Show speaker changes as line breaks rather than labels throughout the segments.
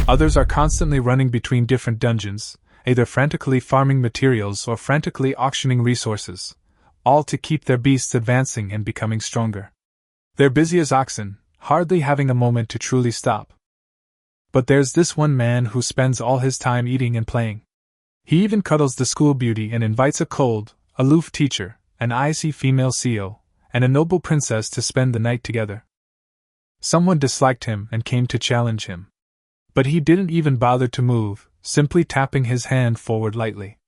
Others are constantly running between different dungeons, either frantically farming materials or frantically auctioning resources, all to keep their beasts advancing and becoming stronger. They're busy as oxen, hardly having a moment to truly stop. But there's this one man who spends all his time eating and playing. He even cuddles the school beauty and invites a cold, aloof teacher, an icy female CEO, and a noble princess to spend the night together. Someone disliked him and came to challenge him. But he didn't even bother to move, simply tapping his hand forward lightly.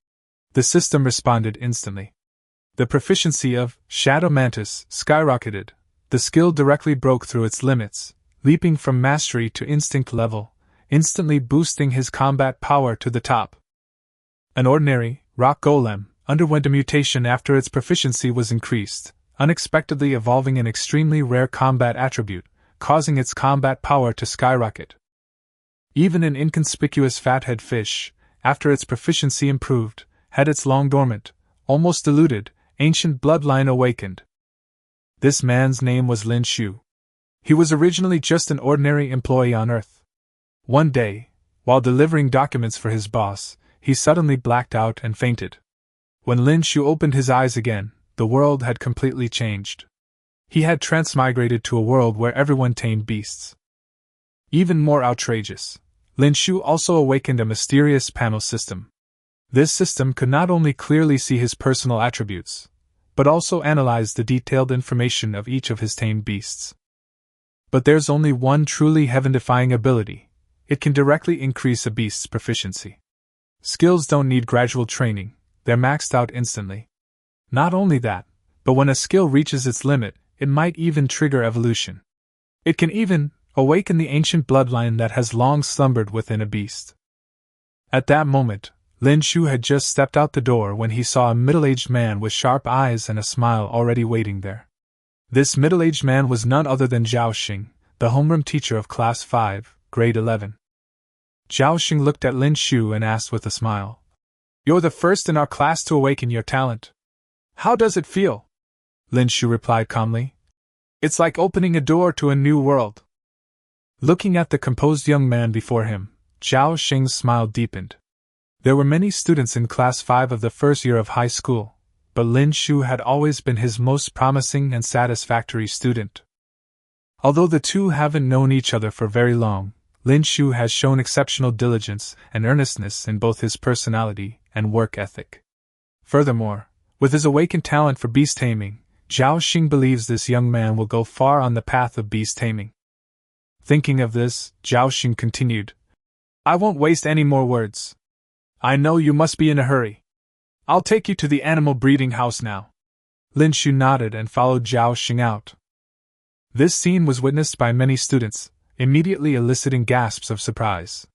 The system responded instantly. The proficiency of Shadow Mantis skyrocketed. The skill directly broke through its limits, leaping from mastery to instinct level, instantly boosting his combat power to the top. An ordinary, rock golem, underwent a mutation after its proficiency was increased, unexpectedly evolving an extremely rare combat attribute, causing its combat power to skyrocket. Even an inconspicuous fathead fish, after its proficiency improved, had its long dormant, almost diluted, ancient bloodline awakened. This man's name was Lin Shu. He was originally just an ordinary employee on Earth. One day, while delivering documents for his boss, he suddenly blacked out and fainted. When Lin Shu opened his eyes again, the world had completely changed. He had transmigrated to a world where everyone tamed beasts. Even more outrageous, Lin Shu also awakened a mysterious panel system. This system could not only clearly see his personal attributes, but also analyze the detailed information of each of his tamed beasts. But there's only one truly heaven-defying ability. It can directly increase a beast's proficiency. Skills don't need gradual training, they're maxed out instantly. Not only that, but when a skill reaches its limit, it might even trigger evolution. It can even awaken the ancient bloodline that has long slumbered within a beast. At that moment, Lin Shu had just stepped out the door when he saw a middle-aged man with sharp eyes and a smile already waiting there. This middle-aged man was none other than Zhao Xing, the homeroom teacher of Class 5, Grade 11. Zhao Xing looked at Lin Shu and asked with a smile, "You're the first in our class to awaken your talent. How does it feel?" Lin Shu replied calmly, "It's like opening a door to a new world." Looking at the composed young man before him, Zhao Xing's smile deepened. There were many students in Class 5 of the first year of high school, but Lin Shu had always been his most promising and satisfactory student. Although the two haven't known each other for very long, Lin Shu has shown exceptional diligence and earnestness in both his personality and work ethic. Furthermore, with his awakened talent for beast taming, Zhao Xing believes this young man will go far on the path of beast taming. Thinking of this, Zhao Xing continued, "I won't waste any more words. I know you must be in a hurry. I'll take you to the animal breeding house now." Lin Shu nodded and followed Zhao Xing out. This scene was witnessed by many students, immediately eliciting gasps of surprise.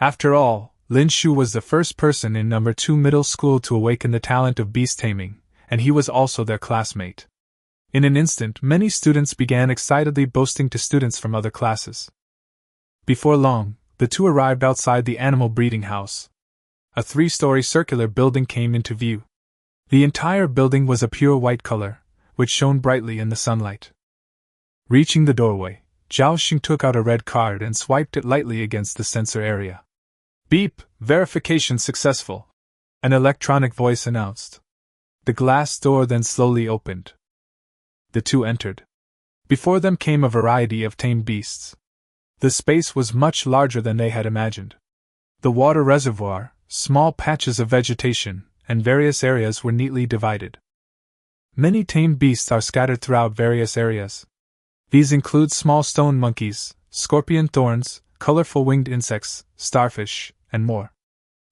After all, Lin Shu was the first person in number 2 middle school to awaken the talent of beast taming, and he was also their classmate. In an instant, many students began excitedly boasting to students from other classes. Before long, the two arrived outside the animal breeding house. A 3-story circular building came into view. The entire building was a pure white color, which shone brightly in the sunlight. Reaching the doorway, Zhao Xing took out a red card and swiped it lightly against the sensor area. "Beep, verification successful," an electronic voice announced. The glass door then slowly opened. The two entered. Before them came a variety of tamed beasts. The space was much larger than they had imagined. The water reservoir, small patches of vegetation, and various areas were neatly divided. Many tamed beasts are scattered throughout various areas. These include small stone monkeys, scorpion thorns, colorful winged insects, starfish, and more.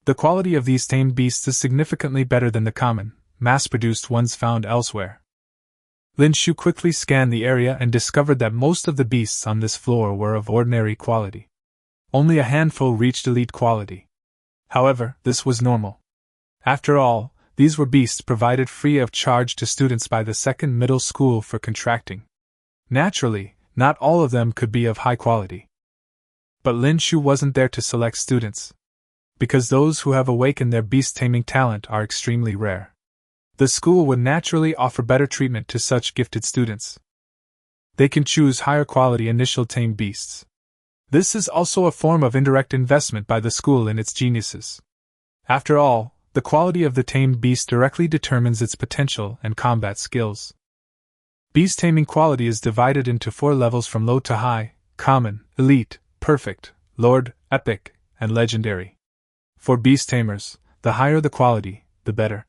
The quality of these tamed beasts is significantly better than the common, mass-produced ones found elsewhere. Lin Shu quickly scanned the area and discovered that most of the beasts on this floor were of ordinary quality. Only a handful reached elite quality. However, this was normal. After all, these were beasts provided free of charge to students by the second middle school for contracting. Naturally, not all of them could be of high quality. But Lin Shu wasn't there to select students, because those who have awakened their beast-taming talent are extremely rare. The school would naturally offer better treatment to such gifted students. They can choose higher quality initial tame beasts. This is also a form of indirect investment by the school in its geniuses. After all, the quality of the tamed beast directly determines its potential and combat skills. Beast taming quality is divided into 4 levels from low to high: common, elite, perfect, lord, epic, and legendary. For beast tamers, the higher the quality, the better.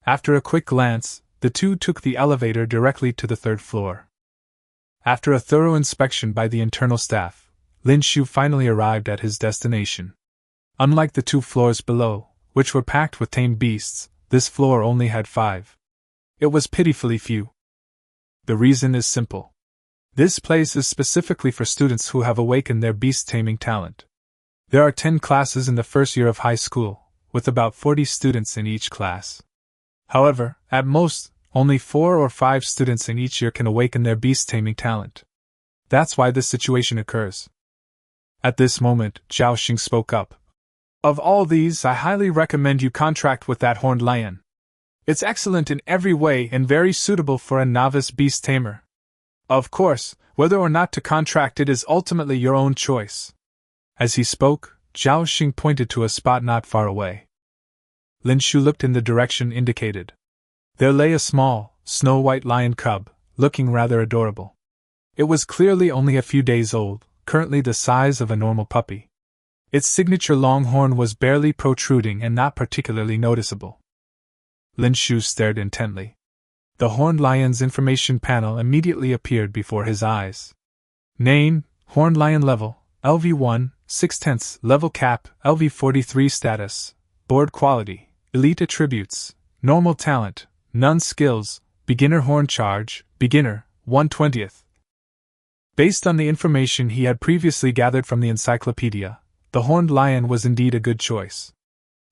After a quick glance, the two took the elevator directly to the 3rd floor. After a thorough inspection by the internal staff, Lin Shu finally arrived at his destination. Unlike the 2 floors below, which were packed with tamed beasts, this floor only had 5. It was pitifully few. The reason is simple. This place is specifically for students who have awakened their beast taming talent. There are 10 classes in the first year of high school, with about 40 students in each class. However, at most, only 4 or 5 students in each year can awaken their beast taming talent. That's why this situation occurs. At this moment, Zhao Xing spoke up. Of all these, I highly recommend you contract with that horned lion. It's excellent in every way and very suitable for a novice beast tamer. Of course, whether or not to contract it is ultimately your own choice. As he spoke, Zhao Xing pointed to a spot not far away. Lin Shu looked in the direction indicated. There lay a small, snow-white lion cub, looking rather adorable. It was clearly only a few days old, currently the size of a normal puppy. Its signature long horn was barely protruding and not particularly noticeable. Lin Shu stared intently. The horned lion's information panel immediately appeared before his eyes. Name, horned lion level, LV1, 6/10, level cap, LV43 status, board quality, elite attributes, normal talent, none skills, beginner horn charge, beginner, 1/20. Based on the information he had previously gathered from the encyclopedia, the horned lion was indeed a good choice.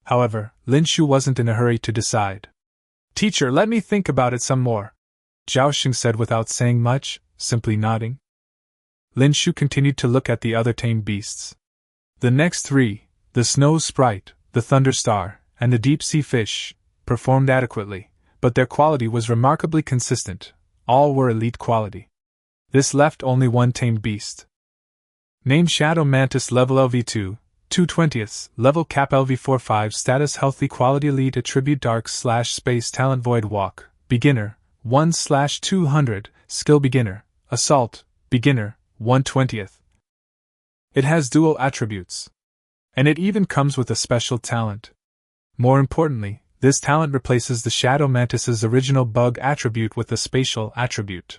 However, Lin Shu wasn't in a hurry to decide. Teacher, let me think about it some more, Zhao Xing said without saying much, simply nodding. Lin Shu continued to look at the other tamed beasts. The next 3, the snow sprite, the thunder star, and the deep sea fish, performed adequately, but their quality was remarkably consistent. All were elite quality. This left only one tamed beast. Name Shadow Mantis level LV2, 2/20, level cap LV45 status healthy quality elite attribute dark/space talent void walk, beginner, 1/200, skill beginner, assault, beginner, 1/20. It has dual attributes. And it even comes with a special talent. More importantly, this talent replaces the Shadow Mantis's original bug attribute with a spatial attribute.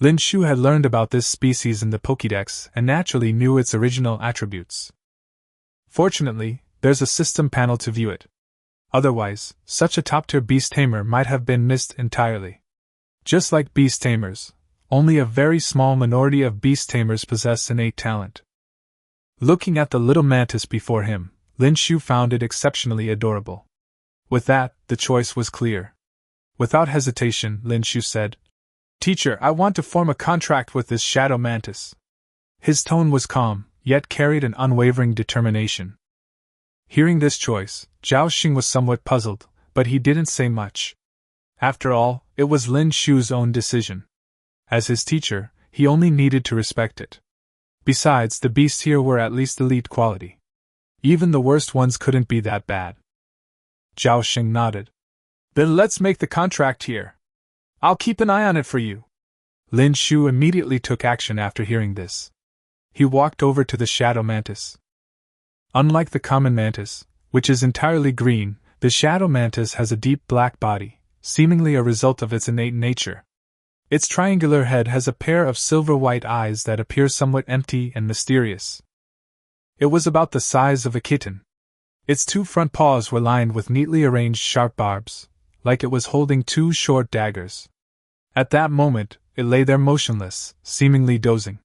Lin Shu had learned about this species in the Pokédex and naturally knew its original attributes. Fortunately, there's a system panel to view it. Otherwise, such a top-tier beast tamer might have been missed entirely. Just like beast tamers, only a very small minority of beast tamers possess innate talent. Looking at the little mantis before him, Lin Shu found it exceptionally adorable. With that, the choice was clear. Without hesitation, Lin Shu said, Teacher, I want to form a contract with this Shadow Mantis. His tone was calm, yet carried an unwavering determination. Hearing this choice, Zhao Xing was somewhat puzzled, but he didn't say much. After all, it was Lin Shu's own decision. As his teacher, he only needed to respect it. Besides, the beasts here were at least elite quality. Even the worst ones couldn't be that bad. Zhao Xing nodded. Then let's make the contract here. I'll keep an eye on it for you. Lin Shu immediately took action after hearing this. He walked over to the Shadow Mantis. Unlike the common mantis, which is entirely green, the Shadow Mantis has a deep black body, seemingly a result of its innate nature. Its triangular head has a pair of silver-white eyes that appear somewhat empty and mysterious. It was about the size of a kitten. Its 2 front paws were lined with neatly arranged sharp barbs, like it was holding 2 short daggers. At that moment, it lay there motionless, seemingly dozing.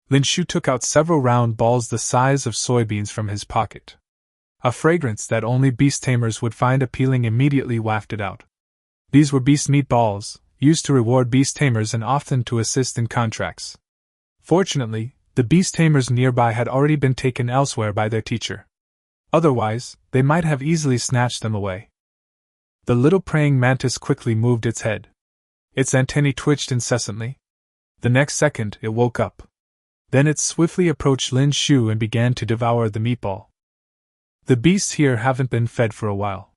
Lin Shu took out several round balls the size of soybeans from his pocket. A fragrance that only beast tamers would find appealing immediately wafted out. These were beast meat balls, used to reward beast tamers and often to assist in contracts. Fortunately, the beast tamers nearby had already been taken elsewhere by their teacher. Otherwise, they might have easily snatched them away. The little praying mantis quickly moved its head. Its antennae twitched incessantly. The next second, it woke up. Then it swiftly approached Lin Shu and began to devour the meatball. The beasts here haven't been fed for a while.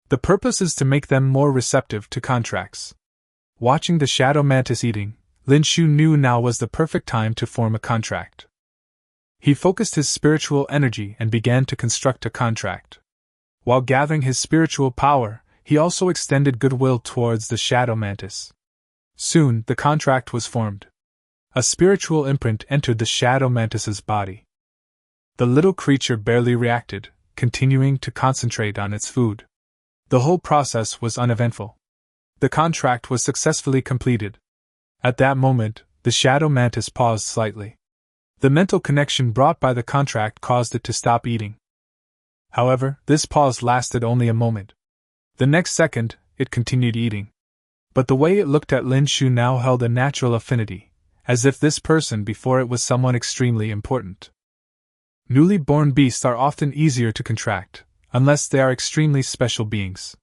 The purpose is to make them more receptive to contracts. Watching the shadow mantis eating, Lin Shu knew now was the perfect time to form a contract. He focused his spiritual energy and began to construct a contract. While gathering his spiritual power, he also extended goodwill towards the shadow mantis. Soon, the contract was formed. A spiritual imprint entered the shadow mantis's body. The little creature barely reacted, continuing to concentrate on its food. The whole process was uneventful. The contract was successfully completed. At that moment, the shadow mantis paused slightly. The mental connection brought by the contract caused it to stop eating. However, this pause lasted only a moment. The next second, it continued eating. But the way it looked at Lin Shu now held a natural affinity, as if this person before it was someone extremely important. Newly born beasts are often easier to contract, unless they are extremely special beings.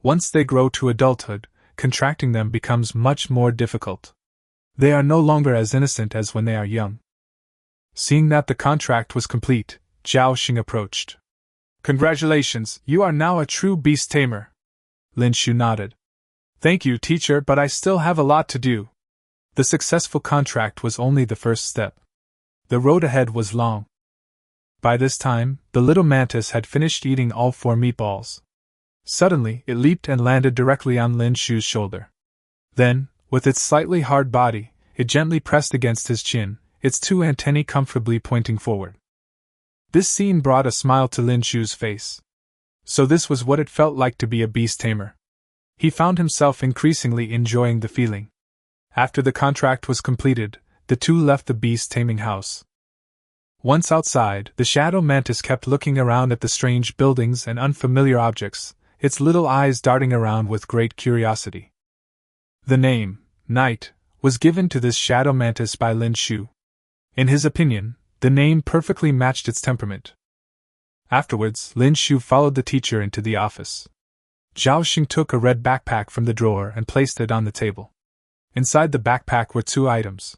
Once they grow to adulthood, contracting them becomes much more difficult. They are no longer as innocent as when they are young. Seeing that the contract was complete, Zhao Xing approached. "Congratulations, you are now a true beast tamer." Lin Shu nodded. "Thank you, teacher, but I still have a lot to do." The successful contract was only the first step. The road ahead was long. By this time, the little mantis had finished eating all 4 meatballs. Suddenly, it leaped and landed directly on Lin Shu's shoulder. Then, with its slightly hard body, it gently pressed against his chin, its 2 antennae comfortably pointing forward. This scene brought a smile to Lin Shu's face. So this was what it felt like to be a beast tamer. He found himself increasingly enjoying the feeling. After the contract was completed, the two left the beast taming house. Once outside, the shadow mantis kept looking around at the strange buildings and unfamiliar objects, its little eyes darting around with great curiosity. The name, Night, was given to this shadow mantis by Lin Shu. In his opinion, the name perfectly matched its temperament. Afterwards, Lin Shu followed the teacher into the office. Zhao Xing took a red backpack from the drawer and placed it on the table. Inside the backpack were 2 items.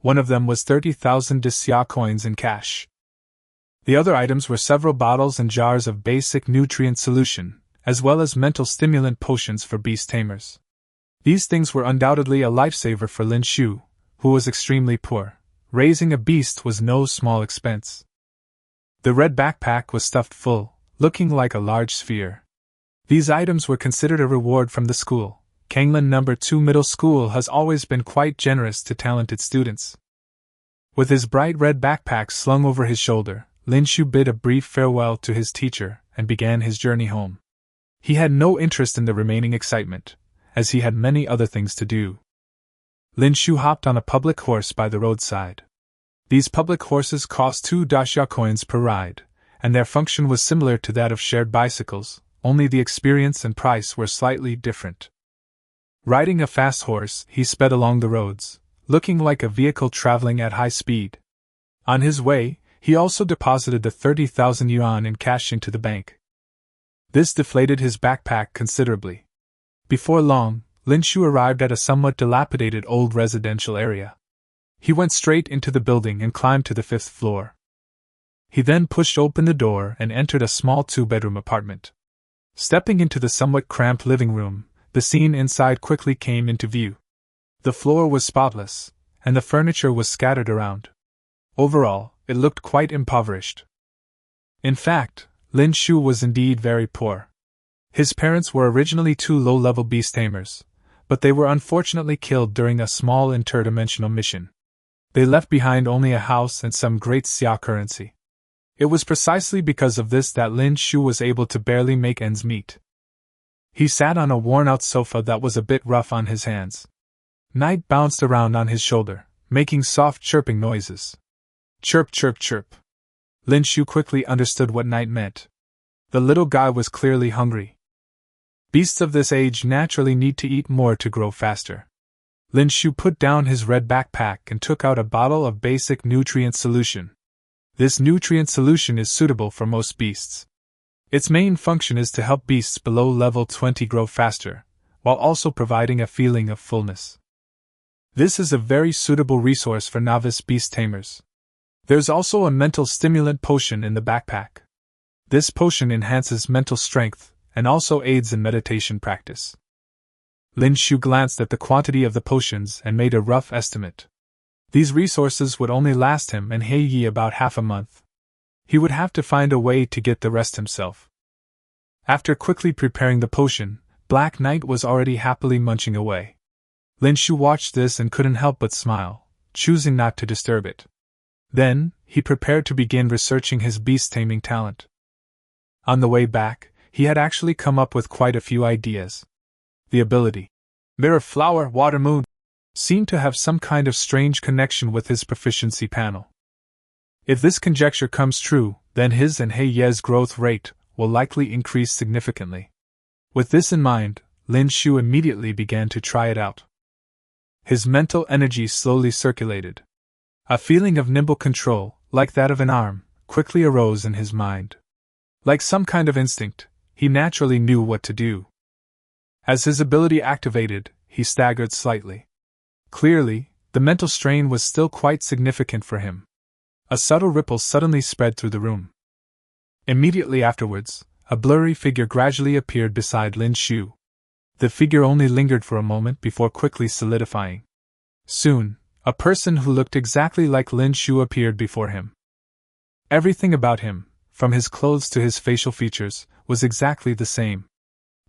One of them was 30,000 xia coins in cash. The other items were several bottles and jars of basic nutrient solution, as well as mental stimulant potions for beast tamers. These things were undoubtedly a lifesaver for Lin Shu, who was extremely poor. Raising a beast was no small expense. The red backpack was stuffed full, looking like a large sphere. These items were considered a reward from the school. Kanglin No. 2 Middle School has always been quite generous to talented students. With his bright red backpack slung over his shoulder, Lin Shu bid a brief farewell to his teacher and began his journey home. He had no interest in the remaining excitement, as he had many other things to do. Lin Shu hopped on a public horse by the roadside. These public horses cost 2 daxia coins per ride, and their function was similar to that of shared bicycles, only the experience and price were slightly different. Riding a fast horse, he sped along the roads, looking like a vehicle traveling at high speed. On his way, he also deposited the 30,000 yuan in cash into the bank. This deflated his backpack considerably. Before long, Lin Shu arrived at a somewhat dilapidated old residential area. He went straight into the building and climbed to the 5th floor. He then pushed open the door and entered a small 2-bedroom apartment. Stepping into the somewhat cramped living room, the scene inside quickly came into view. The floor was spotless, and the furniture was scattered around. Overall, it looked quite impoverished. In fact, Lin Shu was indeed very poor. His parents were originally 2 low-level beast tamers, but they were unfortunately killed during a small interdimensional mission. They left behind only a house and some great xia currency. It was precisely because of this that Lin Shu was able to barely make ends meet. He sat on a worn-out sofa that was a bit rough on his hands. Night bounced around on his shoulder, making soft chirping noises. Chirp, chirp, chirp. Lin Shu quickly understood what Night meant. The little guy was clearly hungry. Beasts of this age naturally need to eat more to grow faster. Lin Shu put down his red backpack and took out a bottle of basic nutrient solution. This nutrient solution is suitable for most beasts. Its main function is to help beasts below level 20 grow faster, while also providing a feeling of fullness. This is a very suitable resource for novice beast tamers. There's also a mental stimulant potion in the backpack. This potion enhances mental strength and also aids in meditation practice. Lin Shu glanced at the quantity of the potions and made a rough estimate. These resources would only last him and Hei Yi about half a month. He would have to find a way to get the rest himself. After quickly preparing the potion, Black Knight was already happily munching away. Lin Shu watched this and couldn't help but smile, choosing not to disturb it. Then, he prepared to begin researching his beast taming talent. On the way back, he had actually come up with quite a few ideas. The ability, Mirror Flower Water Moon, seemed to have some kind of strange connection with his proficiency panel. If this conjecture comes true, then his and Hei Ye's growth rate will likely increase significantly. With this in mind, Lin Shu immediately began to try it out. His mental energy slowly circulated. A feeling of nimble control, like that of an arm, quickly arose in his mind. Like some kind of instinct, he naturally knew what to do. As his ability activated, he staggered slightly. Clearly, the mental strain was still quite significant for him. A subtle ripple suddenly spread through the room. Immediately afterwards, a blurry figure gradually appeared beside Lin Shu. The figure only lingered for a moment before quickly solidifying. Soon, a person who looked exactly like Lin Shu appeared before him. Everything about him, from his clothes to his facial features, was exactly the same.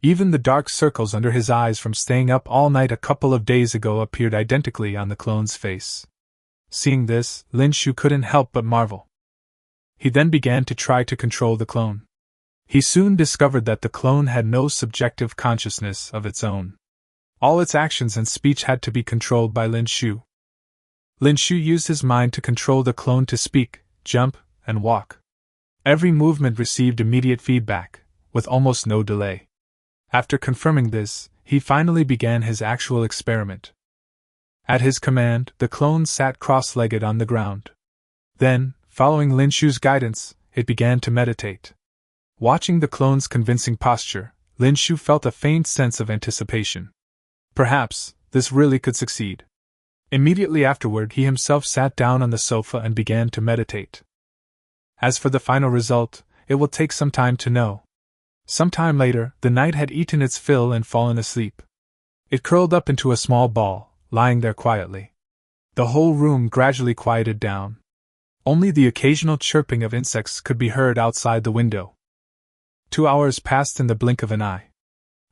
Even the dark circles under his eyes from staying up all night a couple of days ago appeared identically on the clone's face. Seeing this, Lin Shu couldn't help but marvel. He then began to try to control the clone. He soon discovered that the clone had no subjective consciousness of its own. All its actions and speech had to be controlled by Lin Shu. Lin Shu used his mind to control the clone to speak, jump, and walk. Every movement received immediate feedback, with almost no delay. After confirming this, he finally began his actual experiment. At his command, the clone sat cross-legged on the ground. Then, following Lin Shu's guidance, it began to meditate. Watching the clone's convincing posture, Lin Shu felt a faint sense of anticipation. Perhaps, this really could succeed. Immediately afterward, he himself sat down on the sofa and began to meditate. As for the final result, it will take some time to know. Some time later, the knight had eaten its fill and fallen asleep. It curled up into a small ball, lying there quietly. The whole room gradually quieted down. Only the occasional chirping of insects could be heard outside the window. 2 hours passed in the blink of an eye.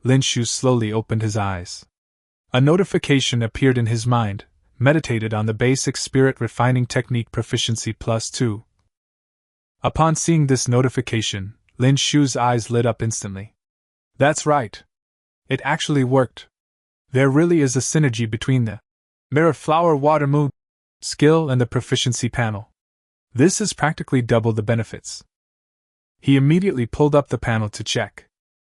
Lin Shu slowly opened his eyes. A notification appeared in his mind, meditated on the basic spirit refining technique proficiency +2. Upon seeing this notification, Lin Shu's eyes lit up instantly. That's right. It actually worked. There really is a synergy between the Mirror Flower Water Moon skill and the proficiency panel. This is practically double the benefits. He immediately pulled up the panel to check.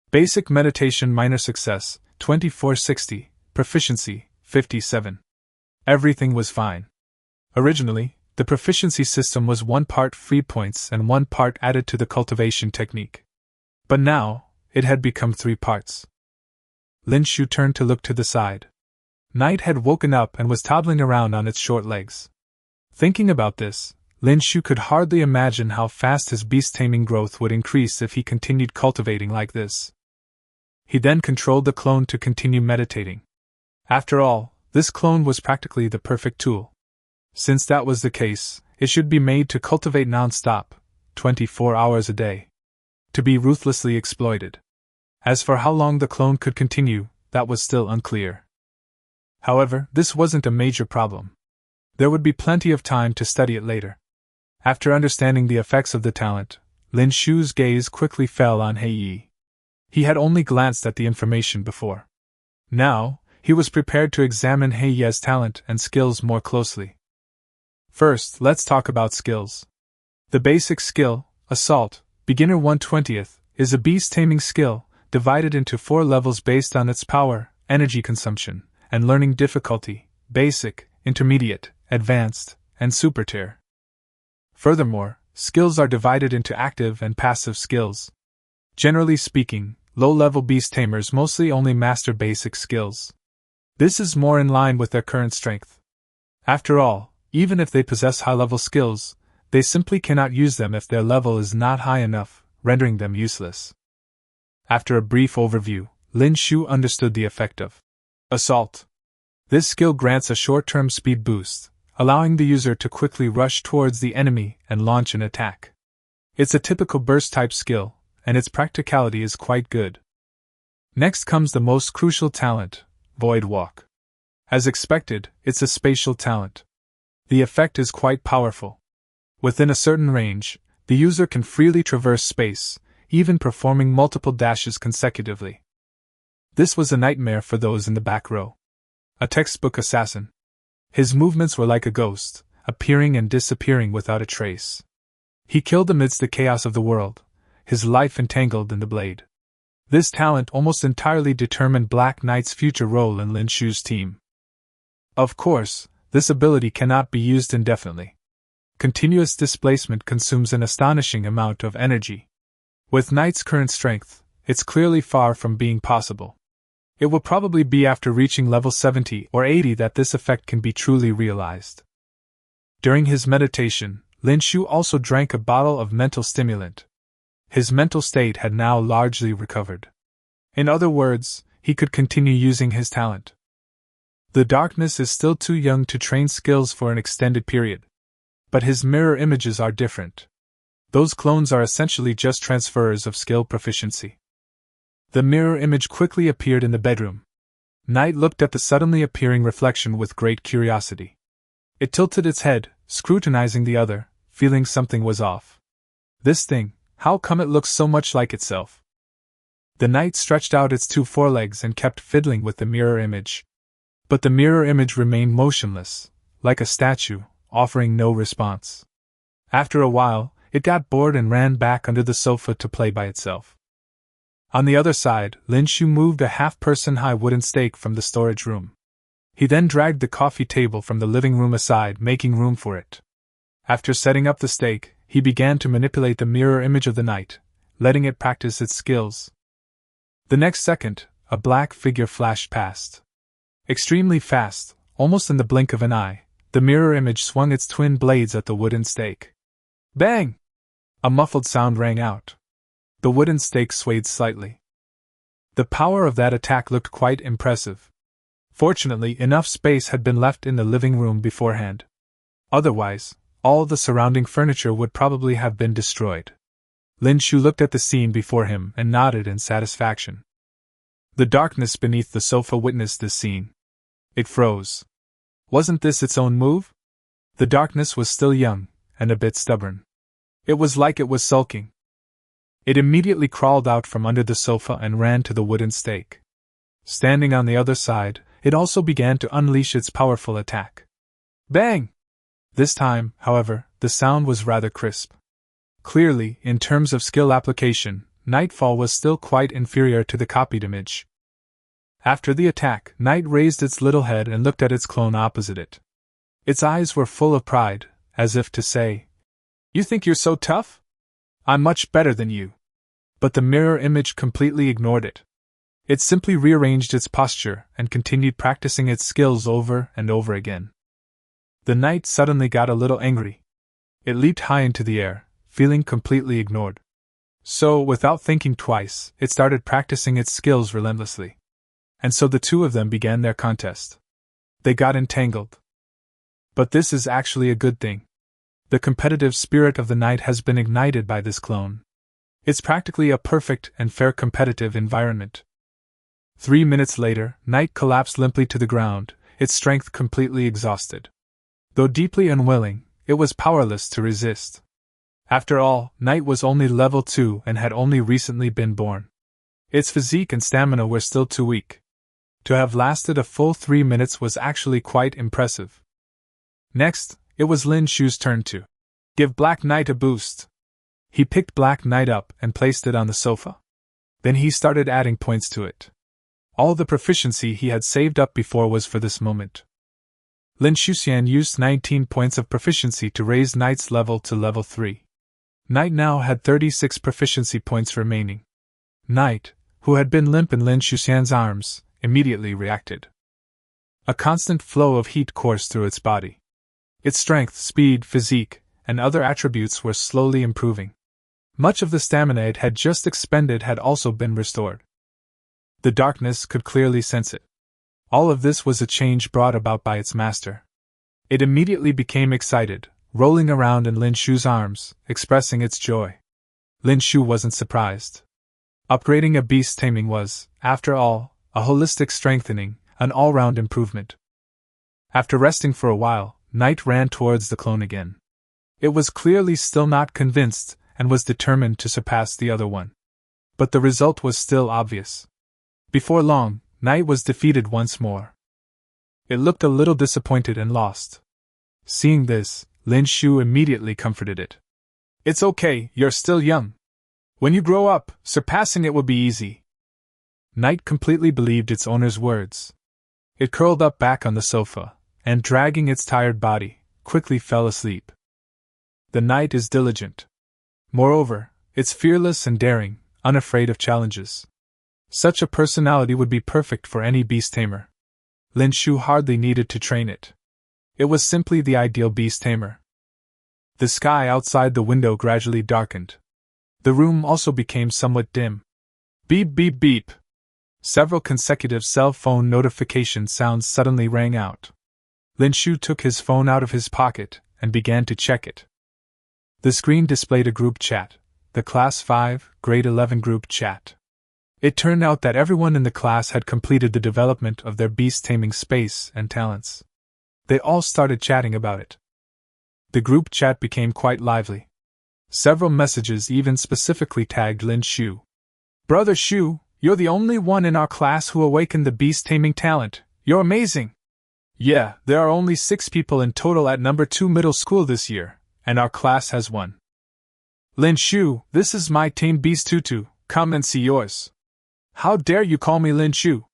Basic meditation minor success, 2460, proficiency, 57. Everything was fine. Originally, the proficiency system was 1 part free points and 1 part added to the cultivation technique. But now, it had become 3 parts. Lin Shu turned to look to the side. Night had woken up and was toddling around on its short legs. Thinking about this, Lin Shu could hardly imagine how fast his beast taming growth would increase if he continued cultivating like this. He then controlled the clone to continue meditating. After all, this clone was practically the perfect tool. Since that was the case, it should be made to cultivate non-stop, 24 hours a day. To be ruthlessly exploited. As for how long the clone could continue, that was still unclear. However, this wasn't a major problem. There would be plenty of time to study it later. After understanding the effects of the talent, Lin Shu's gaze quickly fell on Hei Yi. He had only glanced at the information before. Now, he was prepared to examine Hei Yi's talent and skills more closely. First, let's talk about skills. The basic skill, Assault, Beginner 1/20th, is a beast taming skill, divided into 4 levels based on its power, energy consumption, and learning difficulty, Basic, Intermediate, Advanced, and Super Tier. Furthermore, skills are divided into active and passive skills. Generally speaking, low-level beast tamers mostly only master basic skills. This is more in line with their current strength. After all, even if they possess high-level skills, they simply cannot use them if their level is not high enough, rendering them useless. After a brief overview, Lin Shu understood the effect of Assault. This skill grants a short-term speed boost, allowing the user to quickly rush towards the enemy and launch an attack. It's a typical burst-type skill, and its practicality is quite good. Next comes the most crucial talent, Void Walk. As expected, it's a spatial talent. The effect is quite powerful. Within a certain range, the user can freely traverse space, even performing multiple dashes consecutively. This was a nightmare for those in the back row. A textbook assassin. His movements were like a ghost, appearing and disappearing without a trace. He killed amidst the chaos of the world, his life entangled in the blade. This talent almost entirely determined Black Knight's future role in Lin Shu's team. Of course, this ability cannot be used indefinitely. Continuous displacement consumes an astonishing amount of energy. With Knight's current strength, it's clearly far from being possible. It will probably be after reaching level 70 or 80 that this effect can be truly realized. During his meditation, Lin Shu also drank a bottle of mental stimulant. His mental state had now largely recovered. In other words, he could continue using his talent. The darkness is still too young to train skills for an extended period. But his mirror images are different. Those clones are essentially just transfers of skill proficiency. The mirror image quickly appeared in the bedroom. Knight looked at the suddenly appearing reflection with great curiosity. It tilted its head, scrutinizing the other, feeling something was off. This thing, how come it looks so much like itself? The knight stretched out its two forelegs and kept fiddling with the mirror image. But the mirror image remained motionless, like a statue, offering no response. After a while, it got bored and ran back under the sofa to play by itself. On the other side, Lin Shu moved a half-person high wooden stake from the storage room. He then dragged the coffee table from the living room aside, making room for it. After setting up the stake, he began to manipulate the mirror image of the knight, letting it practice its skills. The next second, a black figure flashed past. Extremely fast, almost in the blink of an eye, the mirror image swung its twin blades at the wooden stake. Bang! A muffled sound rang out. The wooden stake swayed slightly. The power of that attack looked quite impressive. Fortunately, enough space had been left in the living room beforehand. Otherwise, all the surrounding furniture would probably have been destroyed. Lin Shu looked at the scene before him and nodded in satisfaction. The darkness beneath the sofa witnessed this scene. It froze. Wasn't this its own move? The darkness was still young, and a bit stubborn. It was like it was sulking. It immediately crawled out from under the sofa and ran to the wooden stake. Standing on the other side, it also began to unleash its powerful attack. Bang! This time, however, the sound was rather crisp. Clearly, in terms of skill application, Nightfall was still quite inferior to the copied image. After the attack, Night raised its little head and looked at its clone opposite it. Its eyes were full of pride, as if to say, "You think you're so tough? I'm much better than you." But the mirror image completely ignored it. It simply rearranged its posture and continued practicing its skills over and over again. The knight suddenly got a little angry. It leaped high into the air, feeling completely ignored. So, without thinking twice, it started practicing its skills relentlessly. And so the two of them began their contest. They got entangled. But this is actually a good thing. The competitive spirit of the knight has been ignited by this clone. It's practically a perfect and fair competitive environment. 3 minutes later, Knight collapsed limply to the ground, its strength completely exhausted. Though deeply unwilling, it was powerless to resist. After all, Knight was only level 2 and had only recently been born. Its physique and stamina were still too weak. To have lasted a full 3 minutes was actually quite impressive. Next, it was Lin Shu's turn to give Black Knight a boost. He picked Black Knight up and placed it on the sofa. Then he started adding points to it. All the proficiency he had saved up before was for this moment. Lin Shuxian used 19 points of proficiency to raise Knight's level to level 3. Knight now had 36 proficiency points remaining. Knight, who had been limp in Lin Shuxian's arms, immediately reacted. A constant flow of heat coursed through its body. Its strength, speed, physique, and other attributes were slowly improving. Much of the stamina it had just expended had also been restored. The darkness could clearly sense it. All of this was a change brought about by its master. It immediately became excited, rolling around in Lin Shu's arms, expressing its joy. Lin Shu wasn't surprised. Upgrading a beast taming was, after all, a holistic strengthening, an all-round improvement. After resting for a while, Knight ran towards the clone again. It was clearly still not convinced, and was determined to surpass the other one. But the result was still obvious. Before long, Knight was defeated once more. It looked a little disappointed and lost. Seeing this, Lin Shu immediately comforted it. "It's okay, you're still young. When you grow up, surpassing it will be easy." Knight completely believed its owner's words. It curled up back on the sofa, and dragging its tired body, quickly fell asleep. The Knight is diligent. Moreover, it's fearless and daring, unafraid of challenges. Such a personality would be perfect for any beast tamer. Lin Shu hardly needed to train it. It was simply the ideal beast tamer. The sky outside the window gradually darkened. The room also became somewhat dim. Beep beep beep. Several consecutive cell phone notification sounds suddenly rang out. Lin Shu took his phone out of his pocket and began to check it. The screen displayed a group chat, the Class 5, Grade 11 group chat. It turned out that everyone in the class had completed the development of their beast taming space and talents. They all started chatting about it. The group chat became quite lively. Several messages even specifically tagged Lin Shu. "Brother Shu, you're the only one in our class who awakened the beast taming talent. You're amazing." "Yeah, there are only 6 people in total at number 2 middle school this year, and our class has 1. "Lin Shu, this is my tame beast Tutu, come and see yours." "How dare you call me Lin Shu?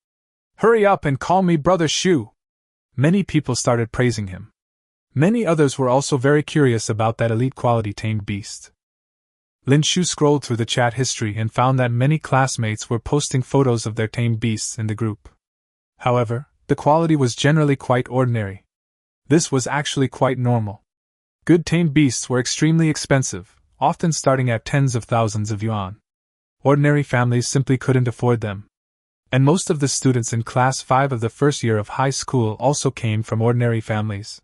Hurry up and call me Brother Shu." Many people started praising him. Many others were also very curious about that elite quality tamed beast. Lin Shu scrolled through the chat history and found that many classmates were posting photos of their tamed beasts in the group. However, the quality was generally quite ordinary. This was actually quite normal. Good tamed beasts were extremely expensive, often starting at tens of thousands of yuan. Ordinary families simply couldn't afford them. And most of the students in Class 5 of the first year of high school also came from ordinary families.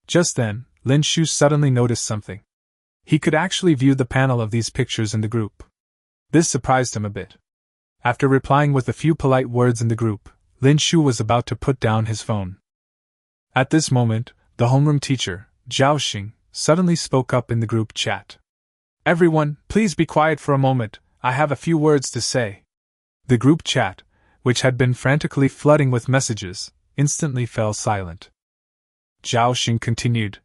Just then, Lin Shu suddenly noticed something. He could actually view the panel of these pictures in the group. This surprised him a bit. After replying with a few polite words in the group, Lin Shu was about to put down his phone. At this moment, the homeroom teacher, Zhao Xing, suddenly spoke up in the group chat. "Everyone, please be quiet for a moment, I have a few words to say." The group chat, which had been frantically flooding with messages, instantly fell silent. Zhao Xing continued.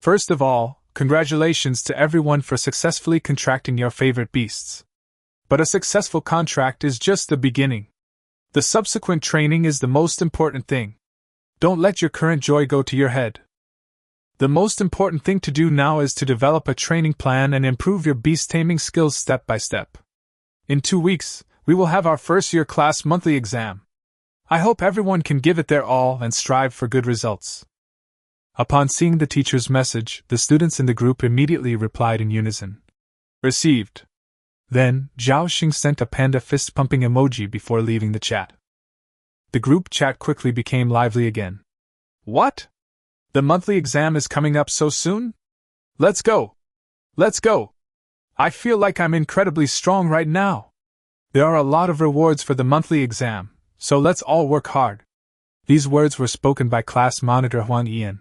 "First of all, congratulations to everyone for successfully contracting your favorite beasts. But a successful contract is just the beginning. The subsequent training is the most important thing. Don't let your current joy go to your head. The most important thing to do now is to develop a training plan and improve your beast taming skills step by step. In 2 weeks, we will have our first-year class monthly exam. I hope everyone can give it their all and strive for good results." Upon seeing the teacher's message, the students in the group immediately replied in unison. "Received." Then, Zhao Xing sent a panda fist-pumping emoji before leaving the chat. The group chat quickly became lively again. "What? The monthly exam is coming up so soon? Let's go! Let's go! I feel like I'm incredibly strong right now. There are a lot of rewards for the monthly exam, so let's all work hard." These words were spoken by class monitor Huang Yian.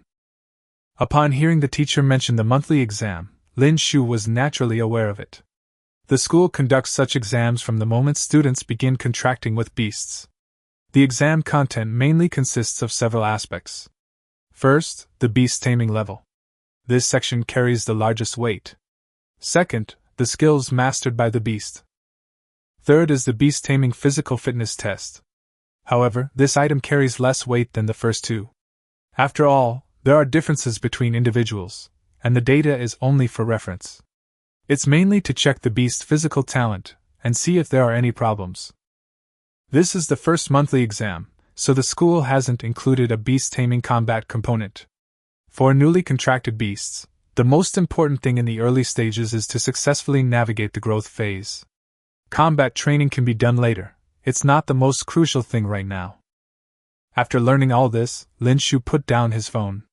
Upon hearing the teacher mention the monthly exam, Lin Shu was naturally aware of it. The school conducts such exams from the moment students begin contracting with beasts. The exam content mainly consists of several aspects. First, the beast taming level. This section carries the largest weight. Second, the skills mastered by the beast. Third is the beast taming physical fitness test. However, this item carries less weight than the first two. After all, there are differences between individuals, and the data is only for reference. It's mainly to check the beast's physical talent and see if there are any problems. This is the first monthly exam, so the school hasn't included a beast taming combat component. For newly contracted beasts, the most important thing in the early stages is to successfully navigate the growth phase. Combat training can be done later, it's not the most crucial thing right now. After learning all this, Lin Shu put down his phone.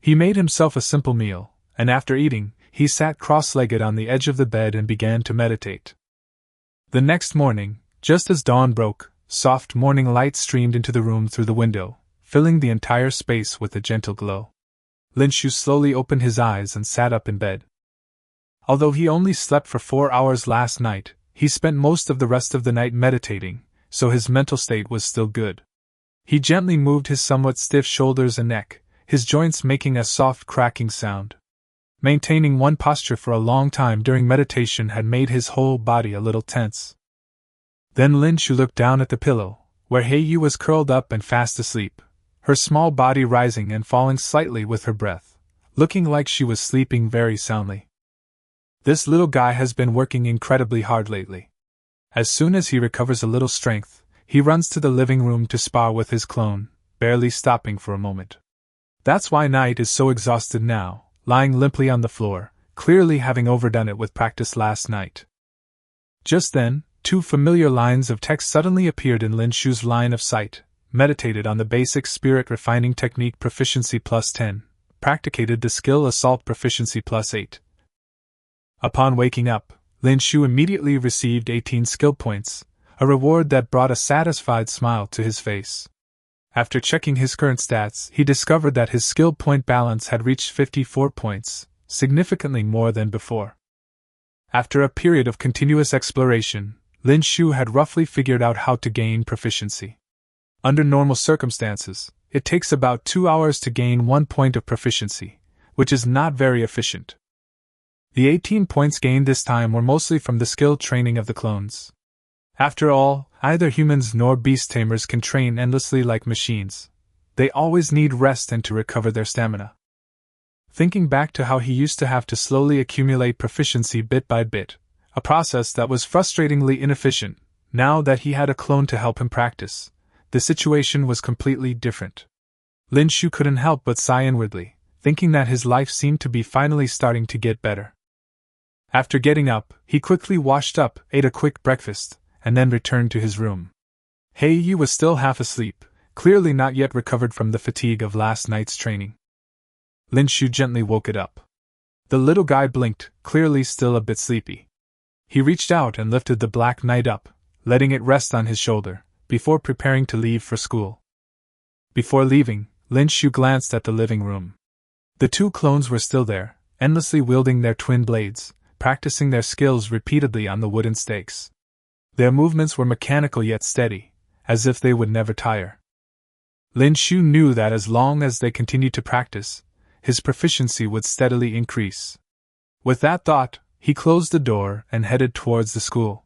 He made himself a simple meal, and after eating, he sat cross-legged on the edge of the bed and began to meditate. The next morning, just as dawn broke, soft morning light streamed into the room through the window, filling the entire space with a gentle glow. Lin Shu slowly opened his eyes and sat up in bed. Although he only slept for 4 hours last night, he spent most of the rest of the night meditating, so his mental state was still good. He gently moved his somewhat stiff shoulders and neck, his joints making a soft cracking sound. Maintaining one posture for a long time during meditation had made his whole body a little tense. Then Lin Shu looked down at the pillow, where Heiyu was curled up and fast asleep, her small body rising and falling slightly with her breath, looking like she was sleeping very soundly. This little guy has been working incredibly hard lately. As soon as he recovers a little strength, he runs to the living room to spar with his clone, barely stopping for a moment. That's why Knight is so exhausted now, lying limply on the floor, clearly having overdone it with practice last night. Just then, 2 familiar lines of text suddenly appeared in Lin Shu's line of sight. Meditated on the basic spirit refining technique proficiency +10, practicated the skill assault proficiency +8. Upon waking up, Lin Shu immediately received 18 skill points, a reward that brought a satisfied smile to his face. After checking his current stats, he discovered that his skill point balance had reached 54 points, significantly more than before. After a period of continuous exploration, Lin Shu had roughly figured out how to gain proficiency. Under normal circumstances, it takes about 2 hours to gain 1 point of proficiency, which is not very efficient. The 18 points gained this time were mostly from the skill training of the clones. After all, neither humans nor beast tamers can train endlessly like machines. They always need rest and to recover their stamina. Thinking back to how he used to have to slowly accumulate proficiency bit by bit, a process that was frustratingly inefficient, now that he had a clone to help him practice, the situation was completely different. Lin Shu couldn't help but sigh inwardly, thinking that his life seemed to be finally starting to get better. After getting up, he quickly washed up, ate a quick breakfast, and then returned to his room. Heiyu was still half asleep, clearly not yet recovered from the fatigue of last night's training. Lin Shu gently woke it up. The little guy blinked, clearly still a bit sleepy. He reached out and lifted the black knight up, letting it rest on his shoulder, before preparing to leave for school. Before leaving, Lin Shu glanced at the living room. The 2 clones were still there, endlessly wielding their twin blades, practicing their skills repeatedly on the wooden stakes. Their movements were mechanical yet steady, as if they would never tire. Lin Shu knew that as long as they continued to practice, his proficiency would steadily increase. With that thought, he closed the door and headed towards the school.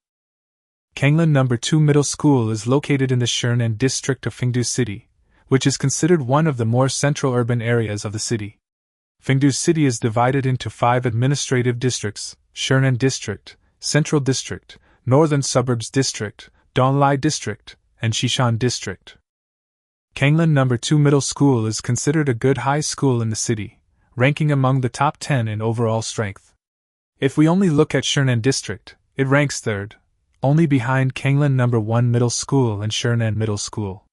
Kanglin No. 2 Middle School is located in the Shernan district of Fengdu City, which is considered one of the more central urban areas of the city. Fengdu City is divided into 5 administrative districts: Shernan District, Central District, Northern Suburbs District, Donglai District, and Shishan District. Kanglin No. 2 Middle School is considered a good high school in the city, ranking among the top 10 in overall strength. If we only look at Shernan District, it ranks 3rd, only behind Kanglin No. 1 Middle School and Shernan Middle School.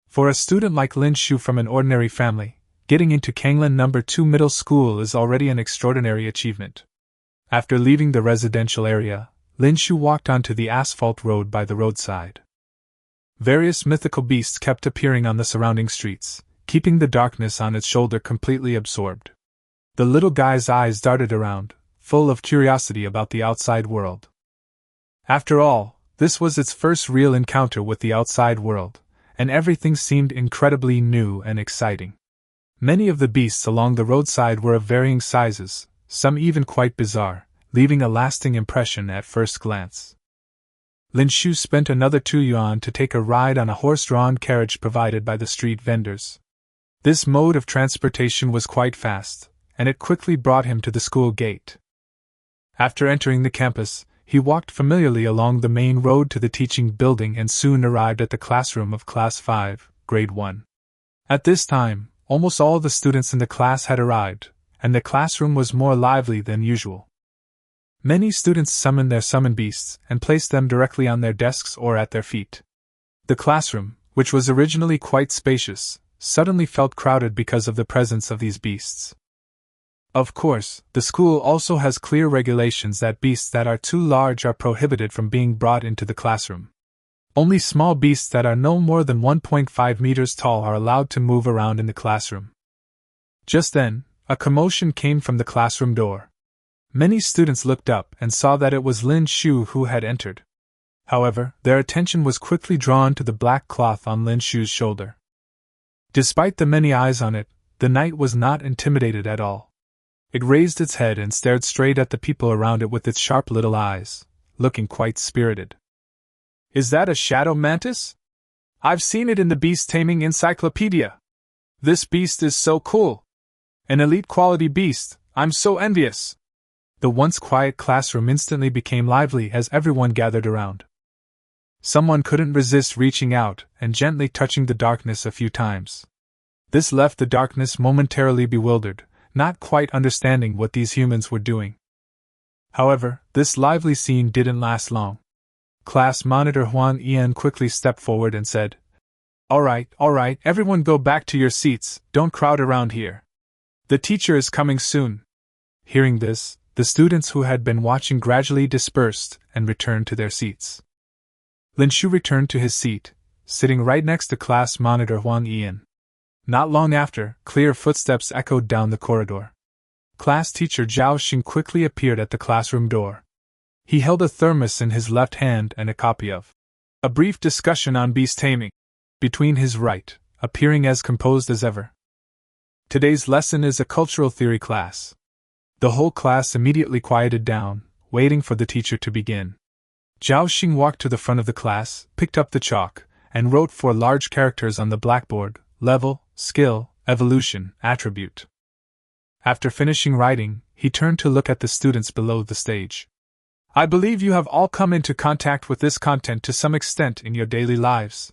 For a student like Lin Shu from an ordinary family, getting into Kanglin No. 2 Middle School is already an extraordinary achievement. After leaving the residential area, Lin Shu walked onto the asphalt road by the roadside. Various mythical beasts kept appearing on the surrounding streets, keeping the darkness on its shoulder completely absorbed. The little guy's eyes darted around, full of curiosity about the outside world. After all, this was its first real encounter with the outside world, and everything seemed incredibly new and exciting. Many of the beasts along the roadside were of varying sizes, some even quite bizarre, leaving a lasting impression at first glance. Lin Shu spent another 2 yuan to take a ride on a horse-drawn carriage provided by the street vendors. This mode of transportation was quite fast, and it quickly brought him to the school gate. After entering the campus, he walked familiarly along the main road to the teaching building and soon arrived at the classroom of Class 5, Grade 1. At this time, almost all the students in the class had arrived, and the classroom was more lively than usual. Many students summoned their summon beasts and placed them directly on their desks or at their feet. The classroom, which was originally quite spacious, suddenly felt crowded because of the presence of these beasts. Of course, the school also has clear regulations that beasts that are too large are prohibited from being brought into the classroom. Only small beasts that are no more than 1.5 meters tall are allowed to move around in the classroom. Just then, a commotion came from the classroom door. Many students looked up and saw that it was Lin Shu who had entered. However, their attention was quickly drawn to the black cloth on Lin Shu's shoulder. Despite the many eyes on it, the knight was not intimidated at all. It raised its head and stared straight at the people around it with its sharp little eyes, looking quite spirited. "Is that a shadow mantis? I've seen it in the beast taming encyclopedia. This beast is so cool. An elite quality beast, I'm so envious." The once quiet classroom instantly became lively as everyone gathered around. Someone couldn't resist reaching out and gently touching the darkness a few times. This left the darkness momentarily bewildered, not quite understanding what these humans were doing. However, this lively scene didn't last long. Class monitor Huang Ian quickly stepped forward and said, all right, everyone go back to your seats, don't crowd around here. The teacher is coming soon." Hearing this, the students who had been watching gradually dispersed and returned to their seats. Lin Shu returned to his seat, sitting right next to class monitor Huang Ian. Not long after, clear footsteps echoed down the corridor. Class teacher Zhao Xing quickly appeared at the classroom door. He held a thermos in his left hand and a copy of A Brief Discussion on Beast Taming between his right, appearing as composed as ever. Today's lesson is a cultural theory class. The whole class immediately quieted down, waiting for the teacher to begin. Zhao Xing walked to the front of the class, picked up the chalk, and wrote 4 large characters on the blackboard: level, skill, evolution, attribute. After finishing writing, he turned to look at the students below the stage. "I believe you have all come into contact with this content to some extent in your daily lives.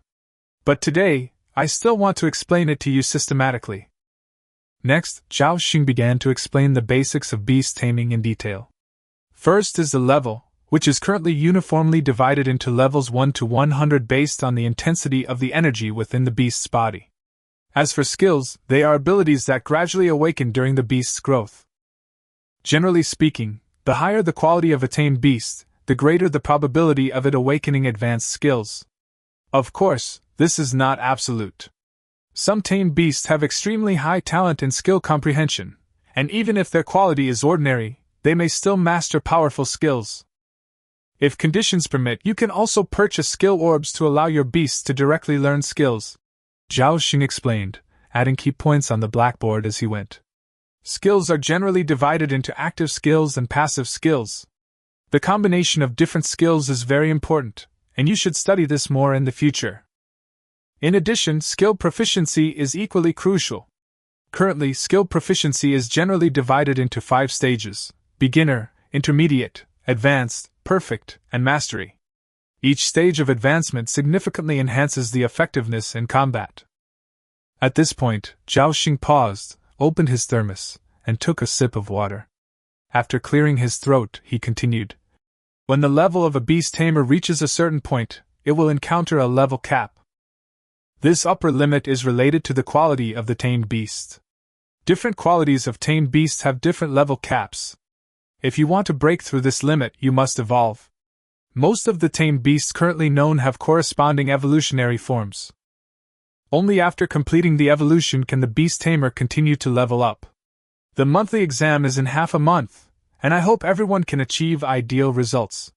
But today, I still want to explain it to you systematically." Next, Zhao Xing began to explain the basics of beast taming in detail. First is the level, which is currently uniformly divided into levels 1 to 100 based on the intensity of the energy within the beast's body. As for skills, they are abilities that gradually awaken during the beast's growth. Generally speaking, the higher the quality of a tamed beast, the greater the probability of it awakening advanced skills. Of course, this is not absolute. Some tamed beasts have extremely high talent and skill comprehension, and even if their quality is ordinary, they may still master powerful skills. If conditions permit, you can also purchase skill orbs to allow your beasts to directly learn skills. Zhao Xing explained, adding key points on the blackboard as he went. Skills are generally divided into active skills and passive skills. The combination of different skills is very important, and you should study this more in the future. In addition, skill proficiency is equally crucial. Currently, skill proficiency is generally divided into 5 stages: beginner, intermediate, advanced, perfect, and mastery. Each stage of advancement significantly enhances the effectiveness in combat. At this point, Zhao Xing paused, opened his thermos, and took a sip of water. After clearing his throat, he continued. When the level of a beast tamer reaches a certain point, it will encounter a level cap. This upper limit is related to the quality of the tamed beast. Different qualities of tamed beasts have different level caps. If you want to break through this limit, you must evolve. Most of the tamed beasts currently known have corresponding evolutionary forms. Only after completing the evolution can the beast tamer continue to level up. The monthly exam is in half a month, and I hope everyone can achieve ideal results.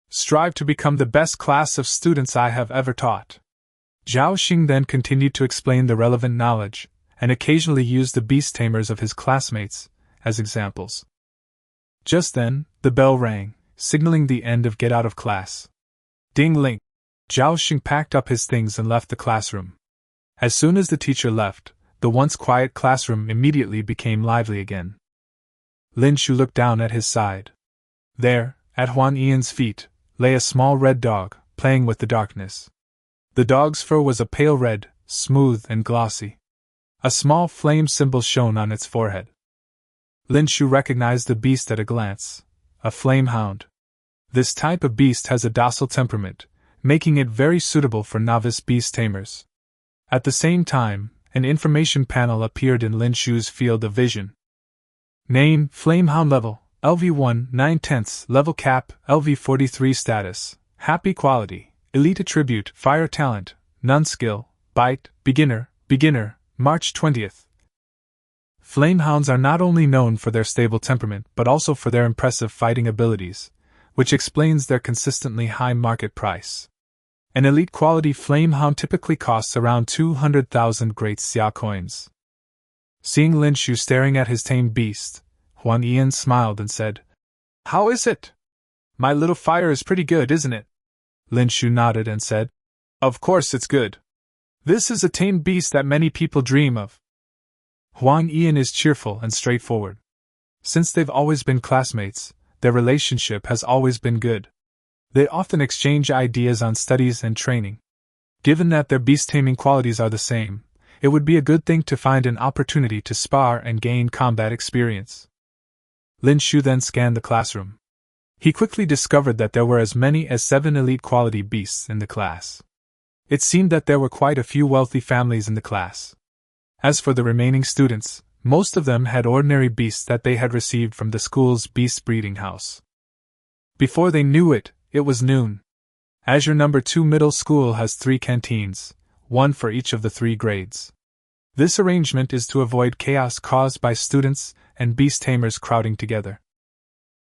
Strive to become the best class of students I have ever taught. Zhao Xing then continued to explain the relevant knowledge, and occasionally used the beast tamers of his classmates as examples. Just then, the bell rang, signaling the end of get out of class. Ding-ling! Zhao Xing packed up his things and left the classroom. As soon as the teacher left, the once quiet classroom immediately became lively again. Lin Shu looked down at his side. There, At Huan Ian's feet lay a small red dog, playing with the darkness. The dog's fur was a pale red, smooth and glossy. A small flame symbol shone on its forehead. Lin Shu recognized the beast at a glance. A flame hound. This type of beast has a docile temperament, making it very suitable for novice beast tamers. At the same time, an information panel appeared in Lin Shu's field of vision. Name, Flamehound level, LV1, 9/10, level cap, LV43 status, happy quality, elite attribute, fire talent, none skill, bite, beginner, March 20th. Flamehounds are not only known for their stable temperament but also for their impressive fighting abilities, which explains their consistently high market price. An elite quality flamehound typically costs around 200,000 great xia coins. Seeing Lin Shu staring at his tamed beast, Huan Ian smiled and said, "How is it? My little fire is pretty good, isn't it?" Lin Shu nodded and said, "Of course it's good. This is a tamed beast that many people dream of." Huan Ian is cheerful and straightforward. Since they've always been classmates, their relationship has always been good. They often exchange ideas on studies and training. Given that their beast taming qualities are the same, it would be a good thing to find an opportunity to spar and gain combat experience. Lin Shu then scanned the classroom. He quickly discovered that there were as many as 7 elite quality beasts in the class. It seemed that there were quite a few wealthy families in the class. As for the remaining students, most of them had ordinary beasts that they had received from the school's beast breeding house. Before they knew it, it was noon. Azure No. 2 Middle School has 3 canteens, one for each of the 3 grades. This arrangement is to avoid chaos caused by students and beast tamers crowding together.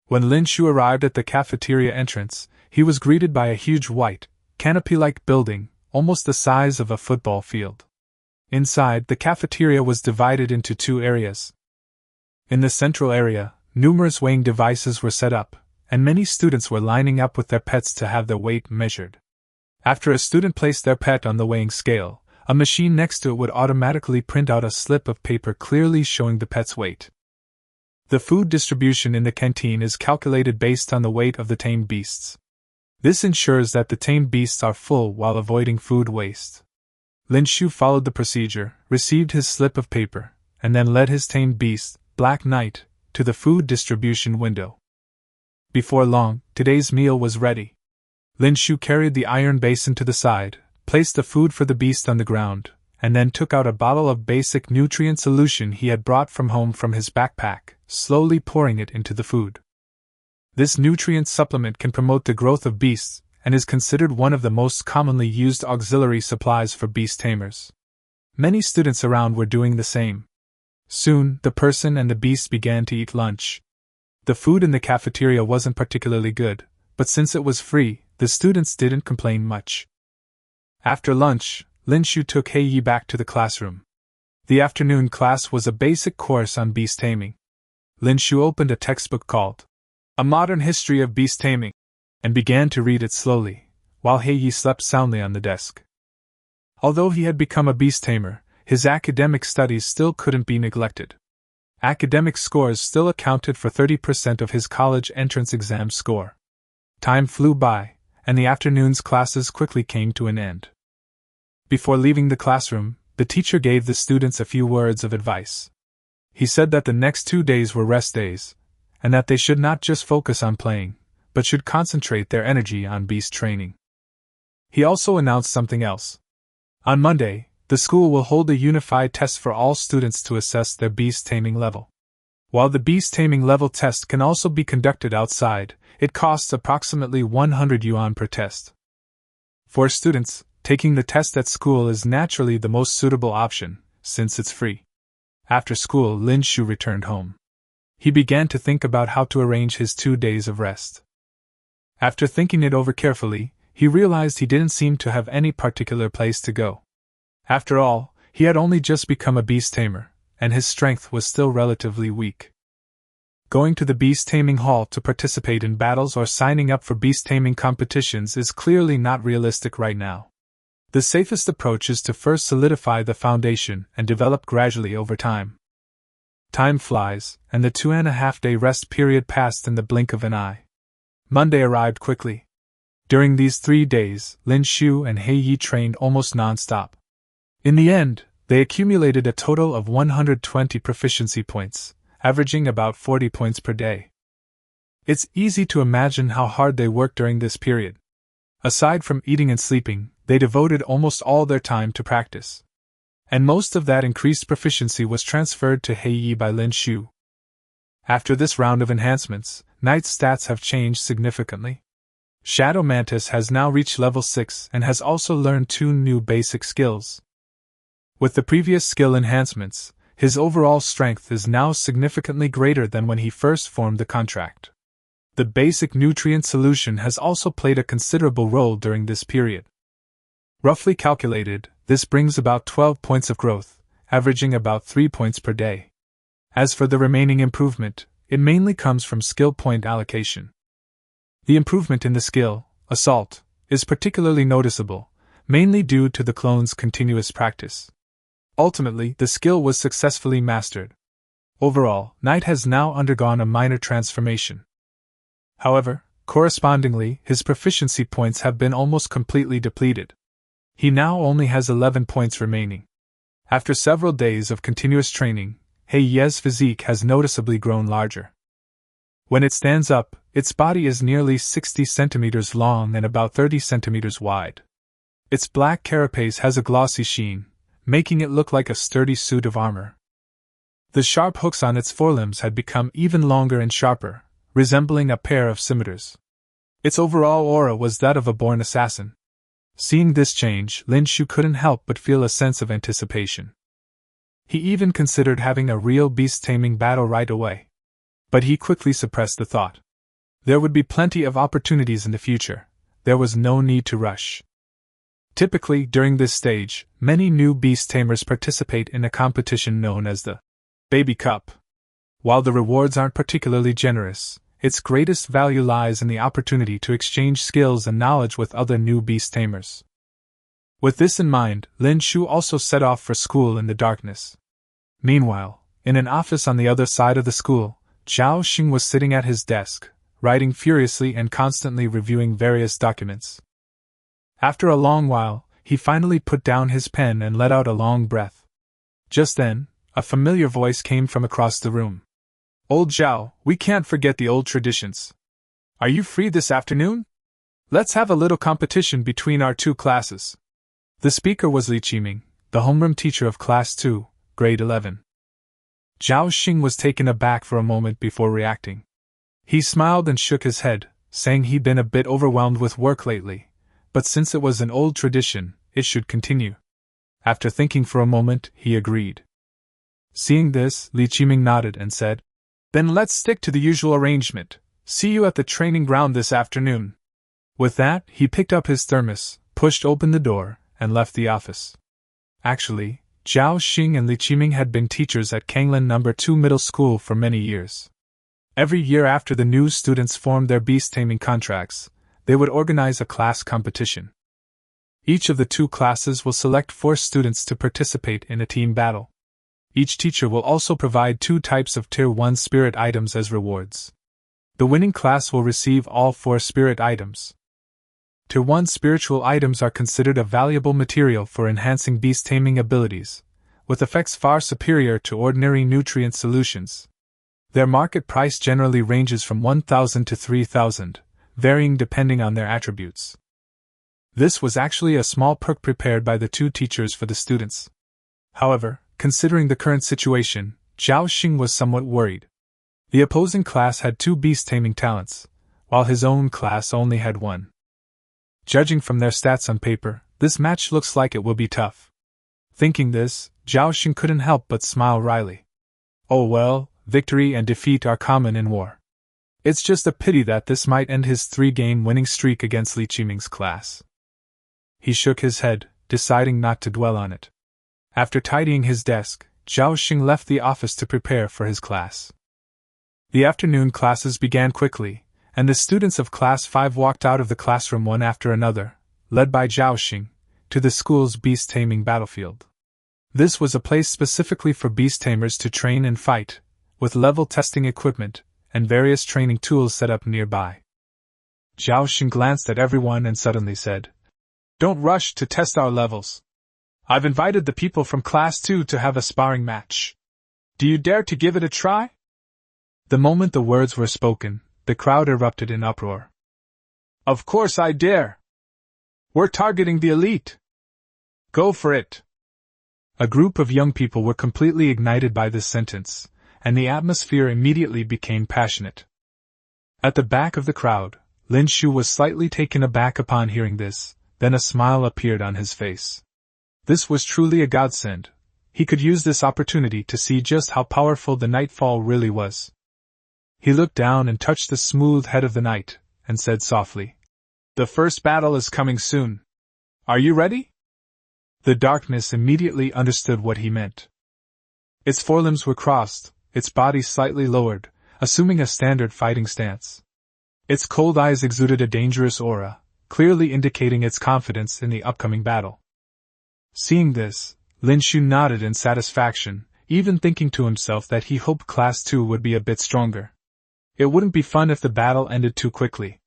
When Lin Shu arrived at the cafeteria entrance, he was greeted by a huge white, canopy-like building, almost the size of a football field. Inside, the cafeteria was divided into 2 areas. In the central area, numerous weighing devices were set up, and many students were lining up with their pets to have their weight measured. After a student placed their pet on the weighing scale, a machine next to it would automatically print out a slip of paper clearly showing the pet's weight. The food distribution in the canteen is calculated based on the weight of the tamed beasts. This ensures that the tamed beasts are full while avoiding food waste. Lin Shu followed the procedure, received his slip of paper, and then led his tamed beast, Black Knight, to the food distribution window. Before long, today's meal was ready. Lin Shu carried the iron basin to the side, placed the food for the beast on the ground, and then took out a bottle of basic nutrient solution he had brought from home from his backpack, slowly pouring it into the food. This nutrient supplement can promote the growth of beasts, and is considered one of the most commonly used auxiliary supplies for beast tamers. Many students around were doing the same. Soon, the person and the beast began to eat lunch. The food in the cafeteria wasn't particularly good, but since it was free, the students didn't complain much. After lunch, Lin Shu took Hei Yi back to the classroom. The afternoon class was a basic course on beast taming. Lin Shu opened a textbook called A Modern History of Beast Taming, and began to read it slowly, while Hei Yi slept soundly on the desk. Although he had become a beast tamer, his academic studies still couldn't be neglected. Academic scores still accounted for 30% of his college entrance exam score. Time flew by, and the afternoon's classes quickly came to an end. Before leaving the classroom, the teacher gave the students a few words of advice. He said that the next 2 days were rest days, and that they should not just focus on playing, but should concentrate their energy on beast training. He also announced something else. On Monday, the school will hold a unified test for all students to assess their beast taming level. While the beast taming level test can also be conducted outside, it costs approximately 100 yuan per test. For students, taking the test at school is naturally the most suitable option, since it's free. After school, Lin Shu returned home. He began to think about how to arrange his 2 days of rest. After thinking it over carefully, he realized he didn't seem to have any particular place to go. After all, he had only just become a beast tamer, and his strength was still relatively weak. Going to the beast taming hall to participate in battles or signing up for beast taming competitions is clearly not realistic right now. The safest approach is to first solidify the foundation and develop gradually over time. Time flies, and the 2.5-day rest period passed in the blink of an eye. Monday arrived quickly. During these 3 days, Lin Shu and He Yi trained almost non-stop. In the end, they accumulated a total of 120 proficiency points, averaging about 40 points per day. It's easy to imagine how hard they worked during this period. Aside from eating and sleeping, they devoted almost all their time to practice. And most of that increased proficiency was transferred to He Yi by Lin Shu. After this round of enhancements, Knight's stats have changed significantly. Shadow Mantis has now reached level 6 and has also learned 2 new basic skills. With the previous skill enhancements, his overall strength is now significantly greater than when he first formed the contract. The basic nutrient solution has also played a considerable role during this period. Roughly calculated, this brings about 12 points of growth, averaging about 3 points per day. As for the remaining improvement, it mainly comes from skill point allocation. The improvement in the skill, Assault, is particularly noticeable, mainly due to the clone's continuous practice. Ultimately, the skill was successfully mastered. Overall, Knight has now undergone a minor transformation. However, correspondingly, his proficiency points have been almost completely depleted. He now only has 11 points remaining. After several days of continuous training, He Yi's physique has noticeably grown larger. When it stands up, its body is nearly 60 centimeters long and about 30 centimeters wide. Its black carapace has a glossy sheen, making it look like a sturdy suit of armor. The sharp hooks on its forelimbs had become even longer and sharper, resembling a pair of scimitars. Its overall aura was that of a born assassin. Seeing this change, Lin Shu couldn't help but feel a sense of anticipation. He even considered having a real beast-taming battle right away. But he quickly suppressed the thought. There would be plenty of opportunities in the future. There was no need to rush. Typically, during this stage, many new beast tamers participate in a competition known as the Baby Cup. While the rewards aren't particularly generous, its greatest value lies in the opportunity to exchange skills and knowledge with other new beast tamers. With this in mind, Lin Shu also set off for school in the darkness. Meanwhile, in an office on the other side of the school, Zhao Xing was sitting at his desk, writing furiously and constantly reviewing various documents. After a long while, he finally put down his pen and let out a long breath. Just then, a familiar voice came from across the room. "Old Zhao, we can't forget the old traditions. Are you free this afternoon? Let's have a little competition between our 2 classes." The speaker was Li Qiming, the homeroom teacher of Class 2, Grade 11. Zhao Xing was taken aback for a moment before reacting. He smiled and shook his head, saying he'd been a bit overwhelmed with work lately, but since it was an old tradition, it should continue. After thinking for a moment, he agreed. Seeing this, Li Qiming nodded and said, "Then let's stick to the usual arrangement. See you at the training ground this afternoon." With that, he picked up his thermos, pushed open the door, and left the office. Actually, Zhao Xing and Li Qiming had been teachers at Kanglan No. 2 Middle School for many years. Every year after the new students formed their beast-taming contracts, they would organize a class competition. Each of the 2 classes will select 4 students to participate in a team battle. Each teacher will also provide 2 types of Tier 1 spirit items as rewards. The winning class will receive all 4 spirit items. Tier 1 spiritual items are considered a valuable material for enhancing beast-taming abilities, with effects far superior to ordinary nutrient solutions. Their market price generally ranges from 1,000 to 3,000. Varying depending on their attributes. This was actually a small perk prepared by the 2 teachers for the students. However, considering the current situation, Zhao Xing was somewhat worried. The opposing class had 2 beast-taming talents, while his own class only had 1. Judging from their stats on paper, this match looks like it will be tough. Thinking this, Zhao Xing couldn't help but smile wryly. Oh well, victory and defeat are common in war. It's just a pity that this might end his 3-game winning streak against Li Qiming's class. He shook his head, deciding not to dwell on it. After tidying his desk, Zhao Xing left the office to prepare for his class. The afternoon classes began quickly, and the students of Class 5 walked out of the classroom one after another, led by Zhao Xing, to the school's beast-taming battlefield. This was a place specifically for beast-tamers to train and fight, with level testing equipment and various training tools set up nearby. Zhao Xing glanced at everyone and suddenly said, "Don't rush to test our levels. I've invited the people from Class 2 to have a sparring match. Do you dare to give it a try?" The moment the words were spoken, the crowd erupted in uproar. "Of course I dare! We're targeting the elite! Go for it!" A group of young people were completely ignited by this sentence, and the atmosphere immediately became passionate. At the back of the crowd, Lin Shu was slightly taken aback upon hearing this, then a smile appeared on his face. This was truly a godsend. He could use this opportunity to see just how powerful the Nightfall really was. He looked down and touched the smooth head of the knight, and said softly, "The first battle is coming soon. Are you ready?" The darkness immediately understood what he meant. Its forelimbs were crossed, its body slightly lowered, assuming a standard fighting stance. Its cold eyes exuded a dangerous aura, clearly indicating its confidence in the upcoming battle. Seeing this, Lin Shu nodded in satisfaction, even thinking to himself that he hoped Class 2 would be a bit stronger. It wouldn't be fun if the battle ended too quickly.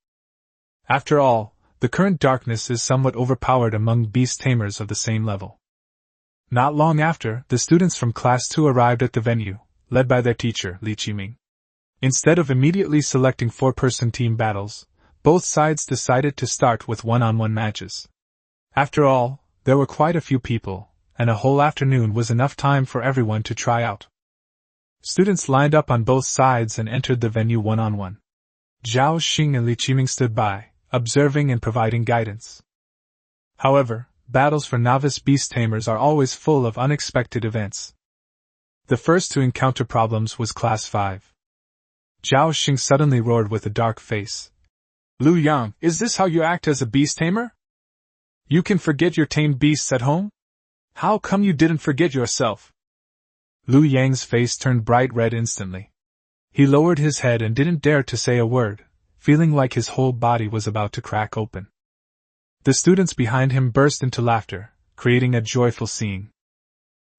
After all, the current darkness is somewhat overpowered among beast tamers of the same level. Not long after, the students from Class 2 arrived at the venue, led by their teacher, Li Qiming. Instead of immediately selecting four-person team battles, both sides decided to start with one-on-one matches. After all, there were quite a few people, and a whole afternoon was enough time for everyone to try out. Students lined up on both sides and entered the venue one-on-one. Zhao Xing and Li Qiming stood by, observing and providing guidance. However, battles for novice beast tamers are always full of unexpected events. The first to encounter problems was Class 5. Zhao Xing suddenly roared with a dark face. "Lu Yang, is this how you act as a beast tamer? You can forget your tamed beasts at home? How come you didn't forget yourself?" Lu Yang's face turned bright red instantly. He lowered his head and didn't dare to say a word, feeling like his whole body was about to crack open. The students behind him burst into laughter, creating a joyful scene.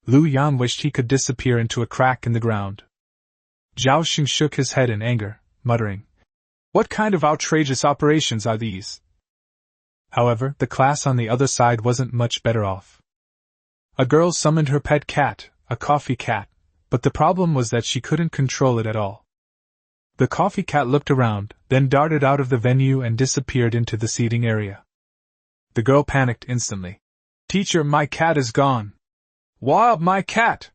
Lu Yang wished he could disappear into a crack in the ground. Zhao Xing shook his head in anger, muttering, "What kind of outrageous operations are these?" However, the class on the other side wasn't much better off. A girl summoned her pet cat, a coffee cat, but the problem was that she couldn't control it at all. The coffee cat looked around, then darted out of the venue and disappeared into the seating area. The girl panicked instantly. "Teacher, my cat is gone! Wow, my cat!"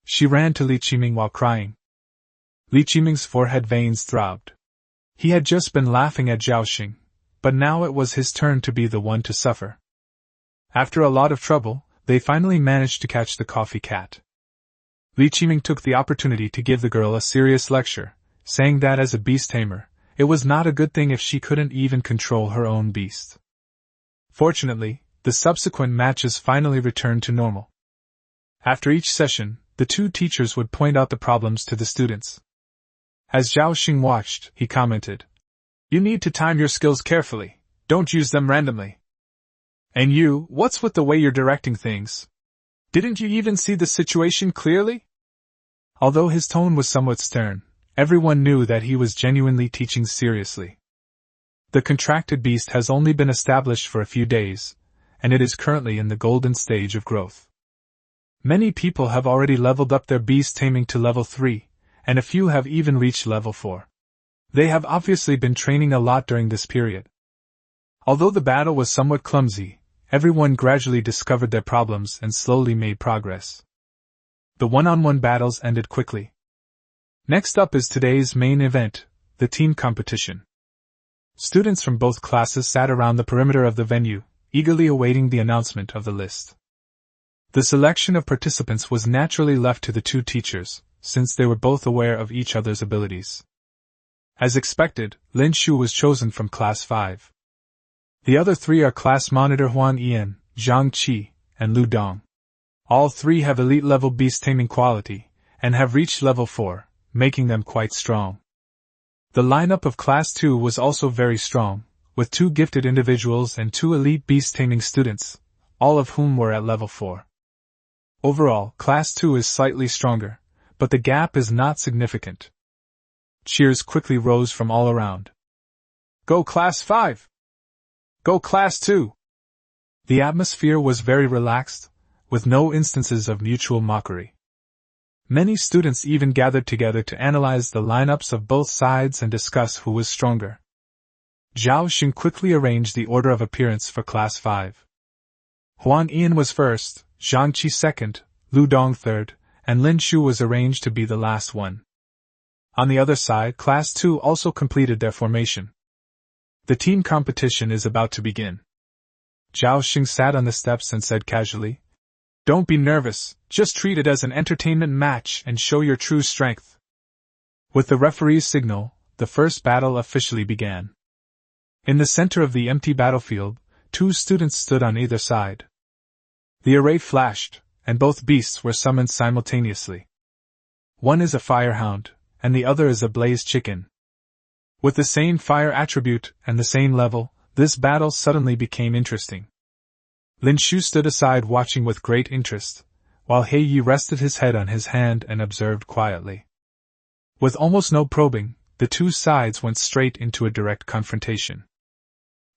She ran to Li Qiming while crying. Li Qiming's forehead veins throbbed. He had just been laughing at Zhao Xing, but now it was his turn to be the one to suffer. After a lot of trouble, they finally managed to catch the coffee cat. Li Qiming took the opportunity to give the girl a serious lecture, saying that as a beast tamer, it was not a good thing if she couldn't even control her own beast. Fortunately, the subsequent matches finally returned to normal. After each session, the two teachers would point out the problems to the students. As Zhao Xing watched, he commented, "You need to time your skills carefully, don't use them randomly. And you, what's with the way you're directing things? Didn't you even see the situation clearly?" Although his tone was somewhat stern, everyone knew that he was genuinely teaching seriously. The contracted beast has only been established for a few days, and it is currently in the golden stage of growth. Many people have already leveled up their beast taming to level 3, and a few have even reached level 4. They have obviously been training a lot during this period. Although the battle was somewhat clumsy, everyone gradually discovered their problems and slowly made progress. The one-on-one battles ended quickly. Next up is today's main event, the team competition. Students from both classes sat around the perimeter of the venue, eagerly awaiting the announcement of the list. The selection of participants was naturally left to the two teachers, since they were both aware of each other's abilities. As expected, Lin Shu was chosen from Class 5. The other three are Class Monitor Huan Yan, Zhang Qi, and Lu Dong. All three have elite-level beast taming quality, and have reached level 4, making them quite strong. The lineup of Class 2 was also very strong, with 2 gifted individuals and 2 elite beast taming students, all of whom were at level 4. Overall, Class 2 is slightly stronger, but the gap is not significant. Cheers quickly rose from all around. Go Class 5! Go Class 2! The atmosphere was very relaxed, with no instances of mutual mockery. Many students even gathered together to analyze the lineups of both sides and discuss who was stronger. Zhao Xing quickly arranged the order of appearance for Class 5. Huan Ian was first, Zhang Qi second, Lu Dong third, and Lin Shu was arranged to be the last one. On the other side, Class 2 also completed their formation. The team competition is about to begin. Zhao Xing sat on the steps and said casually, "Don't be nervous, just treat it as an entertainment match and show your true strength." With the referee's signal, the first battle officially began. In the center of the empty battlefield, 2 students stood on either side. The array flashed, and both beasts were summoned simultaneously. One is a firehound, and the other is a blaze chicken. With the same fire attribute and the same level, this battle suddenly became interesting. Lin Shu stood aside watching with great interest, while He Yi rested his head on his hand and observed quietly. With almost no probing, the 2 sides went straight into a direct confrontation.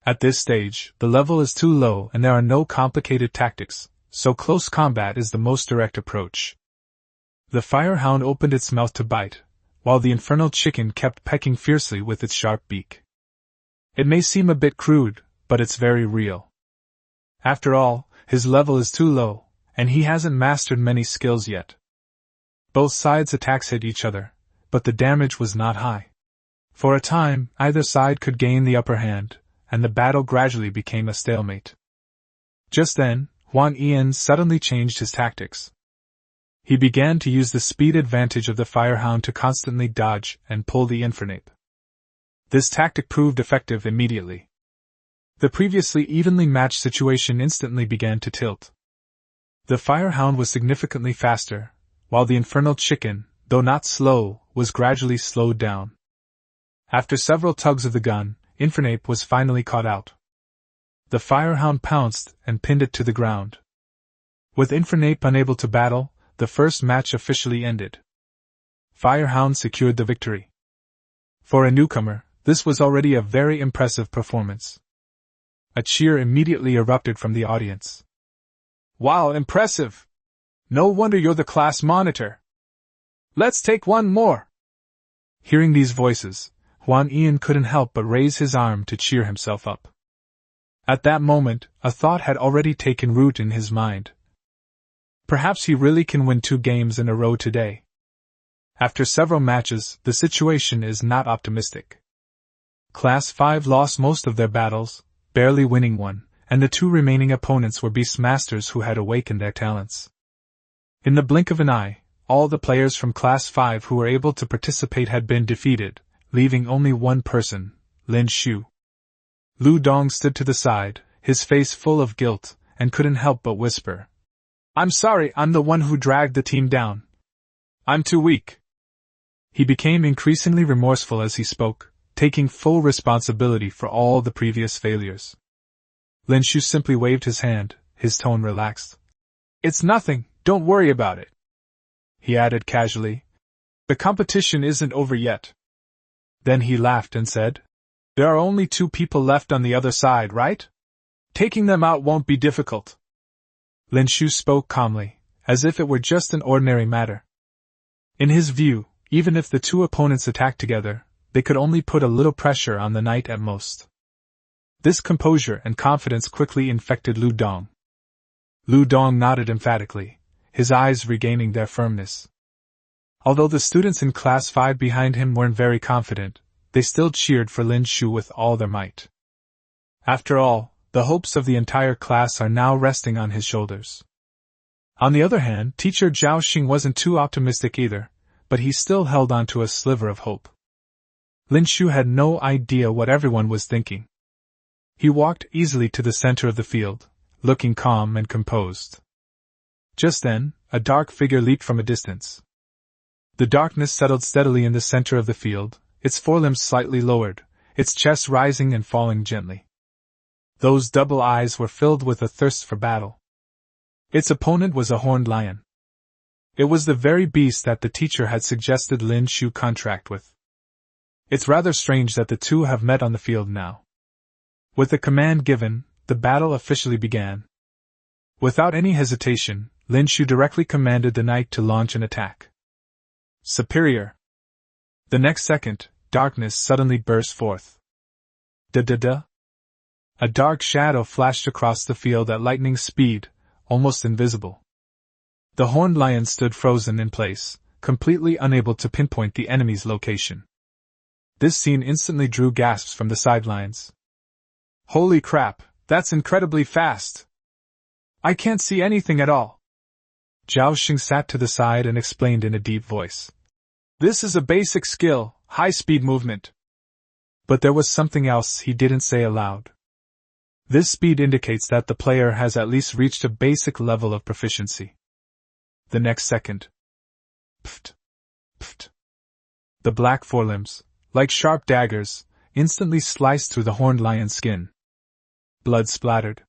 At this stage, the level is too low and there are no complicated tactics, so close combat is the most direct approach. The firehound opened its mouth to bite, while the infernal chicken kept pecking fiercely with its sharp beak. It may seem a bit crude, but it's very real. After all, his level is too low, and he hasn't mastered many skills yet. Both sides' attacks hit each other, but the damage was not high. For a time, either side could gain the upper hand, and the battle gradually became a stalemate. Just then, Huan Ian suddenly changed his tactics. He began to use the speed advantage of the firehound to constantly dodge and pull the infernape. This tactic proved effective immediately. The previously evenly matched situation instantly began to tilt. The firehound was significantly faster, while the infernal chicken, though not slow, was gradually slowed down. After several tugs of the gun, Infernape was finally caught out. The firehound pounced and pinned it to the ground. With Infernape unable to battle, the first match officially ended. Firehound secured the victory. For a newcomer, this was already a very impressive performance. A cheer immediately erupted from the audience. "Wow, impressive! No wonder you're the class monitor. Let's take one more!" Hearing these voices, Huan Ian couldn't help but raise his arm to cheer himself up. At that moment, a thought had already taken root in his mind. Perhaps he really can win 2 games in a row today. After several matches, the situation is not optimistic. Class 5 lost most of their battles, barely winning one, and the 2 remaining opponents were Beastmasters who had awakened their talents. In the blink of an eye, all the players from Class 5 who were able to participate had been defeated, leaving only one person, Lin Shu. Lu Dong stood to the side, his face full of guilt, and couldn't help but whisper, "I'm sorry, I'm the one who dragged the team down. I'm too weak." He became increasingly remorseful as he spoke, taking full responsibility for all the previous failures. Lin Shu simply waved his hand, his tone relaxed. "It's nothing, don't worry about it." He added casually, "The competition isn't over yet." Then he laughed and said, "There are only 2 people left on the other side, right? Taking them out won't be difficult." Lin Shu spoke calmly, as if it were just an ordinary matter. In his view, even if the 2 opponents attacked together, they could only put a little pressure on the knight at most. This composure and confidence quickly infected Lu Dong. Lu Dong nodded emphatically, his eyes regaining their firmness. Although the students in Class 5 behind him weren't very confident, they still cheered for Lin Shu with all their might. After all, the hopes of the entire class are now resting on his shoulders. On the other hand, teacher Zhao Xing wasn't too optimistic either, but he still held on to a sliver of hope. Lin Shu had no idea what everyone was thinking. He walked easily to the center of the field, looking calm and composed. Just then, a dark figure leaped from a distance. The darkness settled steadily in the center of the field, its forelimbs slightly lowered, its chest rising and falling gently. Those double eyes were filled with a thirst for battle. Its opponent was a horned lion. It was the very beast that the teacher had suggested Lin Shu contract with. It's rather strange that the two have met on the field now. With the command given, the battle officially began. Without any hesitation, Lin Shu directly commanded the knight to launch an attack. Superior! The next second, darkness suddenly burst forth. Da-da-da! A dark shadow flashed across the field at lightning speed, almost invisible. The horned lion stood frozen in place, completely unable to pinpoint the enemy's location. This scene instantly drew gasps from the sidelines. Holy crap, that's incredibly fast! I can't see anything at all. Zhao Xing sat to the side and explained in a deep voice. This is a basic skill, high-speed movement. But there was something else he didn't say aloud. This speed indicates that the player has at least reached a basic level of proficiency. The next second. Pft! Pft! The black forelimbs, like sharp daggers, instantly sliced through the horned lion's skin. Blood splattered.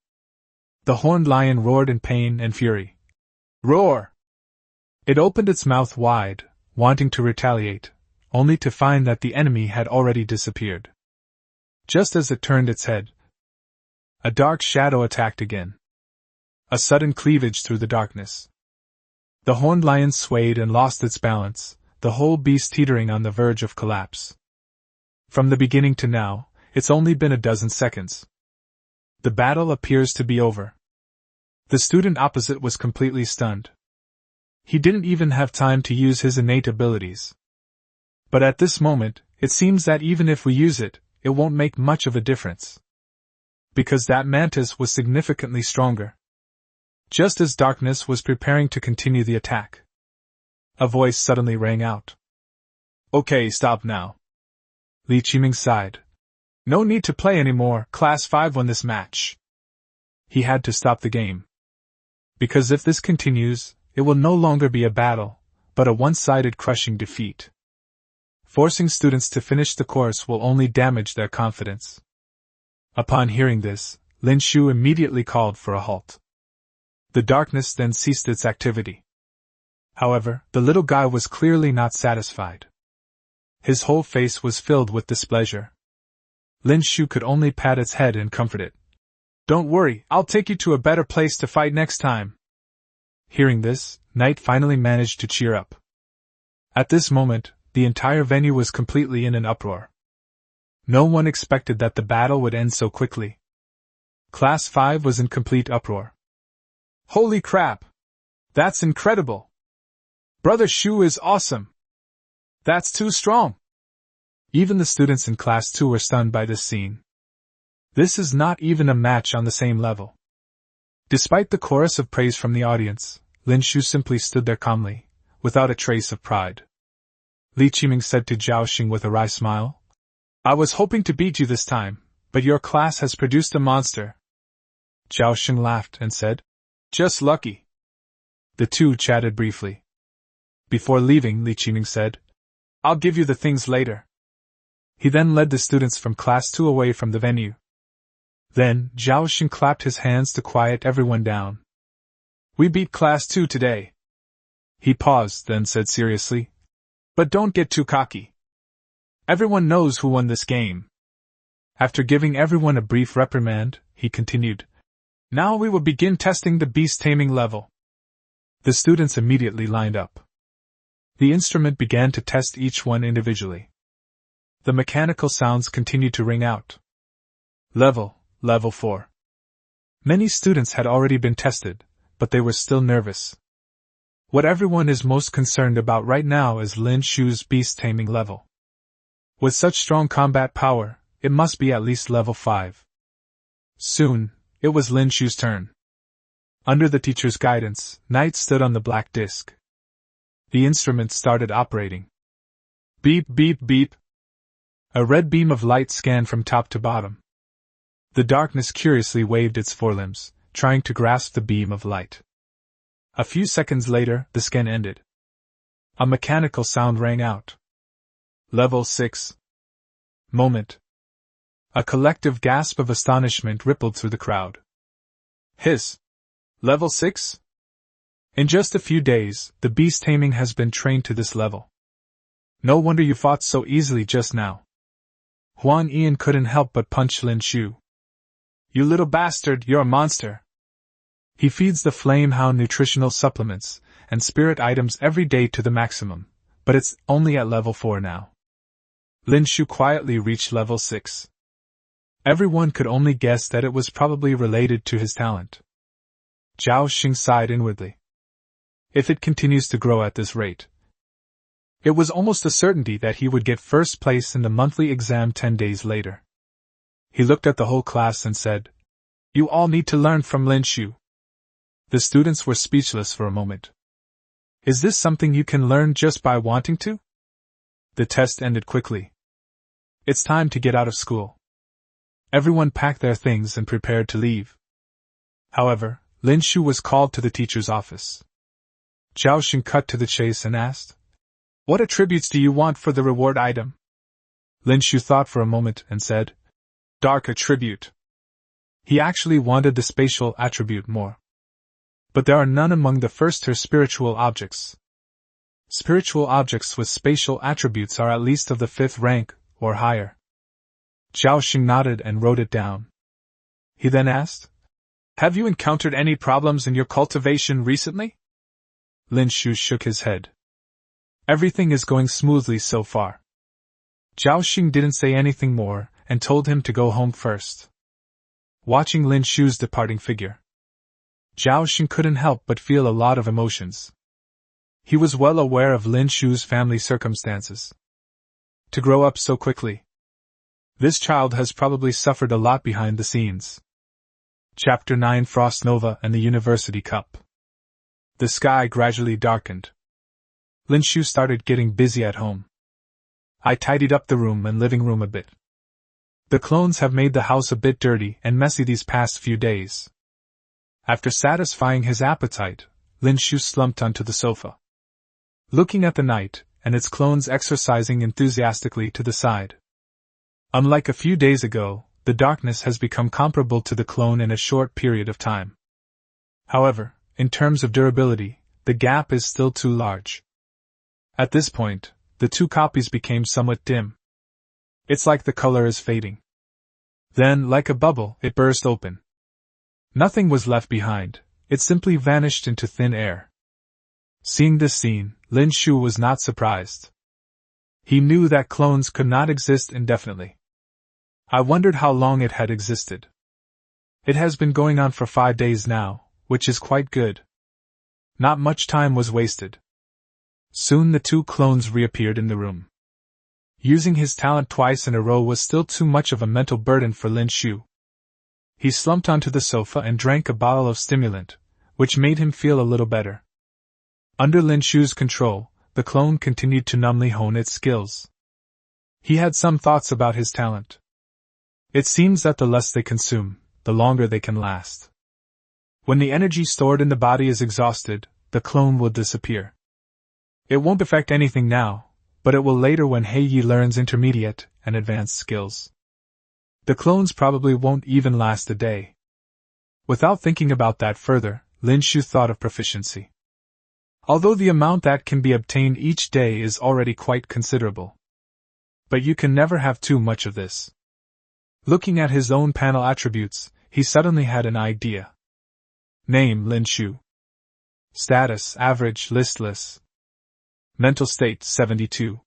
The horned lion roared in pain and fury. Roar! It opened its mouth wide, wanting to retaliate, only to find that the enemy had already disappeared. Just as it turned its head, a dark shadow attacked again. A sudden cleavage through the darkness. The horned lion swayed and lost its balance, the whole beast teetering on the verge of collapse. From the beginning to now, it's only been a dozen seconds. The battle appears to be over. The student opposite was completely stunned. He didn't even have time to use his innate abilities. But at this moment, it seems that even if we use it, it won't make much of a difference. Because that Mantis was significantly stronger. Just as darkness was preparing to continue the attack, a voice suddenly rang out. Okay, stop now. Li Qiming sighed. No need to play anymore, Class 5 won this match. He had to stop the game. Because if this continues, it will no longer be a battle, but a one-sided crushing defeat. Forcing students to finish the course will only damage their confidence. Upon hearing this, Lin Shu immediately called for a halt. The darkness then ceased its activity. However, the little guy was clearly not satisfied. His whole face was filled with displeasure. Lin Shu could only pat its head and comfort it. Don't worry, I'll take you to a better place to fight next time. Hearing this, Knight finally managed to cheer up. At this moment, the entire venue was completely in an uproar. No one expected that the battle would end so quickly. Class 5 was in complete uproar. Holy crap! That's incredible! Brother Shu is awesome! That's too strong! Even the students in Class 2 were stunned by this scene. This is not even a match on the same level. Despite the chorus of praise from the audience, Lin Shu simply stood there calmly, without a trace of pride. Li Qiming said to Zhao Xing with a wry smile, I was hoping to beat you this time, but your class has produced a monster. Zhao Xing laughed and said, Just lucky. The two chatted briefly. Before leaving, Li Qiming said, I'll give you the things later. He then led the students from Class 2 away from the venue. Then, Zhao Xing clapped his hands to quiet everyone down. We beat Class 2 today. He paused, then said seriously, But don't get too cocky. Everyone knows who won this game. After giving everyone a brief reprimand, he continued, Now we will begin testing the beast taming level. The students immediately lined up. The instrument began to test each one individually. The mechanical sounds continued to ring out. Level 4. Many students had already been tested, but they were still nervous. What everyone is most concerned about right now is Lin Shu's beast taming level. With such strong combat power, it must be at least level 5. Soon, it was Lin Shu's turn. Under the teacher's guidance, Knight stood on the black disc. The instrument started operating. Beep, beep, beep. A red beam of light scanned from top to bottom. The darkness curiously waved its forelimbs, trying to grasp the beam of light. A few seconds later, the scan ended. A mechanical sound rang out. Level 6. Moment. A collective gasp of astonishment rippled through the crowd. Hiss. Level 6? In just a few days, the beast taming has been trained to this level. No wonder you fought so easily just now. Huang Ian couldn't help but punch Lin Shu. "You little bastard, you're a monster." He feeds the flame hound nutritional supplements and spirit items every day to the maximum, but it's only at level 4 now. Lin Shu quietly reached level 6. Everyone could only guess that it was probably related to his talent. Zhao Xing sighed inwardly. If it continues to grow at this rate, it was almost a certainty that he would get first place in the monthly exam 10 days later. He looked at the whole class and said, "You all need to learn from Lin Shu." The students were speechless for a moment. "Is this something you can learn just by wanting to?" The test ended quickly. "It's time to get out of school." Everyone packed their things and prepared to leave. However, Lin Shu was called to the teacher's office. Zhao Xing cut to the chase and asked, "What attributes do you want for the reward item?" Lin Shu thought for a moment and said, "Dark attribute." He actually wanted the spatial attribute more. But there are none among the first-tier spiritual objects. Spiritual objects with spatial attributes are at least of the 5th rank, or higher. Zhao Xing nodded and wrote it down. He then asked, "Have you encountered any problems in your cultivation recently?" Lin Shu shook his head. "Everything is going smoothly so far." Zhao Xing didn't say anything more and told him to go home first. Watching Lin Shu's departing figure, Zhao Xing couldn't help but feel a lot of emotions. He was well aware of Lin Shu's family circumstances. To grow up so quickly, this child has probably suffered a lot behind the scenes. Chapter 9: Frost Nova and the University Cup. The sky gradually darkened. Lin Shu started getting busy at home. "I tidied up the room and living room a bit. The clones have made the house a bit dirty and messy these past few days." After satisfying his appetite, Lin Shu slumped onto the sofa, looking at the night and its clones exercising enthusiastically to the side. Unlike a few days ago, the darkness has become comparable to the clone in a short period of time. However, in terms of durability, the gap is still too large. At this point, the two copies became somewhat dim. It's like the color is fading. Then, like a bubble, it burst open. Nothing was left behind, it simply vanished into thin air. Seeing this scene, Lin Shu was not surprised. He knew that clones could not exist indefinitely. I wondered how long it had existed. It has been going on for 5 days now, which is quite good. Not much time was wasted. Soon the two clones reappeared in the room. Using his talent twice in a row was still too much of a mental burden for Lin Shu. He slumped onto the sofa and drank a bottle of stimulant, which made him feel a little better. Under Lin Shu's control, the clone continued to numbly hone its skills. He had some thoughts about his talent. It seems that the less they consume, the longer they can last. When the energy stored in the body is exhausted, the clone will disappear. It won't affect anything now, but it will later when Heiyi learns intermediate and advanced skills. The clones probably won't even last a day. Without thinking about that further, Lin Shu thought of proficiency. Although the amount that can be obtained each day is already quite considerable. But you can never have too much of this. Looking at his own panel attributes, he suddenly had an idea. Name: Lin Shu. Status: average, listless. Mental state: 72.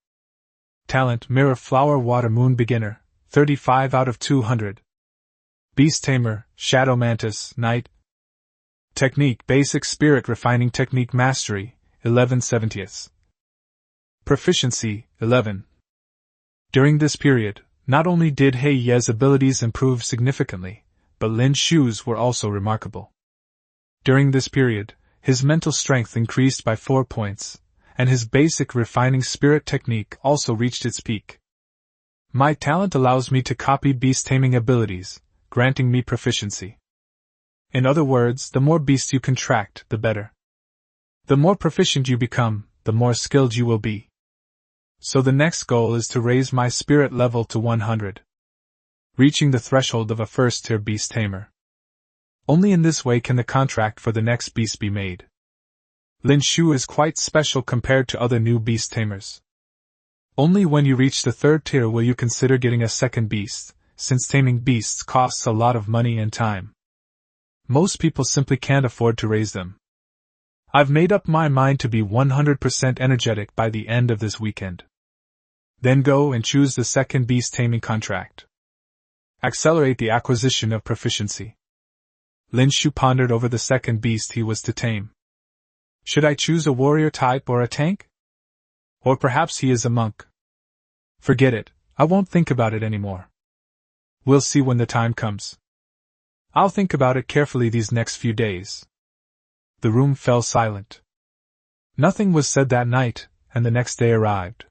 Talent: Mirror, Flower, Water, Moon, Beginner, 35 out of 200. Beast Tamer, Shadow Mantis, Night. Technique: Basic Spirit Refining Technique Mastery, 11/70. Proficiency: 11. During this period, not only did Heiye's abilities improve significantly, but Lin Shu's were also remarkable. During this period, his mental strength increased by 4 points, and his basic refining spirit technique also reached its peak. My talent allows me to copy beast taming abilities, granting me proficiency. In other words, the more beasts you contract, the better. The more proficient you become, the more skilled you will be. So the next goal is to raise my spirit level to 100. Reaching the threshold of a first-tier beast tamer. Only in this way can the contract for the next beast be made. Lin Shu is quite special compared to other new beast tamers. Only when you reach the 3rd tier will you consider getting a second beast, since taming beasts costs a lot of money and time. Most people simply can't afford to raise them. I've made up my mind to be 100% energetic by the end of this weekend. Then go and choose the second beast taming contract. Accelerate the acquisition of proficiency. Lin Shu pondered over the second beast he was to tame. Should I choose a warrior type or a tank? Or perhaps he is a monk. Forget it, I won't think about it anymore. We'll see when the time comes. I'll think about it carefully these next few days. The room fell silent. Nothing was said that night, and the next day arrived.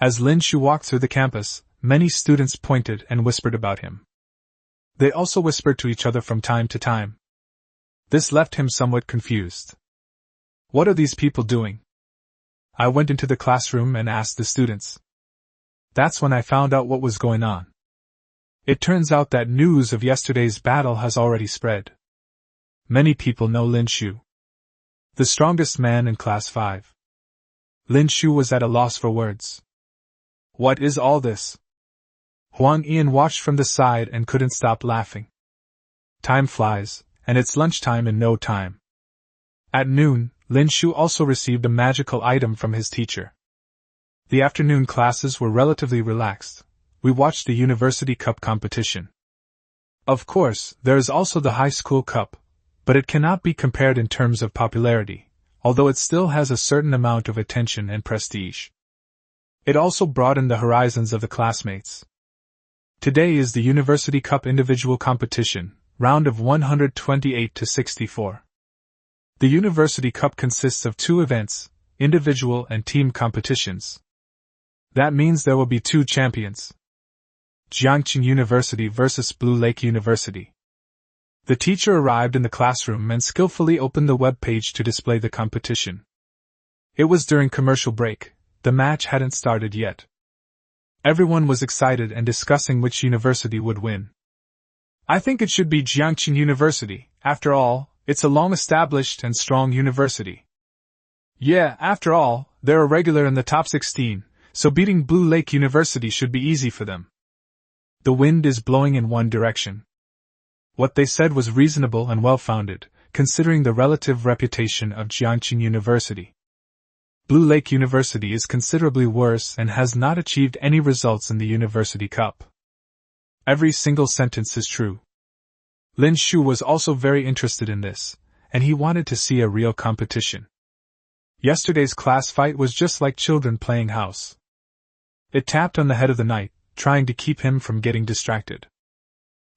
As Lin Shu walked through the campus, many students pointed and whispered about him. They also whispered to each other from time to time. This left him somewhat confused. What are these people doing? I went into the classroom and asked the students. That's when I found out what was going on. It turns out that news of yesterday's battle has already spread. Many people know Lin Shu, the strongest man in Class 5. Lin Shu was at a loss for words. What is all this? Huang Ian watched from the side and couldn't stop laughing. Time flies, and it's lunchtime in no time. At noon, Lin Shu also received a magical item from his teacher. The afternoon classes were relatively relaxed. We watched the University Cup competition. Of course, there is also the High School Cup, but it cannot be compared in terms of popularity, although it still has a certain amount of attention and prestige. It also broadened the horizons of the classmates. Today is the University Cup individual competition, round of 128 to 64. The University Cup consists of 2 events, individual and team competitions. That means there will be 2 champions. Jiangqing University versus Blue Lake University. The teacher arrived in the classroom and skillfully opened the web page to display the competition. It was during commercial break. The match hadn't started yet. Everyone was excited and discussing which university would win. I think it should be Jiangqing University. After all, it's a long-established and strong university. Yeah, after all, they're a regular in the top 16, so beating Blue Lake University should be easy for them. The wind is blowing in one direction. What they said was reasonable and well-founded, considering the relative reputation of Jiangqing University. Blue Lake University is considerably worse and has not achieved any results in the University Cup. Every single sentence is true. Lin Shu was also very interested in this, and he wanted to see a real competition. Yesterday's class fight was just like children playing house. It tapped on the head of the knight, trying to keep him from getting distracted.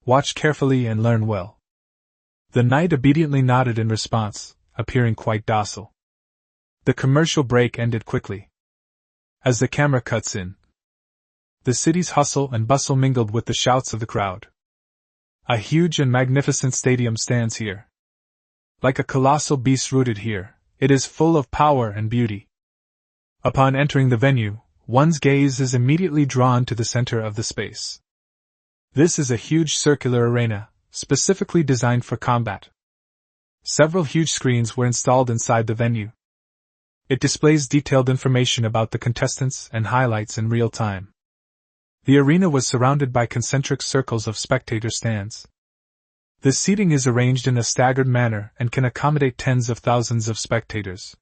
Watch carefully and learn well. The knight obediently nodded in response, appearing quite docile. The commercial break ended quickly. As the camera cuts in, the city's hustle and bustle mingled with the shouts of the crowd. A huge and magnificent stadium stands here. Like a colossal beast rooted here, it is full of power and beauty. Upon entering the venue, one's gaze is immediately drawn to the center of the space. This is a huge circular arena, specifically designed for combat. Several huge screens were installed inside the venue. It displays detailed information about the contestants and highlights in real time. The arena was surrounded by concentric circles of spectator stands. The seating is arranged in a staggered manner and can accommodate tens of thousands of spectators.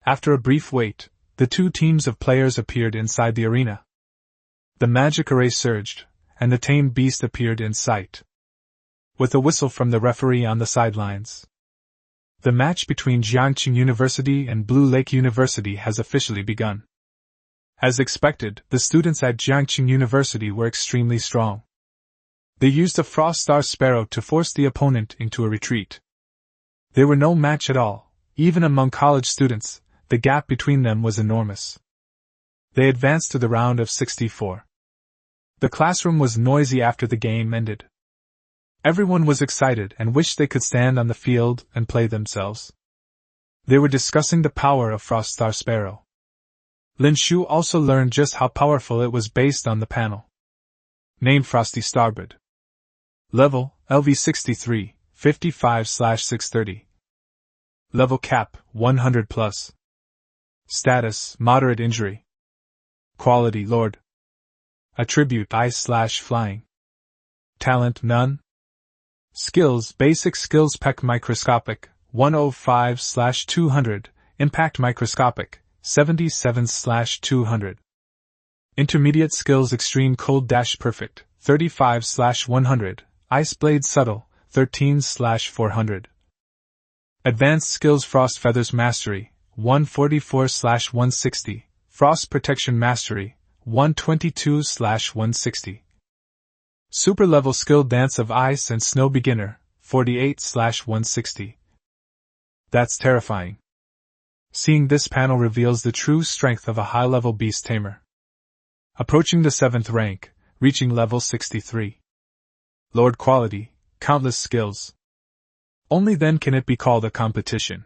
After a brief wait, the 2 teams of players appeared inside the arena. The magic array surged, and the tamed beast appeared in sight. With a whistle from the referee on the sidelines, the match between Jiangqing University and Blue Lake University has officially begun. As expected, the students at Jiangqing University were extremely strong. They used a Frost Star Sparrow to force the opponent into a retreat. They were no match at all. Even among college students, the gap between them was enormous. They advanced to the round of 64. The classroom was noisy after the game ended. Everyone was excited and wished they could stand on the field and play themselves. They were discussing the power of Frost Star Sparrow. Lin Shu also learned just how powerful it was based on the panel. Name Frosty Starbird. Level, LV63, 55/630. Level cap, 100+. Status, moderate injury. Quality Lord. Attribute Ice/Flying. Talent None. Skills Basic Skills Peck Microscopic 105/200, Impact Microscopic 77/200. Intermediate Skills Extreme Cold-Perfect 35/100, Ice Blade Subtle 13/400. Advanced Skills Frost Feathers Mastery 144/160, Frost Protection Mastery 122/160. Super Level Skill Dance of Ice and Snow Beginner 48/160. That's terrifying. Seeing this panel reveals the true strength of a high-level beast tamer. Approaching the 7th rank, reaching level 63. Lord Quality, Countless Skills. Only then can it be called a competition.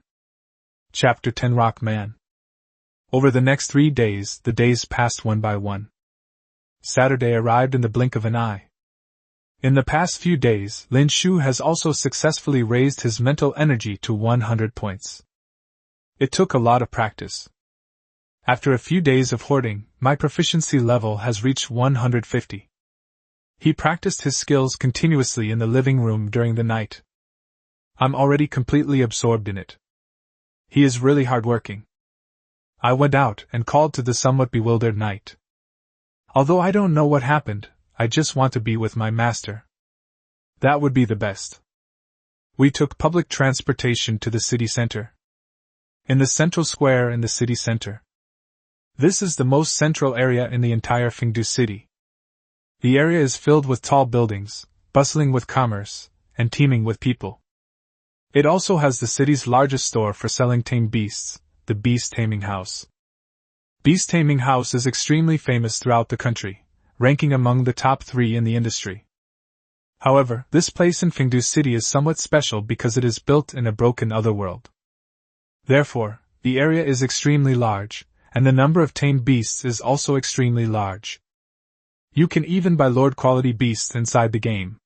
Chapter 10 Rock Man. Over the next 3 days, the days passed one by one. Saturday arrived in the blink of an eye. In the past few days, Lin Shu has also successfully raised his mental energy to 100 points. It took a lot of practice. After a few days of hoarding, my proficiency level has reached 150. He practiced his skills continuously in the living room during the night. I'm already completely absorbed in it. He is really hardworking. I went out and called to the somewhat bewildered knight. Although I don't know what happened, I just want to be with my master. That would be the best. We took public transportation to the city center. In the central square in the city center. This is the most central area in the entire Fengdu city. The area is filled with tall buildings, bustling with commerce, and teeming with people. It also has the city's largest store for selling tame beasts, the Beast Taming House. Beast Taming House is extremely famous throughout the country, ranking among the top 3 in the industry. However, this place in Fengdu City is somewhat special because it is built in a broken otherworld. Therefore, the area is extremely large, and the number of tame beasts is also extremely large. You can even buy Lord Quality beasts inside the game.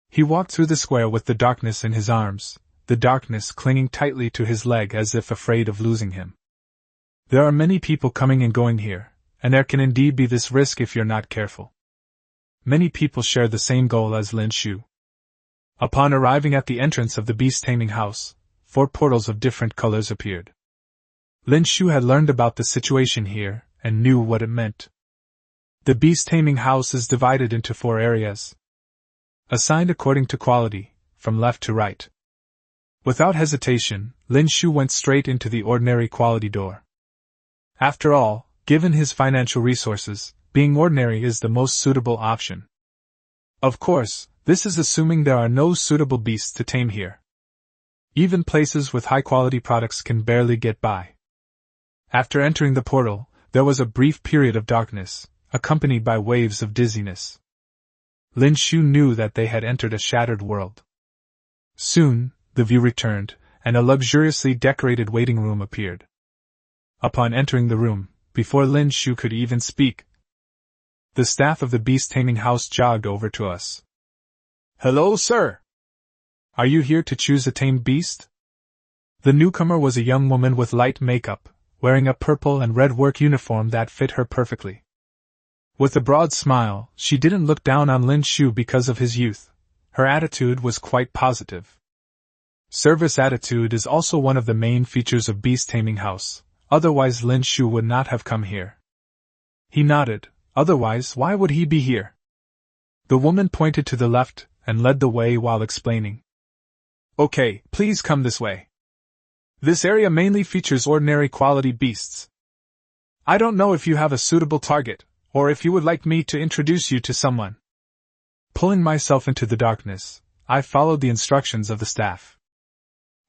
He walked through the square with the darkness in his arms, the darkness clinging tightly to his leg as if afraid of losing him. There are many people coming and going here, and there can indeed be this risk if you're not careful. Many people share the same goal as Lin Shu. Upon arriving at the entrance of the beast taming house, 4 portals of different colors appeared. Lin Shu had learned about the situation here, and knew what it meant. The beast taming house is divided into 4 areas, assigned according to quality, from left to right. Without hesitation, Lin Shu went straight into the ordinary quality door. After all, given his financial resources, being ordinary is the most suitable option. Of course, this is assuming there are no suitable beasts to tame here. Even places with high-quality products can barely get by. After entering the portal, there was a brief period of darkness, accompanied by waves of dizziness. Lin Shu knew that they had entered a shattered world. Soon, the view returned, and a luxuriously decorated waiting room appeared. Upon entering the room, before Lin Shu could even speak, the staff of the beast taming house jogged over to us. "Hello, sir! Are you here to choose a tamed beast?" The newcomer was a young woman with light makeup, wearing a purple and red work uniform that fit her perfectly. With a broad smile, she didn't look down on Lin Shu because of his youth. Her attitude was quite positive. Service attitude is also one of the main features of beast taming house, otherwise Lin Shu would not have come here. He nodded, otherwise why would he be here? The woman pointed to the left and led the way while explaining. "Okay, please come this way. This area mainly features ordinary quality beasts. I don't know if you have a suitable target, or if you would like me to introduce you to someone." Pulling myself into the darkness, I followed the instructions of the staff.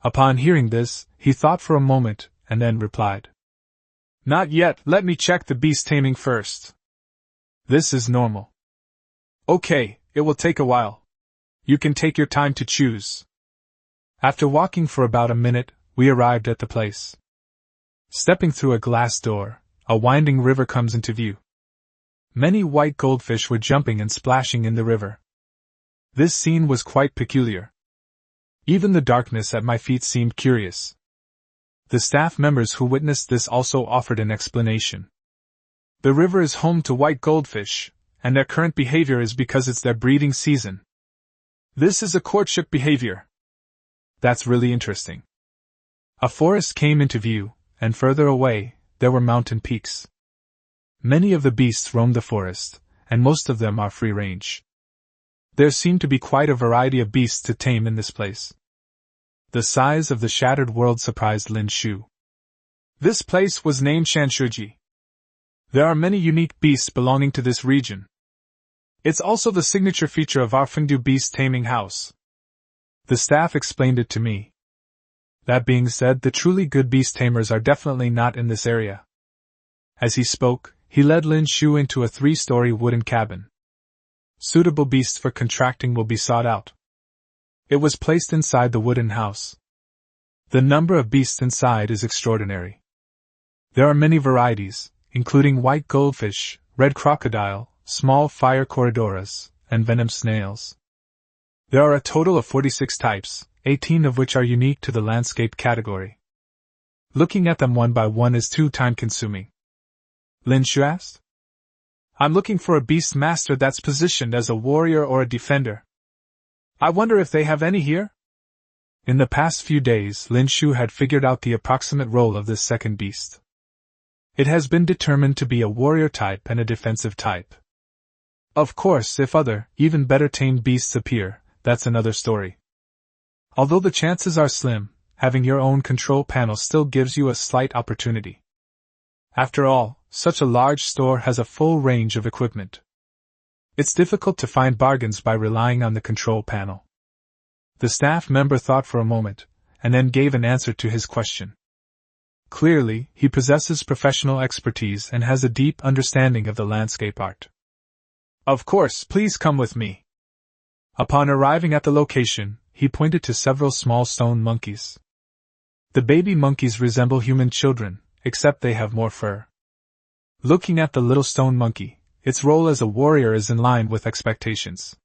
Upon hearing this, he thought for a moment, and then replied, "Not yet, let me check the beast taming first. This is normal." "Okay, it will take a while. You can take your time to choose." After walking for about a minute, we arrived at the place. Stepping through a glass door, a winding river comes into view. Many white goldfish were jumping and splashing in the river. This scene was quite peculiar. Even the darkness at my feet seemed curious. The staff members who witnessed this also offered an explanation. The river is home to white goldfish, and their current behavior is because it's their breeding season. This is a courtship behavior. That's really interesting. A forest came into view, and further away, there were mountain peaks. Many of the beasts roam the forest, and most of them are free range. There seemed to be quite a variety of beasts to tame in this place. The size of the shattered world surprised Lin Shu. This place was named Shanshuji. There are many unique beasts belonging to this region. It's also the signature feature of our Fengdu beast taming house. The staff explained it to me. That being said, the truly good beast tamers are definitely not in this area. As he spoke, he led Lin Shu into a 3-story wooden cabin. Suitable beasts for contracting will be sought out. It was placed inside the wooden house. The number of beasts inside is extraordinary. There are many varieties, including white goldfish, red crocodile, small fire corridoras, and venom snails. There are a total of 46 types, 18 of which are unique to the landscape category. Looking at them one by one is too time-consuming. Lin Shu asked. I'm looking for a beast master that's positioned as a warrior or a defender. I wonder if they have any here? In the past few days, Lin Shu had figured out the approximate role of this second beast. It has been determined to be a warrior type and a defensive type. Of course, if other, even better tamed beasts appear, that's another story. Although the chances are slim, having your own control panel still gives you a slight opportunity. After all, such a large store has a full range of equipment. It's difficult to find bargains by relying on the control panel. The staff member thought for a moment, and then gave an answer to his question. Clearly, he possesses professional expertise and has a deep understanding of the landscape art. Of course, please come with me. Upon arriving at the location, he pointed to several small stone monkeys. The baby monkeys resemble human children, except they have more fur. Looking at the little stone monkey, its role as a warrior is in line with expectations.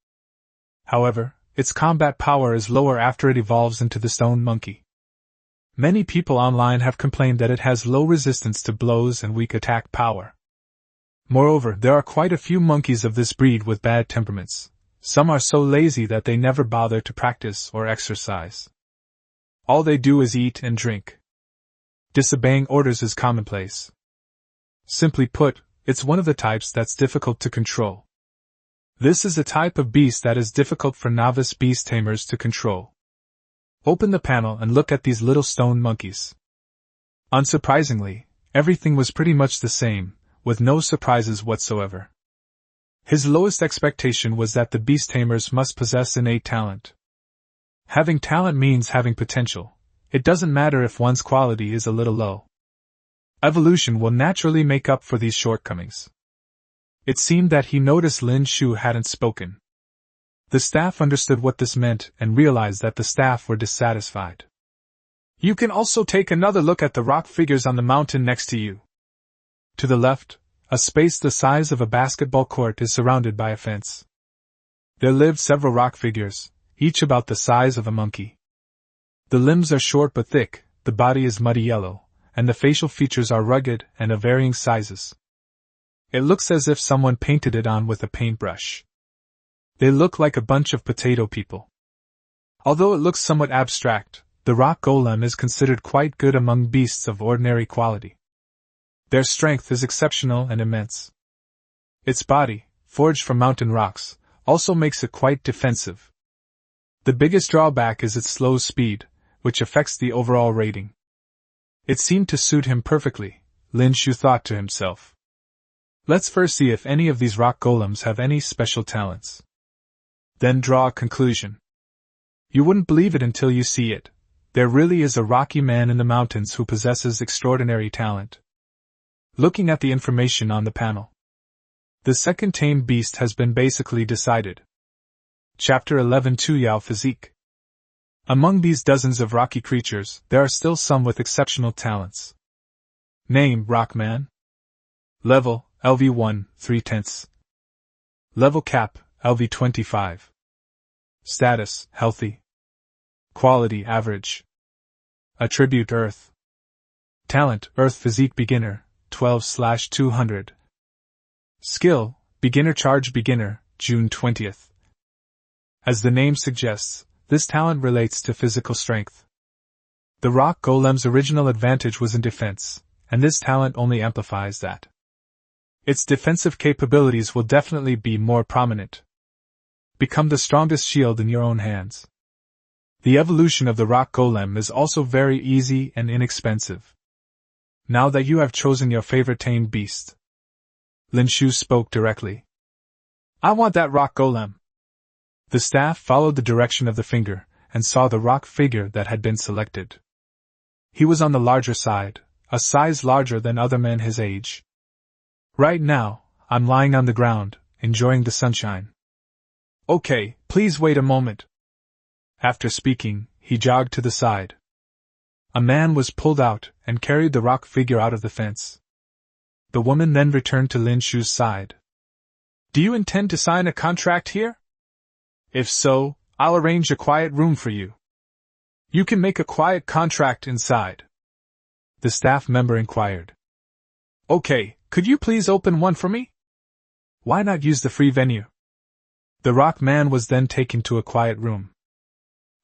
However, its combat power is lower after it evolves into the stone monkey. Many people online have complained that it has low resistance to blows and weak attack power. Moreover, there are quite a few monkeys of this breed with bad temperaments. Some are so lazy that they never bother to practice or exercise. All they do is eat and drink. Disobeying orders is commonplace. Simply put, it's one of the types that's difficult to control. This is a type of beast that is difficult for novice beast tamers to control. Open the panel and look at these little stone monkeys. Unsurprisingly, everything was pretty much the same, with no surprises whatsoever. His lowest expectation was that the beast tamers must possess innate talent. Having talent means having potential. It doesn't matter if one's quality is a little low. Evolution will naturally make up for these shortcomings. It seemed that he noticed Lin Shu hadn't spoken. The staff understood what this meant and realized that the staff were dissatisfied. You can also take another look at the rock figures on the mountain next to you. To the left, a space the size of a basketball court is surrounded by a fence. There lived several rock figures, each about the size of a monkey. The limbs are short but thick, the body is muddy yellow, and the facial features are rugged and of varying sizes. It looks as if someone painted it on with a paintbrush. They look like a bunch of potato people. Although it looks somewhat abstract, the rock golem is considered quite good among beasts of ordinary quality. Their strength is exceptional and immense. Its body, forged from mountain rocks, also makes it quite defensive. The biggest drawback is its slow speed, which affects the overall rating. It seemed to suit him perfectly, Lin Shu thought to himself. Let's first see if any of these rock golems have any special talents. Then draw a conclusion. You wouldn't believe it until you see it. There really is a rocky man in the mountains who possesses extraordinary talent. Looking at the information on the panel, the second tamed beast has been basically decided. Chapter 11 Tu Yao Physique. Among these dozens of rocky creatures, there are still some with exceptional talents. Name, Rockman. Level, LV1, 3/10. Level cap, LV25. Status, healthy. Quality, average. Attribute, Earth. Talent, Earth Physique Beginner, 12/200. Skill, Beginner Charge Beginner, June 20th. As the name suggests, this talent relates to physical strength. The rock golem's original advantage was in defense, and this talent only amplifies that. Its defensive capabilities will definitely be more prominent. Become the strongest shield in your own hands. The evolution of the rock golem is also very easy and inexpensive. Now that you have chosen your favorite tamed beast, Lin Shu spoke directly. I want that rock golem. The staff followed the direction of the finger and saw the rock figure that had been selected. He was on the larger side, a size larger than other men his age. Right now, I'm lying on the ground, enjoying the sunshine. Okay, please wait a moment. After speaking, he jogged to the side. A man was pulled out and carried the rock figure out of the fence. The woman then returned to Lin Shu's side. Do you intend to sign a contract here? If so, I'll arrange a quiet room for you. You can make a quiet contract inside. The staff member inquired. Okay, could you please open one for me? Why not use the free venue? The rock man was then taken to a quiet room.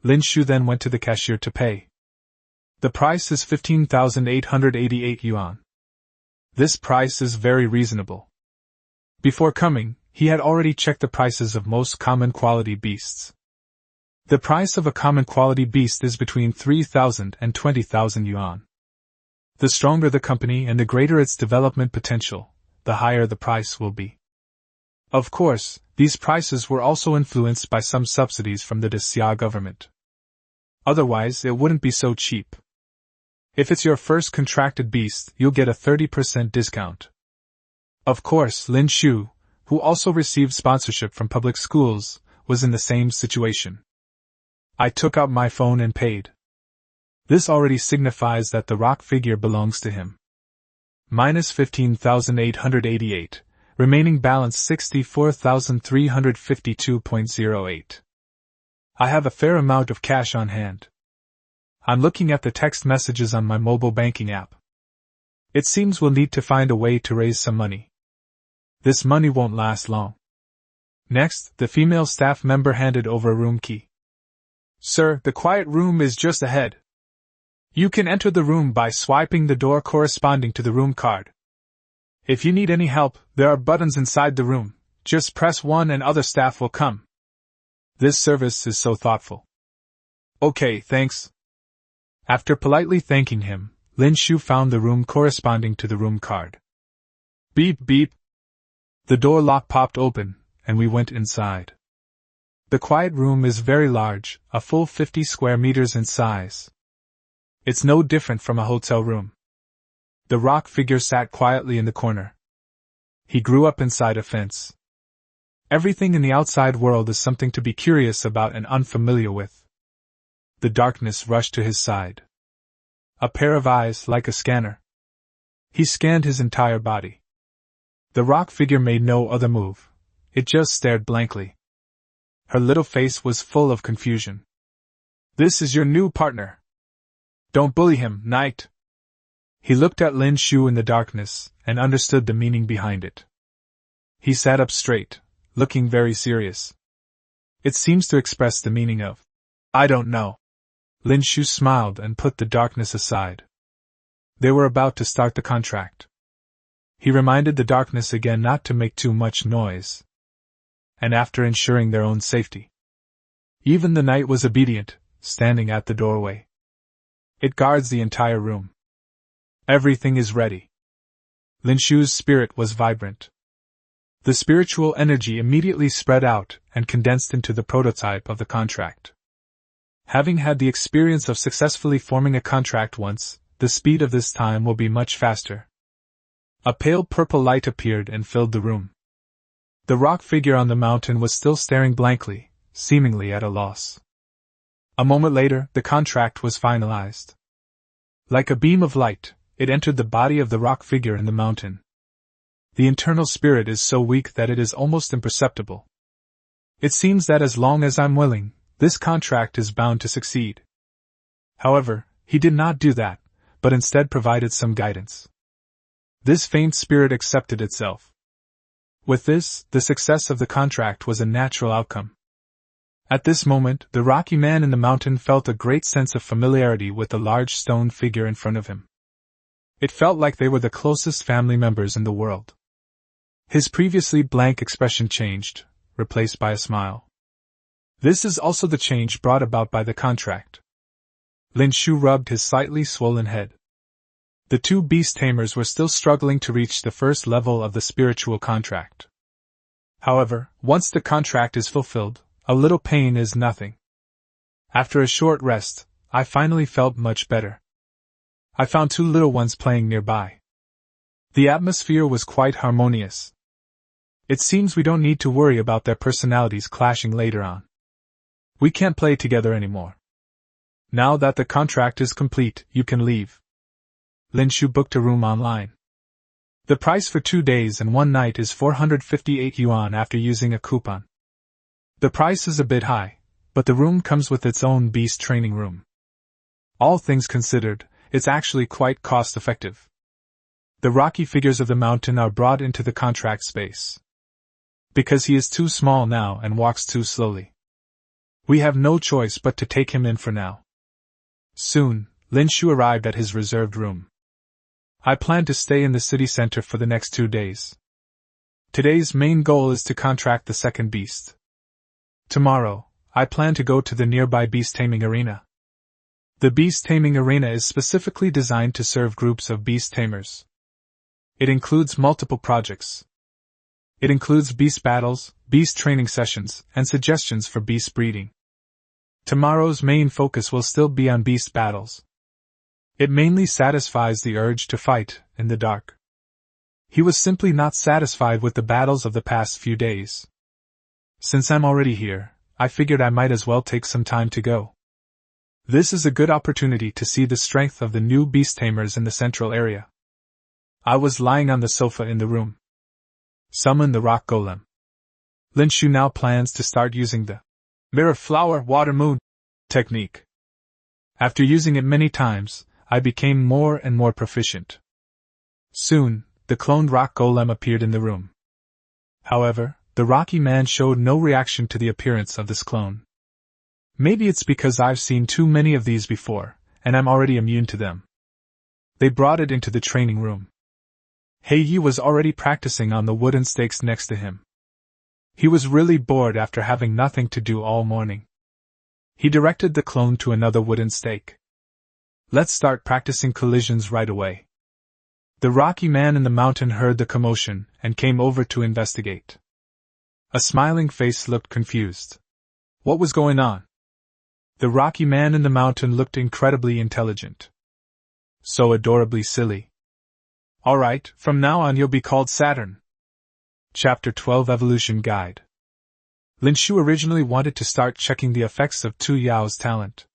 Lin Shu then went to the cashier to pay. The price is 15,888 yuan. This price is very reasonable. Before coming, he had already checked the prices of most common quality beasts. The price of a common quality beast is between 3,000 and 20,000 yuan. The stronger the company and the greater its development potential, the higher the price will be. Of course, these prices were also influenced by some subsidies from the Xia government. Otherwise, it wouldn't be so cheap. If it's your first contracted beast, you'll get a 30% discount. Of course, Lin Shu, who also received sponsorship from public schools, was in the same situation. I took out my phone and paid. This already signifies that the rock figure belongs to him. Minus 15,888, remaining balance 64,352.08. I have a fair amount of cash on hand. I'm looking at the text messages on my mobile banking app. It seems we'll need to find a way to raise some money. This money won't last long. Next, the female staff member handed over a room key. Sir, the quiet room is just ahead. You can enter the room by swiping the door corresponding to the room card. If you need any help, there are buttons inside the room. Just press 1 and other staff will come. This service is so thoughtful. Okay, thanks. After politely thanking him, Lin Shu found the room corresponding to the room card. Beep beep. The door lock popped open, and we went inside. The quiet room is very large, a full 50 square meters in size. It's no different from a hotel room. The rock figure sat quietly in the corner. He grew up inside a fence. Everything in the outside world is something to be curious about and unfamiliar with. The darkness rushed to his side. A pair of eyes like a scanner. He scanned his entire body. The rock figure made no other move. It just stared blankly. Her little face was full of confusion. This is your new partner. Don't bully him, knight. He looked at Lin Shu in the darkness and understood the meaning behind it. He sat up straight, looking very serious. It seems to express the meaning of, I don't know. Lin Shu smiled and put the darkness aside. They were about to start the contract. He reminded the darkness again not to make too much noise. And after ensuring their own safety, even the knight was obedient, standing at the doorway. It guards the entire room. Everything is ready. Lin Shu's spirit was vibrant. The spiritual energy immediately spread out and condensed into the prototype of the contract. Having had the experience of successfully forming a contract once, the speed of this time will be much faster. A pale purple light appeared and filled the room. The rock figure on the mountain was still staring blankly, seemingly at a loss. A moment later, the contract was finalized. Like a beam of light, it entered the body of the rock figure in the mountain. The internal spirit is so weak that it is almost imperceptible. It seems that as long as I'm willing, this contract is bound to succeed. However, he did not do that, but instead provided some guidance. This faint spirit accepted itself. With this, the success of the contract was a natural outcome. At this moment, the rocky man in the mountain felt a great sense of familiarity with the large stone figure in front of him. It felt like they were the closest family members in the world. His previously blank expression changed, replaced by a smile. This is also the change brought about by the contract. Lin Shu rubbed his slightly swollen head. The two beast tamers were still struggling to reach the first level of the spiritual contract. However, once the contract is fulfilled, a little pain is nothing. After a short rest, I finally felt much better. I found two little ones playing nearby. The atmosphere was quite harmonious. It seems we don't need to worry about their personalities clashing later on. We can't play together anymore. Now that the contract is complete, you can leave. Lin Shu booked a room online. The price for 2 days and 1 night is 458 yuan after using a coupon. The price is a bit high, but the room comes with its own beast training room. All things considered, it's actually quite cost-effective. The rocky figures of the mountain are brought into the contract space. Because he is too small now and walks too slowly. We have no choice but to take him in for now. Soon, Lin Shu arrived at his reserved room. I plan to stay in the city center for the next 2 days. Today's main goal is to contract the second beast. Tomorrow, I plan to go to the nearby beast taming arena. The beast taming arena is specifically designed to serve groups of beast tamers. It includes multiple projects. It includes beast battles, beast training sessions, and suggestions for beast breeding. Tomorrow's main focus will still be on beast battles. It mainly satisfies the urge to fight in the dark. He was simply not satisfied with the battles of the past few days. Since I'm already here, I figured I might as well take some time to go. This is a good opportunity to see the strength of the new beast tamers in the central area. I was lying on the sofa in the room. Summon the rock golem. Lin Shu now plans to start using the mirror flower water moon technique. After using it many times, I became more and more proficient. Soon, the cloned rock golem appeared in the room. However, the rocky man showed no reaction to the appearance of this clone. Maybe it's because I've seen too many of these before, and I'm already immune to them. They brought it into the training room. Hei Yi was already practicing on the wooden stakes next to him. He was really bored after having nothing to do all morning. He directed the clone to another wooden stake. Let's start practicing collisions right away. The rocky man in the mountain heard the commotion and came over to investigate. A smiling face looked confused. What was going on? The rocky man in the mountain looked incredibly intelligent. So adorably silly. Alright, from now on you'll be called Saturn. Chapter 12 Evolution Guide. Lin Shu originally wanted to start checking the effects of Tu Yao's talent.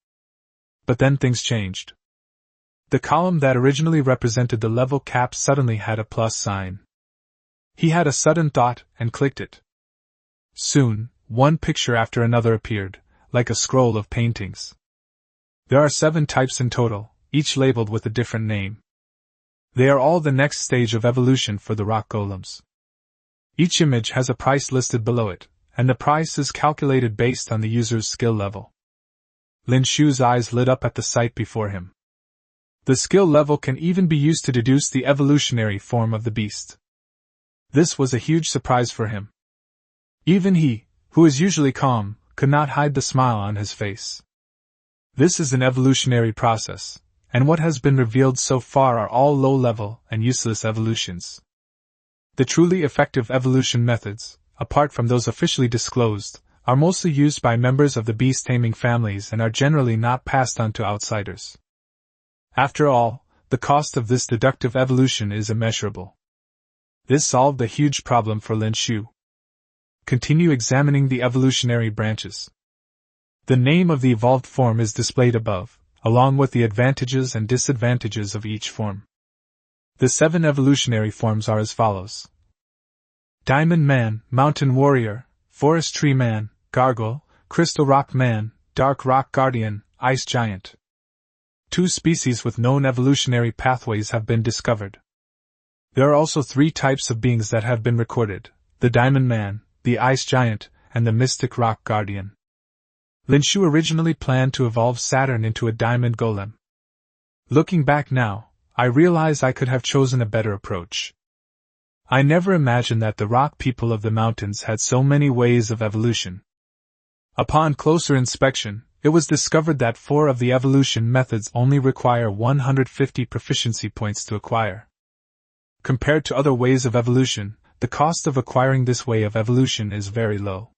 But then things changed. The column that originally represented the level cap suddenly had a plus sign. He had a sudden thought and clicked it. Soon, one picture after another appeared, like a scroll of paintings. There are 7 types in total, each labeled with a different name. They are all the next stage of evolution for the rock golems. Each image has a price listed below it, and the price is calculated based on the user's skill level. Lin Shu's eyes lit up at the sight before him. The skill level can even be used to deduce the evolutionary form of the beast. This was a huge surprise for him. Even he, who is usually calm, could not hide the smile on his face. This is an evolutionary process, and what has been revealed so far are all low-level and useless evolutions. The truly effective evolution methods, apart from those officially disclosed, are mostly used by members of the beast-taming families and are generally not passed on to outsiders. After all, the cost of this deductive evolution is immeasurable. This solved a huge problem for Lin Shu. Continue examining the evolutionary branches. The name of the evolved form is displayed above, along with the advantages and disadvantages of each form. The 7 evolutionary forms are as follows: Diamond Man, Mountain Warrior, Forest Tree Man, Gargoyle, Crystal Rock Man, Dark Rock Guardian, Ice Giant. 2 species with known evolutionary pathways have been discovered. There are also 3 types of beings that have been recorded: the Diamond Man, the Ice Giant, and the Mystic Rock Guardian. Lin Shu originally planned to evolve Saturn into a diamond golem. Looking back now, I realize I could have chosen a better approach. I never imagined that the rock people of the mountains had so many ways of evolution. Upon closer inspection, it was discovered that 4 of the evolution methods only require 150 proficiency points to acquire. Compared to other ways of evolution, the cost of acquiring this way of evolution is very low.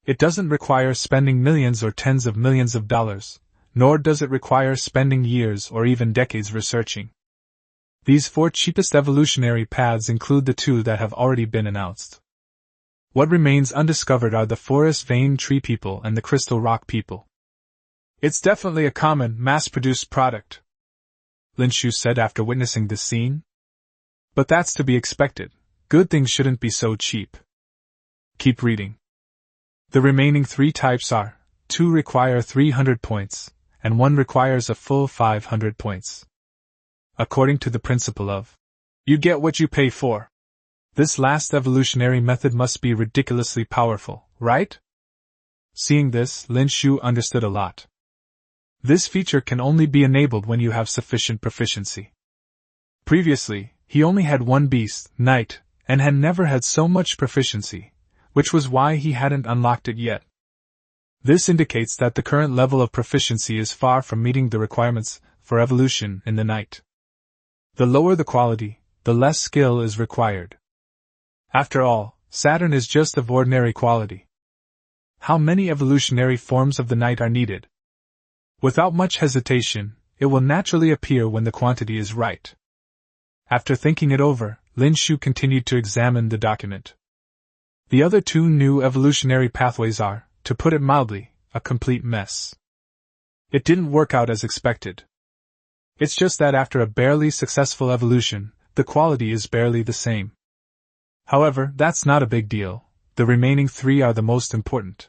It doesn't require spending millions or tens of millions of dollars, nor does it require spending years or even decades researching. These 4 cheapest evolutionary paths include the 2 that have already been announced. What remains undiscovered are the forest vein tree people and the crystal rock people. It's definitely a common, mass-produced product, Lin Shu said after witnessing this scene. But that's to be expected. Good things shouldn't be so cheap. Keep reading. The remaining 3 types are, 2 require 300 points, and 1 requires a full 500 points. According to the principle of, you get what you pay for. This last evolutionary method must be ridiculously powerful, right? Seeing this, Lin Shu understood a lot. This feature can only be enabled when you have sufficient proficiency. Previously, he only had 1 beast, Knight, and had never had so much proficiency, which was why he hadn't unlocked it yet. This indicates that the current level of proficiency is far from meeting the requirements for evolution in the Knight. The lower the quality, the less skill is required. After all, Saturn is just of ordinary quality. How many evolutionary forms of the Knight are needed? Without much hesitation, it will naturally appear when the quantity is right. After thinking it over, Lin Shu continued to examine the document. The other 2 new evolutionary pathways are, to put it mildly, a complete mess. It didn't work out as expected. It's just that after a barely successful evolution, the quality is barely the same. However, that's not a big deal. The remaining 3 are the most important.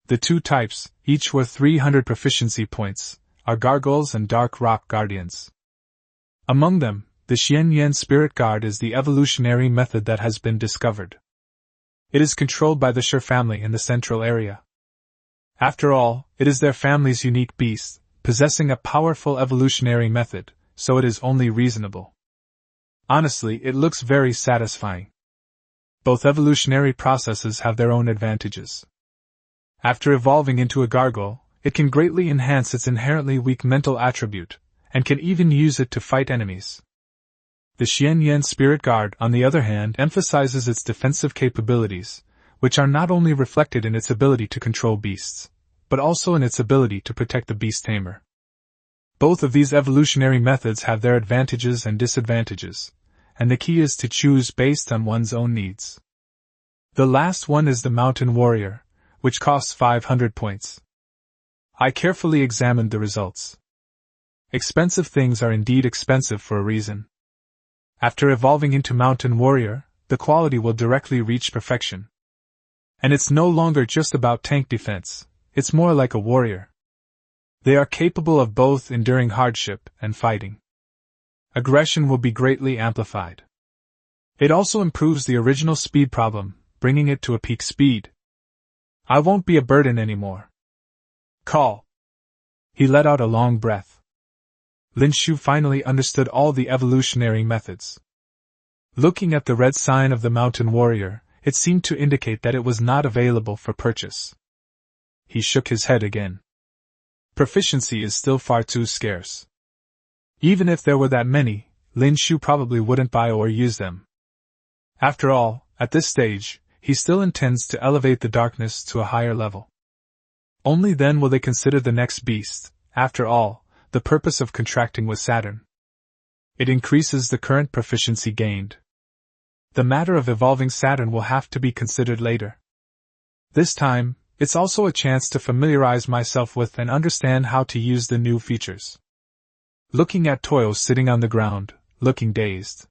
The 2 types, each worth 300 proficiency points, are Gargoyles and Dark Rock Guardians. Among them, the Xian Yan Spirit Guard is the evolutionary method that has been discovered. It is controlled by the Shi family in the central area. After all, it is their family's unique beast, possessing a powerful evolutionary method, so it is only reasonable. Honestly, it looks very satisfying. Both evolutionary processes have their own advantages. After evolving into a gargoyle, it can greatly enhance its inherently weak mental attribute, and can even use it to fight enemies. The Xian Yan Spirit Guard, on the other hand, emphasizes its defensive capabilities, which are not only reflected in its ability to control beasts, but also in its ability to protect the beast tamer. Both of these evolutionary methods have their advantages and disadvantages, and the key is to choose based on one's own needs. The last one is the Mountain Warrior, which costs 500 points. I carefully examined the results. Expensive things are indeed expensive for a reason. After evolving into Mountain Warrior, the quality will directly reach perfection. And it's no longer just about tank defense, it's more like a warrior. They are capable of both enduring hardship and fighting. Aggression will be greatly amplified. It also improves the original speed problem, bringing it to a peak speed. I won't be a burden anymore. Call. He let out a long breath. Lin Shu finally understood all the evolutionary methods. Looking at the red sign of the Mountain Warrior, it seemed to indicate that it was not available for purchase. He shook his head again. Proficiency is still far too scarce. Even if there were that many, Lin Shu probably wouldn't buy or use them. After all, at this stage, he still intends to elevate the darkness to a higher level. Only then will they consider the next beast, after all, the purpose of contracting with Saturn. It increases the current proficiency gained. The matter of evolving Saturn will have to be considered later. This time, it's also a chance to familiarize myself with and understand how to use the new features. Looking at Toyo sitting on the ground, looking dazed,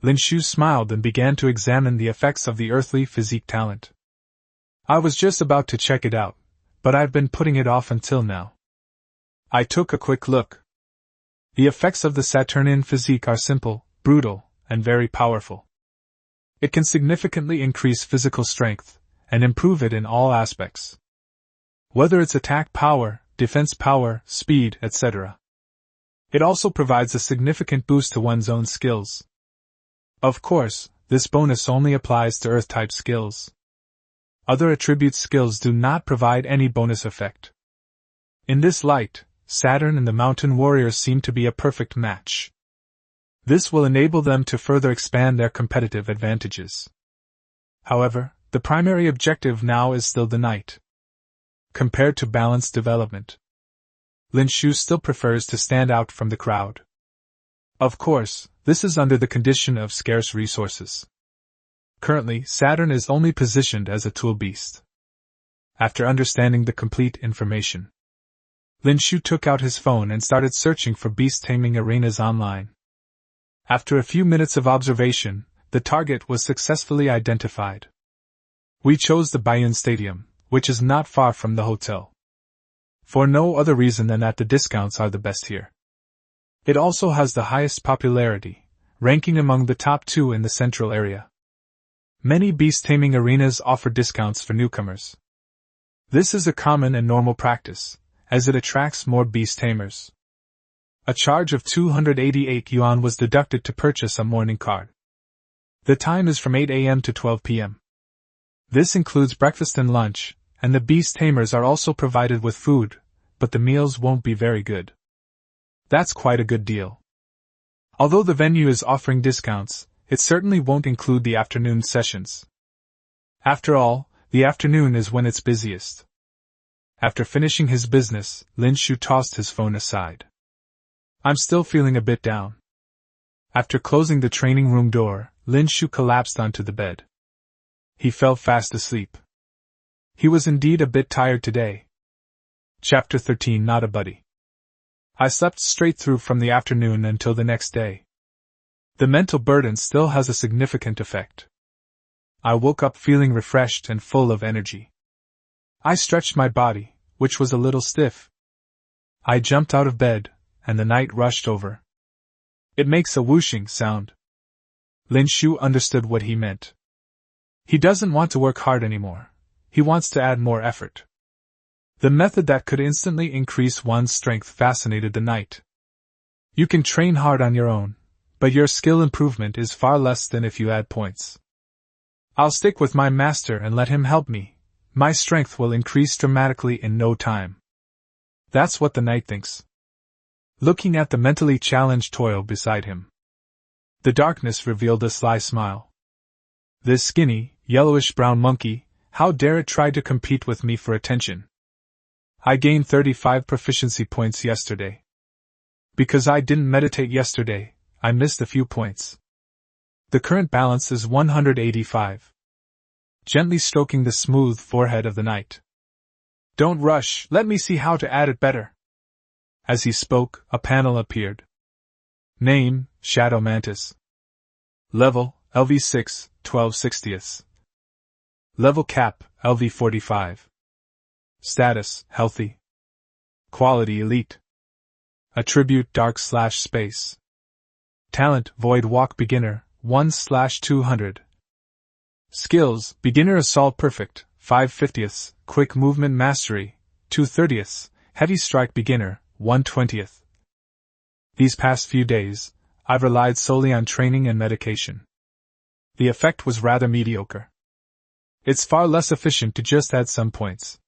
Lin Shu smiled and began to examine the effects of the earthly physique talent. I was just about to check it out, but I've been putting it off until now. I took a quick look. The effects of the Saturnian physique are simple, brutal, and very powerful. It can significantly increase physical strength and improve it in all aspects. Whether it's attack power, defense power, speed, etc. It also provides a significant boost to one's own skills. Of course, this bonus only applies to Earth-type skills. Other attribute skills do not provide any bonus effect. In this light, Saturn and the Mountain Warriors seem to be a perfect match. This will enable them to further expand their competitive advantages. However, the primary objective now is still the knight. Compared to balanced development, Lin Shu still prefers to stand out from the crowd. Of course, this is under the condition of scarce resources. Currently, Saturn is only positioned as a tool beast. After understanding the complete information, Lin Shu took out his phone and started searching for beast taming arenas online. After a few minutes of observation, the target was successfully identified. We chose the Bayun Stadium, which is not far from the hotel. For no other reason than that the discounts are the best here. It also has the highest popularity, ranking among the top 2 in the central area. Many beast taming arenas offer discounts for newcomers. This is a common and normal practice, as it attracts more beast tamers. A charge of 288 yuan was deducted to purchase a morning card. The time is from 8 a.m. to 12 p.m. This includes breakfast and lunch, and the beast tamers are also provided with food, but the meals won't be very good. That's quite a good deal. Although the venue is offering discounts, it certainly won't include the afternoon sessions. After all, the afternoon is when it's busiest. After finishing his business, Lin Shu tossed his phone aside. I'm still feeling a bit down. After closing the training room door, Lin Shu collapsed onto the bed. He fell fast asleep. He was indeed a bit tired today. Chapter 13. Not a buddy. I slept straight through from the afternoon until the next day. The mental burden still has a significant effect. I woke up feeling refreshed and full of energy. I stretched my body, which was a little stiff. I jumped out of bed, and the night rushed over. It makes a whooshing sound. Lin Shu understood what he meant. He doesn't want to work hard anymore. He wants to add more effort. The method that could instantly increase one's strength fascinated the knight. You can train hard on your own, but your skill improvement is far less than if you add points. I'll stick with my master and let him help me. My strength will increase dramatically in no time. That's what the knight thinks. Looking at the mentally challenged toil beside him, the darkness revealed a sly smile. This skinny, yellowish-brown monkey, how dare it try to compete with me for attention? I gained 35 proficiency points yesterday. Because I didn't meditate yesterday, I missed a few points. The current balance is 185. Gently stroking the smooth forehead of the knight. Don't rush, let me see how to add it better. As he spoke, a panel appeared. Name, Shadow Mantis. Level, LV6, 12/60. Level cap, LV45. Status, healthy. Quality, elite. Attribute, dark/space. Talent, void walk beginner, 1/200. Skills, beginner assault perfect, 5/50. Quick movement mastery, 2/30. Heavy strike beginner, 1/20. These past few days, I've relied solely on training and medication. The effect was rather mediocre. It's far less efficient to just add some points.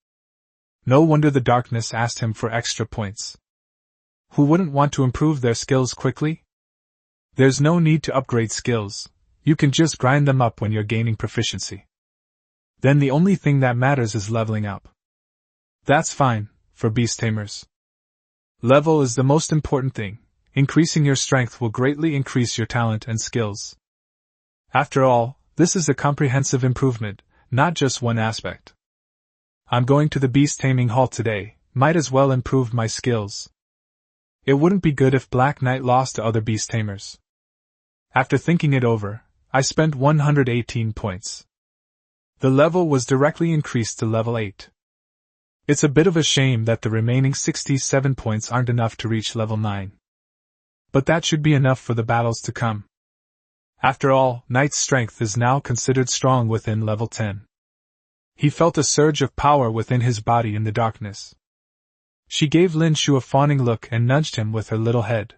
No wonder the darkness asked him for extra points. Who wouldn't want to improve their skills quickly? There's no need to upgrade skills, you can just grind them up when you're gaining proficiency. Then the only thing that matters is leveling up. That's fine, for beast tamers. Level is the most important thing. Increasing your strength will greatly increase your talent and skills. After all, this is a comprehensive improvement, not just one aspect. I'm going to the beast taming hall today, might as well improve my skills. It wouldn't be good if Black Knight lost to other beast tamers. After thinking it over, I spent 118 points. The level was directly increased to level 8. It's a bit of a shame that the remaining 67 points aren't enough to reach level 9. But that should be enough for the battles to come. After all, Knight's strength is now considered strong within level 10. He felt a surge of power within his body in the darkness. She gave Lin Shu a fawning look and nudged him with her little head.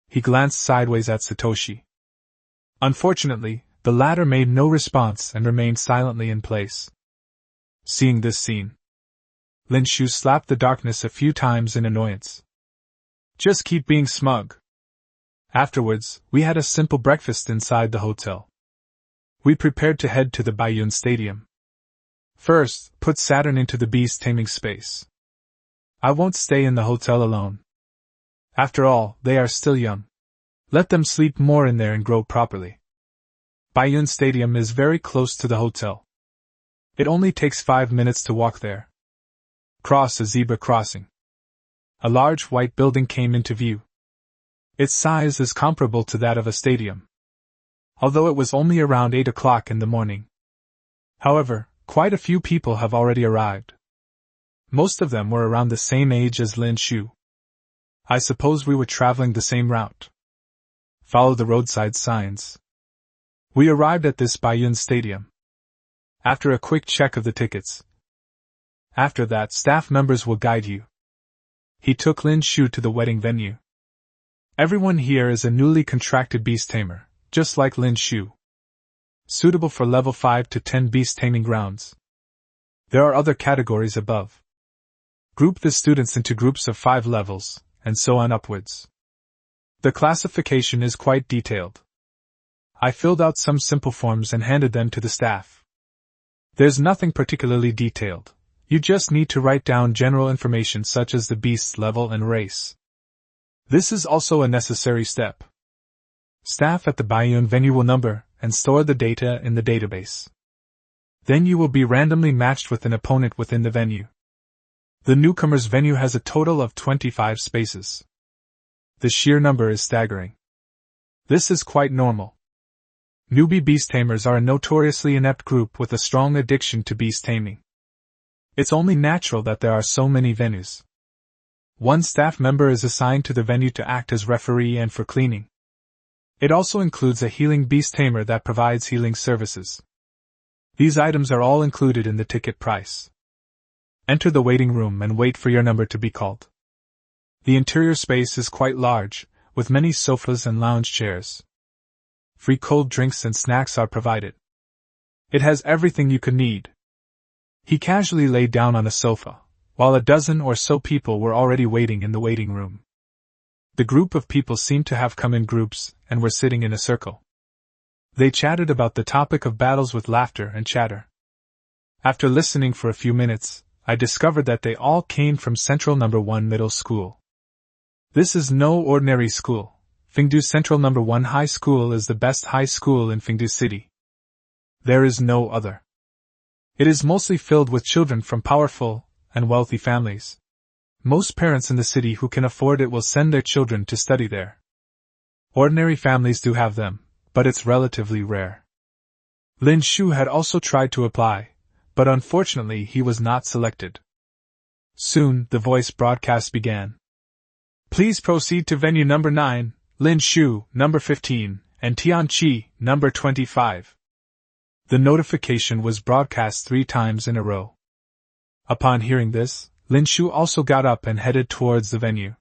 He glanced sideways at Satoshi. Unfortunately, the latter made no response and remained silently in place. Seeing this scene, Lin Shu slapped the darkness a few times in annoyance. Just keep being smug. Afterwards, we had a simple breakfast inside the hotel. We prepared to head to the Baiyun Stadium. First, put Saturn into the beast taming space. I won't stay in the hotel alone. After all, they are still young. Let them sleep more in there and grow properly. Baiyun Stadium is very close to the hotel. It only takes 5 minutes to walk there. Cross a zebra crossing. A large white building came into view. Its size is comparable to that of a stadium, although it was only around 8 o'clock in the morning. However, quite a few people have already arrived. Most of them were around the same age as Lin Shu. I suppose we were traveling the same route. Follow the roadside signs. We arrived at this Baiyun Stadium. After a quick check of the tickets. After that, staff members will guide you. He took Lin Shu to the wedding venue. Everyone here is a newly contracted beast tamer, just like Lin Shu. Suitable for level 5 to 10 beast taming grounds. There are other categories above. Group the students into groups of 5 levels, and so on upwards. The classification is quite detailed. I filled out some simple forms and handed them to the staff. There's nothing particularly detailed. You just need to write down general information such as the beast's level and race. This is also a necessary step. Staff at the Baiyun venue will number and store the data in the database. Then you will be randomly matched with an opponent within the venue. The newcomer's venue has a total of 25 spaces. The sheer number is staggering. This is quite normal. Newbie beast tamers are a notoriously inept group with a strong addiction to beast taming. It's only natural that there are so many venues. One staff member is assigned to the venue to act as referee and for cleaning. It also includes a healing beast tamer that provides healing services. These items are all included in the ticket price. Enter the waiting room and wait for your number to be called. The interior space is quite large, with many sofas and lounge chairs. Free cold drinks and snacks are provided. It has everything you could need. He casually lay down on a sofa, while a dozen or so people were already waiting in the waiting room. The group of people seemed to have come in groups and were sitting in a circle. They chatted about the topic of battles with laughter and chatter. After listening for a few minutes, I discovered that they all came from Central No. 1 Middle School. This is no ordinary school. Fengdu Central No. 1 High School is the best high school in Fengdu City. There is no other. It is mostly filled with children from powerful and wealthy families. Most parents in the city who can afford it will send their children to study there. Ordinary families do have them, but it's relatively rare. Lin Shu had also tried to apply, but unfortunately he was not selected. Soon, the voice broadcast began. Please proceed to venue number 9, Lin Shu, number 15, and Tian Qi, number 25. The notification was broadcast 3 times in a row. Upon hearing this, Lin Shu also got up and headed towards the venue.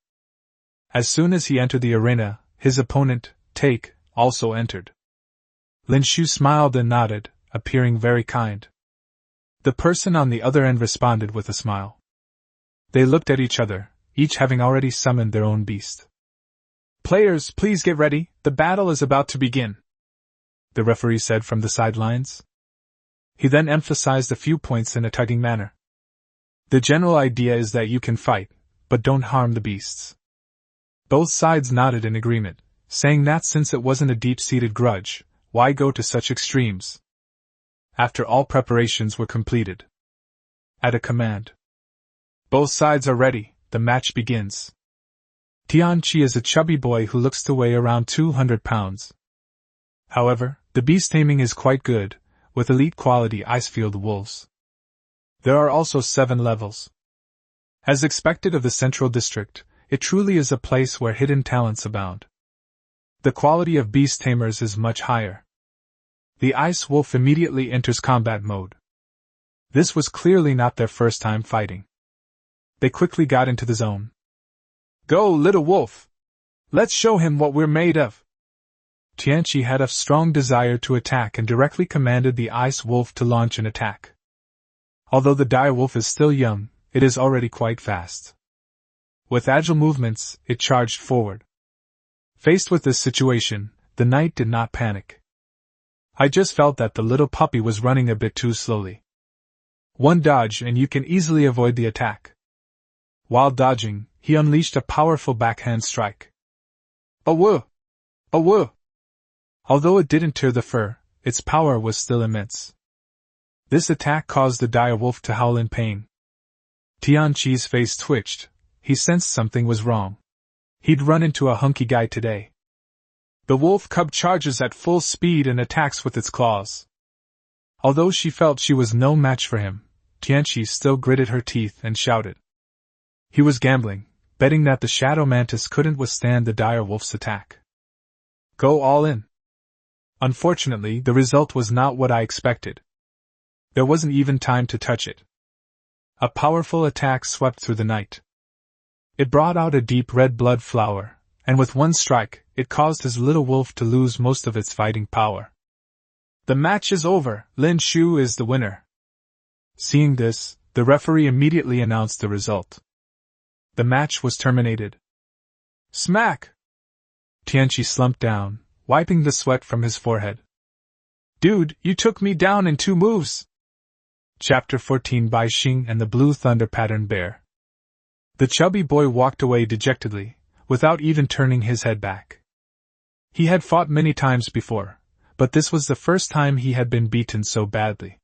As soon as he entered the arena, his opponent, Take, also entered. Lin Shu smiled and nodded, appearing very kind. The person on the other end responded with a smile. They looked at each other, each having already summoned their own beast. Players, please get ready, the battle is about to begin, the referee said from the sidelines. He then emphasized a few points in a tugging manner. The general idea is that you can fight, but don't harm the beasts. Both sides nodded in agreement, saying that since it wasn't a deep-seated grudge, why go to such extremes? After all preparations were completed. At a command. Both sides are ready, the match begins. Tian Qi is a chubby boy who looks to weigh around 200 pounds. However, the beast taming is quite good, with elite quality Icefield wolves. There are also 7 levels. As expected of the Central District, it truly is a place where hidden talents abound. The quality of beast tamers is much higher. The ice wolf immediately enters combat mode. This was clearly not their first time fighting. They quickly got into the zone. Go, little wolf! Let's show him what we're made of! Tianqi had a strong desire to attack and directly commanded the ice wolf to launch an attack. Although the dire wolf is still young, it is already quite fast. With agile movements, it charged forward. Faced with this situation, the knight did not panic. I just felt that the little puppy was running a bit too slowly. One dodge and you can easily avoid the attack. While dodging, he unleashed a powerful backhand strike. Awoo! Awoo! Although it didn't tear the fur, its power was still immense. This attack caused the dire wolf to howl in pain. Tianqi's face twitched. He sensed something was wrong. He'd run into a hunky guy today. The wolf cub charges at full speed and attacks with its claws. Although she felt she was no match for him, Tianqi still gritted her teeth and shouted. He was gambling, betting that the shadow mantis couldn't withstand the dire wolf's attack. Go all in. Unfortunately, the result was not what I expected. There wasn't even time to touch it. A powerful attack swept through the night. It brought out a deep red blood flower, and with one strike, it caused his little wolf to lose most of its fighting power. The match is over, Lin Shu is the winner. Seeing this, the referee immediately announced the result. The match was terminated. Smack! Tianqi slumped down, wiping the sweat from his forehead. Dude, you took me down in 2 moves! Chapter 14 Bai Xing and the Blue Thunder Pattern Bear. The chubby boy walked away dejectedly, without even turning his head back. He had fought many times before, but this was the first time he had been beaten so badly.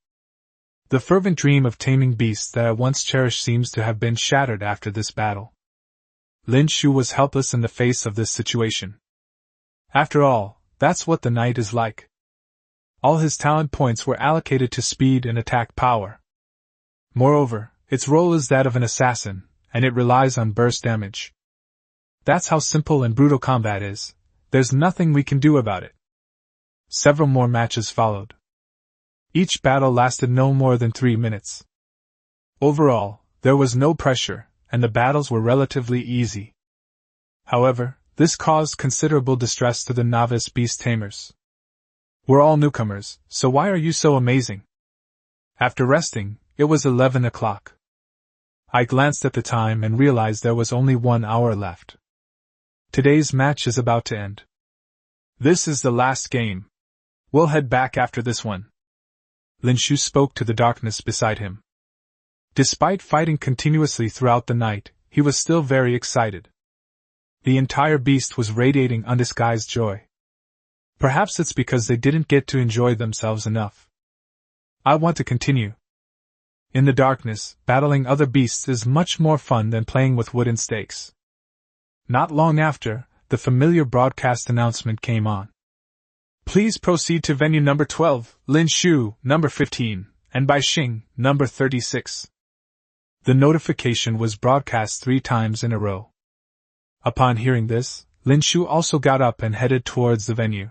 The fervent dream of taming beasts that I once cherished seems to have been shattered after this battle. Lin Shu was helpless in the face of this situation. After all, that's what the knight is like. All his talent points were allocated to speed and attack power. Moreover, its role is that of an assassin, and it relies on burst damage. That's how simple and brutal combat is. There's nothing we can do about it. Several more matches followed. Each battle lasted no more than 3 minutes. Overall, there was no pressure, and the battles were relatively easy. However, this caused considerable distress to the novice beast tamers. We're all newcomers, so why are you so amazing? After resting, it was 11 o'clock. I glanced at the time and realized there was only 1 hour left. Today's match is about to end. This is the last game. We'll head back after this one. Lin Shu spoke to the darkness beside him. Despite fighting continuously throughout the night, he was still very excited. The entire beast was radiating undisguised joy. Perhaps it's because they didn't get to enjoy themselves enough. I want to continue. In the darkness, battling other beasts is much more fun than playing with wooden stakes. Not long after, the familiar broadcast announcement came on. Please proceed to venue number 12, Lin Shu, number 15, and Bai Xing, number 36. The notification was broadcast 3 times in a row. Upon hearing this, Lin Shu also got up and headed towards the venue.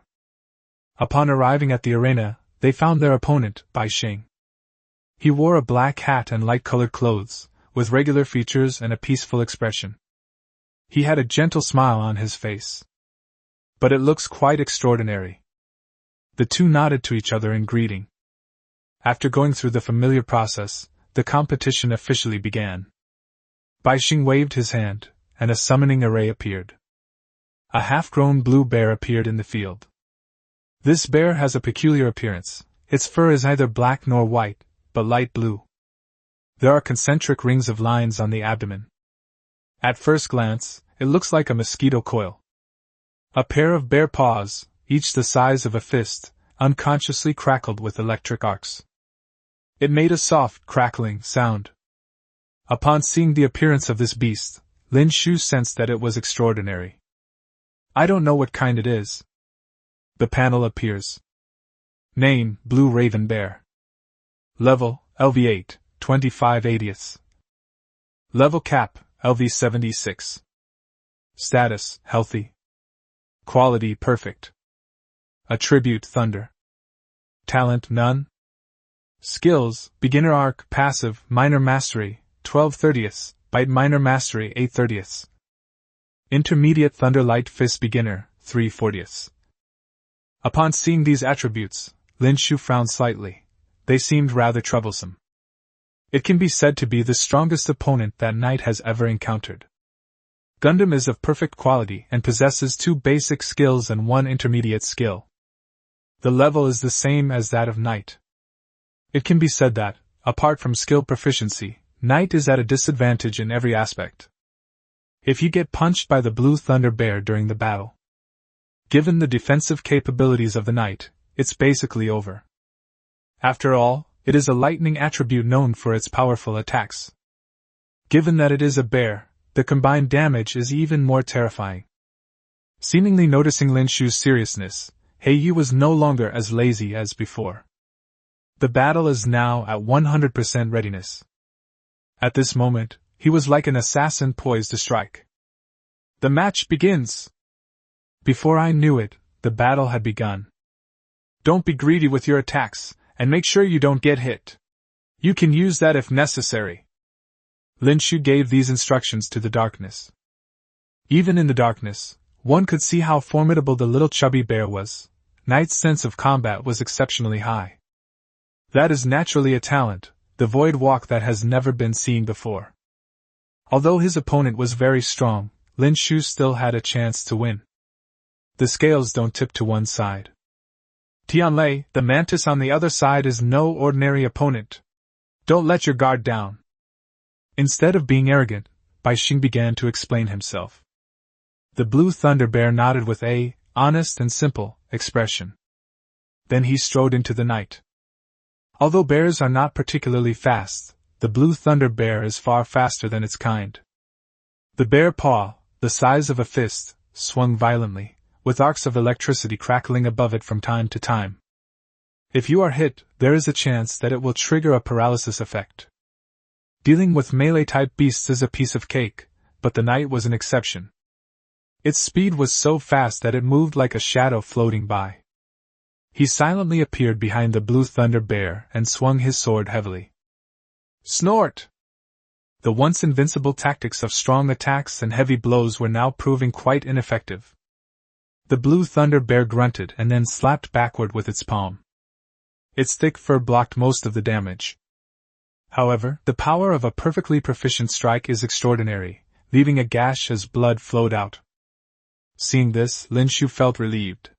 Upon arriving at the arena, they found their opponent, Bai Xing. He wore a black hat and light-colored clothes, with regular features and a peaceful expression. He had a gentle smile on his face. But it looks quite extraordinary. The two nodded to each other in greeting. After going through the familiar process, the competition officially began. Bai Xing waved his hand, and a summoning array appeared. A half-grown blue bear appeared in the field. This bear has a peculiar appearance. Its fur is neither black nor white, but light blue. There are concentric rings of lines on the abdomen. At first glance, it looks like a mosquito coil. A pair of bare paws, each the size of a fist, unconsciously crackled with electric arcs. It made a soft, crackling sound. Upon seeing the appearance of this beast, Lin Shu sensed that it was extraordinary. I don't know what kind it is. The panel appears. Name, Blue Raven Bear. Level, LV8, 25/80. Level cap, LV76. Status, healthy. Quality perfect. Attribute thunder. Talent none. Skills, beginner arc, passive, minor mastery, 12/30, bite minor mastery, 8/30. Intermediate thunder light fist beginner, 3/40. Upon seeing these attributes, Lin Shu frowned slightly. They seemed rather troublesome. It can be said to be the strongest opponent that knight has ever encountered. Gundam is of perfect quality and possesses 2 basic skills and 1 intermediate skill. The level is the same as that of knight. It can be said that, apart from skill proficiency, knight is at a disadvantage in every aspect. If you get punched by the Blue Thunder Bear during the battle, given the defensive capabilities of the knight, it's basically over. After all, it is a lightning attribute known for its powerful attacks. Given that it is a bear, the combined damage is even more terrifying. Seemingly noticing Lin Shu's seriousness, Heiyu was no longer as lazy as before. The battle is now at 100% readiness. At this moment, he was like an assassin poised to strike. The match begins! Before I knew it, the battle had begun. Don't be greedy with your attacks, and make sure you don't get hit. You can use that if necessary. Lin Shu gave these instructions to the darkness. Even in the darkness, one could see how formidable the little chubby bear was. Knight's sense of combat was exceptionally high. That is naturally a talent, the void walk that has never been seen before. Although his opponent was very strong, Lin Shu still had a chance to win. The scales don't tip to one side. Tianlei, the Mantis on the other side, is no ordinary opponent. Don't let your guard down. Instead of being arrogant, Bai Xing began to explain himself. The Blue Thunder Bear nodded with a honest and simple expression. Then he strode into the night. Although bears are not particularly fast, the Blue Thunder Bear is far faster than its kind. The bear paw, the size of a fist, swung violently, with arcs of electricity crackling above it from time to time. If you are hit, there is a chance that it will trigger a paralysis effect. Dealing with melee-type beasts is a piece of cake, but the knight was an exception. Its speed was so fast that it moved like a shadow floating by. He silently appeared behind the Blue Thunder Bear and swung his sword heavily. Snort! The once invincible tactics of strong attacks and heavy blows were now proving quite ineffective. The Blue Thunder Bear grunted and then slapped backward with its palm. Its thick fur blocked most of the damage. However, the power of a perfectly proficient strike is extraordinary, leaving a gash as blood flowed out. Seeing this, Lin Shu felt relieved.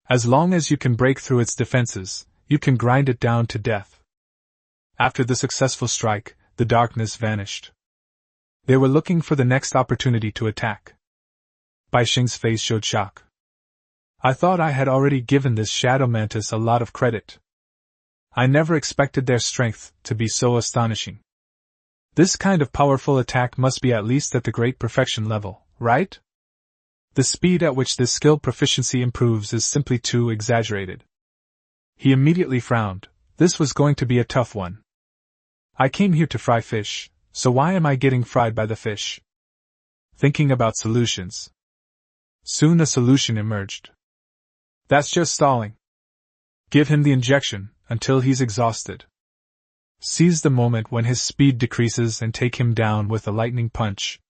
As long as you can break through its defenses, you can grind it down to death. After the successful strike, the darkness vanished. They were looking for the next opportunity to attack. Bai Xing's face showed shock. I thought I had already given this Shadow Mantis a lot of credit. I never expected their strength to be so astonishing. This kind of powerful attack must be at least at the great perfection level, right? The speed at which this skill proficiency improves is simply too exaggerated. He immediately frowned. This was going to be a tough one. I came here to fry fish, so why am I getting fried by the fish? Thinking about solutions. Soon a solution emerged. That's just stalling. Give him the injection, until he's exhausted. Seize the moment when his speed decreases and take him down with a lightning punch.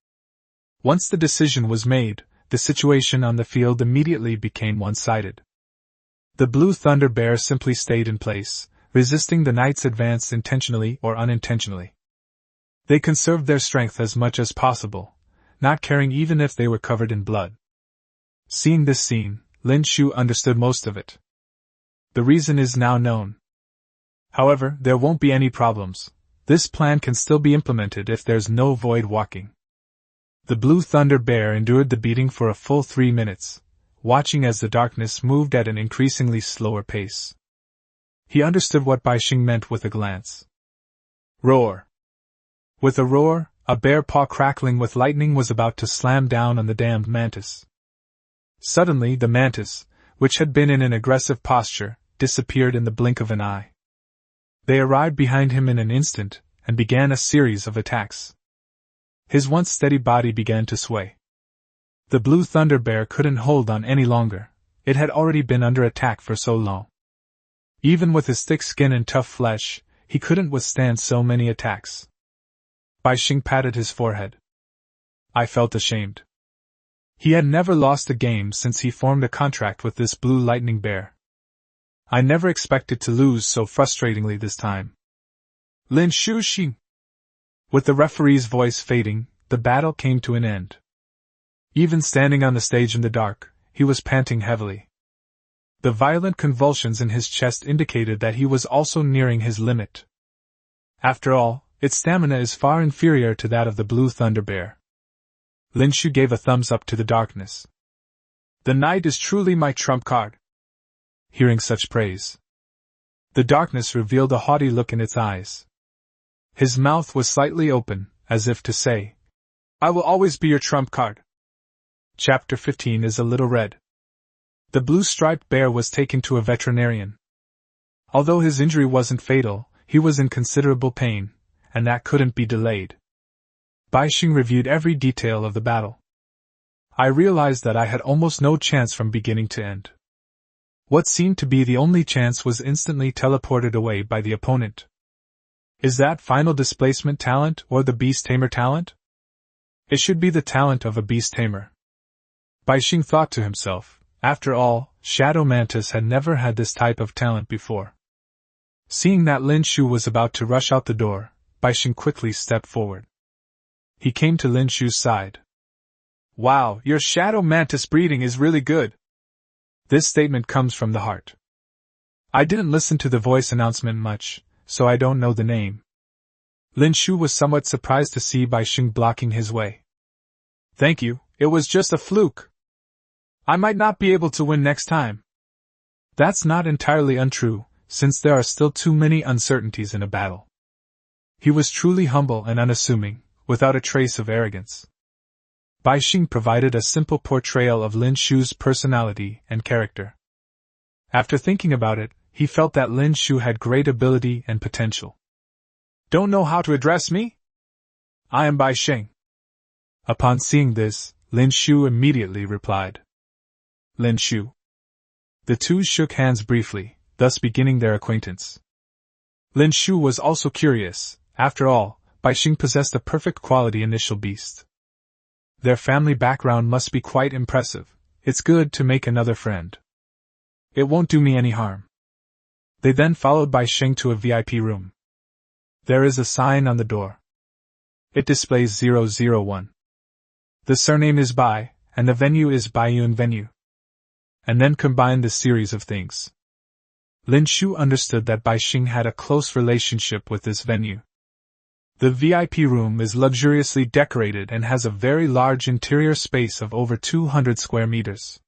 Once the decision was made, the situation on the field immediately became one-sided. The Blue Thunder Bear simply stayed in place, resisting the knight's advance intentionally or unintentionally. They conserved their strength as much as possible, not caring even if they were covered in blood. Seeing this scene, Lin Shu understood most of it. The reason is now known. However, there won't be any problems. This plan can still be implemented if there's no void walking. The Blue Thunder Bear endured the beating for a full 3 minutes, watching as the darkness moved at an increasingly slower pace. He understood what Bai Xing meant with a glance. Roar! With a roar, a bear paw crackling with lightning was about to slam down on the damned mantis. Suddenly the mantis, which had been in an aggressive posture, disappeared in the blink of an eye. They arrived behind him in an instant, and began a series of attacks. His once steady body began to sway. The blue thunder bear couldn't hold on any longer. It had already been under attack for so long. Even with his thick skin and tough flesh, he couldn't withstand so many attacks. Bai Xing patted his forehead. I felt ashamed. He had never lost a game since he formed a contract with this blue lightning bear. I never expected to lose so frustratingly this time. Lin Shu Xing. With the referee's voice fading, the battle came to an end. Even standing on the stage in the dark, he was panting heavily. The violent convulsions in his chest indicated that he was also nearing his limit. After all, its stamina is far inferior to that of the blue thunder bear. Lin Shu gave a thumbs up to the darkness. The night is truly my trump card. Hearing such praise, the darkness revealed a haughty look in its eyes. His mouth was slightly open, as if to say, I will always be your trump card. Chapter 15 is a little red. The blue-striped bear was taken to a veterinarian. Although his injury wasn't fatal, he was in considerable pain, and that couldn't be delayed. Bai Xing reviewed every detail of the battle. I realized that I had almost no chance from beginning to end. What seemed to be the only chance was instantly teleported away by the opponent. Is that final displacement talent or the beast tamer talent? It should be the talent of a beast tamer. Bai Xing thought to himself. After all, Shadow Mantis had never had this type of talent before. Seeing that Lin Shu was about to rush out the door, Bai Xing quickly stepped forward. He came to Lin Shu's side. Wow, your Shadow Mantis breeding is really good. This statement comes from the heart. I didn't listen to the voice announcement much, so I don't know the name. Lin Shu was somewhat surprised to see Bai Xing blocking his way. Thank you, it was just a fluke. I might not be able to win next time. That's not entirely untrue, since there are still too many uncertainties in a battle. He was truly humble and unassuming, without a trace of arrogance. Bai Xing provided a simple portrayal of Lin Shu's personality and character. After thinking about it, he felt that Lin Shu had great ability and potential. Don't know how to address me? I am Bai Xing. Upon seeing this, Lin Shu immediately replied. Lin Shu. The two shook hands briefly, thus beginning their acquaintance. Lin Shu was also curious. After all, Bai Xing possessed a perfect quality initial beast. Their family background must be quite impressive. It's good to make another friend. It won't do me any harm. They then followed Bai Xing to a VIP room. There is a sign on the door. It displays 001. The surname is Bai, and the venue is Baiyun Venue. And then combine the series of things. Lin Shu understood that Bai Xing had a close relationship with this venue. The VIP room is luxuriously decorated and has a very large interior space of over 200 square meters.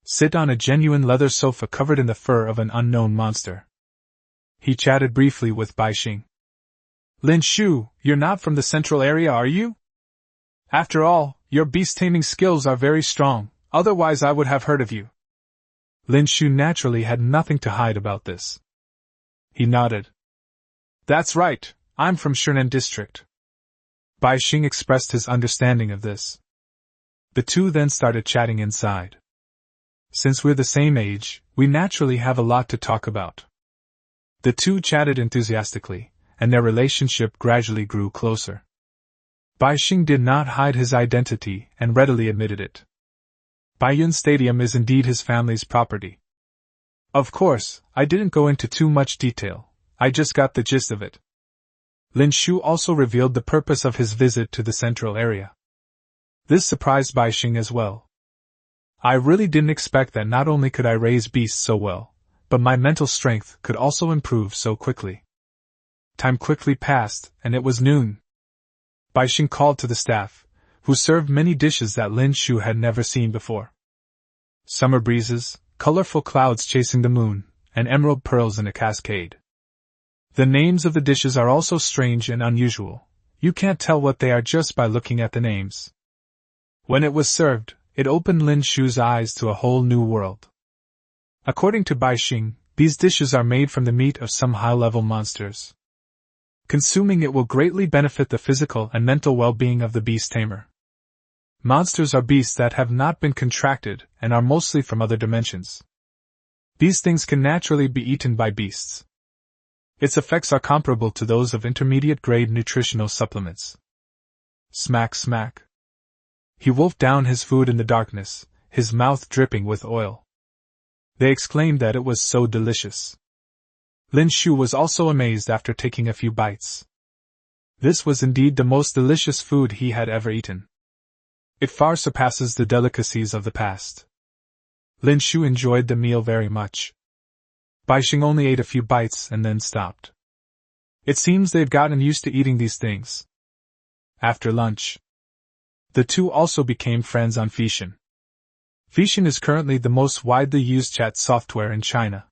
Sit on a genuine leather sofa covered in the fur of an unknown monster. He chatted briefly with Bai Xing. Lin Shu, you're not from the central area, are you? After all, your beast-taming skills are very strong, otherwise I would have heard of you. Lin Shu naturally had nothing to hide about this. He nodded. That's right. I'm from Shernan District. Bai Xing expressed his understanding of this. The two then started chatting inside. Since we're the same age, we naturally have a lot to talk about. The two chatted enthusiastically, and their relationship gradually grew closer. Bai Xing did not hide his identity and readily admitted it. Baiyun Stadium is indeed his family's property. Of course, I didn't go into too much detail, I just got the gist of it. Lin Shu also revealed the purpose of his visit to the central area. This surprised Bai Xing as well. I really didn't expect that not only could I raise beasts so well, but my mental strength could also improve so quickly. Time quickly passed, and it was noon. Bai Xing called to the staff, who served many dishes that Lin Shu had never seen before. Summer breezes, colorful clouds chasing the moon, and emerald pearls in a cascade. The names of the dishes are also strange and unusual. You can't tell what they are just by looking at the names. When it was served, it opened Lin Shu's eyes to a whole new world. According to Bai Xing, these dishes are made from the meat of some high-level monsters. Consuming it will greatly benefit the physical and mental well-being of the beast tamer. Monsters are beasts that have not been contracted and are mostly from other dimensions. These things can naturally be eaten by beasts. Its effects are comparable to those of intermediate-grade nutritional supplements. Smack, smack. He wolfed down his food in the darkness, his mouth dripping with oil. They exclaimed that it was so delicious. Lin Shu was also amazed after taking a few bites. This was indeed the most delicious food he had ever eaten. It far surpasses the delicacies of the past. Lin Shu enjoyed the meal very much. Baixing only ate a few bites and then stopped. It seems they've gotten used to eating these things. After lunch, the two also became friends on Feishan. Feishan is currently the most widely used chat software in China.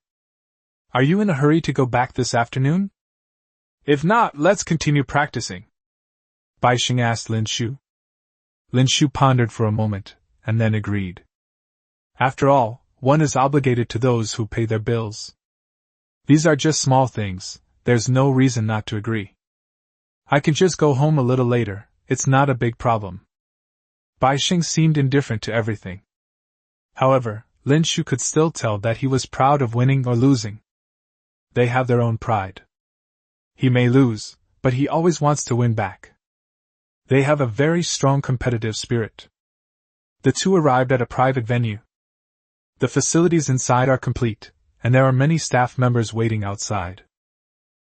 Are you in a hurry to go back this afternoon? If not, let's continue practicing. Baixing asked Lin Shu. Lin Shu pondered for a moment, and then agreed. After all, one is obligated to those who pay their bills. These are just small things, there's no reason not to agree. I can just go home a little later, it's not a big problem. Baixing seemed indifferent to everything. However, Lin Shu could still tell that he was proud of winning or losing. They have their own pride. He may lose, but he always wants to win back. They have a very strong competitive spirit. The two arrived at a private venue. The facilities inside are complete, and there are many staff members waiting outside.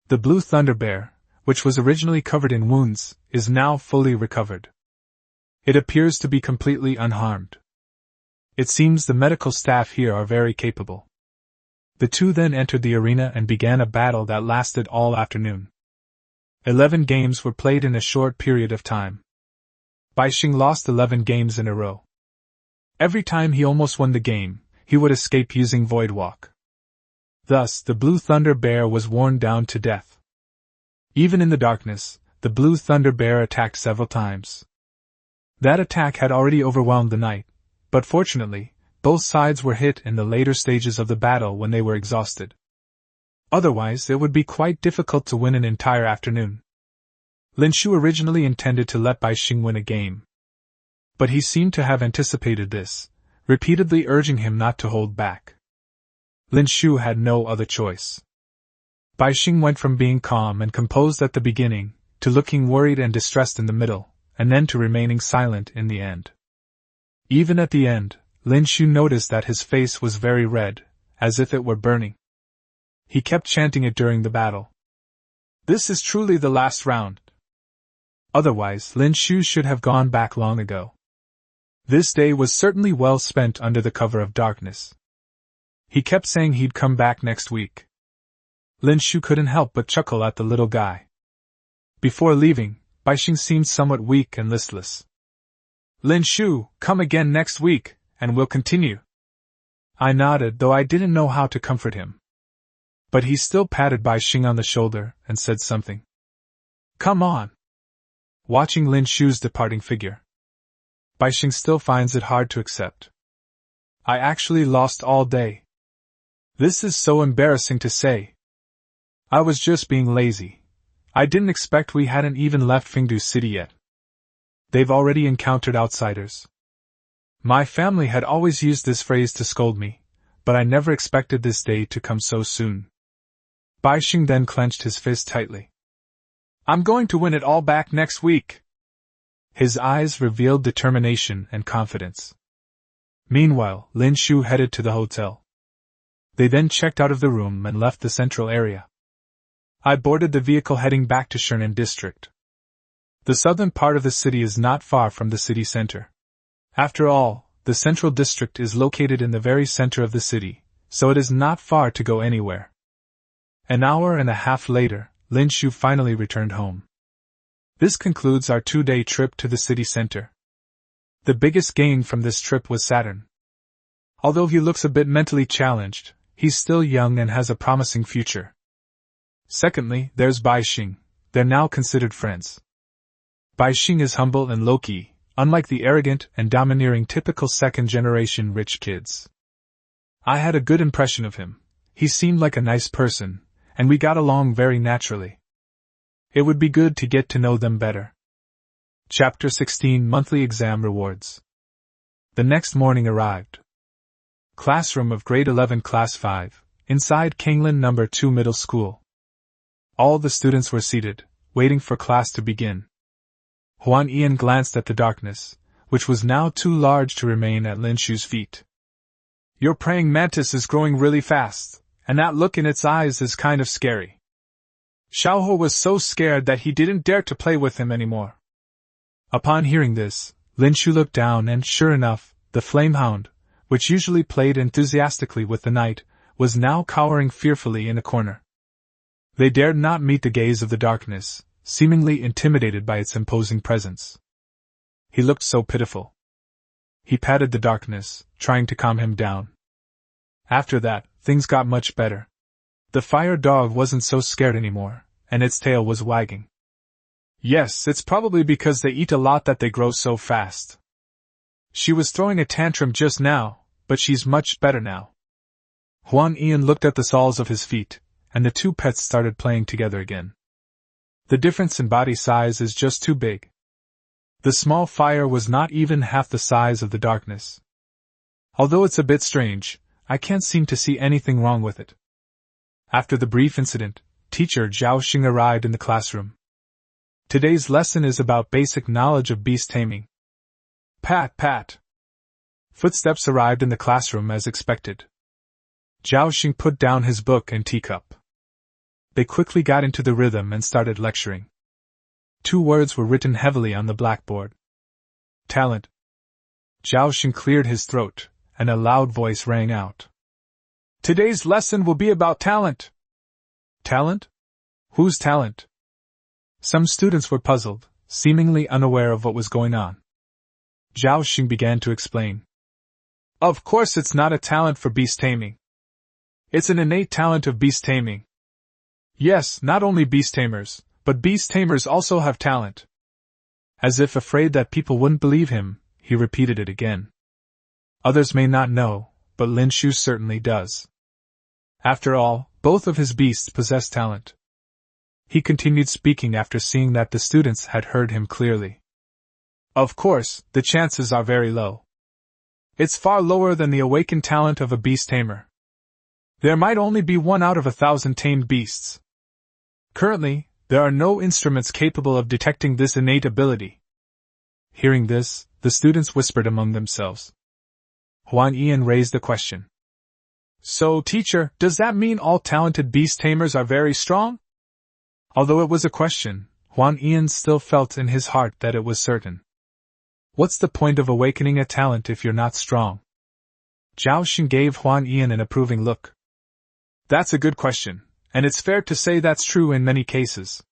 The blue thunder bear, which was originally covered in wounds, is now fully recovered. It appears to be completely unharmed. It seems the medical staff here are very capable. The two then entered the arena and began a battle that lasted all afternoon. 11 games were played in a short period of time. Baixing lost 11 games in a row. Every time he almost won the game, he would escape using Void Walk. Thus, the Blue Thunder Bear was worn down to death. Even in the darkness, the Blue Thunder Bear attacked several times. That attack had already overwhelmed the knight, but fortunately, both sides were hit in the later stages of the battle when they were exhausted. Otherwise, it would be quite difficult to win an entire afternoon. Lin Shu originally intended to let Baixing win a game. But he seemed to have anticipated this, repeatedly urging him not to hold back. Lin Shu had no other choice. Baixing went from being calm and composed at the beginning, to looking worried and distressed in the middle, and then to remaining silent in the end. Even at the end, Lin Shu noticed that his face was very red, as if it were burning. He kept chanting it during the battle. This is truly the last round. Otherwise, Lin Shu should have gone back long ago. This day was certainly well spent under the cover of darkness. He kept saying he'd come back next week. Lin Shu couldn't help but chuckle at the little guy. Before leaving, Baixing seemed somewhat weak and listless. Lin Shu, come again next week, and we'll continue. I nodded, though I didn't know how to comfort him. But he still patted Baixing on the shoulder and said something. Come on. Watching Lin Shu's departing figure, Baixing still finds it hard to accept. I actually lost all day. This is so embarrassing to say. I was just being lazy. I didn't expect we hadn't even left Fingdu City yet. They've already encountered outsiders. My family had always used this phrase to scold me, but I never expected this day to come so soon. Baixing then clenched his fist tightly. I'm going to win it all back next week. His eyes revealed determination and confidence. Meanwhile, Lin Shu headed to the hotel. They then checked out of the room and left the central area. I boarded the vehicle heading back to Shernan district. The southern part of the city is not far from the city center. After all, the central district is located in the very center of the city, so it is not far to go anywhere. An hour and a half later, Lin Shu finally returned home. This concludes our 2-day trip to the city center. The biggest gain from this trip was Saturn. Although he looks a bit mentally challenged, he's still young and has a promising future. Secondly, there's Baixing. They're now considered friends. Baixing is humble and low-key, unlike the arrogant and domineering typical second-generation rich kids. I had a good impression of him. He seemed like a nice person, and we got along very naturally. It would be good to get to know them better. Chapter 16 Monthly Exam Rewards. The next morning arrived. Classroom of Grade 11 Class 5, inside Kanglan No. 2 Middle School. All the students were seated, waiting for class to begin. Huan Ian glanced at the darkness, which was now too large to remain at Lin Shu's feet. Your praying mantis is growing really fast, and that look in its eyes is kind of scary. Xiaohu was so scared that he didn't dare to play with him anymore. Upon hearing this, Lin Shu looked down and sure enough, the flamehound, which usually played enthusiastically with the knight, was now cowering fearfully in a corner. They dared not meet the gaze of the darkness, seemingly intimidated by its imposing presence. He looked so pitiful. He patted the darkness, trying to calm him down. After that, things got much better. The fire dog wasn't so scared anymore, and its tail was wagging. Yes, it's probably because they eat a lot that they grow so fast. She was throwing a tantrum just now, but she's much better now. Huan Ian looked at the soles of his feet, and the two pets started playing together again. The difference in body size is just too big. The small fire was not even half the size of the darkness. Although it's a bit strange, I can't seem to see anything wrong with it. After the brief incident, teacher Zhao Xing arrived in the classroom. Today's lesson is about basic knowledge of beast taming. Pat, pat. Footsteps arrived in the classroom as expected. Zhao Xing put down his book and teacup. They quickly got into the rhythm and started lecturing. 2 words were written heavily on the blackboard. Talent. Zhao Xing cleared his throat, and a loud voice rang out. Today's lesson will be about talent. Talent? Whose talent? Some students were puzzled, seemingly unaware of what was going on. Zhao Xing began to explain. Of course it's not a talent for beast taming. It's an innate talent of beast taming. Yes, not only beast tamers, but beast tamers also have talent. As if afraid that people wouldn't believe him, he repeated it again. Others may not know, but Lin Shu certainly does. After all, both of his beasts possess talent. He continued speaking after seeing that the students had heard him clearly. Of course, the chances are very low. It's far lower than the awakened talent of a beast tamer. There might only be 1 out of 1,000 tamed beasts. Currently, there are no instruments capable of detecting this innate ability. Hearing this, the students whispered among themselves. Huan Ian raised a question. So, teacher, does that mean all talented beast tamers are very strong? Although it was a question, Huan Ian still felt in his heart that it was certain. What's the point of awakening a talent if you're not strong? Zhao Xing gave Huan Ian an approving look. That's a good question, and it's fair to say that's true in many cases.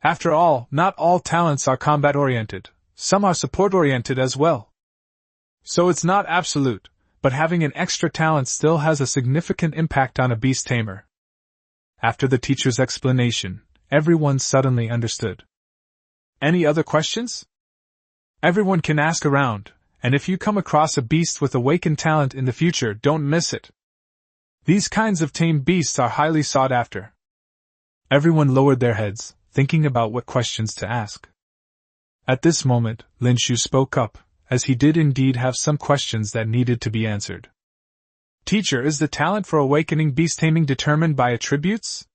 After all, not all talents are combat-oriented, some are support-oriented as well. So it's not absolute, but having an extra talent still has a significant impact on a beast tamer. After the teacher's explanation, everyone suddenly understood. Any other questions? Everyone can ask around, and if you come across a beast with awakened talent in the future, don't miss it. These kinds of tamed beasts are highly sought after. Everyone lowered their heads, thinking about what questions to ask. At this moment, Lin Shu spoke up, as he did indeed have some questions that needed to be answered. Teacher, is the talent for awakening beast taming determined by attributes?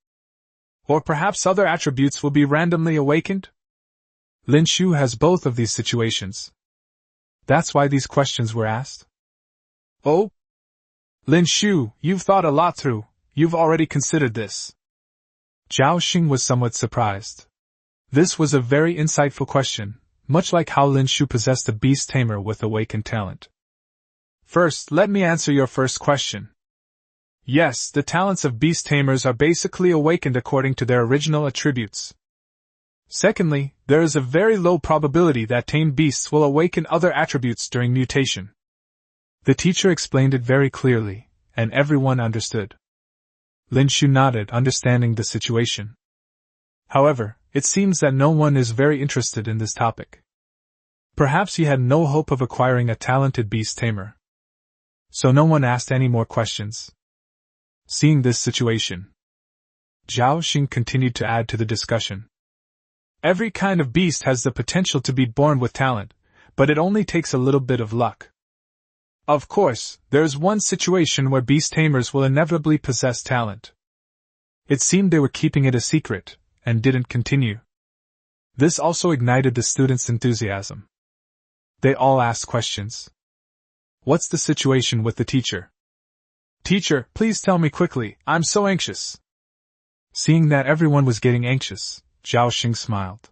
Or perhaps other attributes will be randomly awakened? Lin Shu has both of these situations. That's why these questions were asked. Oh? Lin Shu, you've thought a lot through, you've already considered this. Zhao Xing was somewhat surprised. This was a very insightful question, much like how Lin Shu possessed a beast tamer with awakened talent. First, let me answer your first question. Yes, the talents of beast tamers are basically awakened according to their original attributes. Secondly, there is a very low probability that tamed beasts will awaken other attributes during mutation. The teacher explained it very clearly, and everyone understood. Lin Shu nodded, understanding the situation. However, it seems that no one is very interested in this topic. Perhaps he had no hope of acquiring a talented beast tamer. So no one asked any more questions. Seeing this situation, Zhao Xing continued to add to the discussion. Every kind of beast has the potential to be born with talent, but it only takes a little bit of luck. Of course, there's one situation where beast tamers will inevitably possess talent. It seemed they were keeping it a secret, and didn't continue. This also ignited the students' enthusiasm. They all asked questions. What's the situation with the teacher? Teacher, please tell me quickly, I'm so anxious. Seeing that everyone was getting anxious, Zhao Xing smiled.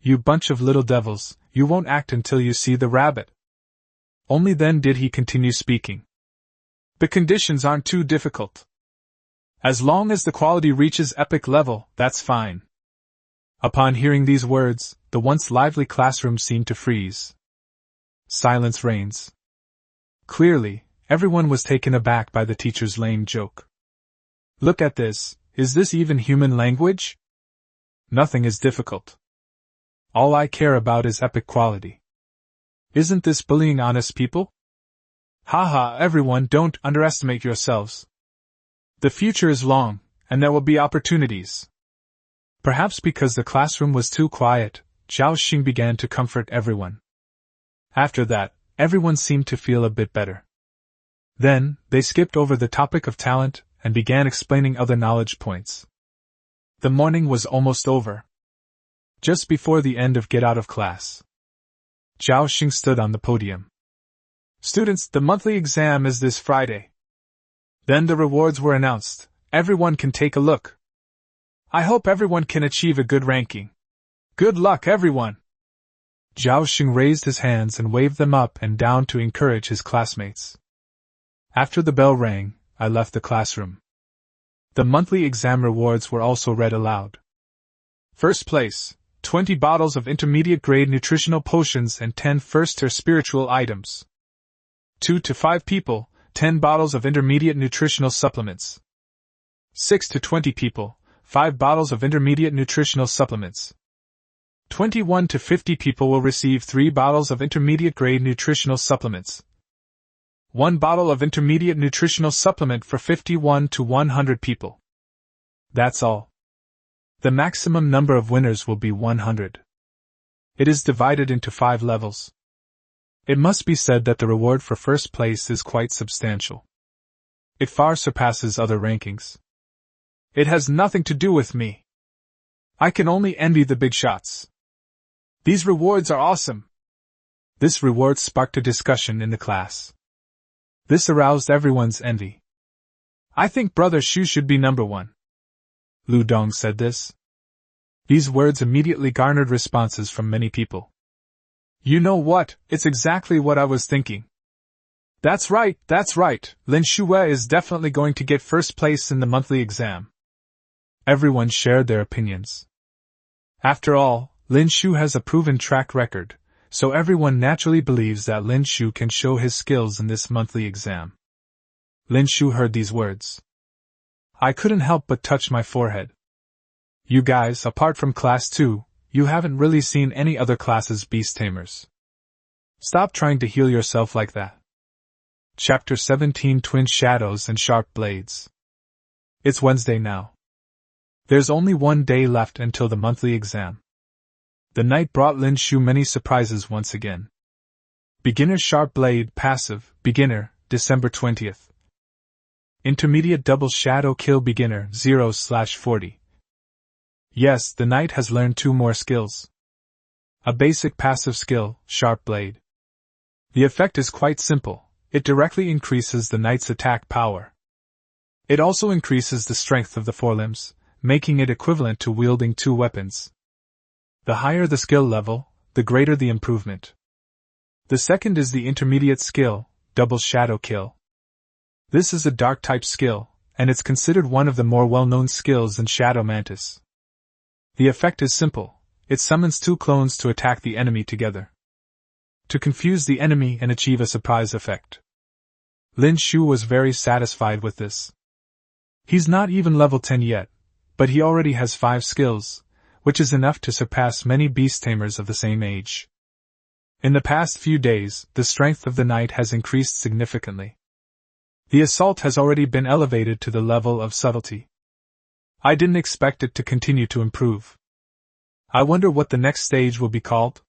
You bunch of little devils, you won't act until you see the rabbit. Only then did he continue speaking. The conditions aren't too difficult. As long as the quality reaches epic level, that's fine. Upon hearing these words, the once lively classroom seemed to freeze. Silence reigns. Clearly, everyone was taken aback by the teacher's lame joke. Look at this, is this even human language? Nothing is difficult. All I care about is epic quality. Isn't this bullying honest people? Haha, everyone, don't underestimate yourselves. The future is long, and there will be opportunities. Perhaps because the classroom was too quiet, Zhao Xing began to comfort everyone. After that, everyone seemed to feel a bit better. Then, they skipped over the topic of talent and began explaining other knowledge points. The morning was almost over. Just before the end of get out of class, Zhao Xing stood on the podium. Students, the monthly exam is this Friday. Then the rewards were announced. Everyone can take a look. I hope everyone can achieve a good ranking. Good luck, everyone! Zhao Xing raised his hands and waved them up and down to encourage his classmates. After the bell rang, I left the classroom. The monthly exam rewards were also read aloud. First place, 20 bottles of intermediate-grade nutritional potions and 10 first-tier spiritual items. 2 to 5 people, 10 bottles of intermediate nutritional supplements. 6 to 20 people, 5 bottles of intermediate nutritional supplements. 21 to 50 people will receive 3 bottles of intermediate-grade nutritional supplements. 1 bottle of intermediate nutritional supplement for 51 to 100 people. That's all. The maximum number of winners will be 100. It is divided into 5 levels. It must be said that the reward for first place is quite substantial. It far surpasses other rankings. It has nothing to do with me. I can only envy the big shots. These rewards are awesome. This reward sparked a discussion in the class. This aroused everyone's envy. I think Brother Shu should be number 1. Lu Dong said this. These words immediately garnered responses from many people. You know what, it's exactly what I was thinking. That's right, Lin Shue is definitely going to get first place in the monthly exam. Everyone shared their opinions. After all, Lin Shu has a proven track record, so everyone naturally believes that Lin Shu can show his skills in this monthly exam. Lin Shu heard these words. I couldn't help but touch my forehead. You guys, apart from class 2, you haven't really seen any other classes' beast tamers. Stop trying to heal yourself like that. Chapter 17 Twin Shadows and Sharp Blades. It's Wednesday now. There's only one day left until the monthly exam. The night brought Lin Shu many surprises once again. Beginner Sharp Blade Passive, Beginner, December 20th. Intermediate Double Shadow Kill Beginner, 0/40. Yes, the knight has learned 2 more skills. A basic passive skill, Sharp Blade. The effect is quite simple, it directly increases the knight's attack power. It also increases the strength of the forelimbs, making it equivalent to wielding 2 weapons. The higher the skill level, the greater the improvement. The second is the intermediate skill, Double Shadow Kill. This is a dark-type skill, and it's considered one of the more well-known skills in Shadow Mantis. The effect is simple, it summons 2 clones to attack the enemy together. To confuse the enemy and achieve a surprise effect. Lin Shu was very satisfied with this. He's not even level 10 yet, but he already has 5 skills, which is enough to surpass many beast tamers of the same age. In the past few days, the strength of the knight has increased significantly. The assault has already been elevated to the level of subtlety. I didn't expect it to continue to improve. I wonder what the next stage will be called?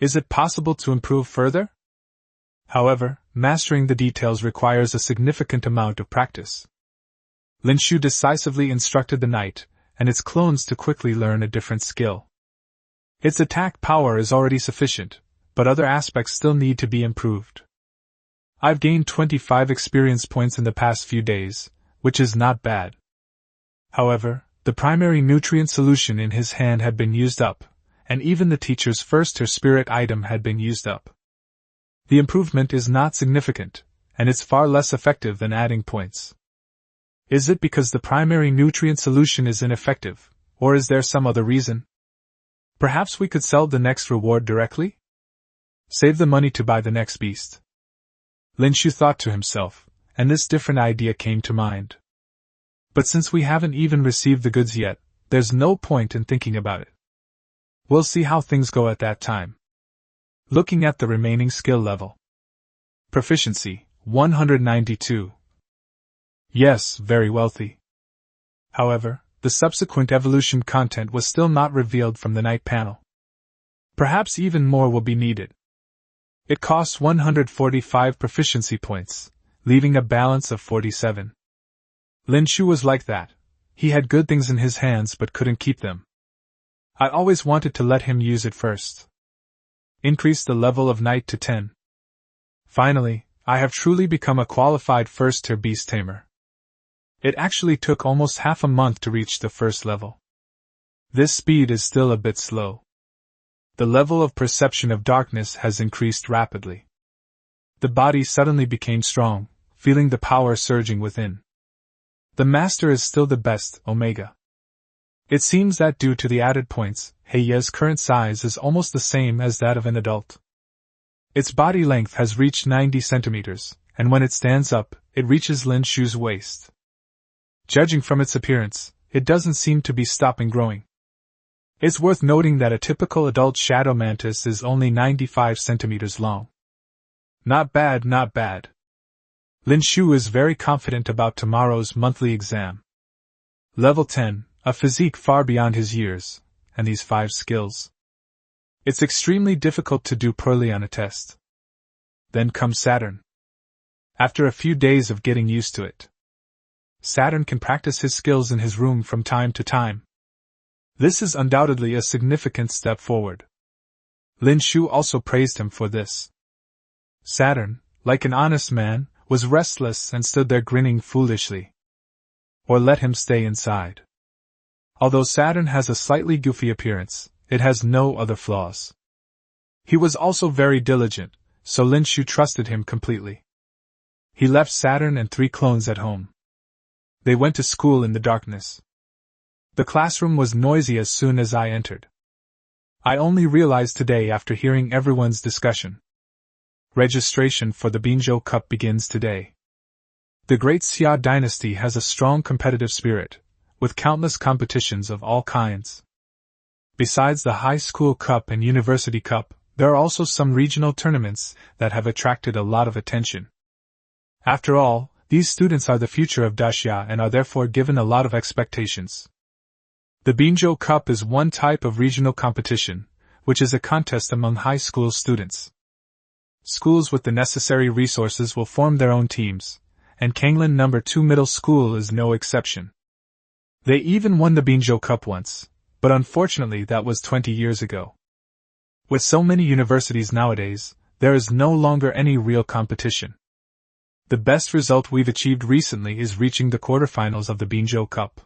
Is it possible to improve further? However, mastering the details requires a significant amount of practice. Lin Shu decisively instructed the knight and its clones to quickly learn a different skill. Its attack power is already sufficient, but other aspects still need to be improved. I've gained 25 experience points in the past few days, which is not bad. However, the primary nutrient solution in his hand had been used up, and even the teacher's first or spirit item had been used up. The improvement is not significant, and it's far less effective than adding points. Is it because the primary nutrient solution is ineffective, or is there some other reason? Perhaps we could sell the next reward directly? Save the money to buy the next beast. Lin Shu thought to himself, and this different idea came to mind. But since we haven't even received the goods yet, there's no point in thinking about it. We'll see how things go at that time. Looking at the remaining skill level. Proficiency, 192. Yes, very wealthy. However, the subsequent evolution content was still not revealed from the night panel. Perhaps even more will be needed. It costs 145 proficiency points, leaving a balance of 47. Lin Shu was like that. He had good things in his hands but couldn't keep them. I always wanted to let him use it first. Increase the level of knight to 10. Finally, I have truly become a qualified first-tier beast tamer. It actually took almost half a month to reach the first level. This speed is still a bit slow. The level of perception of darkness has increased rapidly. The body suddenly became strong, feeling the power surging within. The master is still the best, Omega. It seems that due to the added points, Heiya's current size is almost the same as that of an adult. Its body length has reached 90 centimeters, and when it stands up, it reaches Lin Shu's waist. Judging from its appearance, it doesn't seem to be stopping growing. It's worth noting that a typical adult shadow mantis is only 95 centimeters long. Not bad, not bad. Lin Shu is very confident about tomorrow's monthly exam. Level 10, a physique far beyond his years, and these 5 skills. It's extremely difficult to do poorly on a test. Then comes Saturn. After a few days of getting used to it, Saturn can practice his skills in his room from time to time. This is undoubtedly a significant step forward. Lin Shu also praised him for this. Saturn, like an honest man, was restless and stood there grinning foolishly. Or let him stay inside. Although Saturn has a slightly goofy appearance, it has no other flaws. He was also very diligent, so Lin Shu trusted him completely. He left Saturn and 3 clones at home. They went to school in the darkness. The classroom was noisy as soon as I entered. I only realized today after hearing everyone's discussion. Registration for the Binzhou Cup begins today. The Great Xia dynasty has a strong competitive spirit, with countless competitions of all kinds. Besides the High School Cup and University Cup, there are also some regional tournaments that have attracted a lot of attention. After all, these students are the future of Daxia and are therefore given a lot of expectations. The Binzhou Cup is one type of regional competition, which is a contest among high school students. Schools with the necessary resources will form their own teams, and Kanglin No. 2 Middle School is no exception. They even won the Binzhou Cup once, but unfortunately that was 20 years ago. With so many universities nowadays, there is no longer any real competition. The best result we've achieved recently is reaching the quarterfinals of the Binzhou Cup.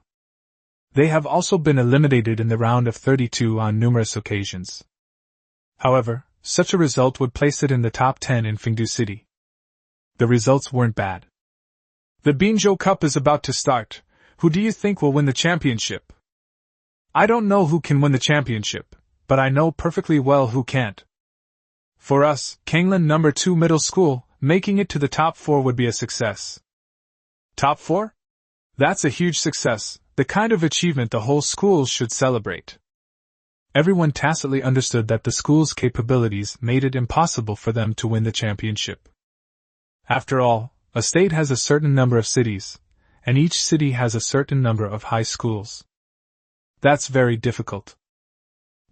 They have also been eliminated in the round of 32 on numerous occasions. However, such a result would place it in the top 10 in Fengdu City. The results weren't bad. The Binzhou Cup is about to start. Who do you think will win the championship? I don't know who can win the championship, but I know perfectly well who can't. For us, Kanglin No. 2 Middle School, making it to the top 4 would be a success. Top 4? That's a huge success, the kind of achievement the whole school should celebrate. Everyone tacitly understood that the school's capabilities made it impossible for them to win the championship. After all, a state has a certain number of cities, and each city has a certain number of high schools. That's very difficult.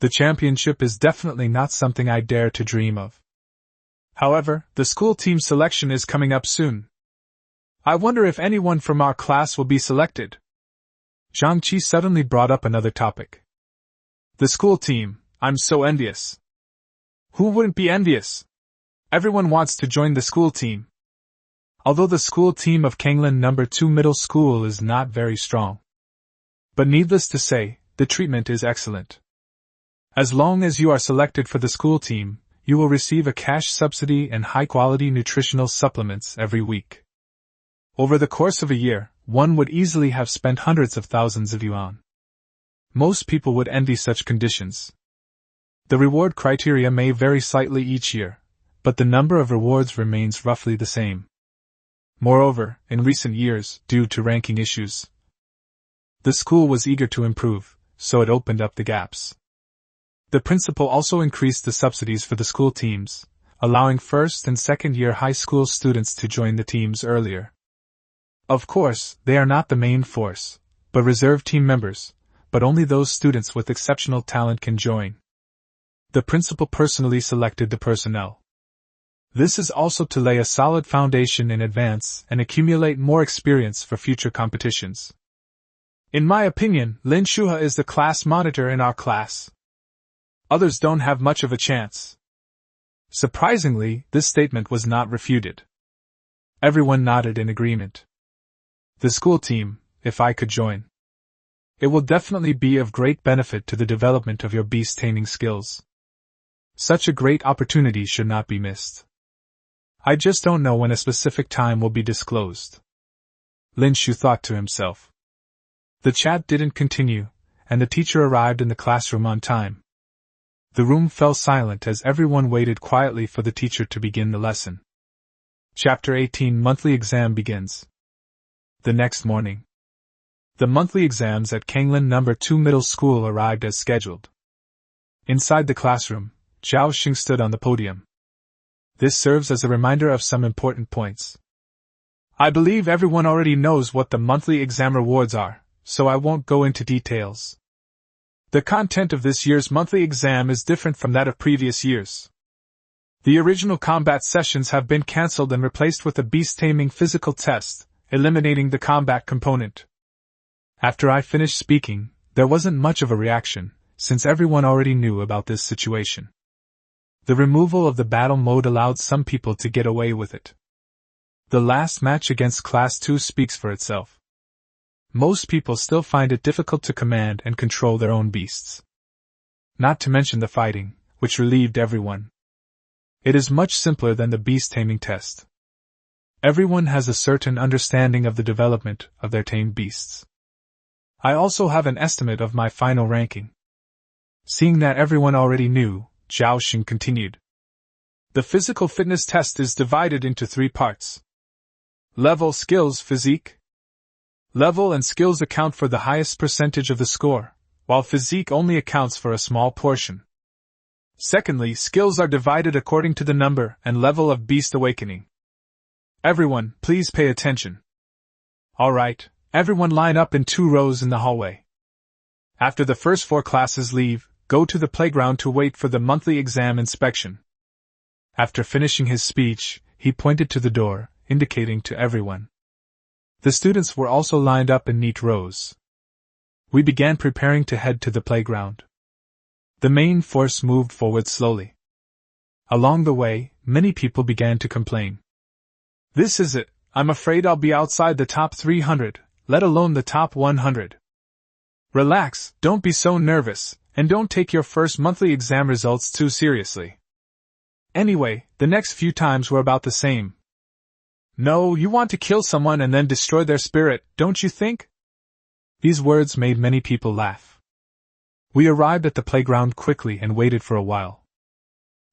The championship is definitely not something I dare to dream of. However, the school team selection is coming up soon. I wonder if anyone from our class will be selected. Zhang Qi suddenly brought up another topic. The school team, I'm so envious. Who wouldn't be envious? Everyone wants to join the school team. Although the school team of Kanglan No. 2 Middle School is not very strong. But needless to say, the treatment is excellent. As long as you are selected for the school team, you will receive a cash subsidy and high-quality nutritional supplements every week. Over the course of a year, one would easily have spent hundreds of thousands of yuan. Most people would envy such conditions. The reward criteria may vary slightly each year, but the number of rewards remains roughly the same. Moreover, in recent years, due to ranking issues, the school was eager to improve, so it opened up the gaps. The principal also increased the subsidies for the school teams, allowing first and second year high school students to join the teams earlier. Of course, they are not the main force, but reserve team members, but only those students with exceptional talent can join. The principal personally selected the personnel. This is also to lay a solid foundation in advance and accumulate more experience for future competitions. In my opinion, Lin Shuha is the class monitor in our class. Others don't have much of a chance. Surprisingly, this statement was not refuted. Everyone nodded in agreement. The school team, if I could join. It will definitely be of great benefit to the development of your beast taming skills. Such a great opportunity should not be missed. I just don't know when a specific time will be disclosed. Lin Shu thought to himself. The chat didn't continue, and the teacher arrived in the classroom on time. The room fell silent as everyone waited quietly for the teacher to begin the lesson. Chapter 18 Monthly Exam begins. The next morning, the monthly exams at Kanglan No. 2 Middle School arrived as scheduled. Inside the classroom, Zhao Xing stood on the podium. This serves as a reminder of some important points. I believe everyone already knows what the monthly exam rewards are, so I won't go into details. The content of this year's monthly exam is different from that of previous years. The original combat sessions have been cancelled and replaced with a beast taming physical test, eliminating the combat component. After I finished speaking, there wasn't much of a reaction, since everyone already knew about this situation. The removal of the battle mode allowed some people to get away with it. The last match against Class 2 speaks for itself. Most people still find it difficult to command and control their own beasts. Not to mention the fighting, which relieved everyone. It is much simpler than the beast taming test. Everyone has a certain understanding of the development of their tamed beasts. I also have an estimate of my final ranking. Seeing that everyone already knew, Zhao Xing continued. The physical fitness test is divided into 3 parts. Level, skills, physique. Level and skills account for the highest percentage of the score, while physique only accounts for a small portion. Secondly, skills are divided according to the number and level of beast awakening. Everyone, please pay attention. Alright, everyone line up in 2 rows in the hallway. After the first 4 classes leave, go to the playground to wait for the monthly exam inspection. After finishing his speech, he pointed to the door, indicating to everyone. The students were also lined up in neat rows. We began preparing to head to the playground. The main force moved forward slowly. Along the way, many people began to complain. This is it, I'm afraid I'll be outside the top 300, let alone the top 100. Relax, don't be so nervous, and don't take your first monthly exam results too seriously. Anyway, the next few times were about the same. No, you want to kill someone and then destroy their spirit, don't you think? These words made many people laugh. We arrived at the playground quickly and waited for a while.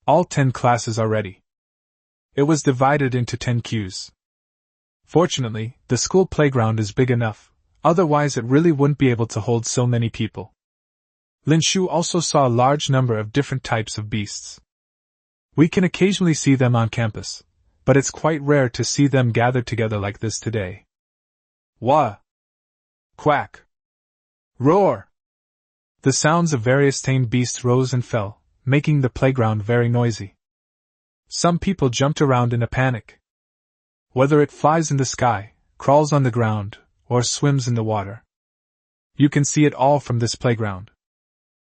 All 10 classes are ready. It was divided into 10 queues. Fortunately, the school playground is big enough, otherwise it really wouldn't be able to hold so many people. Lin Shu also saw a large number of different types of beasts. We can occasionally see them on campus, but it's quite rare to see them gathered together like this today. Wah! Quack! Roar! The sounds of various tamed beasts rose and fell, making the playground very noisy. Some people jumped around in a panic. Whether it flies in the sky, crawls on the ground, or swims in the water. You can see it all from this playground.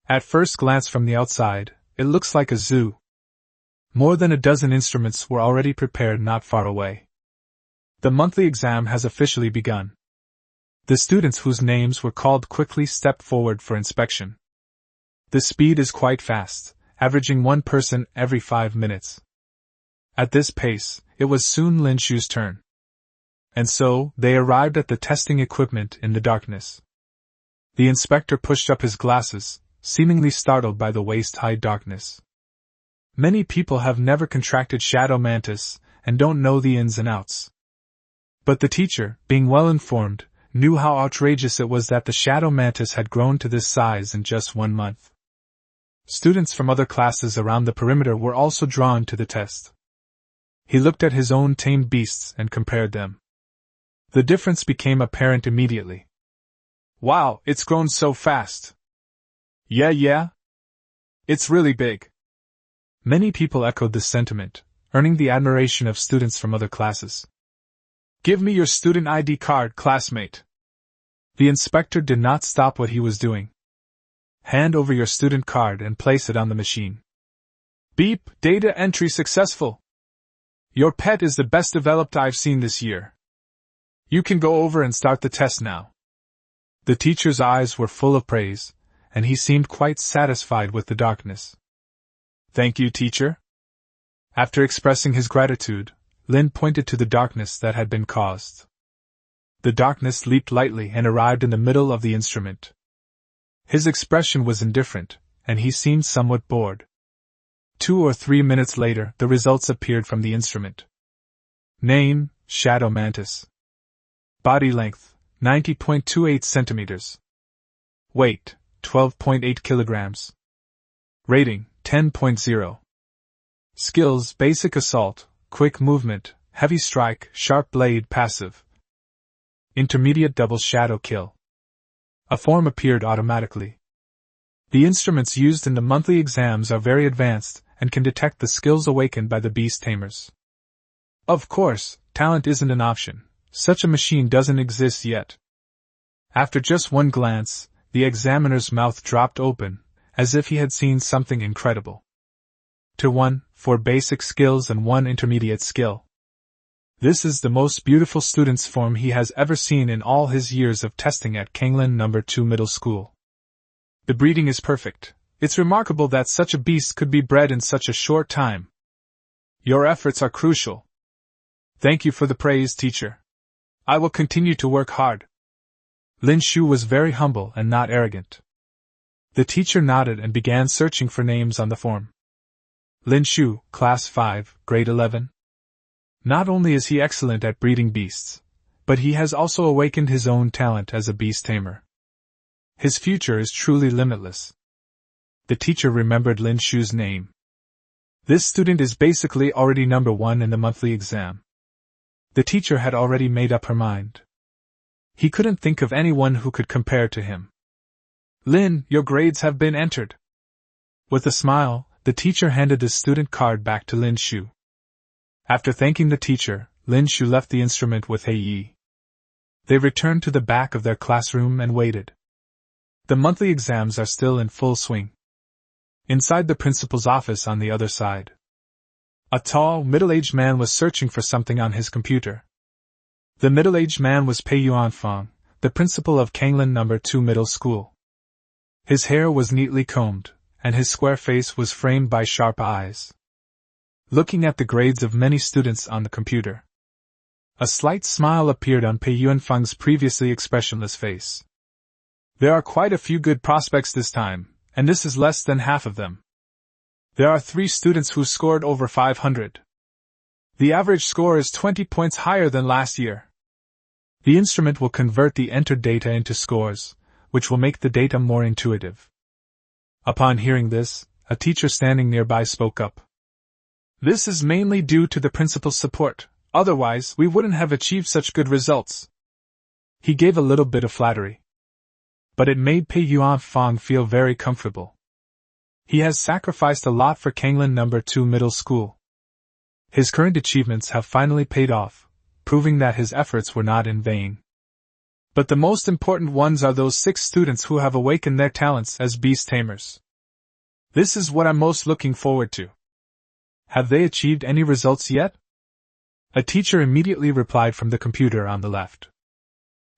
At first glance from the outside, it looks like a zoo. More than a dozen instruments were already prepared not far away. The monthly exam has officially begun. The students whose names were called quickly stepped forward for inspection. The speed is quite fast, averaging one person every 5 minutes. At this pace, it was soon Lin Shu's turn. And so, they arrived at the testing equipment in the darkness. The inspector pushed up his glasses, seemingly startled by the waist-high darkness. Many people have never contracted shadow mantis, and don't know the ins and outs. But the teacher, being well informed, knew how outrageous it was that the shadow mantis had grown to this size in just 1 month. Students from other classes around the perimeter were also drawn to the test. He looked at his own tamed beasts and compared them. The difference became apparent immediately. Wow, it's grown so fast. Yeah. It's really big. Many people echoed this sentiment, earning the admiration of students from other classes. Give me your student ID card, classmate. The inspector did not stop what he was doing. Hand over your student card and place it on the machine. Beep, data entry successful. Your pet is the best developed I've seen this year. You can go over and start the test now. The teacher's eyes were full of praise, and he seemed quite satisfied with the darkness. Thank you, teacher. After expressing his gratitude, Lin pointed to the darkness that had been caused. The darkness leaped lightly and arrived in the middle of the instrument. His expression was indifferent, and he seemed somewhat bored. 2 or 3 minutes later, the results appeared from the instrument. Name, Shadow Mantis. Body length, 90.28 centimeters. Weight, 12.8 kilograms. Rating, 10.0. Skills, basic assault, quick movement, heavy strike, sharp blade, passive. Intermediate double shadow kill. A form appeared automatically. The instruments used in the monthly exams are very advanced and can detect the skills awakened by the beast tamers. Of course, talent isn't an option. Such a machine doesn't exist yet. After just one glance, the examiner's mouth dropped open, as if he had seen something incredible. To 1, for basic skills and 1 intermediate skill. This is the most beautiful student's form he has ever seen in all his years of testing at Kanglin No. 2 Middle School. The breeding is perfect. It's remarkable that such a beast could be bred in such a short time. Your efforts are crucial. Thank you for the praise, teacher. I will continue to work hard. Lin Shu was very humble and not arrogant. The teacher nodded and began searching for names on the form. Lin Shu, Class 5, Grade 11. Not only is he excellent at breeding beasts, but he has also awakened his own talent as a beast tamer. His future is truly limitless. The teacher remembered Lin Shu's name. This student is basically already number 1 in the monthly exam. The teacher had already made up her mind. He couldn't think of anyone who could compare to him. Lin, your grades have been entered. With a smile, the teacher handed the student card back to Lin Shu. After thanking the teacher, Lin Shu left the instrument with Hei Yi. They returned to the back of their classroom and waited. The monthly exams are still in full swing. Inside the principal's office on the other side, a tall, middle-aged man was searching for something on his computer. The middle-aged man was Pei Yuanfang, the principal of Kanglin No. 2 Middle School. His hair was neatly combed, and his square face was framed by sharp eyes. Looking at the grades of many students on the computer, a slight smile appeared on Pei Yuanfang's previously expressionless face. There are quite a few good prospects this time, and this is less than half of them. There are 3 students who scored over 500. The average score is 20 points higher than last year. The instrument will convert the entered data into scores, which will make the data more intuitive. Upon hearing this, a teacher standing nearby spoke up. This is mainly due to the principal's support, otherwise we wouldn't have achieved such good results. He gave a little bit of flattery. But it made Pei Yuanfang feel very comfortable. He has sacrificed a lot for Kanglan No. 2 Middle School. His current achievements have finally paid off, proving that his efforts were not in vain. But the most important ones are those 6 students who have awakened their talents as beast tamers. This is what I'm most looking forward to. Have they achieved any results yet? A teacher immediately replied from the computer on the left.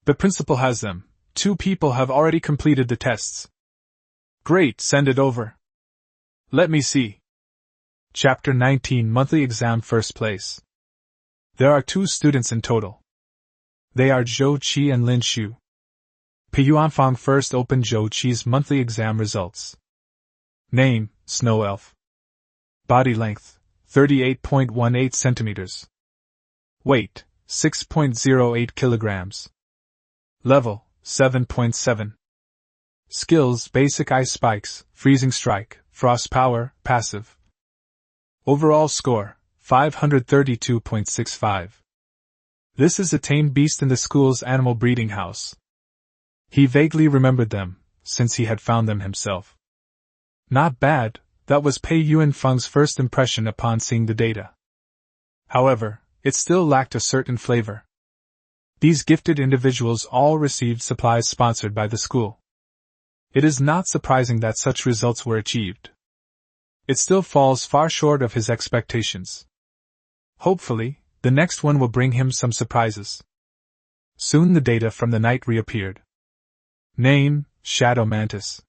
The principal has them. 2 people have already completed the tests. Great, send it over. Let me see. Chapter 19 Monthly Exam First Place. There are 2 students in total. They are Zhou Qi and Lin Shu. Pei Yuanfang first opened Zhou Qi's monthly exam results. Name, Snow Elf. Body length, 38.18 centimeters. Weight, 6.08 kilograms. Level, 7.7. Skills: Basic Ice Spikes, Freezing Strike, Frost Power, Passive. Overall score, 532.65. This is a tamed beast in the school's animal breeding house. He vaguely remembered them, since he had found them himself. Not bad, that was Pei Yuanfang's first impression upon seeing the data. However, it still lacked a certain flavor. These gifted individuals all received supplies sponsored by the school. It is not surprising that such results were achieved. It still falls far short of his expectations. Hopefully, the next one will bring him some surprises. Soon the data from the night reappeared. Name, Shadow Mantis.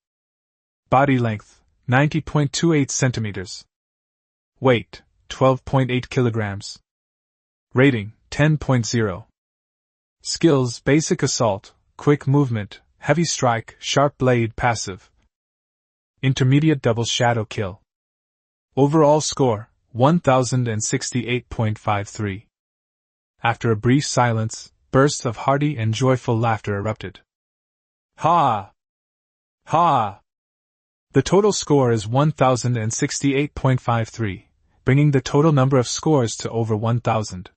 Body length, 90.28 centimeters. Weight, 12.8 kilograms. Rating, 10.0. Skills: Basic Assault, Quick Movement, Heavy Strike, Sharp Blade, Passive. Intermediate Double Shadow Kill. Overall score, 1068.53. After a brief silence, bursts of hearty and joyful laughter erupted. Ha! Ha! The total score is 1068.53, bringing the total number of scores to over 1000.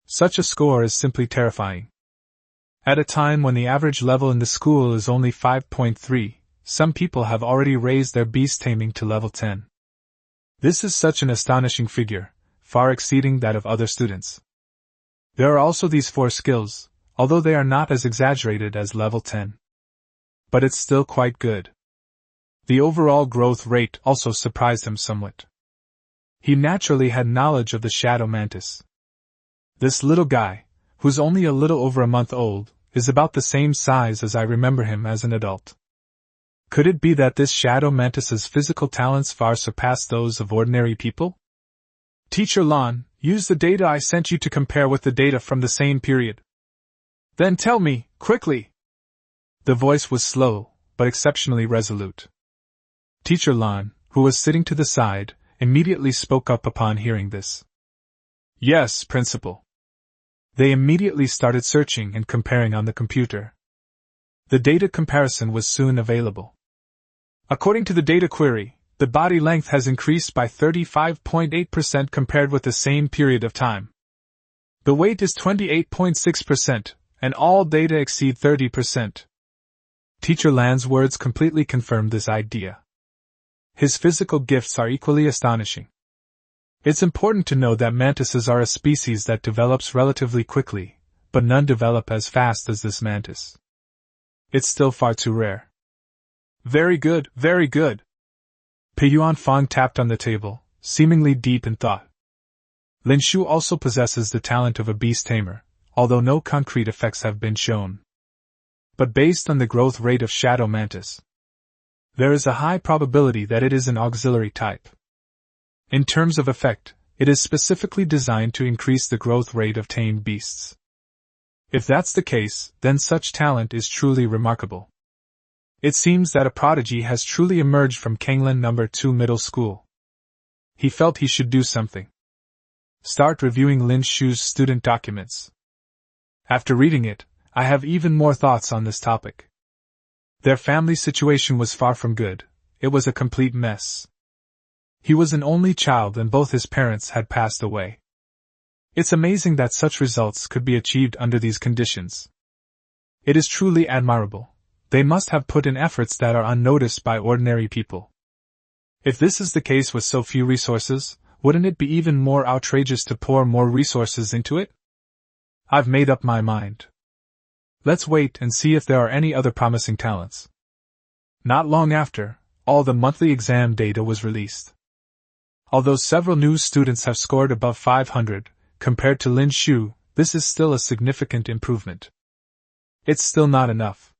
Such a score is simply terrifying. At a time when the average level in the school is only 5.3, some people have already raised their beast taming to level 10. This is such an astonishing figure, far exceeding that of other students. There are also these 4 skills, although they are not as exaggerated as level 10. But it's still quite good. The overall growth rate also surprised him somewhat. He naturally had knowledge of the Shadow Mantis. This little guy, who's only a little over a month old, is about the same size as I remember him as an adult. Could it be that this Shadow Mantis's physical talents far surpass those of ordinary people? Teacher Lan, use the data I sent you to compare with the data from the same period. Then tell me, quickly! The voice was slow, but exceptionally resolute. Teacher Lan, who was sitting to the side, immediately spoke up upon hearing this. Yes, Principal. They immediately started searching and comparing on the computer. The data comparison was soon available. According to the data query, the body length has increased by 35.8% compared with the same period of time. The weight is 28.6%, and all data exceed 30%. Teacher Lan's words completely confirmed this idea. His physical gifts are equally astonishing. It's important to know that mantises are a species that develops relatively quickly, but none develop as fast as this mantis. It's still far too rare. Very good, very good. Pei Yuanfang tapped on the table, seemingly deep in thought. Lin Shu also possesses the talent of a beast tamer, although no concrete effects have been shown. But based on the growth rate of Shadow Mantis, there is a high probability that it is an auxiliary type. In terms of effect, it is specifically designed to increase the growth rate of tamed beasts. If that's the case, then such talent is truly remarkable. It seems that a prodigy has truly emerged from Kanglan No. 2 Middle School. He felt he should do something. Start reviewing Lin Shu's student documents. After reading it, I have even more thoughts on this topic. Their family situation was far from good. It was a complete mess. He was an only child and both his parents had passed away. It's amazing that such results could be achieved under these conditions. It is truly admirable, they must have put in efforts that are unnoticed by ordinary people. If this is the case with so few resources, wouldn't it be even more outrageous to pour more resources into it? I've made up my mind. Let's wait and see if there are any other promising talents. Not long after, all the monthly exam data was released. Although several new students have scored above 500, compared to Lin Shu, this is still a significant improvement. It's still not enough.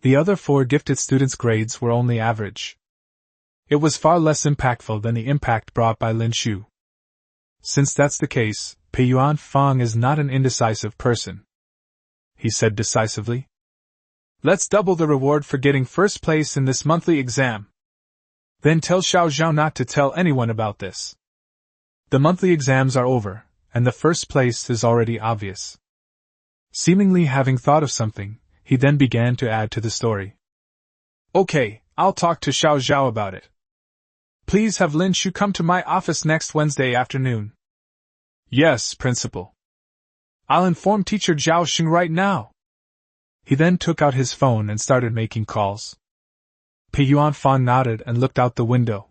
The other 4 gifted students' grades were only average. It was far less impactful than the impact brought by Lin Shu. Since that's the case, Pei Yuan Fang is not an indecisive person. He said decisively. Let's double the reward for getting first place in this monthly exam. Then tell Xiao Zhao not to tell anyone about this. The monthly exams are over, and the first place is already obvious. Seemingly having thought of something, he then began to add to the story. Okay, I'll talk to Xiao Zhao about it. Please have Lin Shu come to my office next Wednesday afternoon. Yes, Principal. I'll inform Teacher Zhao Xing right now. He then took out his phone and started making calls. Pei Yuan Fang nodded and looked out the window.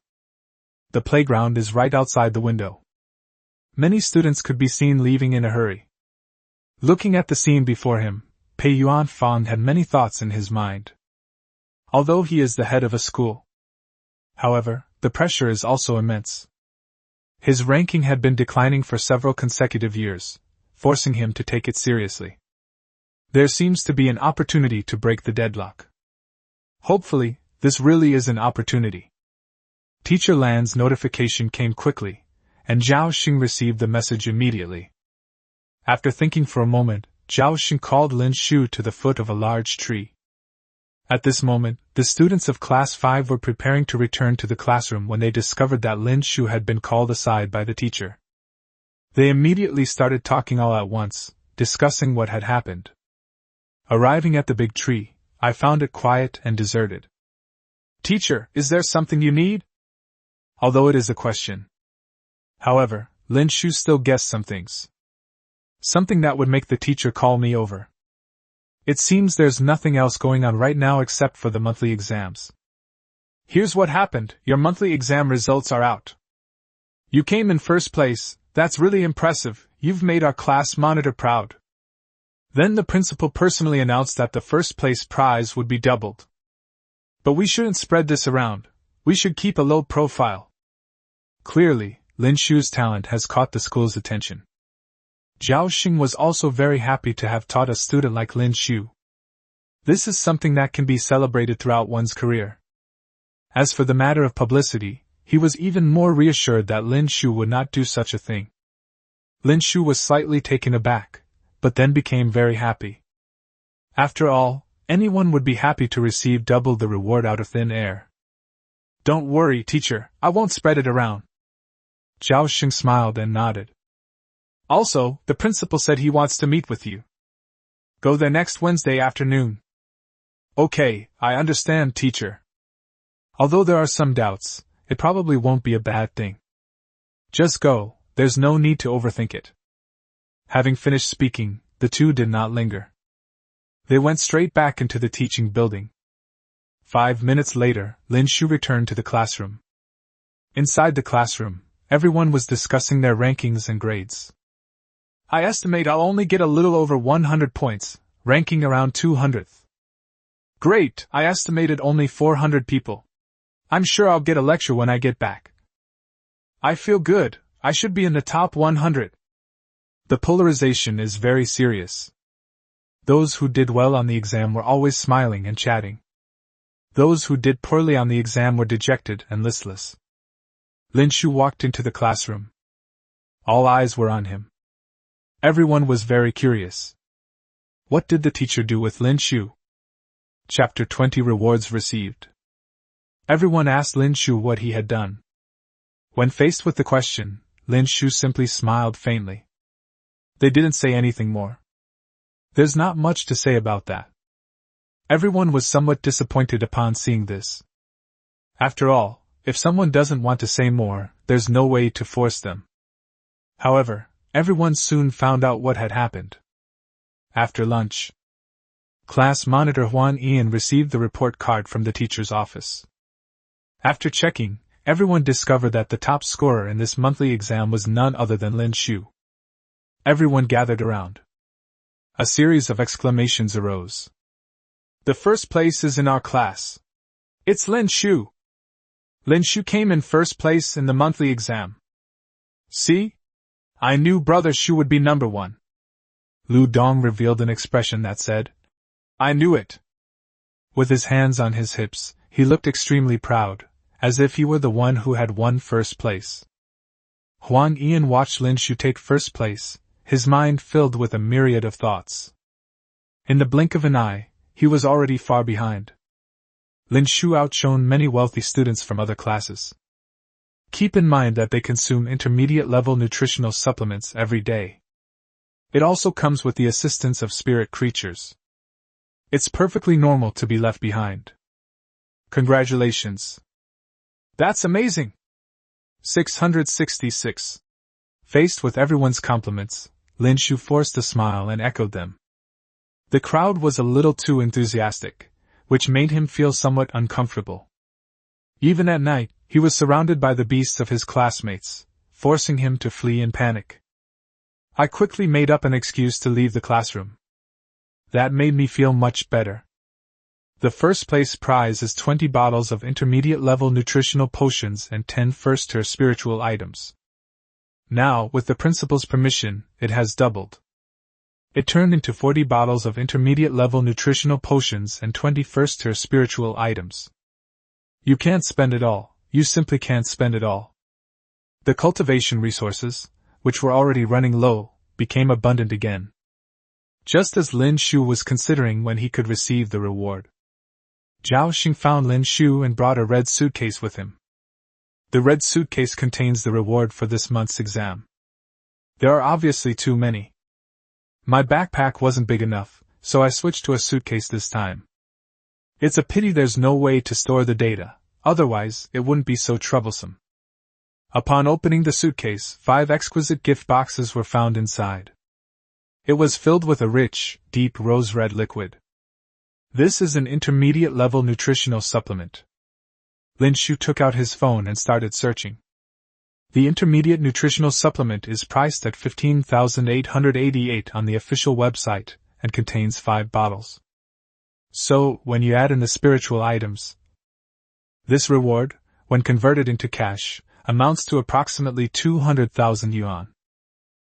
The playground is right outside the window. Many students could be seen leaving in a hurry. Looking at the scene before him, Pei Yuan Fang had many thoughts in his mind. Although he is the head of a school, however, the pressure is also immense. His ranking had been declining for several consecutive years, forcing him to take it seriously. There seems to be an opportunity to break the deadlock. Hopefully, this really is an opportunity. Teacher Lan's notification came quickly, and Zhao Xing received the message immediately. After thinking for a moment, Zhao Xing called Lin Shu to the foot of a large tree. At this moment, the students of Class 5 were preparing to return to the classroom when they discovered that Lin Shu had been called aside by the teacher. They immediately started talking all at once, discussing what had happened. Arriving at the big tree, I found it quiet and deserted. Teacher, is there something you need? Although it is a question. However, Lin Shu still guessed some things. Something that would make the teacher call me over. It seems there's nothing else going on right now except for the monthly exams. Here's what happened, your monthly exam results are out. You came in first place, that's really impressive, you've made our class monitor proud. Then the principal personally announced that the first place prize would be doubled. But we shouldn't spread this around, we should keep a low profile. Clearly, Lin Shu's talent has caught the school's attention. Zhao Xing was also very happy to have taught a student like Lin Shu. This is something that can be celebrated throughout one's career. As for the matter of publicity, he was even more reassured that Lin Shu would not do such a thing. Lin Shu was slightly taken aback, but then became very happy. After all, anyone would be happy to receive double the reward out of thin air. Don't worry, teacher, I won't spread it around. Zhao Xing smiled and nodded. Also, the principal said he wants to meet with you. Go there next Wednesday afternoon. Okay, I understand, teacher. Although there are some doubts, it probably won't be a bad thing. Just go, there's no need to overthink it. Having finished speaking, the two did not linger. They went straight back into the teaching building. 5 minutes later, Lin Shu returned to the classroom. Inside the classroom, everyone was discussing their rankings and grades. I estimate I'll only get a little over 100 points, ranking around 200th. Great, I estimated only 400 people. I'm sure I'll get a lecture when I get back. I feel good, I should be in the top 100. The polarization is very serious. Those who did well on the exam were always smiling and chatting. Those who did poorly on the exam were dejected and listless. Lin Shu walked into the classroom. All eyes were on him. Everyone was very curious. What did the teacher do with Lin Shu? Chapter 20 Rewards Received. Everyone asked Lin Shu what he had done. When faced with the question, Lin Shu simply smiled faintly. They didn't say anything more. There's not much to say about that. Everyone was somewhat disappointed upon seeing this. After all, if someone doesn't want to say more, there's no way to force them. However, everyone soon found out what had happened. After lunch, Class monitor Huan Ian received the report card from the teacher's office. After checking, everyone discovered that the top scorer in this monthly exam was none other than Lin Shu. Everyone gathered around. A series of exclamations arose. The first place is in our class. It's Lin Shu. Lin Shu came in first place in the monthly exam. See? I knew Brother Shu would be number one. Lu Dong revealed an expression that said, I knew it. With his hands on his hips, he looked extremely proud, as if he were the one who had won first place. Huan Ian watched Lin Shu take first place, his mind filled with a myriad of thoughts. In the blink of an eye, he was already far behind. Lin Shu outshone many wealthy students from other classes. Keep in mind that they consume intermediate-level nutritional supplements every day. It also comes with the assistance of spirit creatures. It's perfectly normal to be left behind. Congratulations. That's amazing! 666. Faced with everyone's compliments, Lin Shu forced a smile and echoed them. The crowd was a little too enthusiastic, which made him feel somewhat uncomfortable. Even at night, he was surrounded by the beasts of his classmates, forcing him to flee in panic. I quickly made up an excuse to leave the classroom. That made me feel much better. The first place prize is 20 bottles of intermediate-level nutritional potions and 10 first-tier spiritual items. Now, with the principal's permission, it has doubled. It turned into 40 bottles of intermediate-level nutritional potions and 20 first-tier spiritual items. You can't spend it all, you simply can't spend it all. The cultivation resources, which were already running low, became abundant again. Just as Lin Shu was considering when he could receive the reward. Zhao Xing found Lin Shu and brought a red suitcase with him. The red suitcase contains the reward for this month's exam. There are obviously too many. My backpack wasn't big enough, so I switched to a suitcase this time. It's a pity there's no way to store the data, otherwise it wouldn't be so troublesome. Upon opening the suitcase, 5 exquisite gift boxes were found inside. It was filled with a rich, deep rose-red liquid. This is an intermediate-level nutritional supplement. Lin Shu took out his phone and started searching. The intermediate nutritional supplement is priced at 15,888 on the official website and contains 5 bottles. So, when you add in the spiritual items, this reward, when converted into cash, amounts to approximately 200,000 yuan.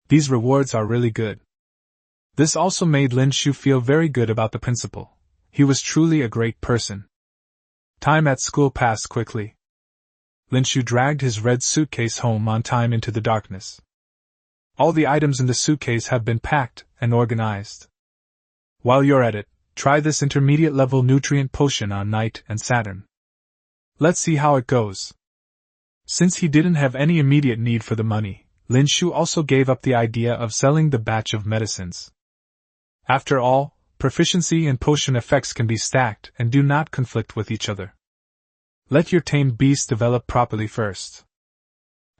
These rewards are really good. This also made Lin Shu feel very good about the principal. He was truly a great person. Time at school passed quickly. Lin Shu dragged his red suitcase home on time into the darkness. All the items in the suitcase have been packed and organized. While you're at it, try this intermediate-level nutrient potion on Night and Saturn. Let's see how it goes. Since he didn't have any immediate need for the money, Lin Shu also gave up the idea of selling the batch of medicines. After all, proficiency and potion effects can be stacked and do not conflict with each other. Let your tamed beast develop properly first.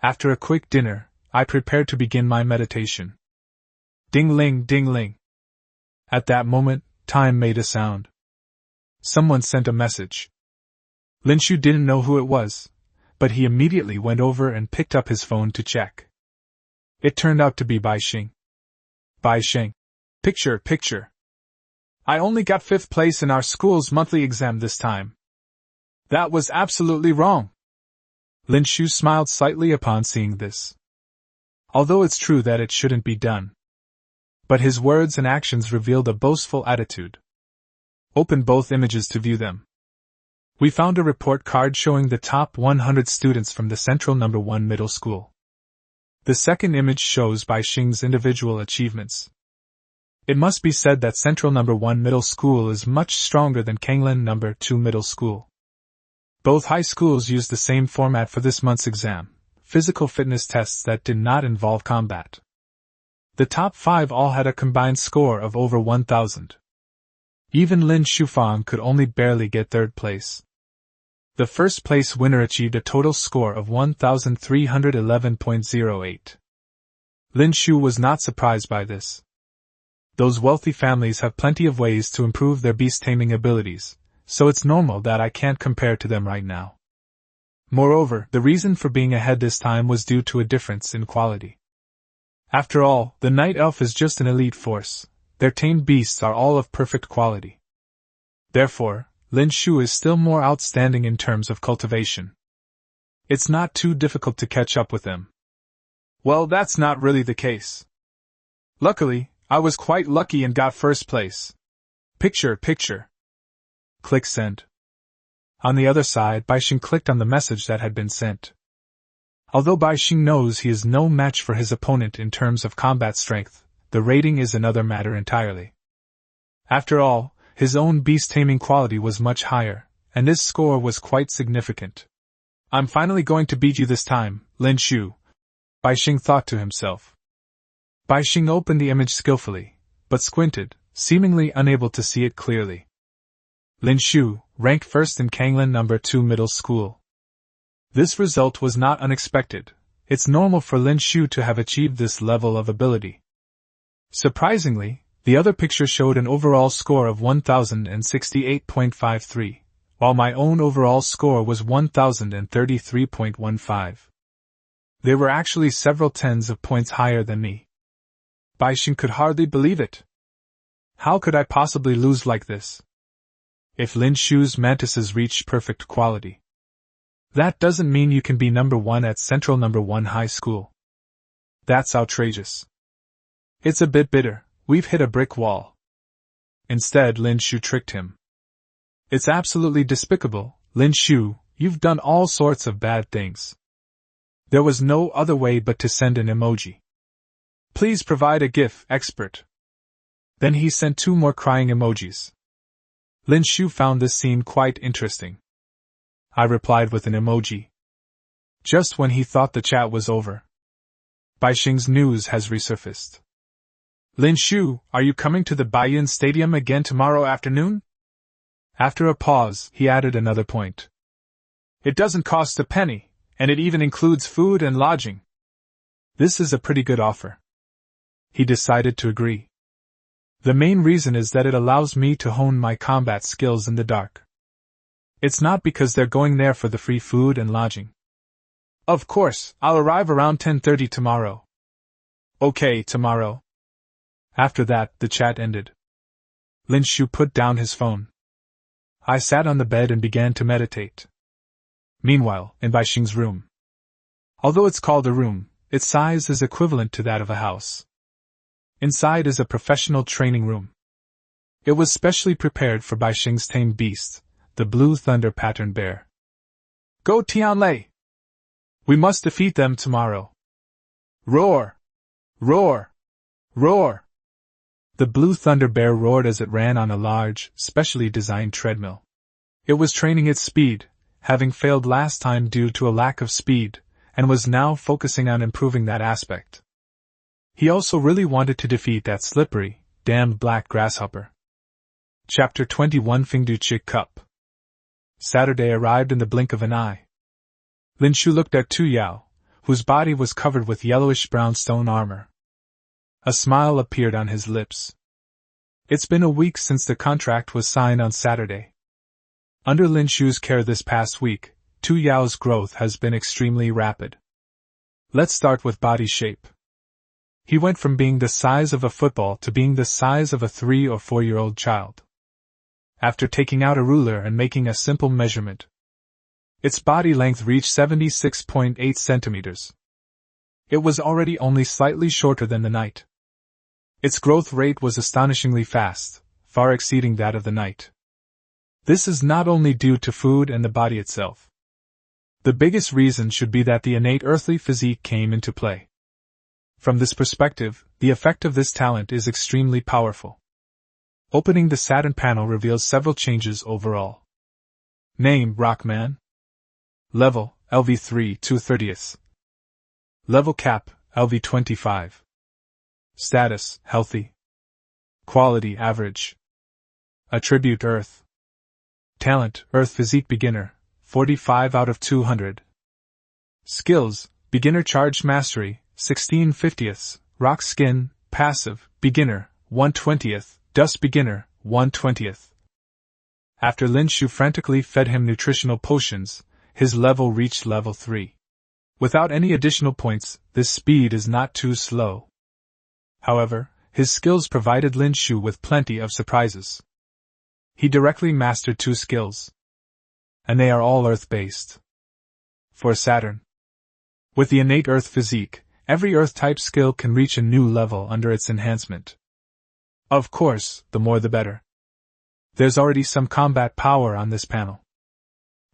After a quick dinner, I prepared to begin my meditation. Ding-ling, ding-ling. At that moment, time made a sound. Someone sent a message. Lin Shu didn't know who it was, but he immediately went over and picked up his phone to check. It turned out to be Bai Xing. Bai Xing. Picture. I only got 5th place in our school's monthly exam this time. That was absolutely wrong. Lin Shu smiled slightly upon seeing this. Although it's true that it shouldn't be done. But his words and actions revealed a boastful attitude. Open both images to view them. We found a report card showing the top 100 students from the Central No. 1 Middle School. The second image shows Bai Xing's individual achievements. It must be said that Central No. 1 Middle School is much stronger than Kanglin No. 2 Middle School. Both high schools used the same format for this month's exam, physical fitness tests that did not involve combat. The top 5 all had a combined score of over 1,000. Even Lin Shufang could only barely get 3rd place. The first place winner achieved a total score of 1,311.08. Lin Shu was not surprised by this. Those wealthy families have plenty of ways to improve their beast-taming abilities, so it's normal that I can't compare to them right now. Moreover, the reason for being ahead this time was due to a difference in quality. After all, the night elf is just an elite force. Their tamed beasts are all of perfect quality. Therefore, Lin Shu is still more outstanding in terms of cultivation. It's not too difficult to catch up with them. Well, that's not really the case. Luckily, I was quite lucky and got first place. Picture. Click send. On the other side, Baixing clicked on the message that had been sent. Although Baixing knows he is no match for his opponent in terms of combat strength, the rating is another matter entirely. After all, his own beast-taming quality was much higher, and his score was quite significant. I'm finally going to beat you this time, Lin Shu, Baixing thought to himself. Baixing opened the image skillfully, but squinted, seemingly unable to see it clearly. Lin Shu, ranked first in Kanglin No. 2 Middle School. This result was not unexpected. It's normal for Lin Shu to have achieved this level of ability. Surprisingly, the other picture showed an overall score of 1068.53, while my own overall score was 1033.15. They were actually several tens of points higher than me. Baixing could hardly believe it. How could I possibly lose like this? If Lin Shu's mantises reached perfect quality, that doesn't mean you can be number 1 at Central No. 1 High School. That's outrageous. It's a bit bitter. We've hit a brick wall. Instead, Lin Shu tricked him. It's absolutely despicable, Lin Shu, you've done all sorts of bad things. There was no other way but to send an emoji. Please provide a GIF, expert. Then he sent 2 more crying emojis. Lin Shu found this scene quite interesting. I replied with an emoji. Just when he thought the chat was over, Baixing's news has resurfaced. Lin Shu, are you coming to the Baiyin Stadium again tomorrow afternoon? After a pause, he added another point. It doesn't cost a penny, and it even includes food and lodging. This is a pretty good offer. He decided to agree. The main reason is that it allows me to hone my combat skills in the dark. It's not because they're going there for the free food and lodging. Of course, I'll arrive around 10:30 tomorrow. Okay, tomorrow. After that, the chat ended. Lin Shu put down his phone. I sat on the bed and began to meditate. Meanwhile, in Baixing's room. Although it's called a room, its size is equivalent to that of a house. Inside is a professional training room. It was specially prepared for Baixing's tamed beast, the blue thunder pattern bear. Go Tianlei! We must defeat them tomorrow. Roar! Roar! Roar! The blue thunder bear roared as it ran on a large, specially designed treadmill. It was training its speed, having failed last time due to a lack of speed, and was now focusing on improving that aspect. He also really wanted to defeat that slippery, damned black grasshopper. Chapter 21 Fingduchi Cup. Saturday arrived in the blink of an eye. Lin Shu looked at Tu Yao, whose body was covered with yellowish-brown stone armor. A smile appeared on his lips. It's been a week since the contract was signed on Saturday. Under Lin Shu's care this past week, Tu Yao's growth has been extremely rapid. Let's start with body shape. He went from being the size of a football to being the size of a 3 or 4-year-old child. After taking out a ruler and making a simple measurement, its body length reached 76.8 centimeters. It was already only slightly shorter than the knight. Its growth rate was astonishingly fast, far exceeding that of the knight. This is not only due to food and the body itself. The biggest reason should be that the innate earthly physique came into play. From this perspective, the effect of this talent is extremely powerful. Opening the Saturn panel reveals several changes overall. Name, Rockman. Level, LV3 2/30. Level cap, LV25. Status, healthy. Quality, average. Attribute, earth. Talent, earth physique beginner, 45 out of 200. Skills, beginner charged mastery, 16/50. Rock skin, passive, beginner, 1/20th, Dust Beginner, 1/20th. After Lin Shu frantically fed him nutritional potions, his level reached level 3. Without any additional points, this speed is not too slow. However, his skills provided Lin Shu with plenty of surprises. He directly mastered 2 skills. And they are all Earth-based. For Saturn. With the innate Earth physique, every Earth-type skill can reach a new level under its enhancement. Of course, the more the better. There's already some combat power on this panel.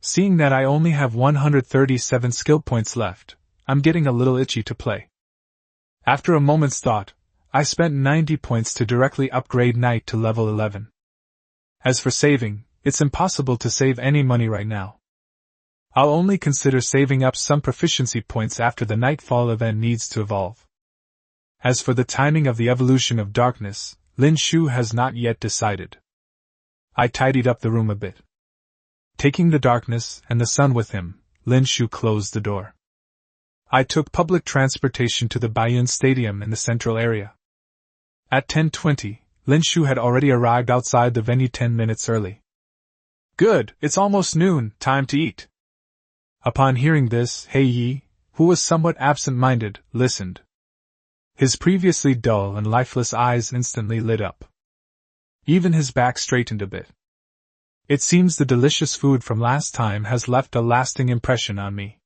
Seeing that I only have 137 skill points left, I'm getting a little itchy to play. After a moment's thought, I spent 90 points to directly upgrade Knight to level 11. As for saving, it's impossible to save any money right now. I'll only consider saving up some proficiency points after the Nightfall event needs to evolve. As for the timing of the evolution of darkness, Lin Shu has not yet decided. I tidied up the room a bit. Taking the darkness and the sun with him, Lin Shu closed the door. I took public transportation to the Baiyun Stadium in the central area. At 10:20, Lin Shu had already arrived outside the venue 10 minutes early. Good, it's almost noon, time to eat. Upon hearing this, Hei Yi, who was somewhat absent-minded, listened. His previously dull and lifeless eyes instantly lit up. Even his back straightened a bit. It seems the delicious food from last time has left a lasting impression on me.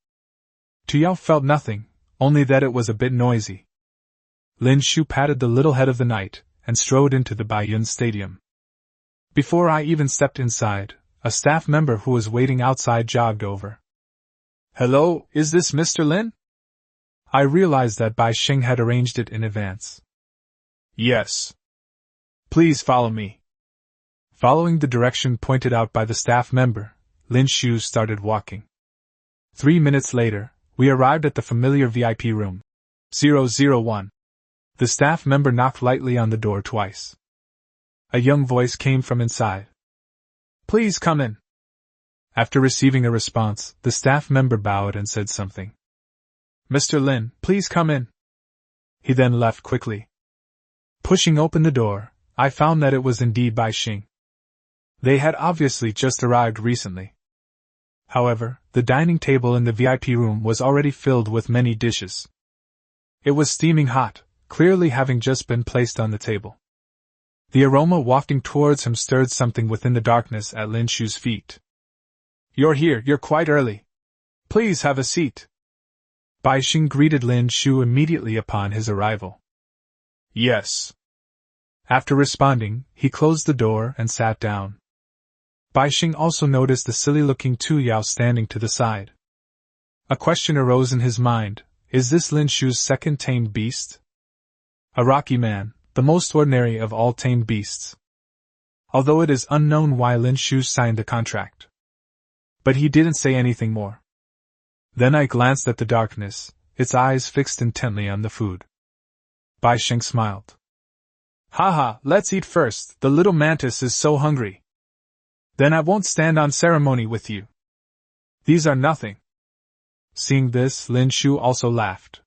Tuyao felt nothing, only that it was a bit noisy. Lin Shu patted the little head of the knight, and strode into the Baiyun Stadium. Before I even stepped inside, a staff member who was waiting outside jogged over. Hello, is this Mr. Lin? I realized that Bai Xing had arranged it in advance. Yes. Please follow me. Following the direction pointed out by the staff member, Lin Shu started walking. 3 minutes later, we arrived at the familiar VIP room. 001. The staff member knocked lightly on the door twice. A young voice came from inside. Please come in. After receiving a response, the staff member bowed and said something. Mr. Lin, please come in. He then left quickly. Pushing open the door, I found that it was indeed Bai Xing. They had obviously just arrived recently. However, the dining table in the VIP room was already filled with many dishes. It was steaming hot, clearly having just been placed on the table. The aroma wafting towards him stirred something within the darkness at Lin Shu's feet. You're here, you're quite early. Please have a seat. Bai Xing greeted Lin Shu immediately upon his arrival. Yes. After responding, he closed the door and sat down. Bai Xing also noticed the silly-looking Tu Yao standing to the side. A question arose in his mind, is this Lin Shu's second tamed beast? A rocky man, the most ordinary of all tamed beasts. Although it is unknown why Lin Shu signed the contract. But he didn't say anything more. Then I glanced at the darkness, its eyes fixed intently on the food. Bai Xing smiled. Haha, let's eat first, the little mantis is so hungry. Then I won't stand on ceremony with you. These are nothing. Seeing this, Lin Shu also laughed.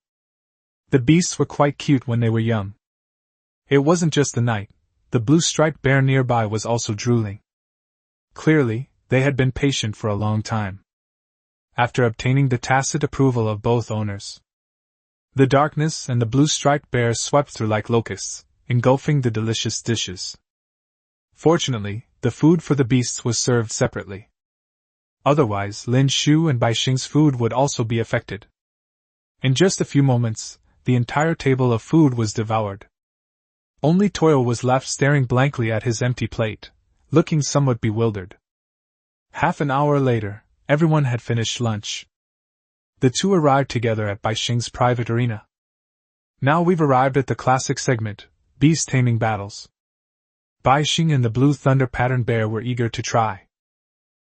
The beasts were quite cute when they were young. It wasn't just the knight, the blue-striped bear nearby was also drooling. Clearly, they had been patient for a long time. After obtaining the tacit approval of both owners, the darkness and the blue-striped bear swept through like locusts, engulfing the delicious dishes. Fortunately, the food for the beasts was served separately. Otherwise, Lin Shu and Bai Xing's food would also be affected. In just a few moments, the entire table of food was devoured. Only Toyo was left staring blankly at his empty plate, looking somewhat bewildered. Half an hour later, everyone had finished lunch. The two arrived together at Bai Xing's private arena. Now we've arrived at the classic segment, beast taming battles. Bai Xing and the blue thunder pattern bear were eager to try.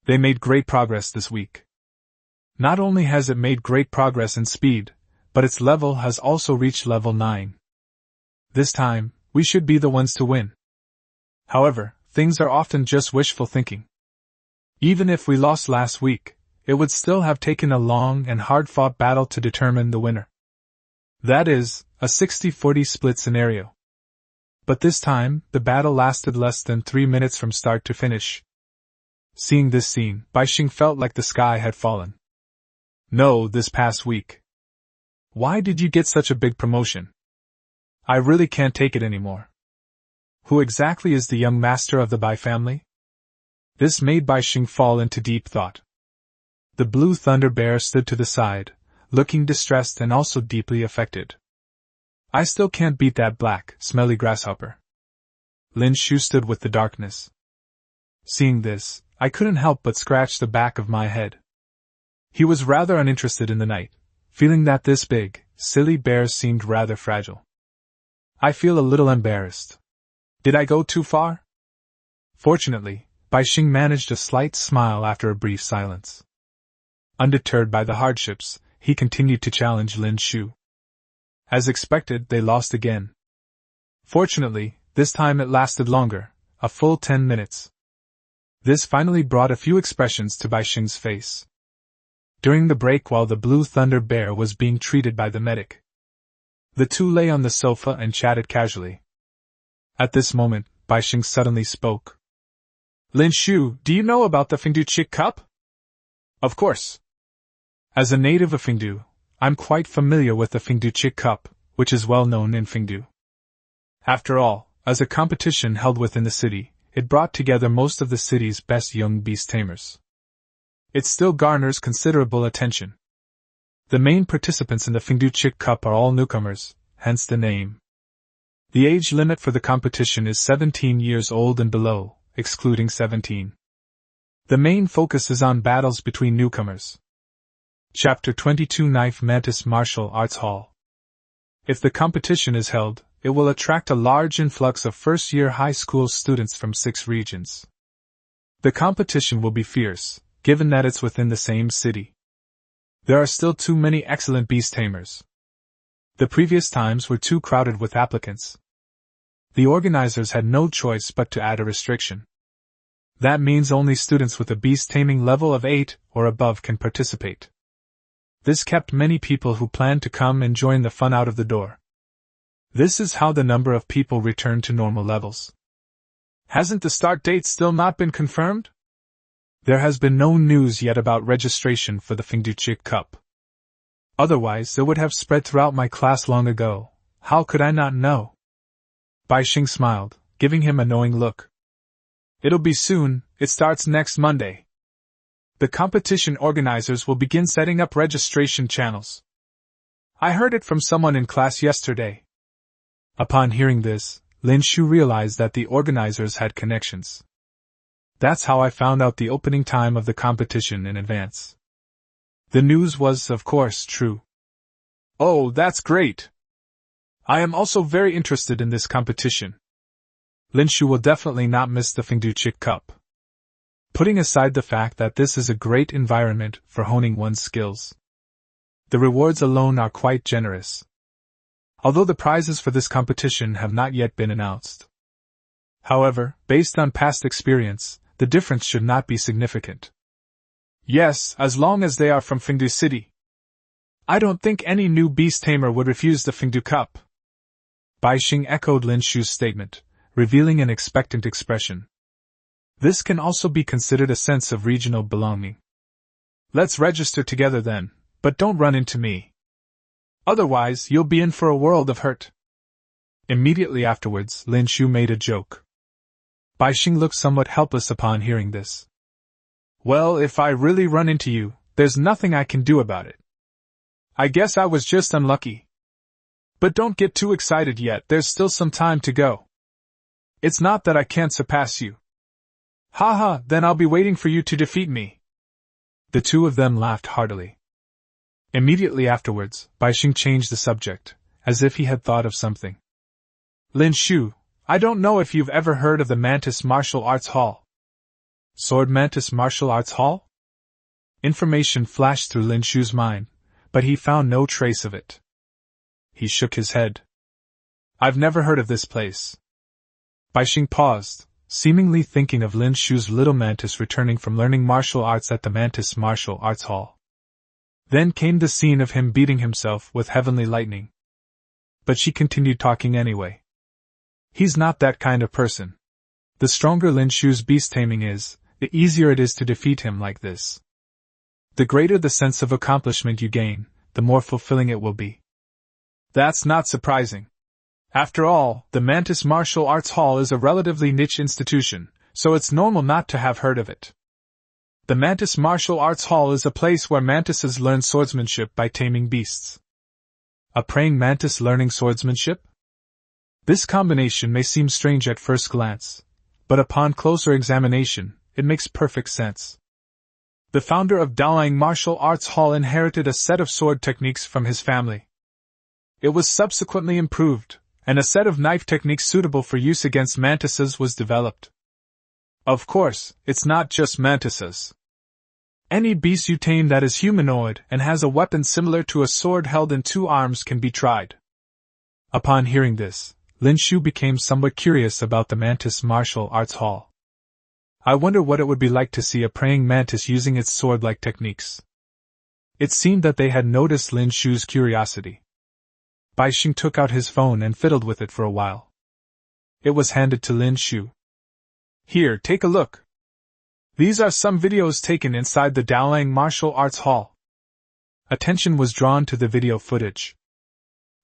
They made great progress this week. Not only has it made great progress in speed, but its level has also reached level 9. This time, we should be the ones to win. However, things are often just wishful thinking. Even if we lost last week, it would still have taken a long and hard-fought battle to determine the winner. That is, a 60-40 split scenario. But this time, the battle lasted less than 3 minutes from start to finish. Seeing this scene, Baixing felt like the sky had fallen. No, this past week. Why did you get such a big promotion? I really can't take it anymore. Who exactly is the young master of the Bai family? This made Baixing fall into deep thought. The blue thunder bear stood to the side, looking distressed and also deeply affected. I still can't beat that black, smelly grasshopper. Lin Shu stood with the darkness. Seeing this, I couldn't help but scratch the back of my head. He was rather uninterested in the night, feeling that this big, silly bear seemed rather fragile. I feel a little embarrassed. Did I go too far? Fortunately, Baixing managed a slight smile after a brief silence. Undeterred by the hardships, he continued to challenge Lin Shu. As expected, they lost again. Fortunately, this time it lasted longer, a full 10 minutes. This finally brought a few expressions to Baixing's face. During the break while the blue thunder bear was being treated by the medic, the two lay on the sofa and chatted casually. At this moment, Baixing suddenly spoke. Lin Shu, do you know about the Fingdu Chick Cup? Of course. As a native of Fingdu, I'm quite familiar with the Fingdu Chick Cup, which is well known in Fingdu. After all, as a competition held within the city, it brought together most of the city's best young beast tamers. It still garners considerable attention. The main participants in the Fingdu Chick Cup are all newcomers, hence the name. The age limit for the competition is 17 years old and below, excluding 17. The main focus is on battles between newcomers. Chapter 22 Knife Mantis Martial Arts Hall. If the competition is held, it will attract a large influx of first-year high school students from 6 regions. The competition will be fierce, given that it's within the same city. There are still too many excellent beast tamers. The previous times were too crowded with applicants. The organizers had no choice but to add a restriction. That means only students with a beast taming level of 8 or above can participate. This kept many people who planned to come and join the fun out of the door. This is how the number of people returned to normal levels. Hasn't the start date still not been confirmed? There has been no news yet about registration for the Fingdu Chick Cup. Otherwise, it would have spread throughout my class long ago. How could I not know? Baixing smiled, giving him a knowing look. It'll be soon, it starts next Monday. The competition organizers will begin setting up registration channels. I heard it from someone in class yesterday. Upon hearing this, Lin Shu realized that the organizers had connections. That's how I found out the opening time of the competition in advance. The news was, of course, true. Oh, that's great! I am also very interested in this competition. Lin Shu will definitely not miss the Fingdu Chick Cup. Putting aside the fact that this is a great environment for honing one's skills, the rewards alone are quite generous. Although the prizes for this competition have not yet been announced. However, based on past experience, the difference should not be significant. Yes, as long as they are from Fingdu City. I don't think any new beast tamer would refuse the Fingdu Cup. Baixing echoed Lin Shu's statement, revealing an expectant expression. This can also be considered a sense of regional belonging. Let's register together then, but don't run into me. Otherwise, you'll be in for a world of hurt. Immediately afterwards, Lin Shu made a joke. Baixing looked somewhat helpless upon hearing this. Well, if I really run into you, there's nothing I can do about it. I guess I was just unlucky. But don't get too excited yet, there's still some time to go. It's not that I can't surpass you. Haha, then I'll be waiting for you to defeat me. The two of them laughed heartily. Immediately afterwards, Baixing changed the subject, as if he had thought of something. Lin Shu, I don't know if you've ever heard of the Mantis Martial Arts Hall. Sword Mantis Martial Arts Hall? Information flashed through Lin Shu's mind, but he found no trace of it. He shook his head. I've never heard of this place. Baixing paused, seemingly thinking of Lin Shu's little Mantis returning from learning martial arts at the Mantis Martial Arts Hall. Then came the scene of him beating himself with heavenly lightning. But she continued talking anyway. He's not that kind of person. The stronger Lin Shu's beast taming is, the easier it is to defeat him like this. The greater the sense of accomplishment you gain, the more fulfilling it will be. That's not surprising. After all, the Mantis Martial Arts Hall is a relatively niche institution, so it's normal not to have heard of it. The Mantis Martial Arts Hall is a place where mantises learn swordsmanship by taming beasts. A praying mantis learning swordsmanship? This combination may seem strange at first glance, but upon closer examination, it makes perfect sense. The founder of Bloodlines Martial Arts Hall inherited a set of sword techniques from his family. It was subsequently improved, and a set of knife techniques suitable for use against mantises was developed. Of course, it's not just mantises. Any beast you tame that is humanoid and has a weapon similar to a sword held in two arms can be tried. Upon hearing this, Lin Shu became somewhat curious about the Mantis Martial Arts Hall. I wonder what it would be like to see a praying mantis using its sword-like techniques. It seemed that they had noticed Lin Shu's curiosity. Bai Xing took out his phone and fiddled with it for a while. It was handed to Lin Shu. Here, take a look. These are some videos taken inside the Bloodlines Martial Arts Hall. Attention was drawn to the video footage.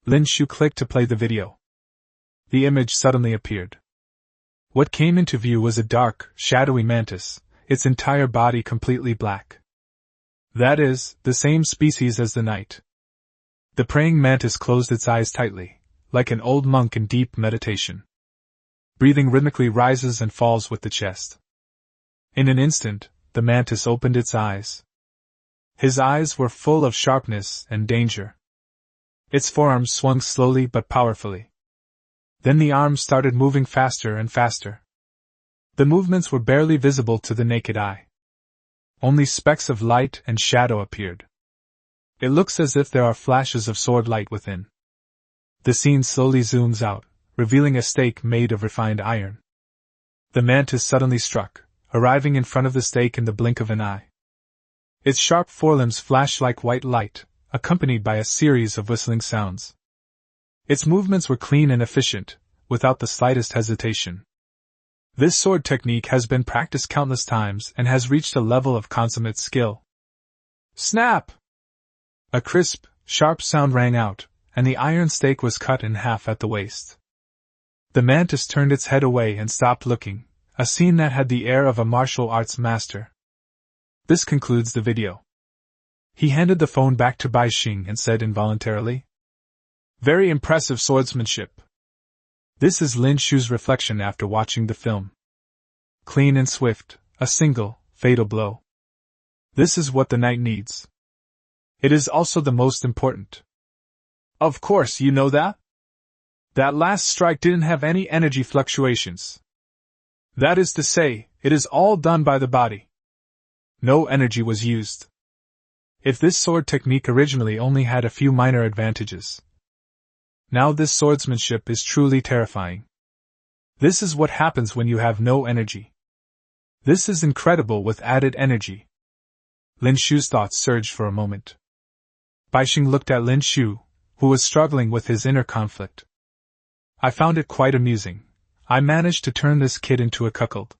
Lin Shu clicked to play the video. The image suddenly appeared. What came into view was a dark, shadowy mantis, its entire body completely black. That is, the same species as the knight. The praying mantis closed its eyes tightly, like an old monk in deep meditation. Breathing rhythmically rises and falls with the chest. In an instant, the mantis opened its eyes. His eyes were full of sharpness and danger. Its forearms swung slowly but powerfully. Then the arms started moving faster and faster. The movements were barely visible to the naked eye. Only specks of light and shadow appeared. It looks as if there are flashes of sword light within. The scene slowly zooms out, revealing a stake made of refined iron. The mantis suddenly struck, arriving in front of the stake in the blink of an eye. Its sharp forelimbs flashed like white light, accompanied by a series of whistling sounds. Its movements were clean and efficient, without the slightest hesitation. This sword technique has been practiced countless times and has reached a level of consummate skill. Snap! A crisp, sharp sound rang out, and the iron stake was cut in half at the waist. The mantis turned its head away and stopped looking, a scene that had the air of a martial arts master. This concludes the video. He handed the phone back to Bai Xing and said involuntarily, "Very impressive swordsmanship." This is Lin Shu's reflection after watching the film. Clean and swift, a single, fatal blow. This is what the knight needs. It is also the most important. Of course, you know that? That last strike didn't have any energy fluctuations. That is to say, it is all done by the body. No energy was used. If this sword technique originally only had a few minor advantages, now this swordsmanship is truly terrifying. This is what happens when you have no energy. This is incredible with added energy. Lin Shu's thoughts surged for a moment. Bai Xing looked at Lin Shu, who was struggling with his inner conflict. I found it quite amusing. I managed to turn this kid into a cuckold.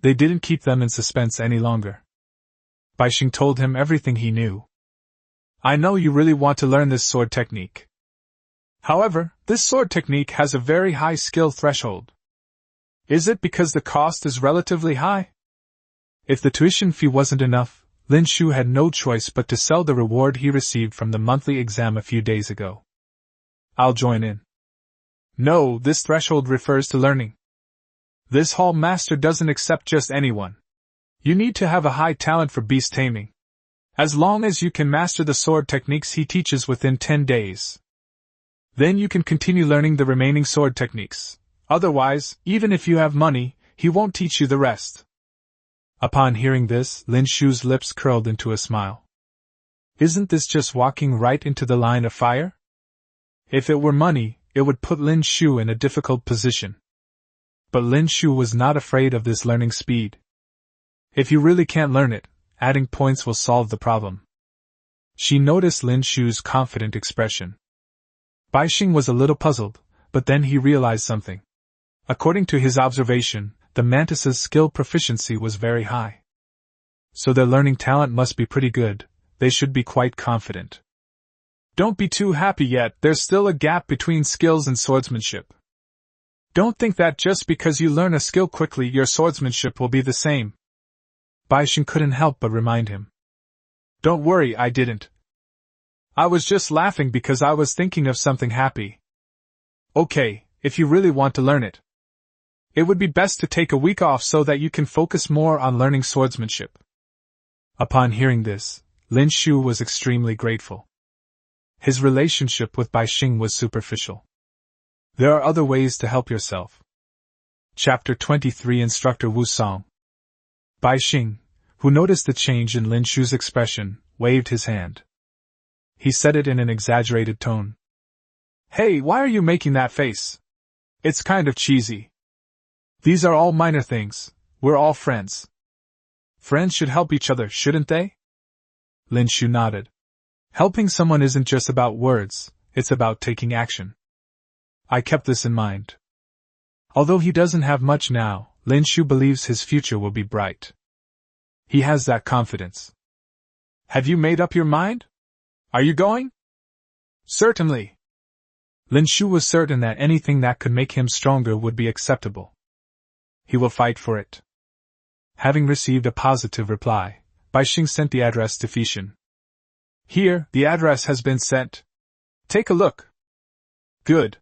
They didn't keep them in suspense any longer. Bai Xing told him everything he knew. I know you really want to learn this sword technique. However, this sword technique has a very high skill threshold. Is it because the cost is relatively high? If the tuition fee wasn't enough, Lin Shu had no choice but to sell the reward he received from the monthly exam a few days ago. I'll join in. No, this threshold refers to learning. This hall master doesn't accept just anyone. You need to have a high talent for beast taming. As long as you can master the sword techniques he teaches within 10 days. Then you can continue learning the remaining sword techniques. Otherwise, even if you have money, he won't teach you the rest. Upon hearing this, Lin Shu's lips curled into a smile. Isn't this just walking right into the line of fire? If it were money, it would put Lin Shu in a difficult position. But Lin Shu was not afraid of this learning speed. If you really can't learn it, adding points will solve the problem. She noticed Lin Shu's confident expression. Bai Xing was a little puzzled, but then he realized something. According to his observation, the Mantis's skill proficiency was very high. So their learning talent must be pretty good. They should be quite confident. Don't be too happy yet, there's still a gap between skills and swordsmanship. Don't think that just because you learn a skill quickly your swordsmanship will be the same. Baishin couldn't help but remind him. Don't worry, I didn't. I was just laughing because I was thinking of something happy. Okay, if you really want to learn it. It would be best to take a week off so that you can focus more on learning swordsmanship. Upon hearing this, Lin Shu was extremely grateful. His relationship with Baixing was superficial. There are other ways to help yourself. Chapter 23 Instructor Wu Song. Baixing, who noticed the change in Lin Shu's expression, waved his hand. He said it in an exaggerated tone. Hey, why are you making that face? It's kind of cheesy. These are all minor things, we're all friends. Friends should help each other, shouldn't they? Lin Shu nodded. Helping someone isn't just about words, it's about taking action. I kept this in mind. Although he doesn't have much now, Lin Shu believes his future will be bright. He has that confidence. Have you made up your mind? Are you going? Certainly. Lin Shu was certain that anything that could make him stronger would be acceptable. He will fight for it. Having received a positive reply, Baixing sent the address to Fishin. Here, the address has been sent. Take a look. Good.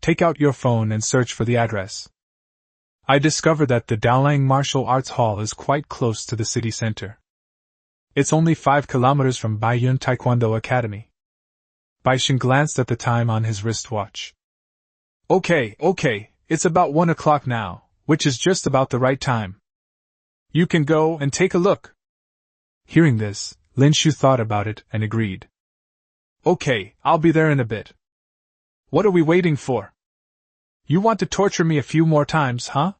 Take out your phone and search for the address. I discovered that the Daolang Martial Arts Hall is quite close to the city center. It's only 5 kilometers from Baiyun Taekwondo Academy. Baixing glanced at the time on his wristwatch. Okay, it's about 1 o'clock now, which is just about the right time. You can go and take a look. Hearing this, Lin Shu thought about it and agreed. Okay, I'll be there in a bit. What are we waiting for? You want to torture me a few more times, huh?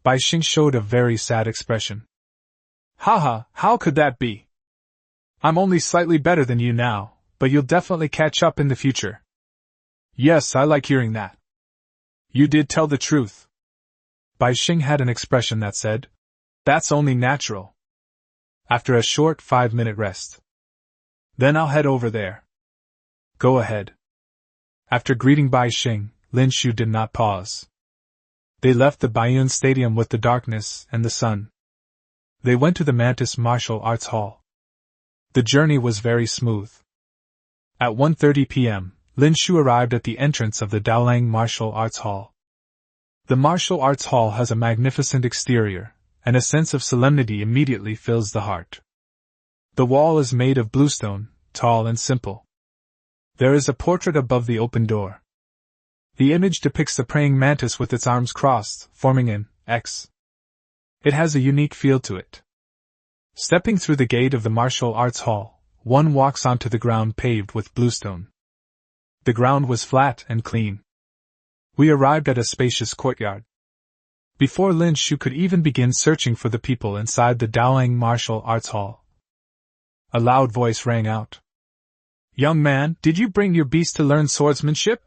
Baixing showed a very sad expression. Haha, how could that be? I'm only slightly better than you now, but you'll definitely catch up in the future. Yes, I like hearing that. You did tell the truth. Baixing had an expression that said, that's only natural. After a short 5-minute rest. Then I'll head over there. Go ahead. After greeting Baixing, Lin Shu did not pause. They left the Baiyun Stadium with the darkness and the sun. They went to the Mantis Martial Arts Hall. The journey was very smooth. At 1:30 p.m., Lin Shu arrived at the entrance of the Daolang Martial Arts Hall. The Martial Arts Hall has a magnificent exterior, and a sense of solemnity immediately fills the heart. The wall is made of bluestone, tall and simple. There is a portrait above the open door. The image depicts the praying mantis with its arms crossed, forming an X. It has a unique feel to it. Stepping through the gate of the Martial Arts Hall, one walks onto the ground paved with bluestone. The ground was flat and clean. We arrived at a spacious courtyard. Before Lin Shu could even begin searching for the people inside the Daolang Martial Arts Hall, a loud voice rang out. Young man, did you bring your beast to learn swordsmanship?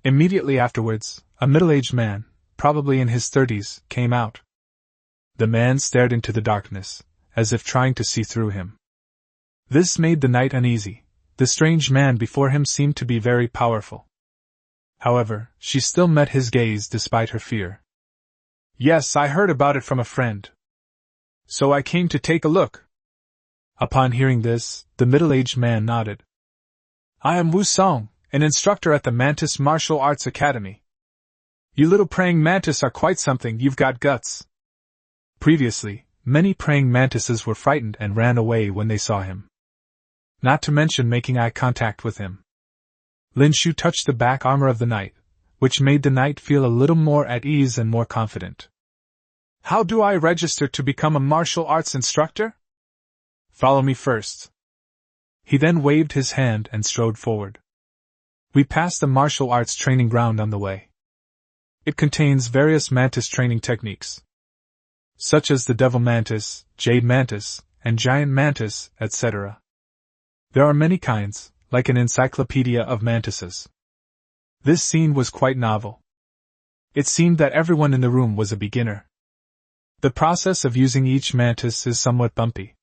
Immediately afterwards, a middle-aged man, probably in his 30s, came out. The man stared into the darkness, as if trying to see through him. This made the knight uneasy. The strange man before him seemed to be very powerful. However, she still met his gaze despite her fear. Yes, I heard about it from a friend. So I came to take a look. Upon hearing this, the middle-aged man nodded. I am Wu Song, an instructor at the Mantis Martial Arts Academy. You little praying mantis are quite something, you've got guts. Previously, many praying mantises were frightened and ran away when they saw him. Not to mention making eye contact with him. Lin Shu touched the back armor of the knight, which made the knight feel a little more at ease and more confident. How do I register to become a martial arts instructor? Follow me first. He then waved his hand and strode forward. We passed the martial arts training ground on the way. It contains various mantis training techniques, such as the devil mantis, jade mantis, and giant mantis, etc. There are many kinds, like an encyclopedia of mantises. This scene was quite novel. It seemed that everyone in the room was a beginner. The process of using each mantis is somewhat bumpy.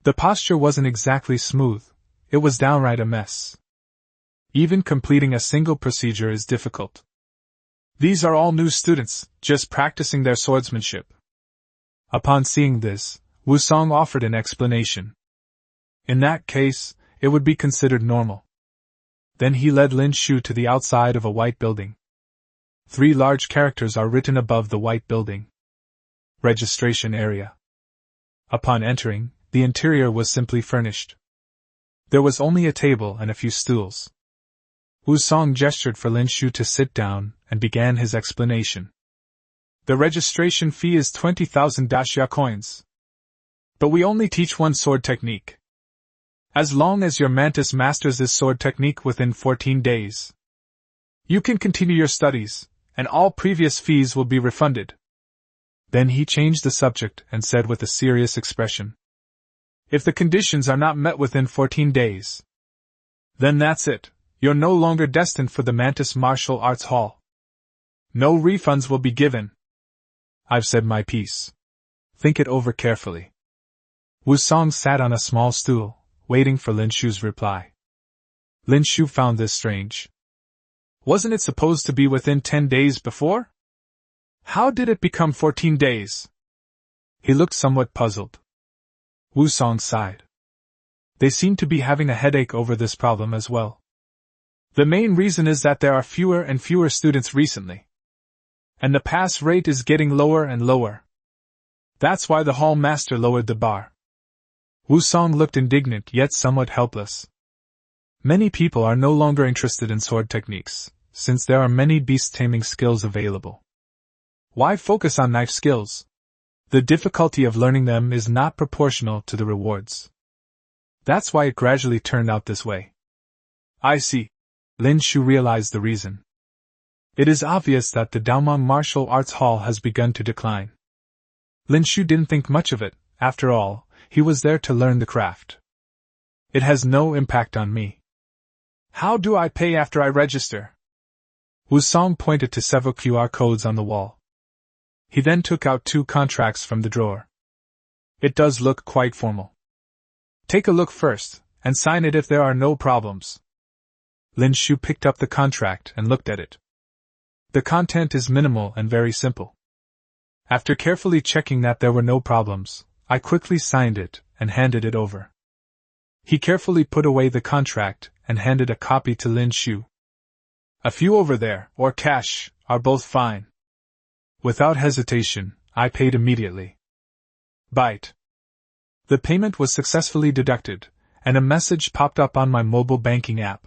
The posture wasn't exactly smooth, it was downright a mess. Even completing a single procedure is difficult. These are all new students, just practicing their swordsmanship. Upon seeing this, Wusong offered an explanation. In that case, it would be considered normal. Then he led Lin Shu to the outside of a white building. 3 large characters are written above the white building. Registration area. Upon entering, the interior was simply furnished. There was only a table and a few stools. Wusong gestured for Lin Shu to sit down and began his explanation. The registration fee is 20,000 daxia coins. But we only teach one sword technique. As long as your mantis masters this sword technique within 14 days, you can continue your studies, and all previous fees will be refunded. Then he changed the subject and said with a serious expression, if the conditions are not met within 14 days, then that's it, you're no longer destined for the Mantis Martial Arts Hall. No refunds will be given. I've said my piece. Think it over carefully. Wusong sat on a small stool, waiting for Lin Shu's reply. Lin Shu found this strange. Wasn't it supposed to be within 10 days before? How did it become 14 days? He looked somewhat puzzled. Wusong sighed. They seem to be having a headache over this problem as well. The main reason is that there are fewer and fewer students recently. And the pass rate is getting lower and lower. That's why the hall master lowered the bar. Wusong looked indignant yet somewhat helpless. Many people are no longer interested in sword techniques, since there are many beast taming skills available. Why focus on knife skills? The difficulty of learning them is not proportional to the rewards. That's why it gradually turned out this way. I see. Lin Shu realized the reason. It is obvious that the Daomang Martial Arts Hall has begun to decline. Lin Shu didn't think much of it, after all, he was there to learn the craft. It has no impact on me. How do I pay after I register? Wusong pointed to several QR codes on the wall. He then took out 2 contracts from the drawer. It does look quite formal. Take a look first, and sign it if there are no problems. Lin Shu picked up the contract and looked at it. The content is minimal and very simple. After carefully checking that there were no problems, I quickly signed it and handed it over. He carefully put away the contract and handed a copy to Lin Shu. A few over there, or cash, are both fine. Without hesitation, I paid immediately. Byte. The payment was successfully deducted, and a message popped up on my mobile banking app.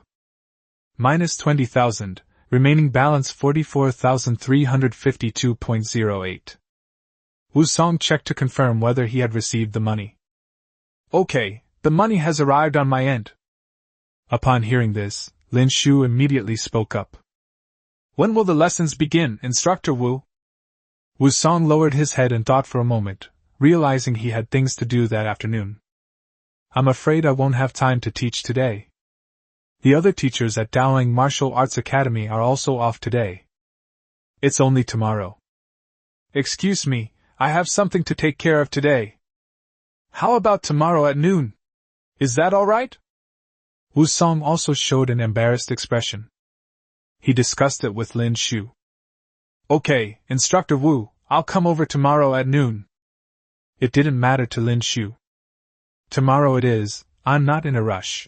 Minus 20,000, remaining balance 44,352.08. Wusong checked to confirm whether he had received the money. Okay, the money has arrived on my end. Upon hearing this, Lin Shu immediately spoke up. When will the lessons begin, Instructor Wu? Wusong lowered his head and thought for a moment, realizing he had things to do that afternoon. I'm afraid I won't have time to teach today. The other teachers at Daomang Martial Arts Academy are also off today. It's only tomorrow. Excuse me, I have something to take care of today. How about tomorrow at noon? Is that all right? Wusong also showed an embarrassed expression. He discussed it with Lin Shu. Okay, Instructor Wu, I'll come over tomorrow at noon. It didn't matter to Lin Shu. Tomorrow it is, I'm not in a rush.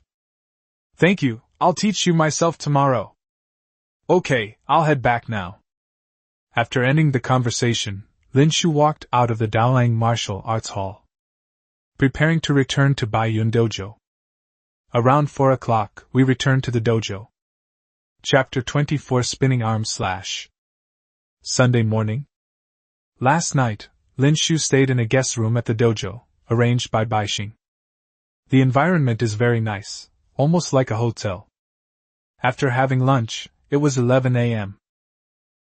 Thank you, I'll teach you myself tomorrow. Okay, I'll head back now. After ending the conversation, Lin Shu walked out of the Daomang Martial Arts Hall, preparing to return to Baiyun Dojo. Around 4 o'clock, we returned to the dojo. Chapter 24 Spinning Arm Slash. Sunday morning. Last night, Lin Shu stayed in a guest room at the dojo, arranged by Baixing. The environment is very nice, almost like a hotel. After having lunch, it was 11 a.m.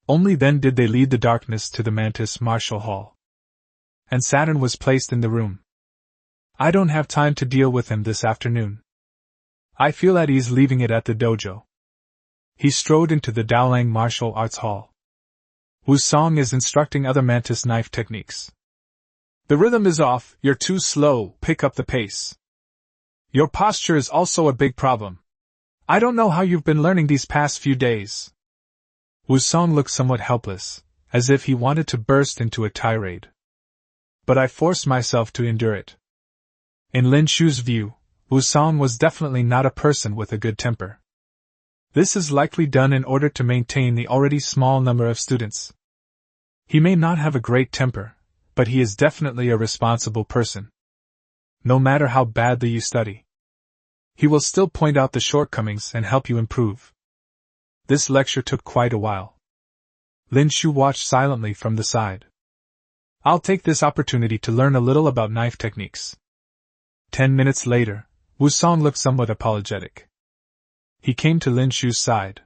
Only then did they lead the darkness to the Mantis Martial Hall. And Saturn was placed in the room. I don't have time to deal with him this afternoon. I feel at ease leaving it at the dojo. He strode into the Daomang Martial Arts Hall. Song is instructing other Mantis knife techniques. The rhythm is off, you're too slow, pick up the pace. Your posture is also a big problem. I don't know how you've been learning these past few days. Song looked somewhat helpless, as if he wanted to burst into a tirade. But I forced myself to endure it. In Lin Shu's view, Song was definitely not a person with a good temper. This is likely done in order to maintain the already small number of students. He may not have a great temper, but he is definitely a responsible person. No matter how badly you study, he will still point out the shortcomings and help you improve. This lecture took quite a while. Lin Shu watched silently from the side. I'll take this opportunity to learn a little about knife techniques. 10 minutes later, Song looked somewhat apologetic. He came to Lin Shu's side.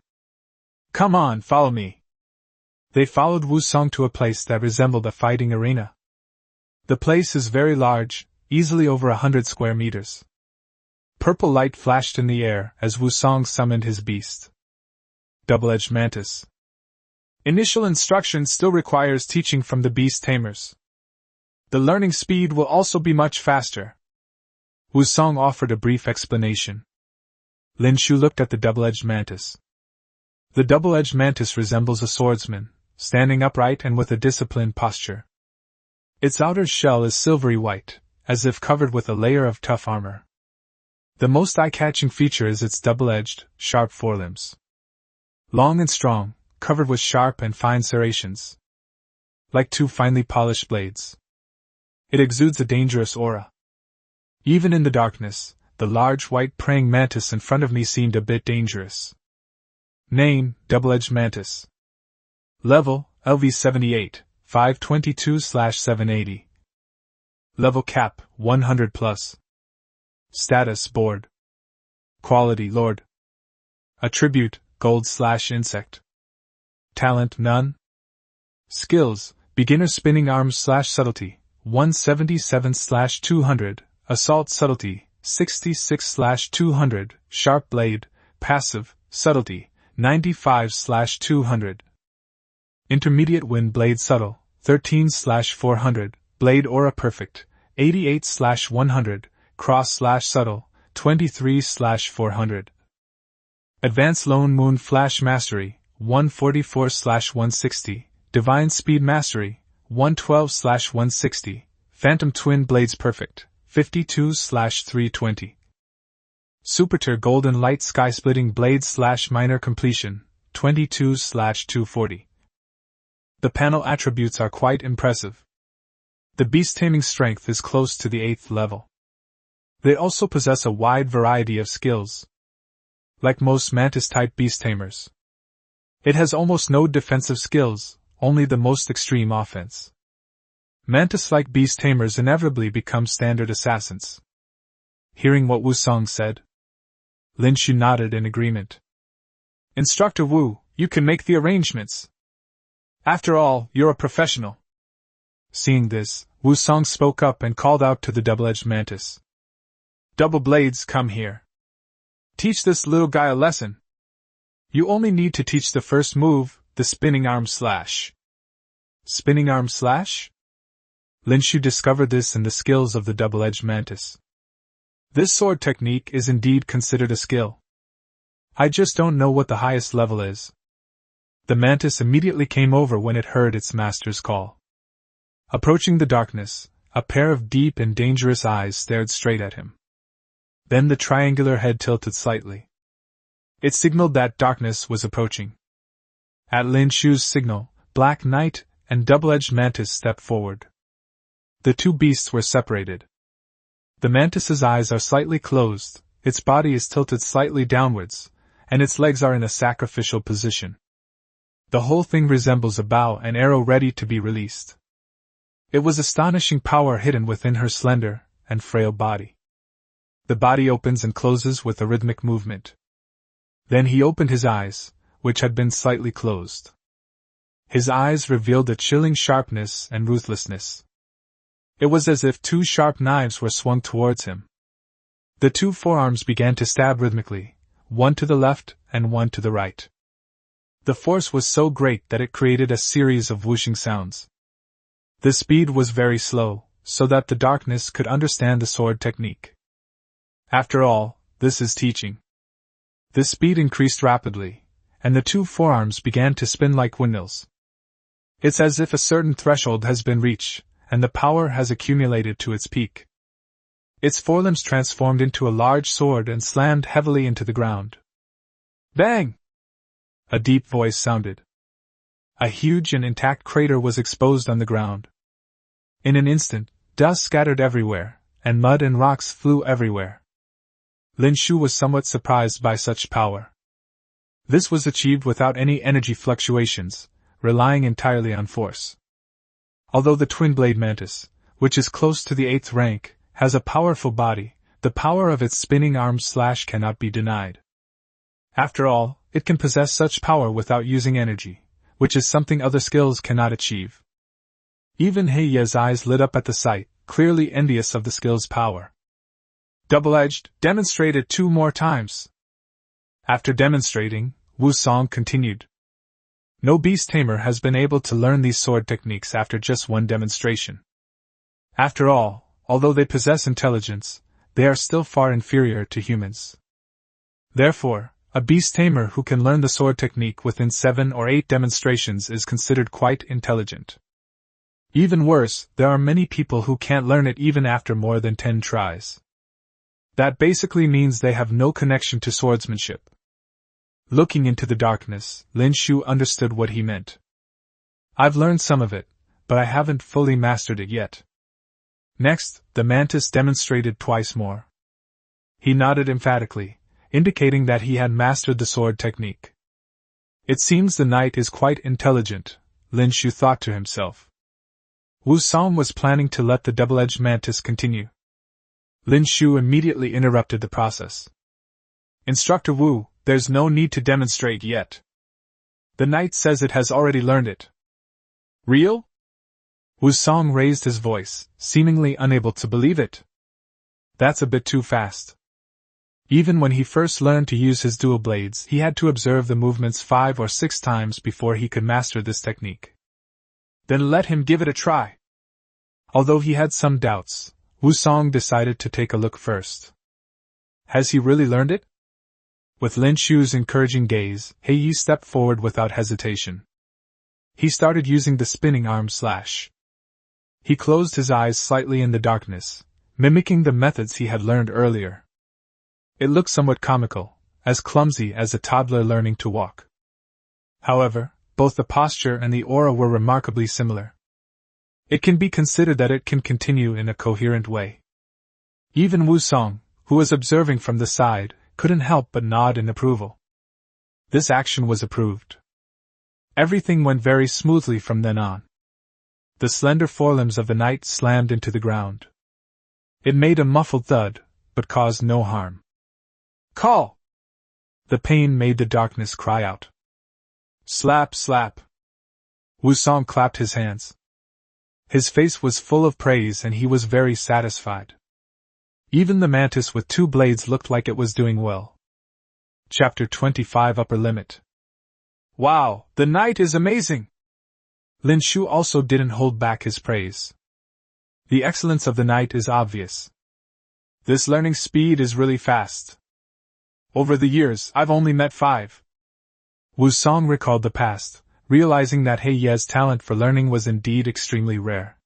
Come on, follow me. They followed Song to a place that resembled a fighting arena. The place is very large, easily over 100 square meters. Purple light flashed in the air as Song summoned his beast. Double-edged Mantis. Initial instruction still requires teaching from the beast tamers. The learning speed will also be much faster. Song offered a brief explanation. Lin Shu looked at the double-edged mantis. The double-edged mantis resembles a swordsman, standing upright and with a disciplined posture. Its outer shell is silvery white, as if covered with a layer of tough armor. The most eye-catching feature is its double-edged, sharp forelimbs. Long and strong, covered with sharp and fine serrations. Like two finely polished blades. It exudes a dangerous aura. Even in the darkness, the large white praying mantis in front of me seemed a bit dangerous. Name, Double-Edged Mantis. Level, LV78, 522/780. Level cap, 100+. Status, Board. Quality, Lord. Attribute, Gold/Insect. Talent, None. Skills, Beginner Spinning Arms/Subtlety, 177/200, Assault Subtlety, 66/200, Sharp Blade, Passive, Subtlety, 95/200. Intermediate Wind Blade Subtle, 13/400, Blade Aura Perfect, 88/100, Cross/Subtle, 23/400. Advanced Lone Moon Flash Mastery, 144/160, Divine Speed Mastery, 112/160, Phantom Twin Blades Perfect, 52/320. Superter Golden Light Sky Splitting Blades/Minor Completion, 22/240. The panel attributes are quite impressive. The beast taming strength is close to the 8th level. They also possess a wide variety of skills. Like most mantis-type beast tamers, it has almost no defensive skills, only the most extreme offense. Mantis-like beast tamers inevitably become standard assassins. Hearing what Song said, Lin Shu nodded in agreement. Instructor Wu, you can make the arrangements. After all, you're a professional. Seeing this, Song spoke up and called out to the double-edged mantis. Double Blades, come here. Teach this little guy a lesson. You only need to teach the first move, the spinning arm slash. Spinning arm slash? Lin Shu discovered this in the skills of the double-edged mantis. This sword technique is indeed considered a skill. I just don't know what the highest level is. The mantis immediately came over when it heard its master's call. Approaching the darkness, a pair of deep and dangerous eyes stared straight at him. Then the triangular head tilted slightly. It signaled that darkness was approaching. At Lin Shu's signal, Black Knight and double-edged mantis stepped forward. The two beasts were separated. The mantis's eyes are slightly closed, its body is tilted slightly downwards, and its legs are in a sacrificial position. The whole thing resembles a bow and arrow ready to be released. It was astonishing power hidden within her slender and frail body. The body opens and closes with a rhythmic movement. Then he opened his eyes, which had been slightly closed. His eyes revealed a chilling sharpness and ruthlessness. It was as if two sharp knives were swung towards him. The two forearms began to stab rhythmically, one to the left and one to the right. The force was so great that it created a series of whooshing sounds. The speed was very slow, so that the darkness could understand the sword technique. After all, this is teaching. The speed increased rapidly, and the two forearms began to spin like windmills. It's as if a certain threshold has been reached, and the power has accumulated to its peak. Its forelimbs transformed into a large sword and slammed heavily into the ground. Bang! A deep voice sounded. A huge and intact crater was exposed on the ground. In an instant, dust scattered everywhere, and mud and rocks flew everywhere. Lin Shu was somewhat surprised by such power. This was achieved without any energy fluctuations, relying entirely on force. Although the twin-blade Mantis, which is close to the 8th rank, has a powerful body, the power of its spinning arm slash cannot be denied. After all, it can possess such power without using energy, which is something other skills cannot achieve. Even Heiye's eyes lit up at the sight, clearly envious of the skill's power. Double-edged, demonstrate it 2 more times. After demonstrating, Wu Song continued. No beast tamer has been able to learn these sword techniques after just 1 demonstration. After all, although they possess intelligence, they are still far inferior to humans. Therefore, a beast tamer who can learn the sword technique within 7 or 8 demonstrations is considered quite intelligent. Even worse, there are many people who can't learn it even after more than 10 tries. That basically means they have no connection to swordsmanship. Looking into the darkness, Lin Shu understood what he meant. I've learned some of it, but I haven't fully mastered it yet. Next, the Mantis demonstrated twice more. He nodded emphatically, indicating that he had mastered the sword technique. It seems the knight is quite intelligent, Lin Shu thought to himself. Wu Song was planning to let the double-edged Mantis continue. Lin Shu immediately interrupted the process. Instructor Wu, there's no need to demonstrate yet. The knight says it has already learned it. Real? Wu Song raised his voice, seemingly unable to believe it. That's a bit too fast. Even when he first learned to use his dual blades, he had to observe the movements 5 or 6 times before he could master this technique. Then let him give it a try. Although he had some doubts, Wu Song decided to take a look first. Has he really learned it? With Lin Shu's encouraging gaze, Heiyi stepped forward without hesitation. He started using the spinning arm slash. He closed his eyes slightly in the darkness, mimicking the methods he had learned earlier. It looked somewhat comical, as clumsy as a toddler learning to walk. However, both the posture and the aura were remarkably similar. It can be considered that it can continue in a coherent way. Even Wu Song, who was observing from the side, couldn't help but nod in approval. This action was approved. Everything went very smoothly from then on. The slender forelimbs of the knight slammed into the ground. It made a muffled thud, but caused no harm. Call! The pain made the darkness cry out. Slap, slap! Wu Song clapped his hands. His face was full of praise and he was very satisfied. Even the Mantis with 2 blades looked like it was doing well. Chapter 25 Upper Limit. Wow, the knight is amazing! Lin Shu also didn't hold back his praise. The excellence of the knight is obvious. This learning speed is really fast. Over the years, I've only met 5. Wu Song recalled the past, realizing that Heiye's talent for learning was indeed extremely rare.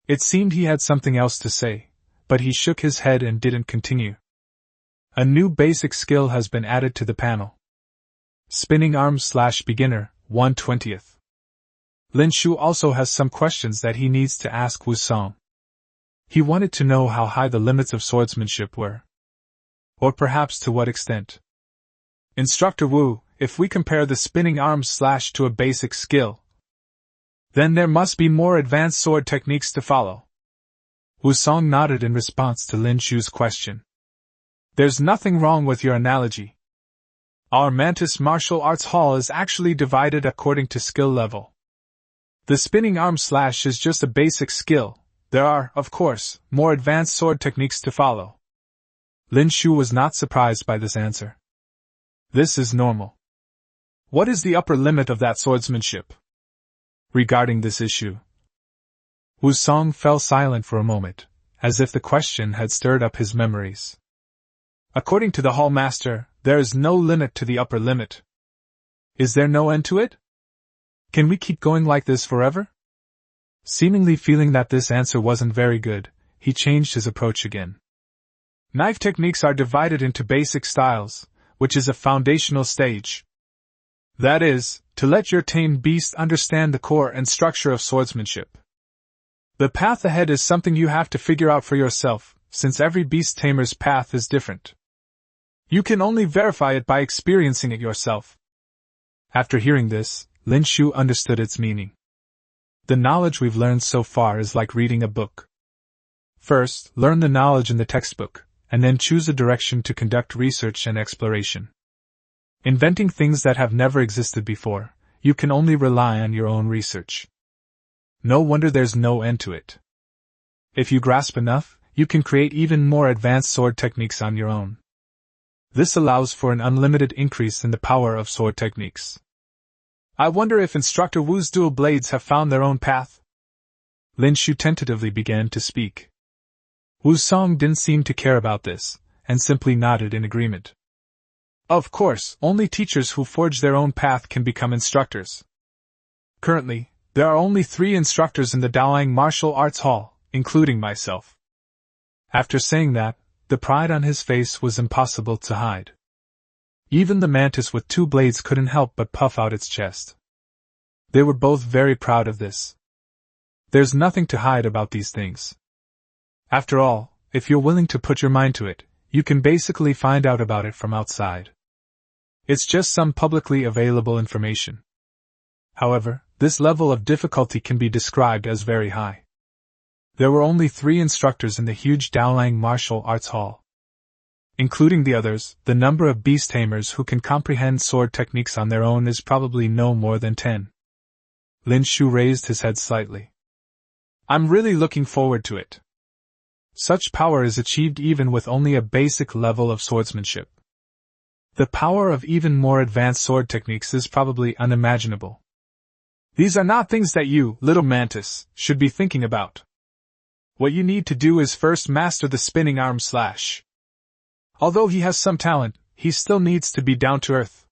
It seemed he had something else to say, but he shook his head and didn't continue. A new basic skill has been added to the panel. Spinning arm slash beginner, 1/20. Lin Shu also has some questions that he needs to ask Wu Song. He wanted to know how high the limits of swordsmanship were. Or perhaps to what extent. Instructor Wu, if we compare the spinning arm slash to a basic skill, then there must be more advanced sword techniques to follow. Wu Song nodded in response to Lin Shu's question. There's nothing wrong with your analogy. Our Mantis martial arts hall is actually divided according to skill level. The spinning arm slash is just a basic skill. There are, of course, more advanced sword techniques to follow. Lin Shu was not surprised by this answer. This is normal. What is the upper limit of that swordsmanship? Regarding this issue, Wu Song fell silent for a moment, as if the question had stirred up his memories. According to the Hall Master, there is no limit to the upper limit. Is there no end to it? Can we keep going like this forever? Seemingly feeling that this answer wasn't very good, he changed his approach again. Knife techniques are divided into basic styles, which is a foundational stage. That is, to let your tamed beast understand the core and structure of swordsmanship. The path ahead is something you have to figure out for yourself, since every beast tamer's path is different. You can only verify it by experiencing it yourself. After hearing this, Lin Shu understood its meaning. The knowledge we've learned so far is like reading a book. First, learn the knowledge in the textbook, and then choose a direction to conduct research and exploration. Inventing things that have never existed before, you can only rely on your own research. No wonder there's no end to it. If you grasp enough, you can create even more advanced sword techniques on your own. This allows for an unlimited increase in the power of sword techniques. I wonder if Instructor Wu's dual blades have found their own path? Lin Shu tentatively began to speak. Wu Song didn't seem to care about this, and simply nodded in agreement. Of course, only teachers who forge their own path can become instructors. Currently, there are only 3 instructors in the Daolang Martial Arts Hall, including myself. After saying that, the pride on his face was impossible to hide. Even the Mantis with 2 blades couldn't help but puff out its chest. They were both very proud of this. There's nothing to hide about these things. After all, if you're willing to put your mind to it, you can basically find out about it from outside. It's just some publicly available information. However, this level of difficulty can be described as very high. There were only 3 instructors in the huge Daolang Martial Arts Hall. Including the others, the number of beast tamers who can comprehend sword techniques on their own is probably no more than 10. Lin Shu raised his head slightly. I'm really looking forward to it. Such power is achieved even with only a basic level of swordsmanship. The power of even more advanced sword techniques is probably unimaginable. These are not things that you, little Mantis, should be thinking about. What you need to do is first master the spinning arm slash. Although he has some talent, he still needs to be down to earth.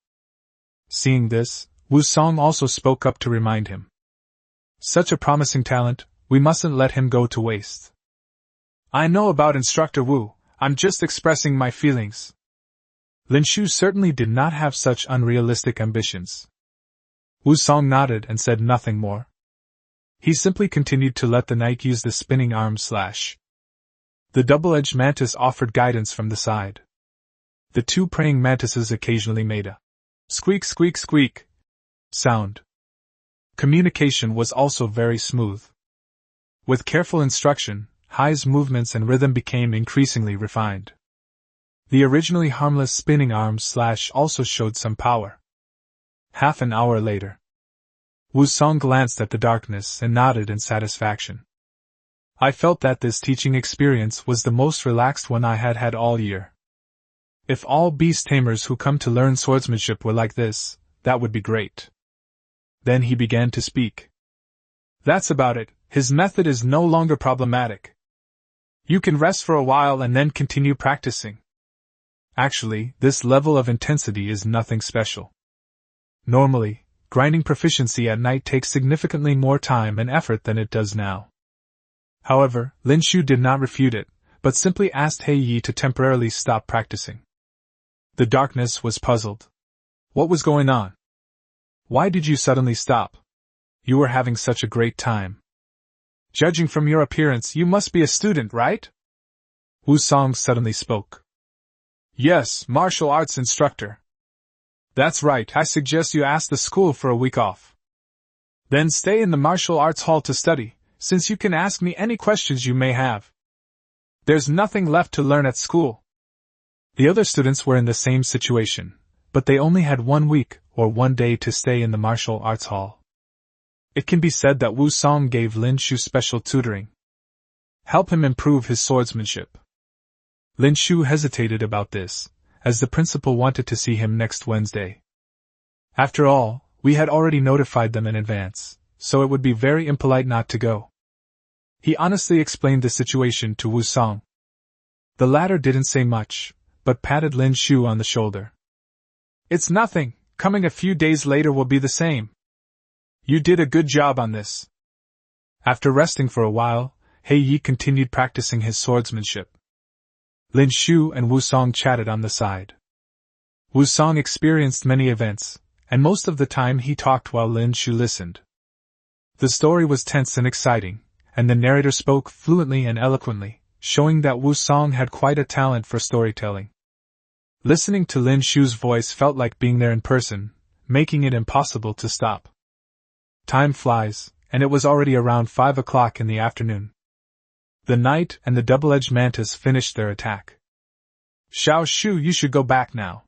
Seeing this, Wu Song also spoke up to remind him. Such a promising talent, we mustn't let him go to waste. I know about Instructor Wu, I'm just expressing my feelings. Lin Shu certainly did not have such unrealistic ambitions. Wu Song nodded and said nothing more. He simply continued to let the knight use the spinning arm slash. The double-edged mantis offered guidance from the side. The 2 praying mantises occasionally made a squeak squeak squeak sound. Communication was also very smooth. With careful instruction, Hai's movements and rhythm became increasingly refined. The originally harmless spinning arm slash also showed some power. Half an hour later, Wu Song glanced at the darkness and nodded in satisfaction. I felt that this teaching experience was the most relaxed one I had had all year. If all beast tamers who come to learn swordsmanship were like this, that would be great. Then he began to speak. That's about it, his method is no longer problematic. You can rest for a while and then continue practicing. Actually, this level of intensity is nothing special. Normally, grinding proficiency at night takes significantly more time and effort than it does now. However, Lin Shu did not refute it, but simply asked He Yi to temporarily stop practicing. The darkness was puzzled. What was going on? Why did you suddenly stop? You were having such a great time. Judging from your appearance, you must be a student, right? Wu Song suddenly spoke. Yes, martial arts instructor. That's right, I suggest you ask the school for a week off. Then stay in the martial arts hall to study, since you can ask me any questions you may have. There's nothing left to learn at school. The other students were in the same situation, but they only had 1 week, or 1 day to stay in the martial arts hall. It can be said that Wu Song gave Lin Shu special tutoring. Help him improve his swordsmanship. Lin Shu hesitated about this, as the principal wanted to see him next Wednesday. After all, we had already notified them in advance, so it would be very impolite not to go. He honestly explained the situation to Wu Song. The latter didn't say much, but patted Lin Shu on the shoulder. It's nothing, coming a few days later will be the same. You did a good job on this. After resting for a while, He Yi continued practicing his swordsmanship. Lin Shu and Wu Song chatted on the side. Wu Song experienced many events, and most of the time he talked while Lin Shu listened. The story was tense and exciting, and the narrator spoke fluently and eloquently, showing that Wu Song had quite a talent for storytelling. Listening to Lin Shu's voice felt like being there in person, making it impossible to stop. Time flies, and it was already around 5 o'clock in the afternoon. The knight and the double-edged mantis finished their attack. Xiao Shu, you should go back now.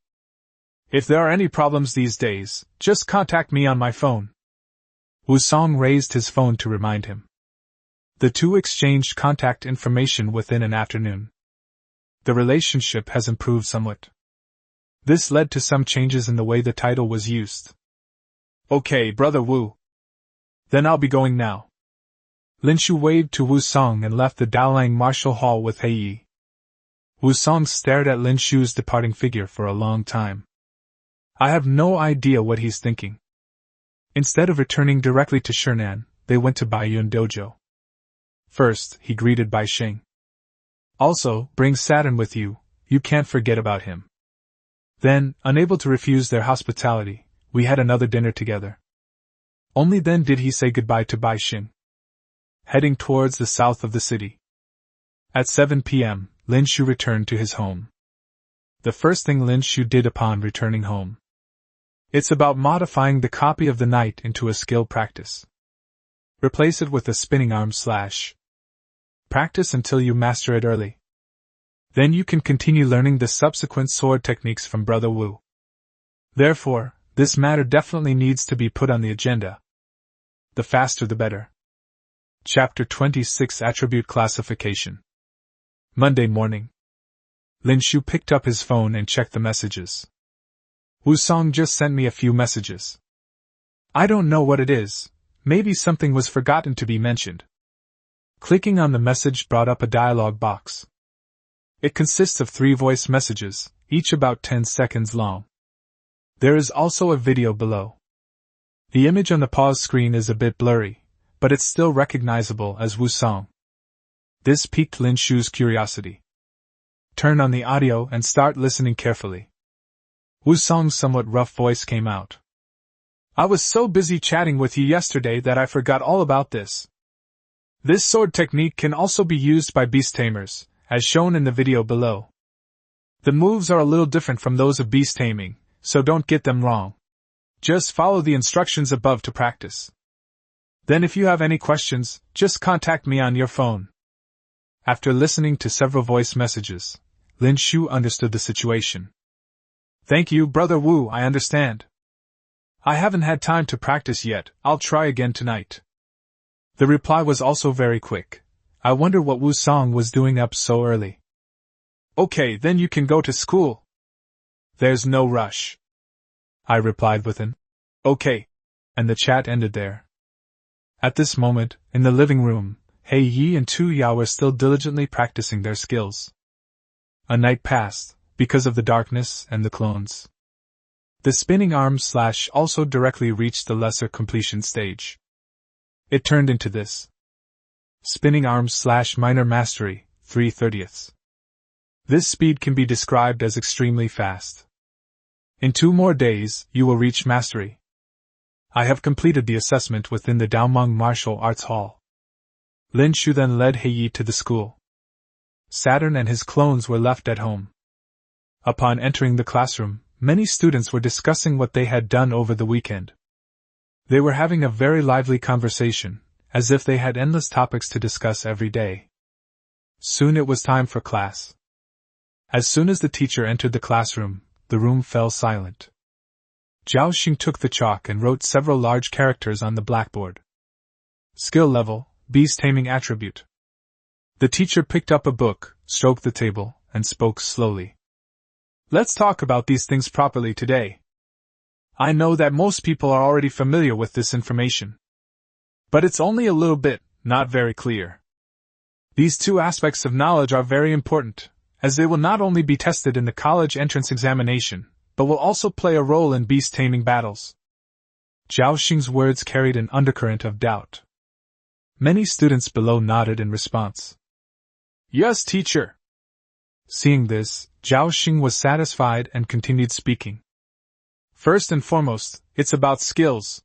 If there are any problems these days, just contact me on my phone. Wu Song raised his phone to remind him. The two exchanged contact information within an afternoon. The relationship has improved somewhat. This led to some changes in the way the title was used. Okay, Brother Wu. Then I'll be going now. Lin Shu waved to Wu Song and left the Daolang Martial Hall with He Yi. Wu Song stared at Lin Shu's departing figure for a long time. I have no idea what he's thinking. Instead of returning directly to Shernan, they went to Baiyun Dojo. First, he greeted Bai Xing. Also, bring Saturn with you, you can't forget about him. Then, unable to refuse their hospitality, we had another dinner together. Only then did he say goodbye to Bai Xing. Heading towards the south of the city. At 7 p.m., Lin Shu returned to his home. The first thing Lin Shu did upon returning home. It's about modifying the copy of the knight into a skill practice. Replace it with a spinning arm slash. Practice until you master it early. Then you can continue learning the subsequent sword techniques from Brother Wu. Therefore, this matter definitely needs to be put on the agenda. The faster the better. Chapter 26 Attribute Classification. Monday morning. Lin Shu picked up his phone and checked the messages. Wu Song just sent me a few messages. I don't know what it is, maybe something was forgotten to be mentioned. Clicking on the message brought up a dialog box. It consists of 3 voice messages, each about 10 seconds long. There is also a video below. The image on the pause screen is a bit blurry, but it's still recognizable as Wu Song. This piqued Lin Shu's curiosity. Turn on the audio and start listening carefully. Wu Song's somewhat rough voice came out. I was so busy chatting with you yesterday that I forgot all about this. This sword technique can also be used by beast tamers, as shown in the video below. The moves are a little different from those of beast taming, so don't get them wrong. Just follow the instructions above to practice. Then if you have any questions, just contact me on your phone. After listening to several voice messages, Lin Shu understood the situation. Thank you, Brother Wu, I understand. I haven't had time to practice yet, I'll try again tonight. The reply was also very quick. I wonder what Wu Song was doing up so early. Okay, then you can go to school. There's no rush. I replied with an okay, and the chat ended there. At this moment, in the living room, He Yi and Tu Yao were still diligently practicing their skills. A night passed, because of the darkness and the clones. The spinning arm slash also directly reached the lesser completion stage. It turned into this. Spinning arm slash minor mastery, 3/30. This speed can be described as extremely fast. In 2 more days, you will reach mastery. I have completed the assessment within the Daomeng Martial Arts Hall. Lin Shu then led He Yi to the school. Saturn and his clones were left at home. Upon entering the classroom, many students were discussing what they had done over the weekend. They were having a very lively conversation, as if they had endless topics to discuss every day. Soon it was time for class. As soon as the teacher entered the classroom, the room fell silent. Zhao Xing took the chalk and wrote several large characters on the blackboard. Skill level, beast taming attribute. The teacher picked up a book, stroked the table, and spoke slowly. Let's talk about these things properly today. I know that most people are already familiar with this information. But it's only a little bit, not very clear. These two aspects of knowledge are very important, as they will not only be tested in the college entrance examination, but will also play a role in beast taming battles. Zhao Xing's words carried an undercurrent of doubt. Many students below nodded in response. Yes, teacher. Seeing this, Zhao Xing was satisfied and continued speaking. First and foremost, it's about skills.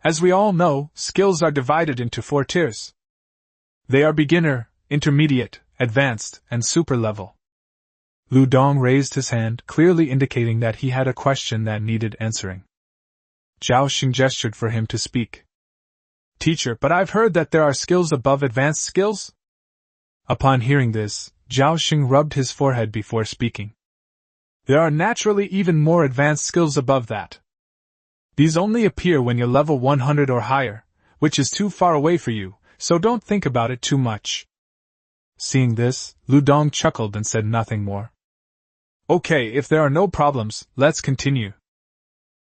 As we all know, skills are divided into 4 tiers. They are beginner, intermediate, advanced, and super level. Lu Dong raised his hand, clearly indicating that he had a question that needed answering. Zhao Xing gestured for him to speak. Teacher, but I've heard that there are skills above advanced skills? Upon hearing this, Zhao Xing rubbed his forehead before speaking. There are naturally even more advanced skills above that. These only appear when you're level 100 or higher, which is too far away for you, so don't think about it too much. Seeing this, Lu Dong chuckled and said nothing more. Okay, if there are no problems, let's continue.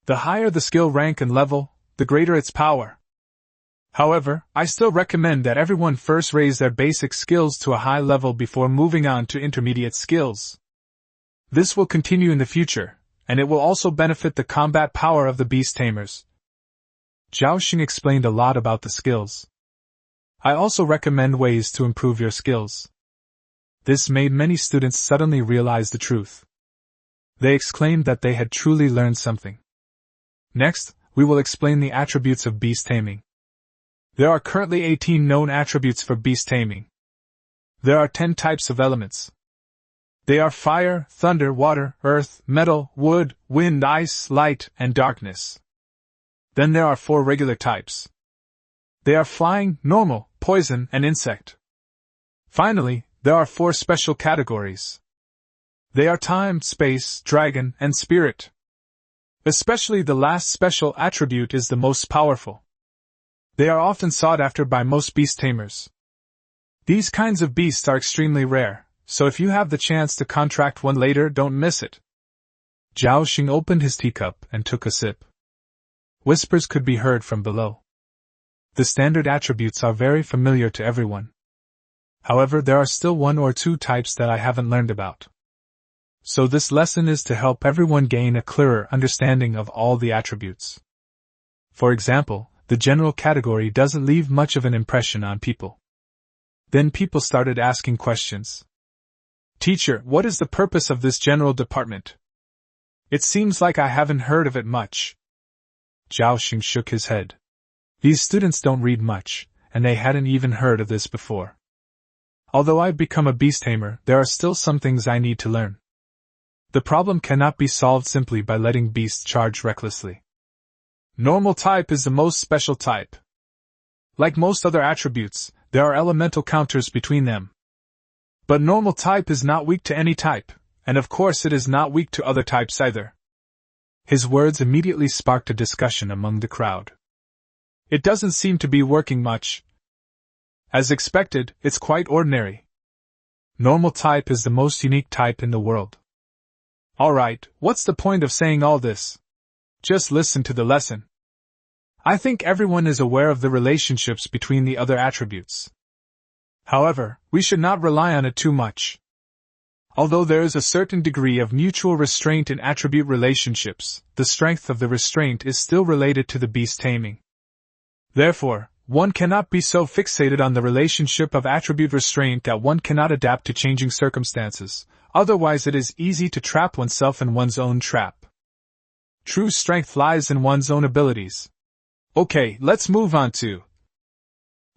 The higher the skill rank and level, the greater its power. However, I still recommend that everyone first raise their basic skills to a high level before moving on to intermediate skills. This will continue in the future, and it will also benefit the combat power of the beast tamers. Zhao Xing explained a lot about the skills. I also recommend ways to improve your skills. This made many students suddenly realize the truth. They exclaimed that they had truly learned something. Next, we will explain the attributes of beast taming. There are currently 18 known attributes for beast taming. There are 10 types of elements. They are fire, thunder, water, earth, metal, wood, wind, ice, light, and darkness. Then there are 4 regular types. They are flying, normal, poison, and insect. Finally, there are 4 special categories. They are time, space, dragon, and spirit. Especially the last special attribute is the most powerful. They are often sought after by most beast tamers. These kinds of beasts are extremely rare, so if you have the chance to contract one later, don't miss it. Zhao Xing opened his teacup and took a sip. Whispers could be heard from below. The standard attributes are very familiar to everyone. However, there are still 1 or 2 types that I haven't learned about. So this lesson is to help everyone gain a clearer understanding of all the attributes. For example, the general category doesn't leave much of an impression on people. Then people started asking questions. Teacher, what is the purpose of this general department? It seems like I haven't heard of it much. Zhao Xing shook his head. These students don't read much, and they hadn't even heard of this before. Although I've become a beast tamer, there are still some things I need to learn. The problem cannot be solved simply by letting beasts charge recklessly. Normal type is the most special type. Like most other attributes, there are elemental counters between them. But normal type is not weak to any type, and of course it is not weak to other types either. His words immediately sparked a discussion among the crowd. It doesn't seem to be working much. As expected, it's quite ordinary. Normal type is the most unique type in the world. Alright, what's the point of saying all this? Just listen to the lesson. I think everyone is aware of the relationships between the other attributes. However, we should not rely on it too much. Although there is a certain degree of mutual restraint in attribute relationships, the strength of the restraint is still related to the beast taming. Therefore, one cannot be so fixated on the relationship of attribute restraint that one cannot adapt to changing circumstances, otherwise it is easy to trap oneself in one's own trap. True strength lies in one's own abilities. Okay, let's move on to...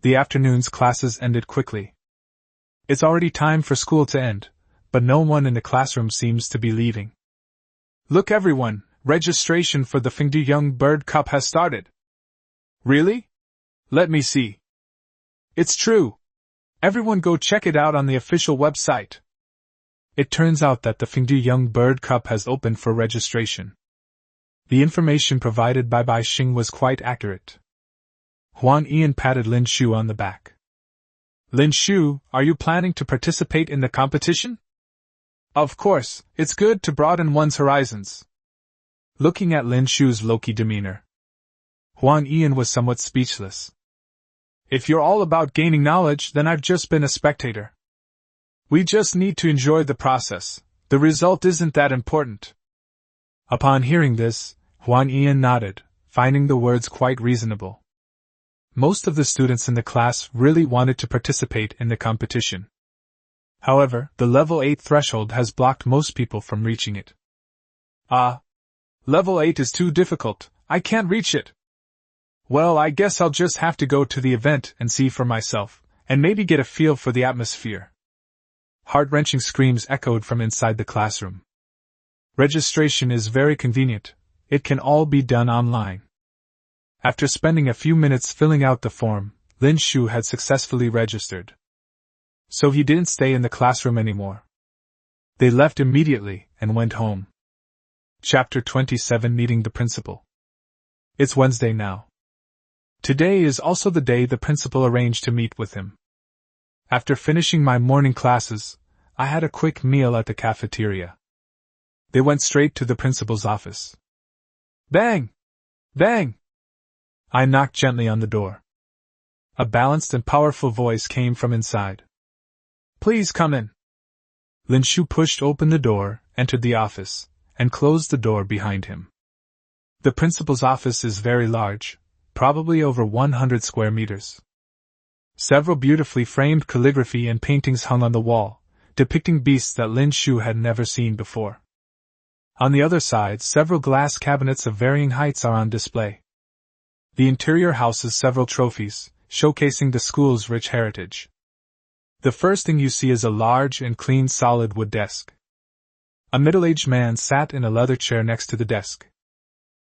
The afternoon's classes ended quickly. It's already time for school to end, but no one in the classroom seems to be leaving. Look everyone, registration for the Fengdu Young Bird Cup has started. Really? Let me see. It's true. Everyone go check it out on the official website. It turns out that the Fengdu Young Bird Cup has opened for registration. The information provided by Bai Xing was quite accurate. Huan Ian patted Lin Shu on the back. Lin Shu, are you planning to participate in the competition? Of course, it's good to broaden one's horizons. looking at Lin Shu's low-key demeanor. Huang Ian was somewhat speechless. If you're all about gaining knowledge, then I've just been a spectator. We just need to enjoy the process. The result isn't that important. Upon hearing this, Huang Ian nodded, finding the words quite reasonable. Most of the students in the class really wanted to participate in the competition. However, the level 8 threshold has blocked most people from reaching it. Level 8 is too difficult, I can't reach it. Well, I guess I'll just have to go to the event and see for myself, and maybe get a feel for the atmosphere. Heart-wrenching screams echoed from inside the classroom. Registration is very convenient, it can all be done online. After spending a few minutes filling out the form, Lin Shu had successfully registered. So he didn't stay in the classroom anymore. They left immediately and went home. Chapter 27, Meeting the Principal. It's Wednesday now. Today is also the day the principal arranged to meet with him. After finishing my morning classes, I had a quick meal at the cafeteria. They went straight to the principal's office. Bang! Bang! I knocked gently on the door. A balanced and powerful voice came from inside. Please come in. Lin Shu pushed open the door, entered the office, and closed the door behind him. The principal's office is very large, probably over 100 square meters. Several beautifully framed calligraphy and paintings hung on the wall, depicting beasts that Lin Shu had never seen before. On the other side, several glass cabinets of varying heights are on display. The interior houses several trophies, showcasing the school's rich heritage. The first thing you see is a large and clean solid wood desk. A middle-aged man sat in a leather chair next to the desk.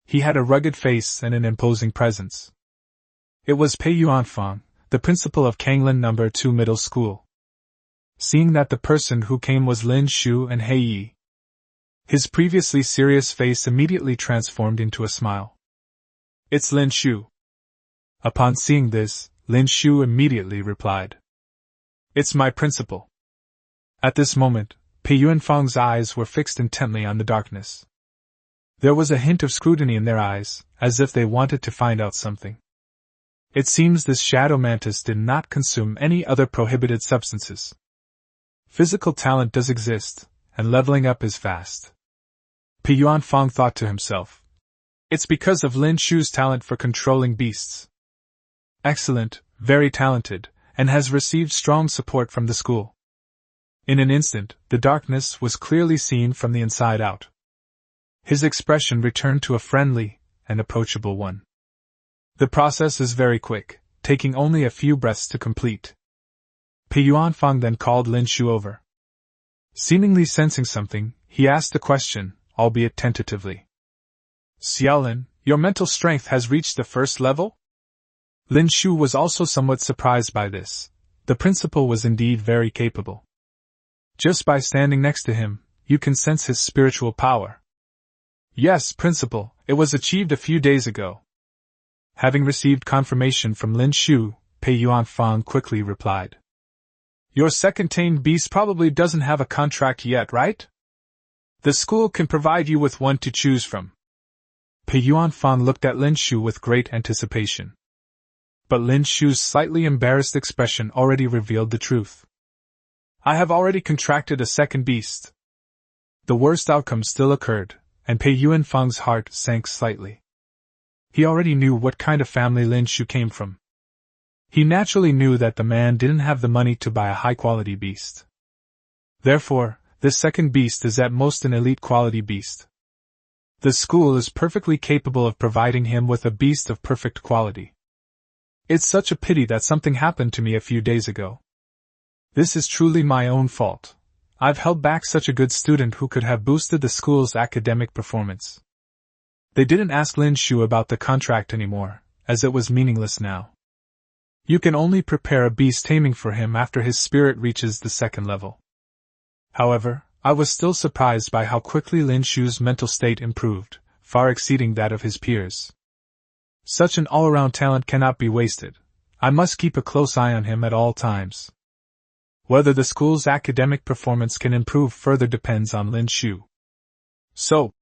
He had a rugged face and an imposing presence. It was Pei Yuanfang, the principal of Kanglin No. 2 Middle School. Seeing that the person who came was Lin Shu and Hei Yi, his previously serious face immediately transformed into a smile. It's Lin Shu. Upon seeing this, Lin Shu immediately replied. It's my principal. At this moment, Pei Yuanfang's eyes were fixed intently on the darkness. There was a hint of scrutiny in their eyes, as if they wanted to find out something. It seems this shadow mantis did not consume any other prohibited substances. Physical talent does exist, and leveling up is fast. Pei Yuanfang thought to himself. It's because of Lin Shu's talent for controlling beasts. Excellent, very talented, and has received strong support from the school. In an instant, the darkness was clearly seen from the inside out. His expression returned to a friendly and approachable one. The process is very quick, taking only a few breaths to complete. Pei Yuanfang then called Lin Shu over. Seemingly sensing something, he asked a question, albeit tentatively. Xiaolin, your mental strength has reached the first level? Lin Shu was also somewhat surprised by this. The principal was indeed very capable. Just by standing next to him, you can sense his spiritual power. Yes, principal, it was achieved a few days ago. Having received confirmation from Lin Shu, Pei Yuanfang quickly replied. Your second tamed beast probably doesn't have a contract yet, right? The school can provide you with one to choose from. Pei Yuanfang looked at Lin Shu with great anticipation. But Lin Shu's slightly embarrassed expression already revealed the truth. I have already contracted a second beast. The worst outcome still occurred, and Pei Yuanfang's heart sank slightly. He already knew what kind of family Lin Shu came from. He naturally knew that the man didn't have the money to buy a high-quality beast. Therefore, this second beast is at most an elite-quality beast. The school is perfectly capable of providing him with a beast of perfect quality. It's such a pity that something happened to me a few days ago. This is truly my own fault. I've held back such a good student who could have boosted the school's academic performance. They didn't ask Lin Shu about the contract anymore, as it was meaningless now. You can only prepare a beast taming for him after his spirit reaches the second level. However, I was still surprised by how quickly Lin Shu's mental state improved, far exceeding that of his peers. Such an all-around talent cannot be wasted. I must keep a close eye on him at all times. Whether the school's academic performance can improve further depends on Lin Shu. So,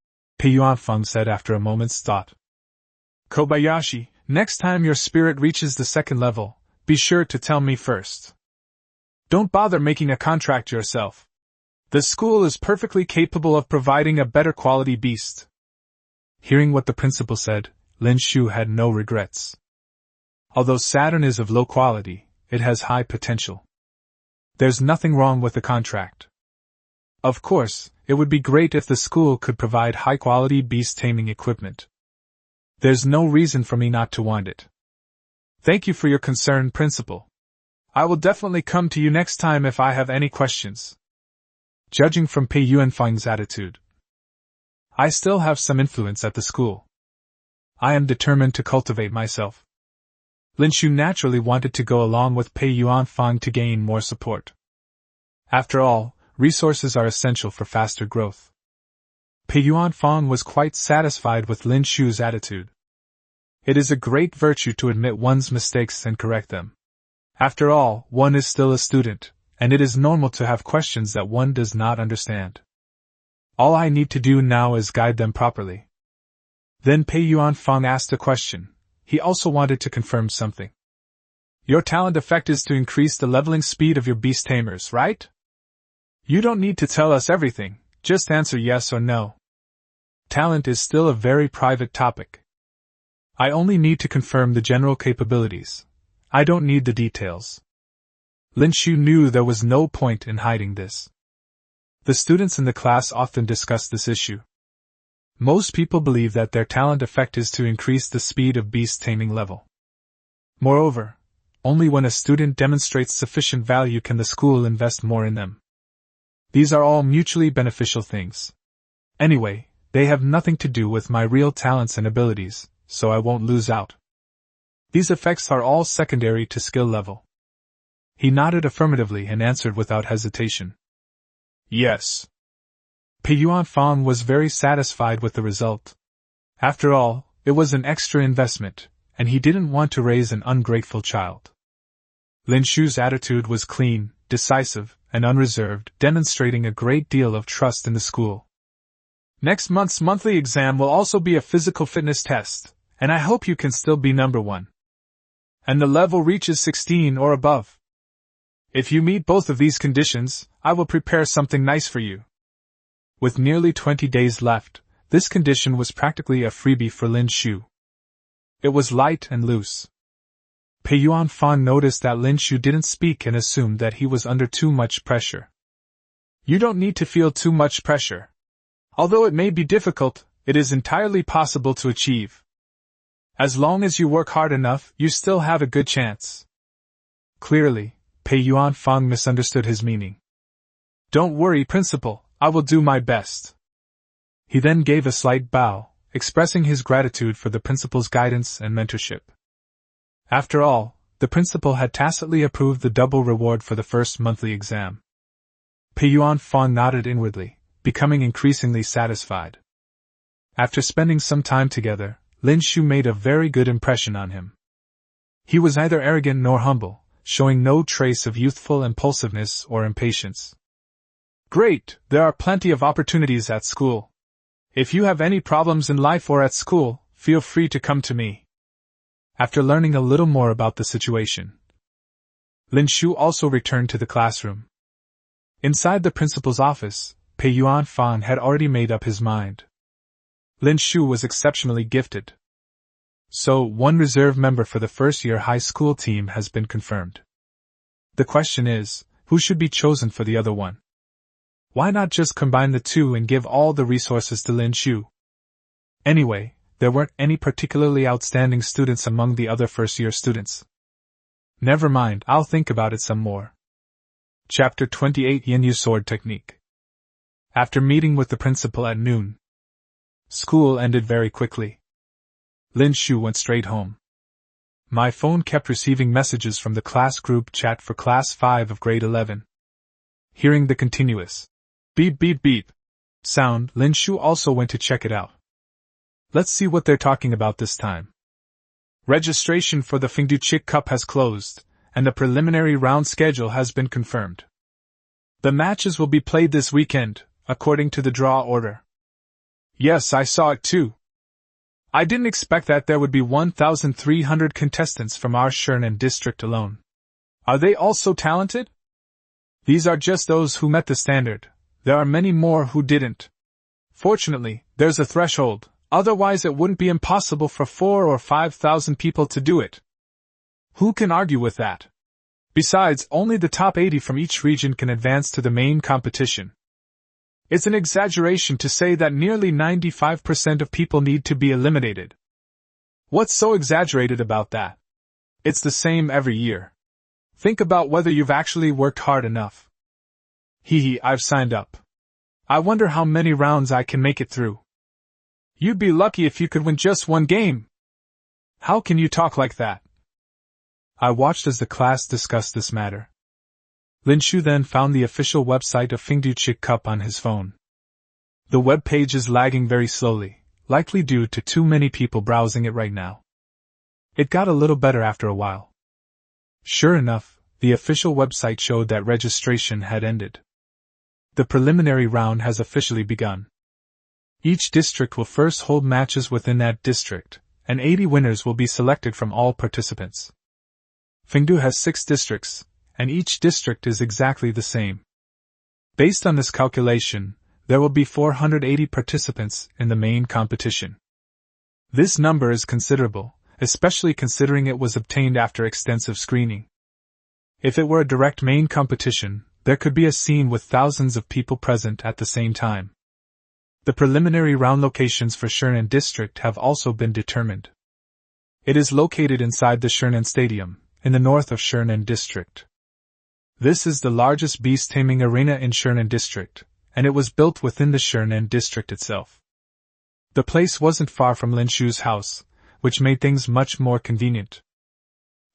Pei Yuanfeng said after a moment's thought. Kobayashi, next time your spirit reaches the second level, be sure to tell me first. Don't bother making a contract yourself. The school is perfectly capable of providing a better quality beast. Hearing what the principal said, Lin Shu had no regrets. Although Saturn is of low quality, it has high potential. There's nothing wrong with the contract. Of course, it would be great if the school could provide high-quality beast taming equipment. There's no reason for me not to want it. Thank you for your concern, Principal. I will definitely come to you next time if I have any questions. Judging from Pei Yuanfeng's attitude, I still have some influence at the school. I am determined to cultivate myself. Lin Shu naturally wanted to go along with Pei Yuanfeng to gain more support. After all, resources are essential for faster growth. Pei Yuanfeng was quite satisfied with Lin Shu's attitude. It is a great virtue to admit one's mistakes and correct them. After all, one is still a student, and it is normal to have questions that one does not understand. All I need to do now is guide them properly. Then Pei Yuanfeng asked a question. He also wanted to confirm something. Your talent effect is to increase the leveling speed of your beast tamers, right? You don't need to tell us everything, just answer yes or no. Talent is still a very private topic. I only need to confirm the general capabilities. I don't need the details. Lin Shu knew there was no point in hiding this. The students in the class often discuss this issue. Most people believe that their talent effect is to increase the speed of beast taming level. Moreover, only when a student demonstrates sufficient value can the school invest more in them. These are all mutually beneficial things. Anyway, they have nothing to do with my real talents and abilities, so I won't lose out. These effects are all secondary to skill level. He nodded affirmatively and answered without hesitation. Yes. Pei Yuanfeng was very satisfied with the result. After all, it was an extra investment, and he didn't want to raise an ungrateful child. Lin Shu's attitude was clean, decisive, and unreserved, demonstrating a great deal of trust in the school. Next month's monthly exam will also be a physical fitness test, and I hope you can still be number 1. And the level reaches 16 or above. If you meet both of these conditions, I will prepare something nice for you. With nearly 20 days left, this condition was practically a freebie for Lin Shu. It was light and loose. Pei Yuanfeng noticed that Lin Shu didn't speak and assumed that he was under too much pressure. You don't need to feel too much pressure. Although it may be difficult, it is entirely possible to achieve. As long as you work hard enough, you still have a good chance. Clearly, Pei Yuanfeng misunderstood his meaning. Don't worry, Principal, I will do my best. He then gave a slight bow, expressing his gratitude for the principal's guidance and mentorship. After all, the principal had tacitly approved the double reward for the first monthly exam. Pei Yuanfeng nodded inwardly, becoming increasingly satisfied. After spending some time together, Lin Shu made a very good impression on him. He was neither arrogant nor humble, showing no trace of youthful impulsiveness or impatience. Great, there are plenty of opportunities at school. If you have any problems in life or at school, feel free to come to me. After learning a little more about the situation, Lin Shu also returned to the classroom. Inside the principal's office, Pei Yuanfeng had already made up his mind. Lin Shu was exceptionally gifted. So, one reserve member for the first-year high school team has been confirmed. The question is, who should be chosen for the other one? Why not just combine the two and give all the resources to Lin Shu? Anyway, there weren't any particularly outstanding students among the other first-year students. Never mind, I'll think about it some more. Chapter 28 Yinyu Sword Technique. After meeting with the principal at noon, school ended very quickly. Lin Shu went straight home. My phone kept receiving messages from the class group chat for Class 5 of Grade 11. Hearing the continuous beep beep beep sound, Lin Shu also went to check it out. Let's see what they're talking about this time. Registration for the Fingdu Chick Cup has closed, and the preliminary round schedule has been confirmed. The matches will be played this weekend, according to the draw order. Yes, I saw it too. I didn't expect that there would be 1,300 contestants from our Shernan district alone. Are they all so talented? These are just those who met the standard. There are many more who didn't. Fortunately, there's a threshold, otherwise it wouldn't be impossible for 4,000 or 5,000 people to do it. Who can argue with that? Besides, only the top 80 from each region can advance to the main competition. It's an exaggeration to say that nearly 95% of people need to be eliminated. What's so exaggerated about that? It's the same every year. Think about whether you've actually worked hard enough. I've signed up. I wonder how many rounds I can make it through. You'd be lucky if you could win just one game. How can you talk like that? I watched as the class discussed this matter. Linshu then found the official website of Fingduchik Cup on his phone. The web page is lagging very slowly, likely due to too many people browsing it right now. It got a little better after a while. Sure enough, the official website showed that registration had ended. The preliminary round has officially begun. Each district will first hold matches within that district, and 80 winners will be selected from all participants. Fingdu has 6 districts, and each district is exactly the same. Based on this calculation, there will be 480 participants in the main competition. This number is considerable, especially considering it was obtained after extensive screening. If it were a direct main competition, there could be a scene with thousands of people present at the same time. The preliminary round locations for Shernan district have also been determined. It is located inside the Shernan Stadium, in the north of Shernan district. This is the largest beast taming arena in Shernan district, and it was built within the Shernan district itself. The place wasn't far from Linshu's house, which made things much more convenient.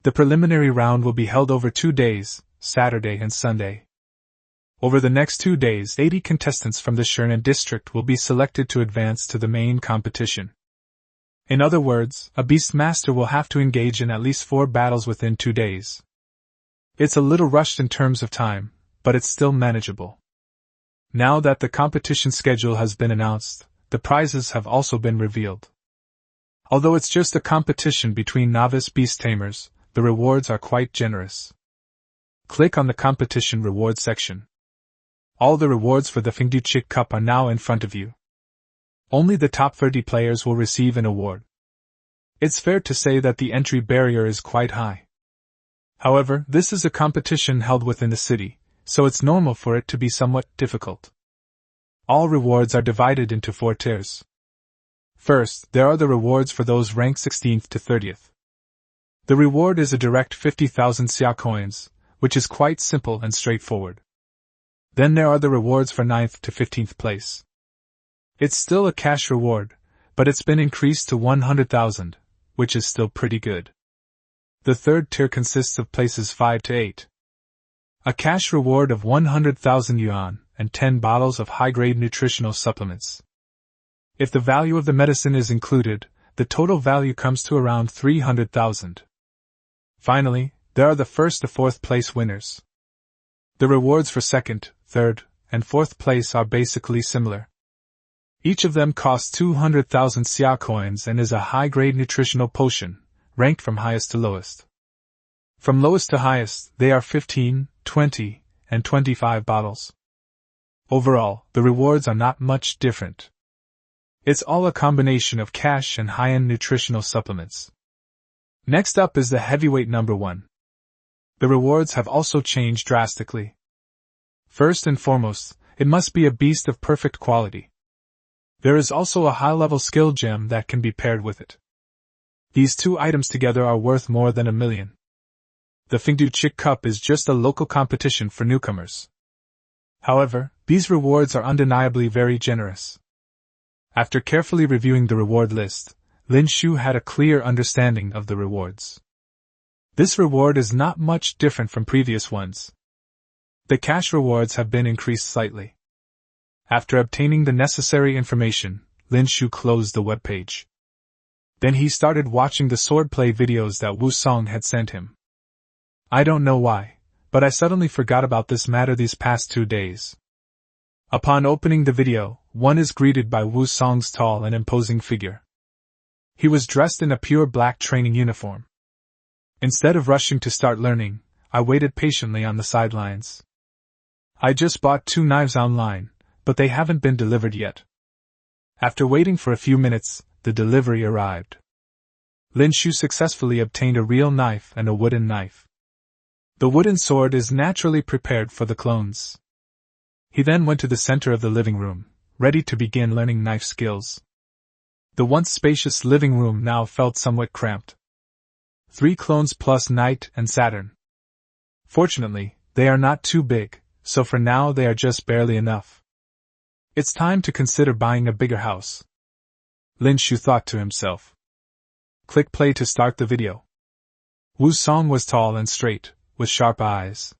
The preliminary round will be held over 2 days, Saturday and Sunday. Over the next 2 days, 80 contestants from the Shernan district will be selected to advance to the main competition. In other words, a Beastmaster will have to engage in at least 4 battles within 2 days. It's a little rushed in terms of time, but it's still manageable. Now that the competition schedule has been announced, the prizes have also been revealed. Although it's just a competition between novice beast tamers, the rewards are quite generous. Click on the competition reward section. All the rewards for the Fingduchik Cup are now in front of you. Only the top 30 players will receive an award. It's fair to say that the entry barrier is quite high. However, this is a competition held within the city, so it's normal for it to be somewhat difficult. All rewards are divided into 4 tiers. First, there are the rewards for those ranked 16th to 30th. The reward is a direct 50,000 xia coins, which is quite simple and straightforward. Then there are the rewards for 9th to 15th place. It's still a cash reward, but it's been increased to 100,000, which is still pretty good. The third tier consists of places 5 to 8. A cash reward of 100,000 yuan and 10 bottles of high-grade nutritional supplements. If the value of the medicine is included, the total value comes to around 300,000. Finally, there are the 1st to 4th place winners. The rewards for 2nd, 3rd, and 4th place are basically similar. Each of them costs 200,000 xia coins and is a high-grade nutritional potion, ranked from highest to lowest. From lowest to highest, they are 15, 20, and 25 bottles. Overall, the rewards are not much different. It's all a combination of cash and high-end nutritional supplements. Next up is the heavyweight number 1. The rewards have also changed drastically. First and foremost, it must be a beast of perfect quality. There is also a high-level skill gem that can be paired with it. These 2 items together are worth more than 1 million. The Fingduchik Cup is just a local competition for newcomers. However, these rewards are undeniably very generous. After carefully reviewing the reward list, Linshu had a clear understanding of the rewards. This reward is not much different from previous ones. The cash rewards have been increased slightly. After obtaining the necessary information, Linshu closed the webpage. Then he started watching the swordplay videos that Wu Song had sent him. I don't know why, but I suddenly forgot about this matter these past 2 days. Upon opening the video, one is greeted by Wu Song's tall and imposing figure. He was dressed in a pure black training uniform. Instead of rushing to start learning, I waited patiently on the sidelines. I just bought 2 knives online, but they haven't been delivered yet. After waiting for a few minutes, the delivery arrived. Lin Shu successfully obtained a real knife and a wooden knife. The wooden sword is naturally prepared for the clones. He then went to the center of the living room, ready to begin learning knife skills. The once spacious living room now felt somewhat cramped. 3 clones plus Night and Saturn. Fortunately, they are not too big, so for now they are just barely enough. It's time to consider buying a bigger house. Lin Shu thought to himself. Click play to start the video. Wu Song was tall and straight, with sharp eyes.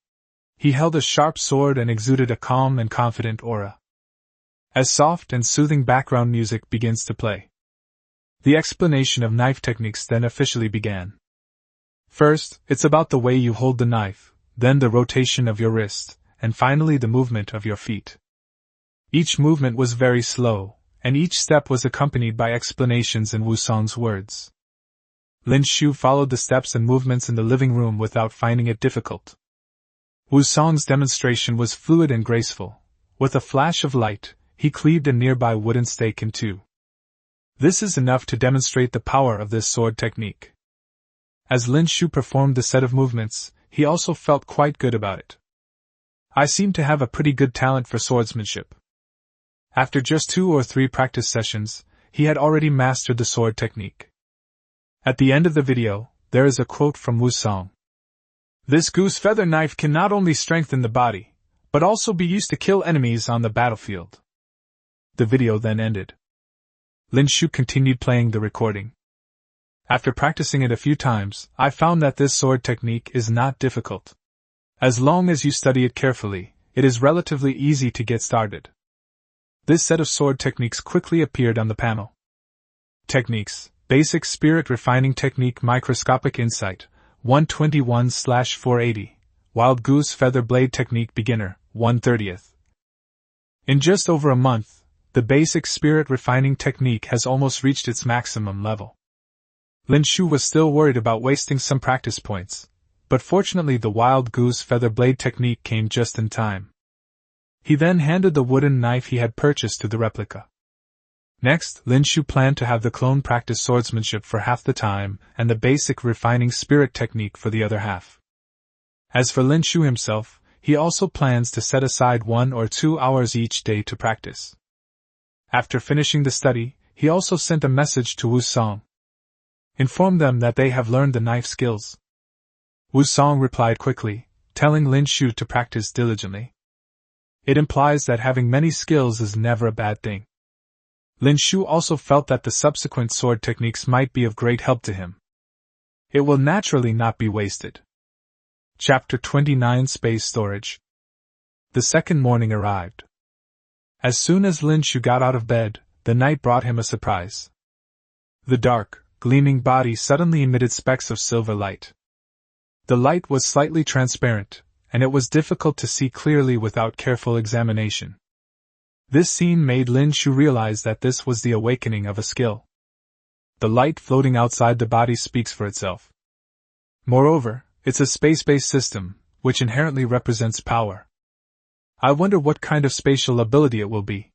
He held a sharp sword and exuded a calm and confident aura. As soft and soothing background music begins to play, the explanation of knife techniques then officially began. First, it's about the way you hold the knife, then the rotation of your wrist, and finally the movement of your feet. Each movement was very slow, and each step was accompanied by explanations in Wu Song's words. Lin Shu followed the steps and movements in the living room without finding it difficult. Wu Song's demonstration was fluid and graceful. With a flash of light, he cleaved a nearby wooden stake in 2. This is enough to demonstrate the power of this sword technique. As Lin Shu performed the set of movements, he also felt quite good about it. I seem to have a pretty good talent for swordsmanship. After just 2 or 3 practice sessions, he had already mastered the sword technique. At the end of the video, there is a quote from Wu Song. This goose feather knife can not only strengthen the body, but also be used to kill enemies on the battlefield. The video then ended. Lin Shu continued playing the recording. After practicing it a few times, I found that this sword technique is not difficult. As long as you study it carefully, it is relatively easy to get started. This set of sword techniques quickly appeared on the panel. Techniques: Basic Spirit Refining Technique, Microscopic Insight, 121/480, Wild Goose Feather Blade Technique Beginner, 1/30. In just over a month, the Basic Spirit Refining Technique has almost reached its maximum level. Lin Shu was still worried about wasting some practice points, but fortunately the Wild Goose Feather Blade Technique came just in time. He then handed the wooden knife he had purchased to the replica. Next, Lin Shu planned to have the clone practice swordsmanship for half the time and the basic refining spirit technique for the other half. As for Lin Shu himself, he also plans to set aside 1 or 2 hours each day to practice. After finishing the study, he also sent a message to Wu Song. Inform them that they have learned the knife skills. Wu Song replied quickly, telling Lin Shu to practice diligently. It implies that having many skills is never a bad thing. Lin Shu also felt that the subsequent sword techniques might be of great help to him. It will naturally not be wasted. Chapter 29 Space Storage. The second morning arrived. As soon as Lin Shu got out of bed, the night brought him a surprise. The dark, gleaming body suddenly emitted specks of silver light. The light was slightly transparent, and it was difficult to see clearly without careful examination. This scene made Lin Shu realize that this was the awakening of a skill. The light floating outside the body speaks for itself. Moreover, it's a space-based system, which inherently represents power. I wonder what kind of spatial ability it will be.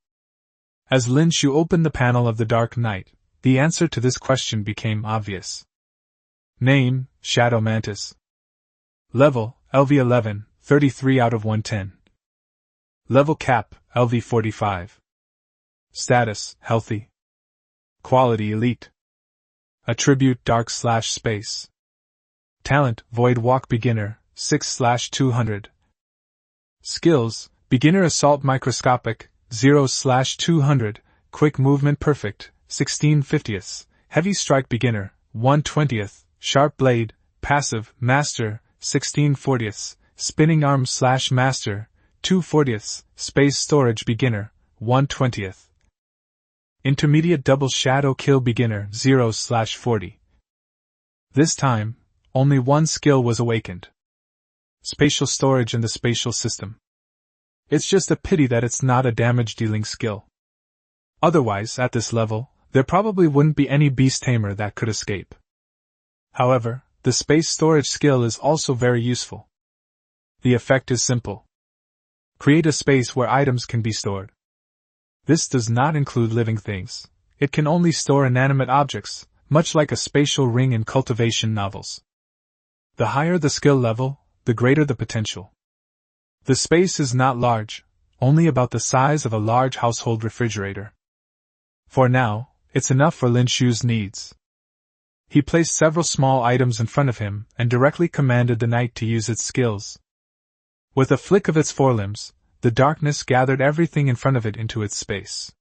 As Lin Shu opened the panel of the Dark Knight, the answer to this question became obvious. Name: Shadow Mantis. Level: LV11, 33 out of 110. Level cap: LV45. Status: Healthy. Quality: Elite. Attribute: Dark/Space. Talent: Void Walk Beginner, 6/200. Skills: Beginner Assault Microscopic, 0/200, Quick Movement Perfect, 16/50. Heavy Strike Beginner, 1/20. Sharp Blade, Passive, Master, 16/40. Spinning Arm/Master, 2/40. Space Storage Beginner, 1/20. Intermediate Double Shadow Kill Beginner, 0/40. This time, only one skill was awakened. Spatial Storage in the Spatial System. It's just a pity that it's not a damage-dealing skill. Otherwise, at this level, there probably wouldn't be any beast tamer that could escape. However, the space storage skill is also very useful. The effect is simple. Create a space where items can be stored. This does not include living things. It can only store inanimate objects, much like a spatial ring in cultivation novels. The higher the skill level, the greater the potential. The space is not large, only about the size of a large household refrigerator. For now, it's enough for Lin Shu's needs. He placed several small items in front of him and directly commanded the night to use its skills. With a flick of its forelimbs, the darkness gathered everything in front of it into its space.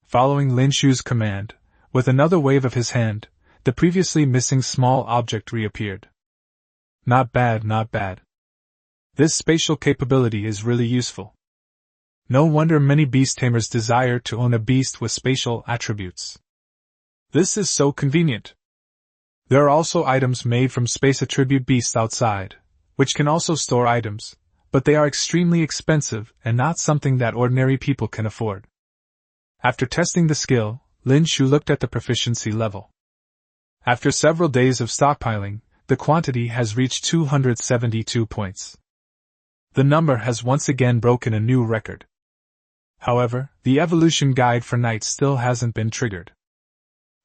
Following Lin Shu's command, with another wave of his hand, the previously missing small object reappeared. Not bad, not bad. This spatial capability is really useful. No wonder many beast tamers desire to own a beast with spatial attributes. This is so convenient. There are also items made from space attribute beasts outside, which can also store items, but they are extremely expensive and not something that ordinary people can afford. After testing the skill, Lin Shu looked at the proficiency level. After several days of stockpiling, the quantity has reached 272 points. The number has once again broken a new record. However, the evolution guide for knights still hasn't been triggered.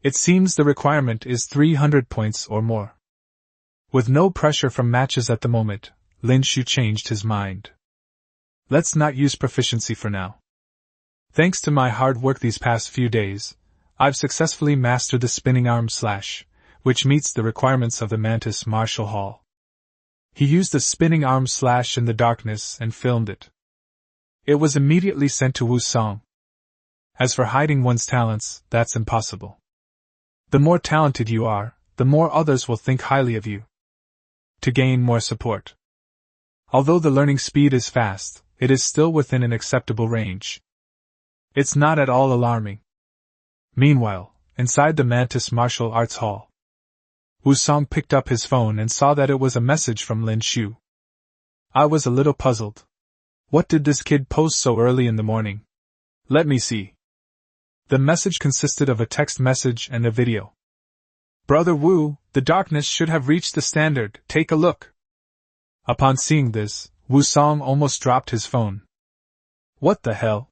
It seems the requirement is 300 points or more. With no pressure from matches at the moment, Lin Shu changed his mind. Let's not use proficiency for now. Thanks to my hard work these past few days, I've successfully mastered the spinning arm slash, which meets the requirements of the Mantis martial hall. He used the spinning arm slash in the darkness and filmed it. It was immediately sent to Wu Song. As for hiding one's talents, that's impossible. The more talented you are, the more others will think highly of you. To gain more support. Although the learning speed is fast, it is still within an acceptable range. It's not at all alarming. Meanwhile, inside the Mantis martial arts hall, Wu Song picked up his phone and saw that it was a message from Lin Shu. I was a little puzzled. What did this kid post so early in the morning? Let me see. The message consisted of a text message and a video. Brother Wu, the darkness should have reached the standard, take a look. Upon seeing this, Wu Song almost dropped his phone. What the hell?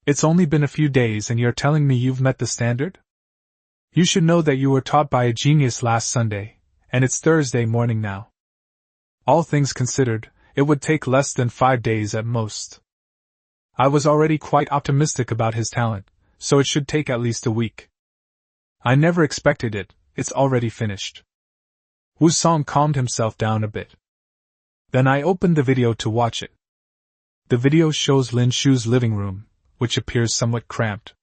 It's only been a few days and you're telling me you've met the standard? You should know that you were taught by a genius last Sunday, and it's Thursday morning now. All things considered, it would take less than 5 days at most. I was already quite optimistic about his talent, so it should take at least a week. I never expected it, it's already finished. Wu Song calmed himself down a bit. Then I opened the video to watch it. The video shows Lin Shu's living room, which appears somewhat cramped.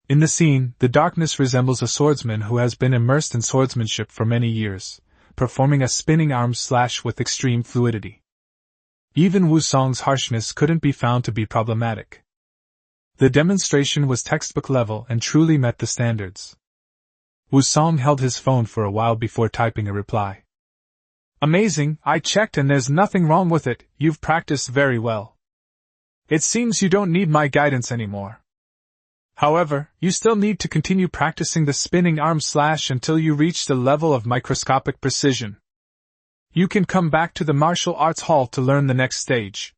In the scene, the darkness resembles a swordsman who has been immersed in swordsmanship for many years, performing a spinning arm slash with extreme fluidity. Even Wu Song's harshness couldn't be found to be problematic. The demonstration was textbook level and truly met the standards. Wu Song held his phone for a while before typing a reply. Amazing, I checked and there's nothing wrong with it, you've practiced very well. It seems you don't need my guidance anymore. However, you still need to continue practicing the spinning arm slash until you reach the level of microscopic precision. You can come back to the martial arts hall to learn the next stage.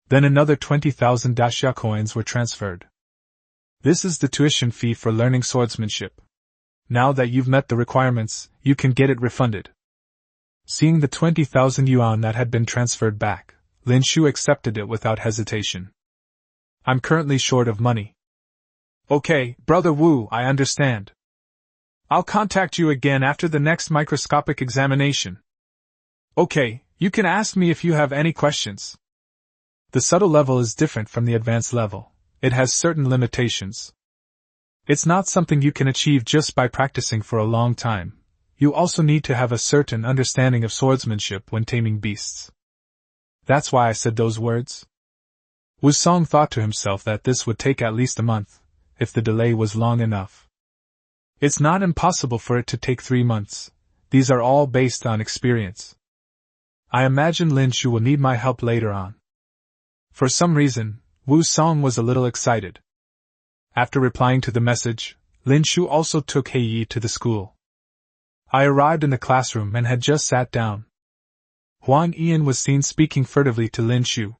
Then another 20,000 daxia coins were transferred. This is the tuition fee for learning swordsmanship. Now that you've met the requirements, you can get it refunded. Seeing the 20,000 yuan that had been transferred back, Lin Shu accepted it without hesitation. I'm currently short of money. Okay, Brother Wu, I understand. I'll contact you again after the next microscopic examination. Okay, you can ask me if you have any questions. The subtle level is different from the advanced level. It has certain limitations. It's not something you can achieve just by practicing for a long time. You also need to have a certain understanding of swordsmanship when taming beasts. That's why I said those words. Wu Song thought to himself that this would take at least a month, if the delay was long enough. It's not impossible for it to take 3 months. These are all based on experience. I imagine Lin Shu will need my help later on. For some reason, Wu Song was a little excited. After replying to the message, Lin Shu also took Hei to the school. I arrived in the classroom and had just sat down. Huang Ian was seen speaking furtively to Lin Shu.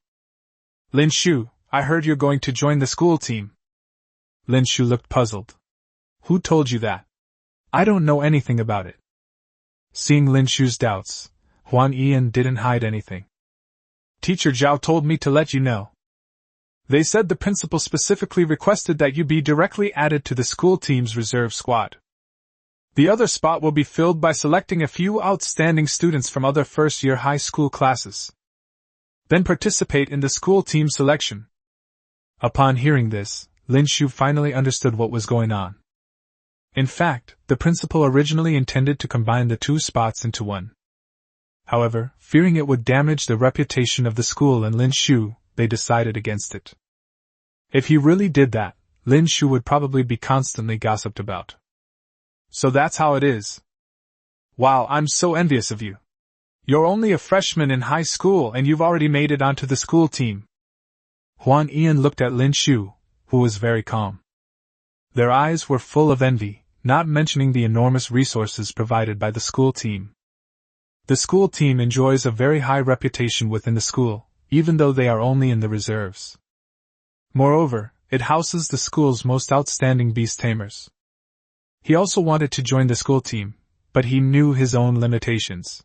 Lin Shu, I heard you're going to join the school team. Lin Shu looked puzzled. Who told you that? I don't know anything about it. Seeing Lin Shu's doubts, Huang Ian didn't hide anything. Teacher Zhao told me to let you know. They said the principal specifically requested that you be directly added to the school team's reserve squad. The other spot will be filled by selecting a few outstanding students from other first-year high school classes. Then participate in the school team selection. Upon hearing this, Lin Shu finally understood what was going on. In fact, the principal originally intended to combine the two spots into one. However, fearing it would damage the reputation of the school and Lin Shu, they decided against it. If he really did that, Lin Shu would probably be constantly gossiped about. So that's how it is. Wow, I'm so envious of you. You're only a freshman in high school and you've already made it onto the school team. Huang Ian looked at Lin Shu, who was very calm. Their eyes were full of envy, not mentioning the enormous resources provided by the school team. The school team enjoys a very high reputation within the school, even though they are only in the reserves. Moreover, it houses the school's most outstanding beast tamers. He also wanted to join the school team, but he knew his own limitations.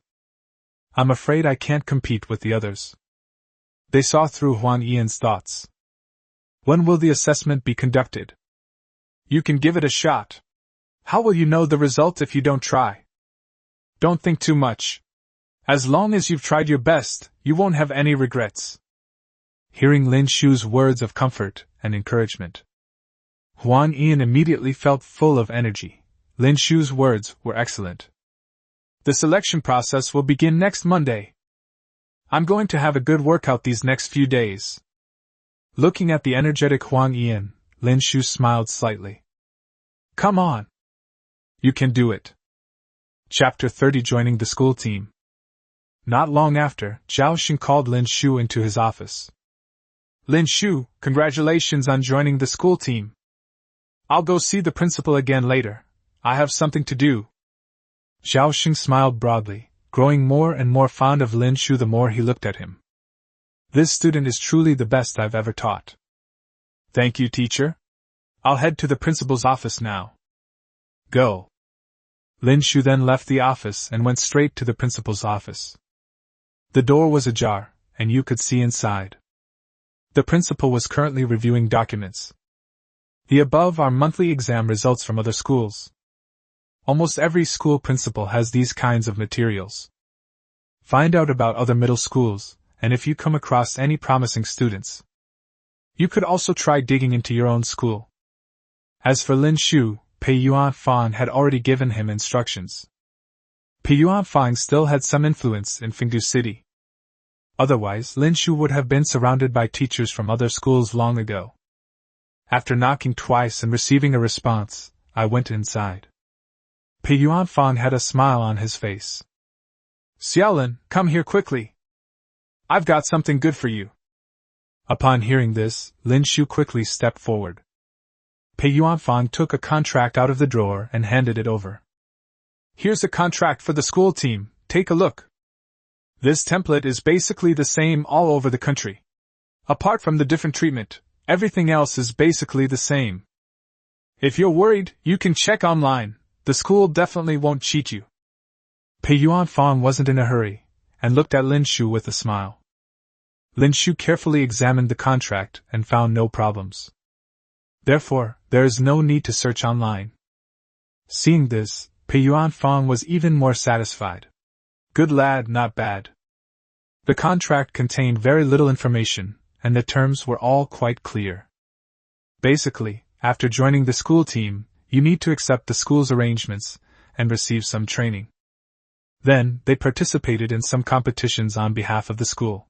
I'm afraid I can't compete with the others. They saw through Huang Ian's thoughts. When will the assessment be conducted? You can give it a shot. How will you know the result if you don't try? Don't think too much. As long as you've tried your best, you won't have any regrets. Hearing Lin Shu's words of comfort and encouragement, Huang Ian immediately felt full of energy. Lin Shu's words were excellent. The selection process will begin next Monday. I'm going to have a good workout these next few days. Looking at the energetic Huang Ian, Lin Shu smiled slightly. Come on. You can do it. Chapter 30 Joining the School Team. Not long after, Zhao Xing called Lin Shu into his office. Lin Shu, congratulations on joining the school team. I'll go see the principal again later. I have something to do. Zhao Xing smiled broadly, growing more and more fond of Lin Shu the more he looked at him. This student is truly the best I've ever taught. Thank you, teacher. I'll head to the principal's office now. Go. Lin Shu then left the office and went straight to the principal's office. The door was ajar, and you could see inside. The principal was currently reviewing documents. The above are monthly exam results from other schools. Almost every school principal has these kinds of materials. Find out about other middle schools, and if you come across any promising students. You could also try digging into your own school. As for Lin Shu, Pei Yuanfang had already given him instructions. Pei Yuanfang still had some influence in Fengdu City. Otherwise, Lin Shu would have been surrounded by teachers from other schools long ago. After knocking twice and receiving a response, I went inside. Pei Yuanfang had a smile on his face. Xiaolin, come here quickly. I've got something good for you. Upon hearing this, Lin Shu quickly stepped forward. Pei Yuanfang took a contract out of the drawer and handed it over. Here's a contract for the school team, take a look. This template is basically the same all over the country. Apart from the different treatment, everything else is basically the same. If you're worried, you can check online, the school definitely won't cheat you. Pei Yuanfang wasn't in a hurry, and looked at Lin Shu with a smile. Lin Shu carefully examined the contract and found no problems. Therefore, there is no need to search online. Seeing this, Pei Yuanfang was even more satisfied. Good lad, not bad. The contract contained very little information, and the terms were all quite clear. Basically, after joining the school team, you need to accept the school's arrangements and receive some training. Then, they participated in some competitions on behalf of the school.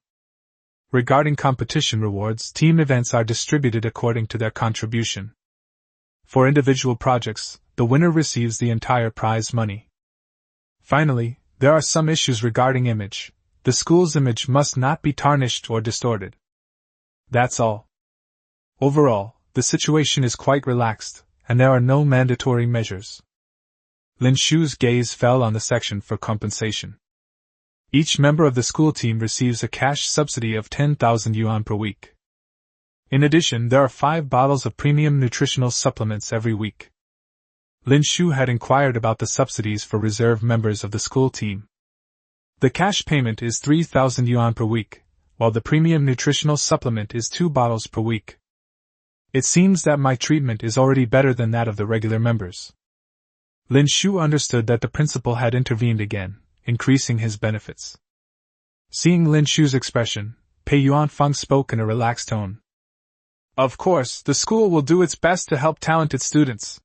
Regarding competition rewards, team events are distributed according to their contribution. For individual projects, the winner receives the entire prize money. Finally, there are some issues regarding image. The school's image must not be tarnished or distorted. That's all. Overall, the situation is quite relaxed, and there are no mandatory measures. Lin Shu's gaze fell on the section for compensation. Each member of the school team receives a cash subsidy of 10,000 yuan per week. In addition, there are 5 bottles of premium nutritional supplements every week. Lin Shu had inquired about the subsidies for reserve members of the school team. The cash payment is 3,000 yuan per week, while the premium nutritional supplement is 2 bottles per week. It seems that my treatment is already better than that of the regular members. Lin Shu understood that the principal had intervened again, increasing his benefits. Seeing Lin Shu's expression, Pei Yuanfang spoke in a relaxed tone. Of course, the school will do its best to help talented students.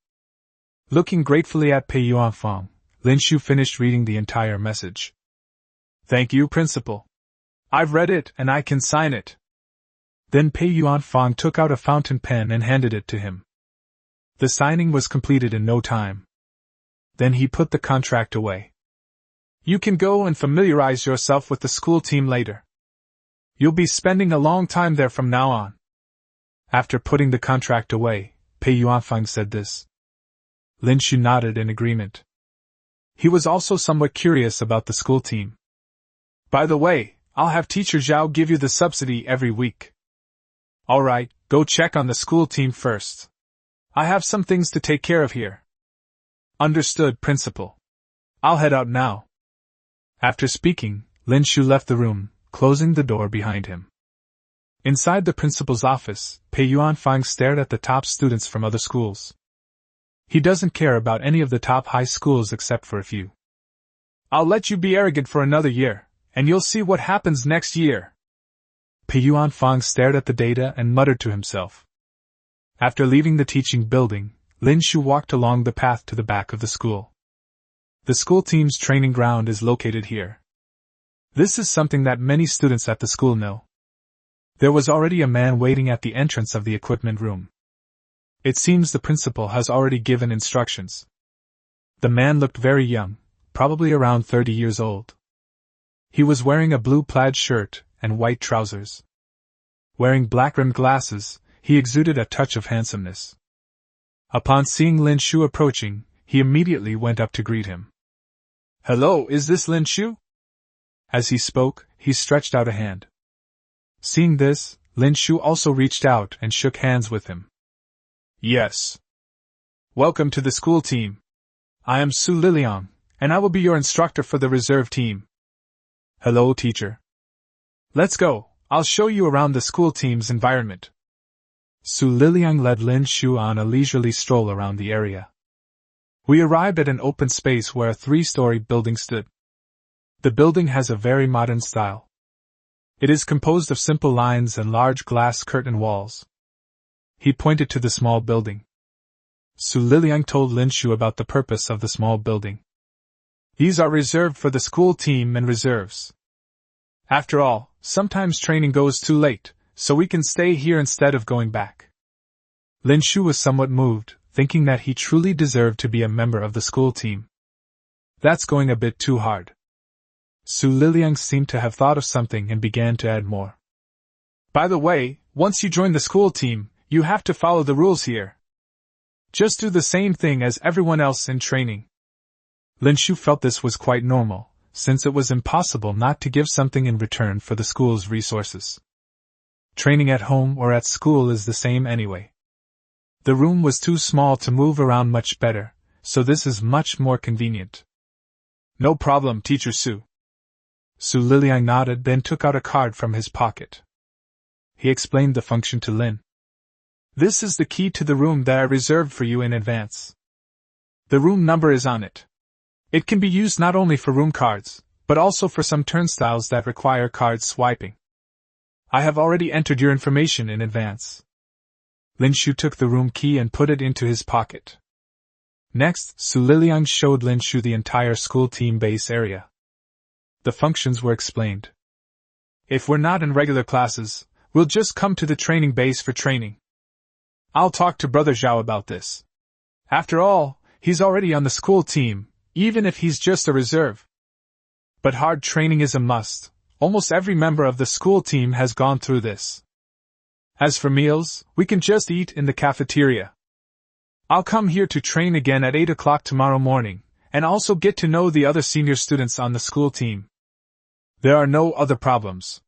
Looking gratefully at Pei Yuanfang, Lin Shu finished reading the entire message. Thank you, Principal. I've read it and I can sign it. Then Pei Yuanfang took out a fountain pen and handed it to him. The signing was completed in no time. Then he put the contract away. You can go and familiarize yourself with the school team later. You'll be spending a long time there from now on. After putting the contract away, Pei Yuanfang said this. Lin Shu nodded in agreement. He was also somewhat curious about the school team. By the way, I'll have Teacher Zhao give you the subsidy every week. Alright, go check on the school team first. I have some things to take care of here. Understood, Principal. I'll head out now. After speaking, Lin Shu left the room, closing the door behind him. Inside the principal's office, Pei Yuanfang stared at the top students from other schools. He doesn't care about any of the top high schools except for a few. I'll let you be arrogant for another year, and you'll see what happens next year. Pei Yuanfang stared at the data and muttered to himself. After leaving the teaching building, Lin Shu walked along the path to the back of the school. The school team's training ground is located here. This is something that many students at the school know. There was already a man waiting at the entrance of the equipment room. It seems the principal has already given instructions. The man looked very young, probably around 30 years old. He was wearing a blue plaid shirt and white trousers. Wearing black-rimmed glasses, he exuded a touch of handsomeness. Upon seeing Lin Shu approaching, he immediately went up to greet him. Hello, is this Lin Shu? As he spoke, he stretched out a hand. Seeing this, Lin Shu also reached out and shook hands with him. Yes. Welcome to the school team. I am Su Liliang, and I will be your instructor for the reserve team. Hello, teacher. Let's go, I'll show you around the school team's environment. Su Liliang led Lin Shu on a leisurely stroll around the area. We arrived at an open space where a 3-story building stood. The building has a very modern style. It is composed of simple lines and large glass curtain walls. He pointed to the small building. Su Liliang told Lin Shu about the purpose of the small building. These are reserved for the school team and reserves. After all, sometimes training goes too late, so we can stay here instead of going back. Lin Shu was somewhat moved, thinking that he truly deserved to be a member of the school team. That's going a bit too hard. Su Liliang seemed to have thought of something and began to add more. By the way, once you join the school team, you have to follow the rules here. Just do the same thing as everyone else in training. Lin Shu felt this was quite normal, since it was impossible not to give something in return for the school's resources. Training at home or at school is the same anyway. The room was too small to move around much better, so this is much more convenient. No problem, Teacher Su. Su Liliang nodded, then took out a card from his pocket. He explained the function to Lin. This is the key to the room that I reserved for you in advance. The room number is on it. It can be used not only for room cards, but also for some turnstiles that require card swiping. I have already entered your information in advance. Lin Shu took the room key and put it into his pocket. Next, Su Liliang showed Lin Shu the entire school team base area. The functions were explained. If we're not in regular classes, we'll just come to the training base for training. I'll talk to Brother Zhao about this. After all, he's already on the school team, even if he's just a reserve. But hard training is a must. Almost every member of the school team has gone through this. As for meals, we can just eat in the cafeteria. I'll come here to train again at 8 o'clock tomorrow morning, and also get to know the other senior students on the school team. There are no other problems.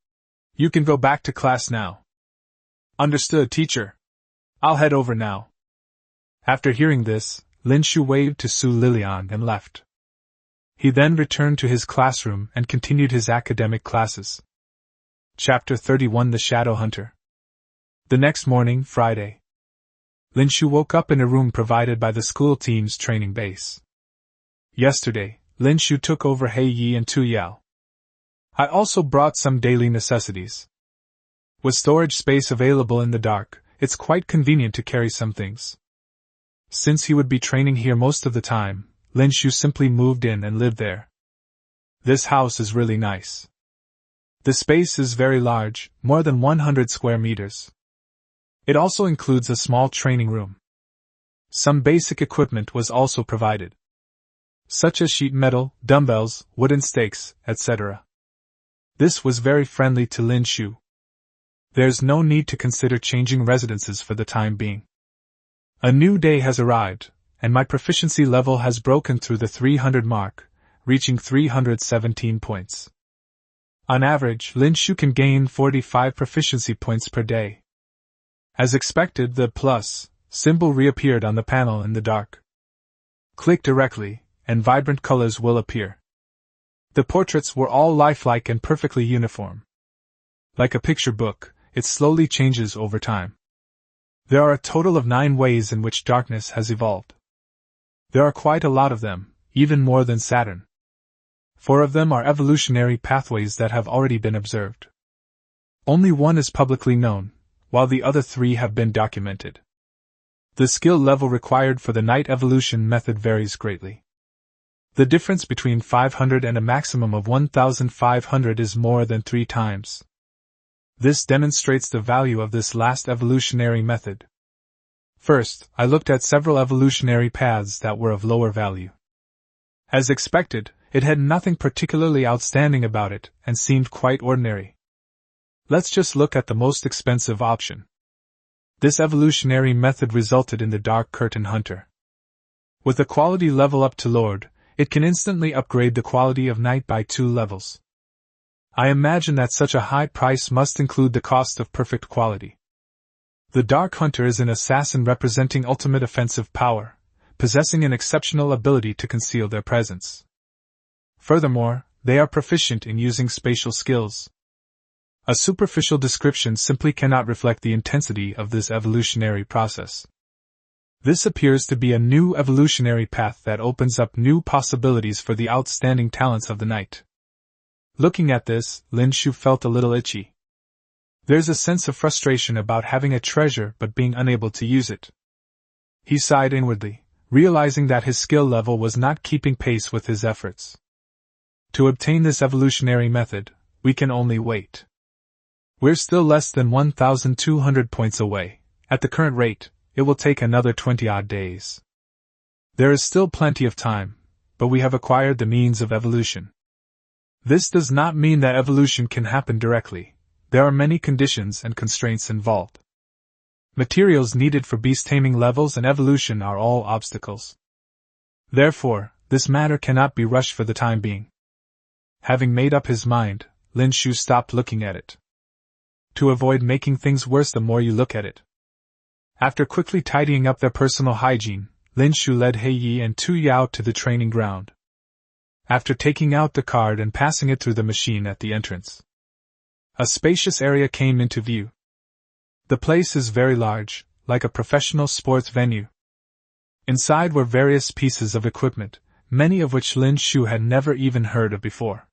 You can go back to class now. Understood, teacher. I'll head over now. After hearing this, Lin Shu waved to Su Lilian and left. He then returned to his classroom and continued his academic classes. Chapter 31: The Shadow Hunter. The next morning, Friday. Lin Shu woke up in a room provided by the school team's training base. Yesterday, Lin Shu took over Hei Yi and Tu Yao. I also brought some daily necessities. With storage space available in the dark, it's quite convenient to carry some things. Since he would be training here most of the time, Lin Shu simply moved in and lived there. This house is really nice. The space is very large, more than 100 square meters. It also includes a small training room. Some basic equipment was also provided, such as sheet metal, dumbbells, wooden stakes, etc. This was very friendly to Lin Shu. There's no need to consider changing residences for the time being. A new day has arrived, and my proficiency level has broken through the 300 mark, reaching 317 points. On average, Lin Shu can gain 45 proficiency points per day. As expected, the plus symbol reappeared on the panel in the dark. Click directly, and vibrant colors will appear. The portraits were all lifelike and perfectly uniform. Like a picture book, it slowly changes over time. There are a total of 9 ways in which darkness has evolved. There are quite a lot of them, even more than Saturn. 4 of them are evolutionary pathways that have already been observed. Only 1 is publicly known, while the other 3 have been documented. The skill level required for the night evolution method varies greatly. The difference between 500 and a maximum of 1,500 is more than 3 times. This demonstrates the value of this last evolutionary method. First, I looked at several evolutionary paths that were of lower value. As expected, it had nothing particularly outstanding about it and seemed quite ordinary. Let's just look at the most expensive option. This evolutionary method resulted in the Dark Curtain Hunter. With the quality level up to Lord, it can instantly upgrade the quality of Night by 2 levels. I imagine that such a high price must include the cost of perfect quality. The Dark Hunter is an assassin representing ultimate offensive power, possessing an exceptional ability to conceal their presence. Furthermore, they are proficient in using spatial skills. A superficial description simply cannot reflect the intensity of this evolutionary process. This appears to be a new evolutionary path that opens up new possibilities for the outstanding talents of the night. Looking at this, Lin Shu felt a little itchy. There's a sense of frustration about having a treasure but being unable to use it. He sighed inwardly, realizing that his skill level was not keeping pace with his efforts. To obtain this evolutionary method, we can only wait. We're still less than 1,200 points away. At the current rate, it will take another 20-odd days. There is still plenty of time, but we have acquired the means of evolution. This does not mean that evolution can happen directly. There are many conditions and constraints involved. Materials needed for beast taming levels and evolution are all obstacles. Therefore, this matter cannot be rushed for the time being. Having made up his mind, Lin Shu stopped looking at it. To avoid making things worse the more you look at it. After quickly tidying up their personal hygiene, Lin Shu led Hei Yi and Tu Yao to the training ground. After taking out the card and passing it through the machine at the entrance, a spacious area came into view. The place is very large, like a professional sports venue. Inside were various pieces of equipment, many of which Lin Shu had never even heard of before.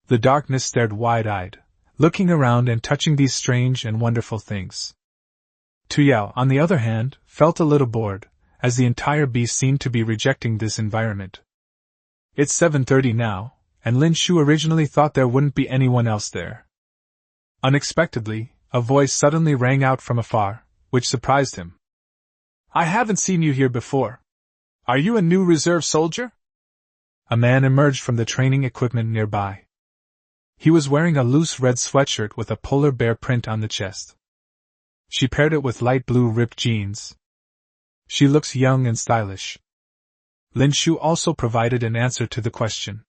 The darkness stared wide-eyed, looking around and touching these strange and wonderful things. Tu Yao, on the other hand, felt a little bored, as the entire beast seemed to be rejecting this environment. It's 7:30 now, and Lin Shu originally thought there wouldn't be anyone else there. Unexpectedly, a voice suddenly rang out from afar, which surprised him. I haven't seen you here before. Are you a new reserve soldier? A man emerged from the training equipment nearby. He was wearing a loose red sweatshirt with a polar bear print on the chest. She paired it with light blue ripped jeans. She looks young and stylish. Lin Shu also provided an answer to the question.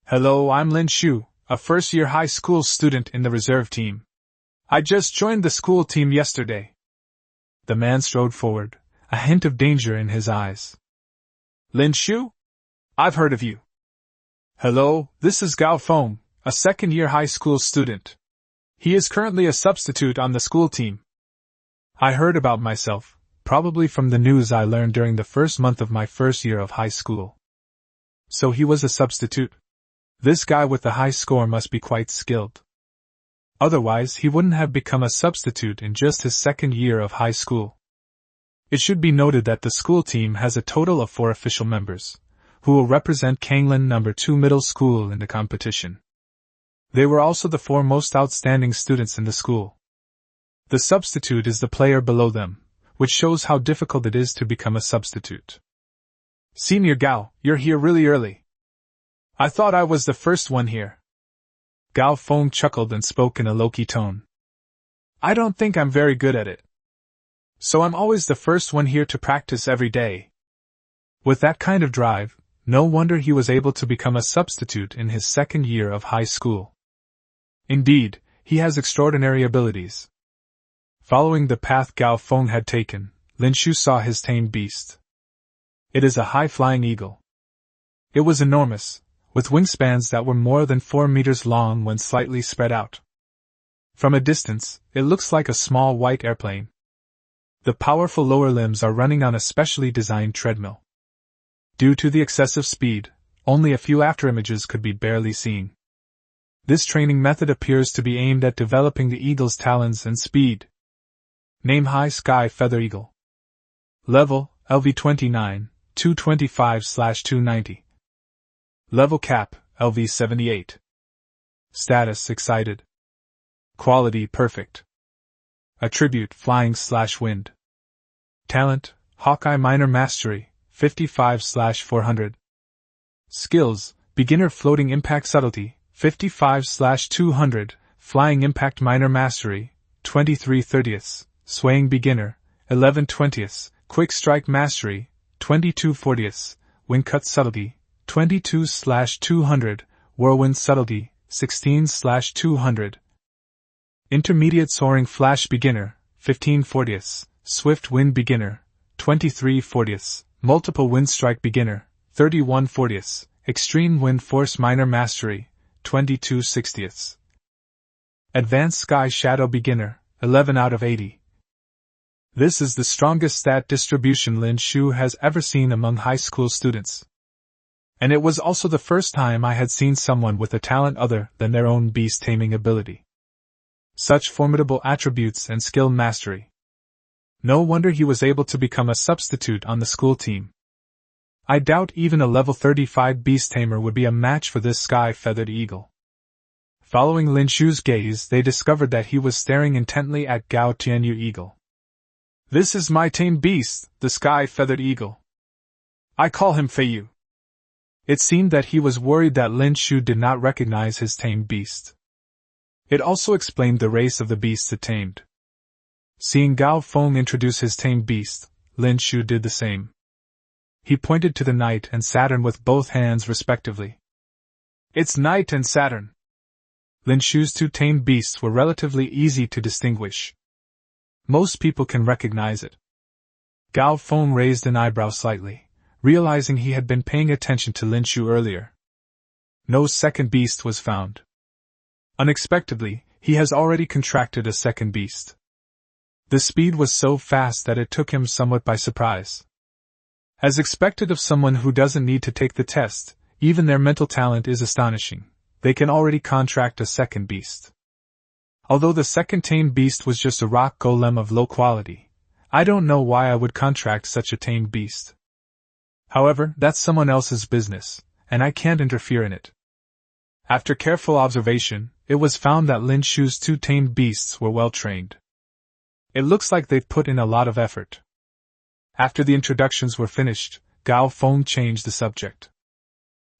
Hello, I'm Lin Shu, a first-year high school student in the reserve team. I just joined the school team yesterday. The man strode forward, a hint of danger in his eyes. Lin Shu? I've heard of you. Hello, this is Gao Feng, a second-year high school student. He is currently a substitute on the school team. I heard about myself, probably from the news I learned during the first month of my first year of high school. So he was a substitute. This guy with the high score must be quite skilled. Otherwise, he wouldn't have become a substitute in just his second year of high school. It should be noted that the school team has a total of 4 official members, who will represent Kanglin No. 2 Middle School in the competition. They were also the 4 most outstanding students in the school. The substitute is the player below them, which shows how difficult it is to become a substitute. Senior Gao, you're here really early. I thought I was the first one here. Gao Feng chuckled and spoke in a low-key tone. I don't think I'm very good at it. So I'm always the first one here to practice every day. With that kind of drive, no wonder he was able to become a substitute in his second year of high school. Indeed, he has extraordinary abilities. Following the path Gao Feng had taken, Lin Shu saw his tamed beast. It is a high-flying eagle. It was enormous, with wingspans that were more than 4 meters long when slightly spread out. From a distance, it looks like a small white airplane. The powerful lower limbs are running on a specially designed treadmill. Due to the excessive speed, only a few afterimages could be barely seen. This training method appears to be aimed at developing the eagle's talons and speed. Name High Sky Feather Eagle. Level, LV29, 225/290. Level Cap, LV78. Status Excited. Quality Perfect. Attribute Flying/Wind. Talent, Hawkeye Minor Mastery, 55/400. Skills, Beginner Floating Impact Subtlety, 55/200, Flying Impact Minor Mastery, 23/30, Swaying Beginner, 11/20, Quick Strike Mastery, 22/40, Wind Cut Subtlety, 22/200, Whirlwind Subtlety, 16/200. Intermediate Soaring Flash Beginner, 15/40, Swift Wind Beginner, 23/40, Multiple Wind Strike Beginner, 31/40, Extreme Wind Force Minor Mastery, 22/60. Advanced Sky Shadow Beginner, 11 out of 80. This is the strongest stat distribution Lin Shu has ever seen among high school students. And it was also the first time I had seen someone with a talent other than their own beast taming ability. Such formidable attributes and skill mastery. No wonder he was able to become a substitute on the school team. I doubt even a level 35 beast tamer would be a match for this sky-feathered eagle. Following Lin Shu's gaze, they discovered that he was staring intently at Gao Tianyu Eagle. This is my tame beast, the sky-feathered eagle. I call him Feiyu. It seemed that he was worried that Lin Shu did not recognize his tamed beast. It also explained the race of the beast it tamed. Seeing Gao Feng introduce his tamed beast, Lin Shu did the same. He pointed to the Knight and Saturn with both hands respectively. It's Knight and Saturn. Lin Shu's 2 tamed beasts were relatively easy to distinguish. Most people can recognize it. Gao Feng raised an eyebrow slightly, realizing he had been paying attention to Lin Shu earlier. No second beast was found. Unexpectedly, he has already contracted a second beast. The speed was so fast that it took him somewhat by surprise. As expected of someone who doesn't need to take the test, even their mental talent is astonishing. They can already contract a second beast. Although the second tamed beast was just a rock golem of low quality, I don't know why I would contract such a tamed beast. However, that's someone else's business, and I can't interfere in it. After careful observation, it was found that Lin Shu's 2 tamed beasts were well trained. It looks like they've put in a lot of effort. After the introductions were finished, Gao Feng changed the subject.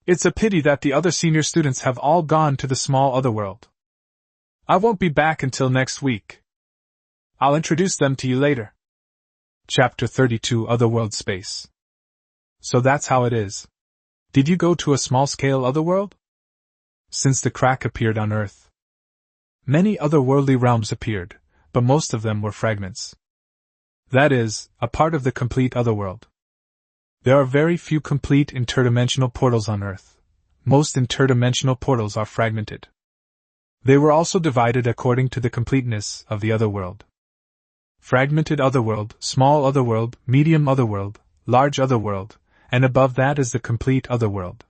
It's a pity that the other senior students have all gone to the small otherworld. I won't be back until next week. I'll introduce them to you later. Chapter 32 Otherworld Space. So that's how it is. Did you go to a small-scale otherworld? Since the crack appeared on Earth, many otherworldly realms appeared, but most of them were fragments. That is, a part of the complete otherworld. There are very few complete interdimensional portals on Earth. Most interdimensional portals are fragmented. They were also divided according to the completeness of the otherworld. Fragmented otherworld, small otherworld, medium otherworld, large otherworld, and above that is the complete otherworld.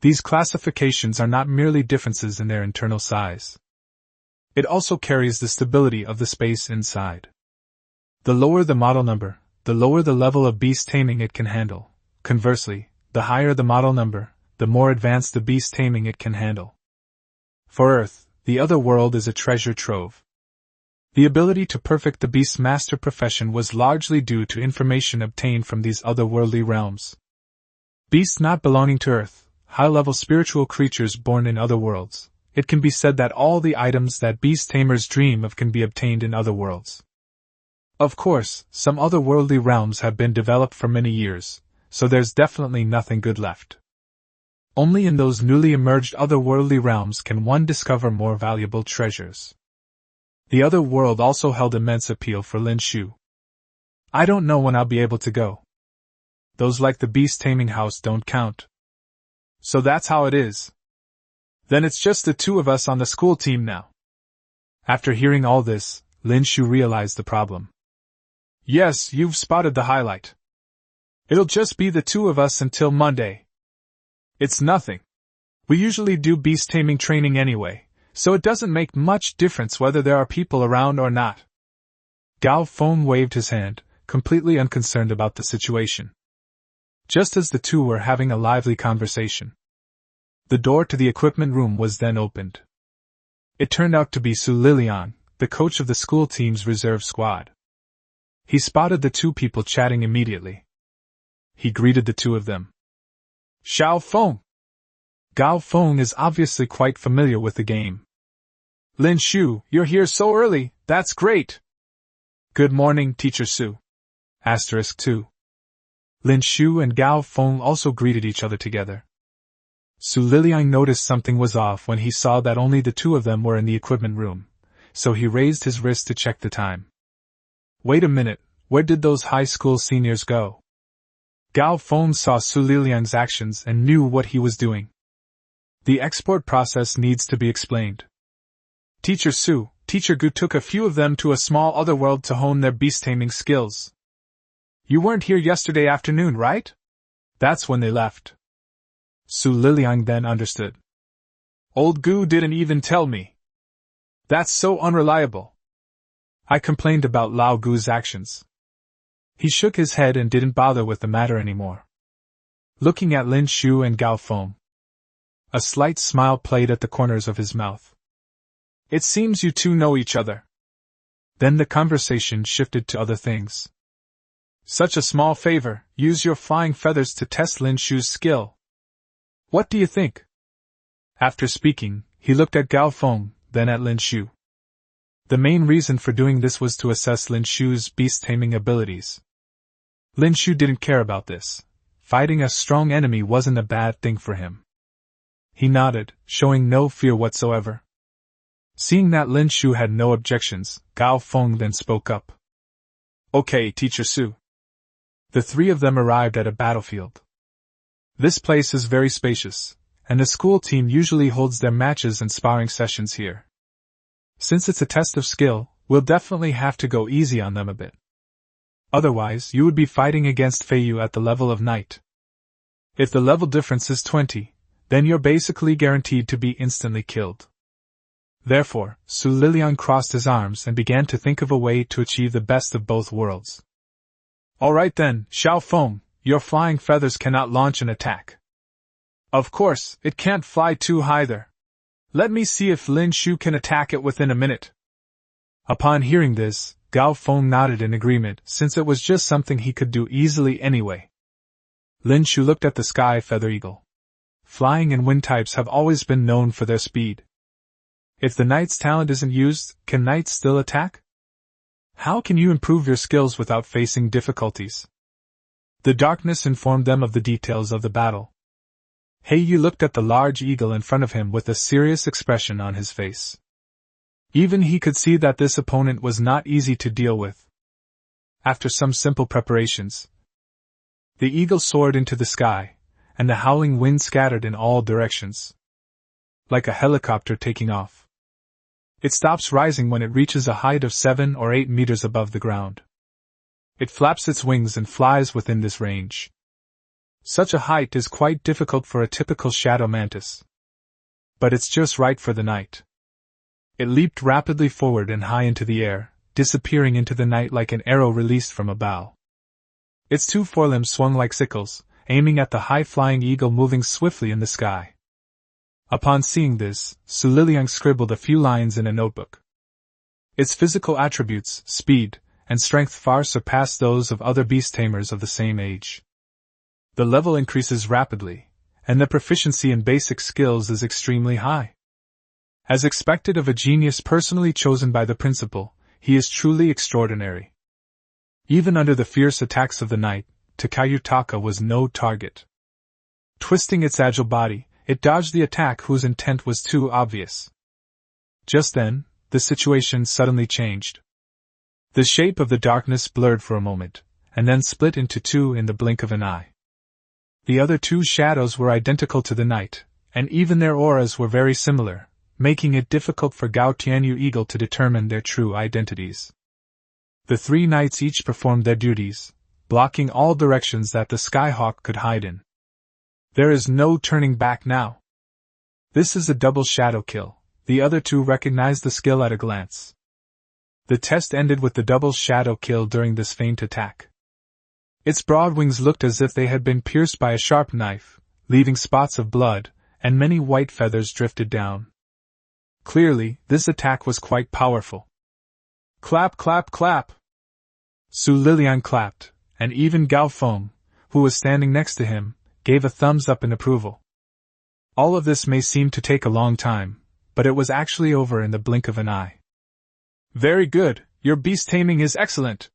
These classifications are not merely differences in their internal size. It also carries the stability of the space inside. The lower the model number, the lower the level of beast taming it can handle. Conversely, the higher the model number, the more advanced the beast taming it can handle. For Earth, the other world is a treasure trove. The ability to perfect the beast's master profession was largely due to information obtained from these otherworldly realms. Beasts not belonging to Earth, high-level spiritual creatures born in other worlds, it can be said that all the items that beast tamers dream of can be obtained in other worlds. Of course, some otherworldly realms have been developed for many years, so there's definitely nothing good left. Only in those newly emerged otherworldly realms can one discover more valuable treasures. The other world also held immense appeal for Lin Shu. I don't know when I'll be able to go. Those like the beast taming house don't count. So that's how it is. Then it's just the two of us on the school team now. After hearing all this, Lin Shu realized the problem. Yes, you've spotted the highlight. It'll just be the two of us until Monday. It's nothing. We usually do beast taming training anyway, so it doesn't make much difference whether there are people around or not. Gao Feng waved his hand, completely unconcerned about the situation. Just as the two were having a lively conversation, the door to the equipment room was then opened. It turned out to be Su Liliang, the coach of the school team's reserve squad. He spotted the two people chatting immediately. He greeted the two of them. Xiao Feng. Gao Feng is obviously quite familiar with the game. Lin Shu, you're here so early, that's great. Good morning, Teacher Su. Asterisk 2. Lin Shu and Gao Feng also greeted each other together. Su Liliang noticed something was off when he saw that only the two of them were in the equipment room, so he raised his wrist to check the time. Wait a minute, where did those high school seniors go? Gao Feng saw Su Liliang's actions and knew what he was doing. The export process needs to be explained. Teacher Su, Teacher Gu took a few of them to a small otherworld to hone their beast-taming skills. You weren't here yesterday afternoon, right? That's when they left. Su Liliang then understood. Old Gu didn't even tell me. That's so unreliable. I complained about Lao Gu's actions. He shook his head and didn't bother with the matter anymore. Looking at Lin Shu and Gao Feng, a slight smile played at the corners of his mouth. It seems you two know each other. Then the conversation shifted to other things. Such a small favor, use your flying feathers to test Lin Shu's skill. What do you think? After speaking, he looked at Gao Feng, then at Lin Shu. The main reason for doing this was to assess Lin Shu's beast-taming abilities. Lin Shu didn't care about this. Fighting a strong enemy wasn't a bad thing for him. He nodded, showing no fear whatsoever. Seeing that Lin Shu had no objections, Gao Feng then spoke up. Okay, Teacher Su. The three of them arrived at a battlefield. This place is very spacious, and the school team usually holds their matches and sparring sessions here. Since it's a test of skill, we'll definitely have to go easy on them a bit. Otherwise, you would be fighting against Feiyu at the level of Knight. If the level difference is 20, then you're basically guaranteed to be instantly killed. Therefore, Su Liliang crossed his arms and began to think of a way to achieve the best of both worlds. Alright then, Xiao Feng, your flying feathers cannot launch an attack. Of course, it can't fly too high either. Let me see if Lin Shu can attack it within a minute. Upon hearing this, Gao Feng nodded in agreement, since it was just something he could do easily anyway. Lin Shu looked at the sky feather eagle. Flying and wind types have always been known for their speed. If the knight's talent isn't used, can knights still attack? How can you improve your skills without facing difficulties? The darkness informed them of the details of the battle. Hei-Yi looked at the large eagle in front of him with a serious expression on his face. Even he could see that this opponent was not easy to deal with. After some simple preparations, the eagle soared into the sky, and the howling wind scattered in all directions. Like a helicopter taking off. It stops rising when it reaches a height of 7 or 8 meters above the ground. It flaps its wings and flies within this range. Such a height is quite difficult for a typical shadow mantis. But it's just right for the night. It leaped rapidly forward and high into the air, disappearing into the night like an arrow released from a bow. Its 2 forelimbs swung like sickles, aiming at the high-flying eagle moving swiftly in the sky. Upon seeing this, Su Liliang scribbled a few lines in a notebook. Its physical attributes, speed, and strength far surpassed those of other beast tamers of the same age. The level increases rapidly, and the proficiency in basic skills is extremely high. As expected of a genius personally chosen by the principal, he is truly extraordinary. Even under the fierce attacks of the night, Takayutaka was no target. Twisting its agile body, it dodged the attack whose intent was too obvious. Just then, the situation suddenly changed. The shape of the darkness blurred for a moment, and then split into 2 in the blink of an eye. The other 2 shadows were identical to the night, and even their auras were very similar, making it difficult for Gao Tianyu Eagle to determine their true identities. The 3 knights each performed their duties, blocking all directions that the Skyhawk could hide in. There is no turning back now. This is a double shadow kill. The other 2 recognized the skill at a glance. The test ended with the double shadow kill during this feint attack. Its broad wings looked as if they had been pierced by a sharp knife, leaving spots of blood, and many white feathers drifted down. Clearly, this attack was quite powerful. Clap, clap, clap! Su Liliang clapped, and even Gao Feng, who was standing next to him, gave a thumbs up in approval. All of this may seem to take a long time, but it was actually over in the blink of an eye. Very good, your beast taming is excellent!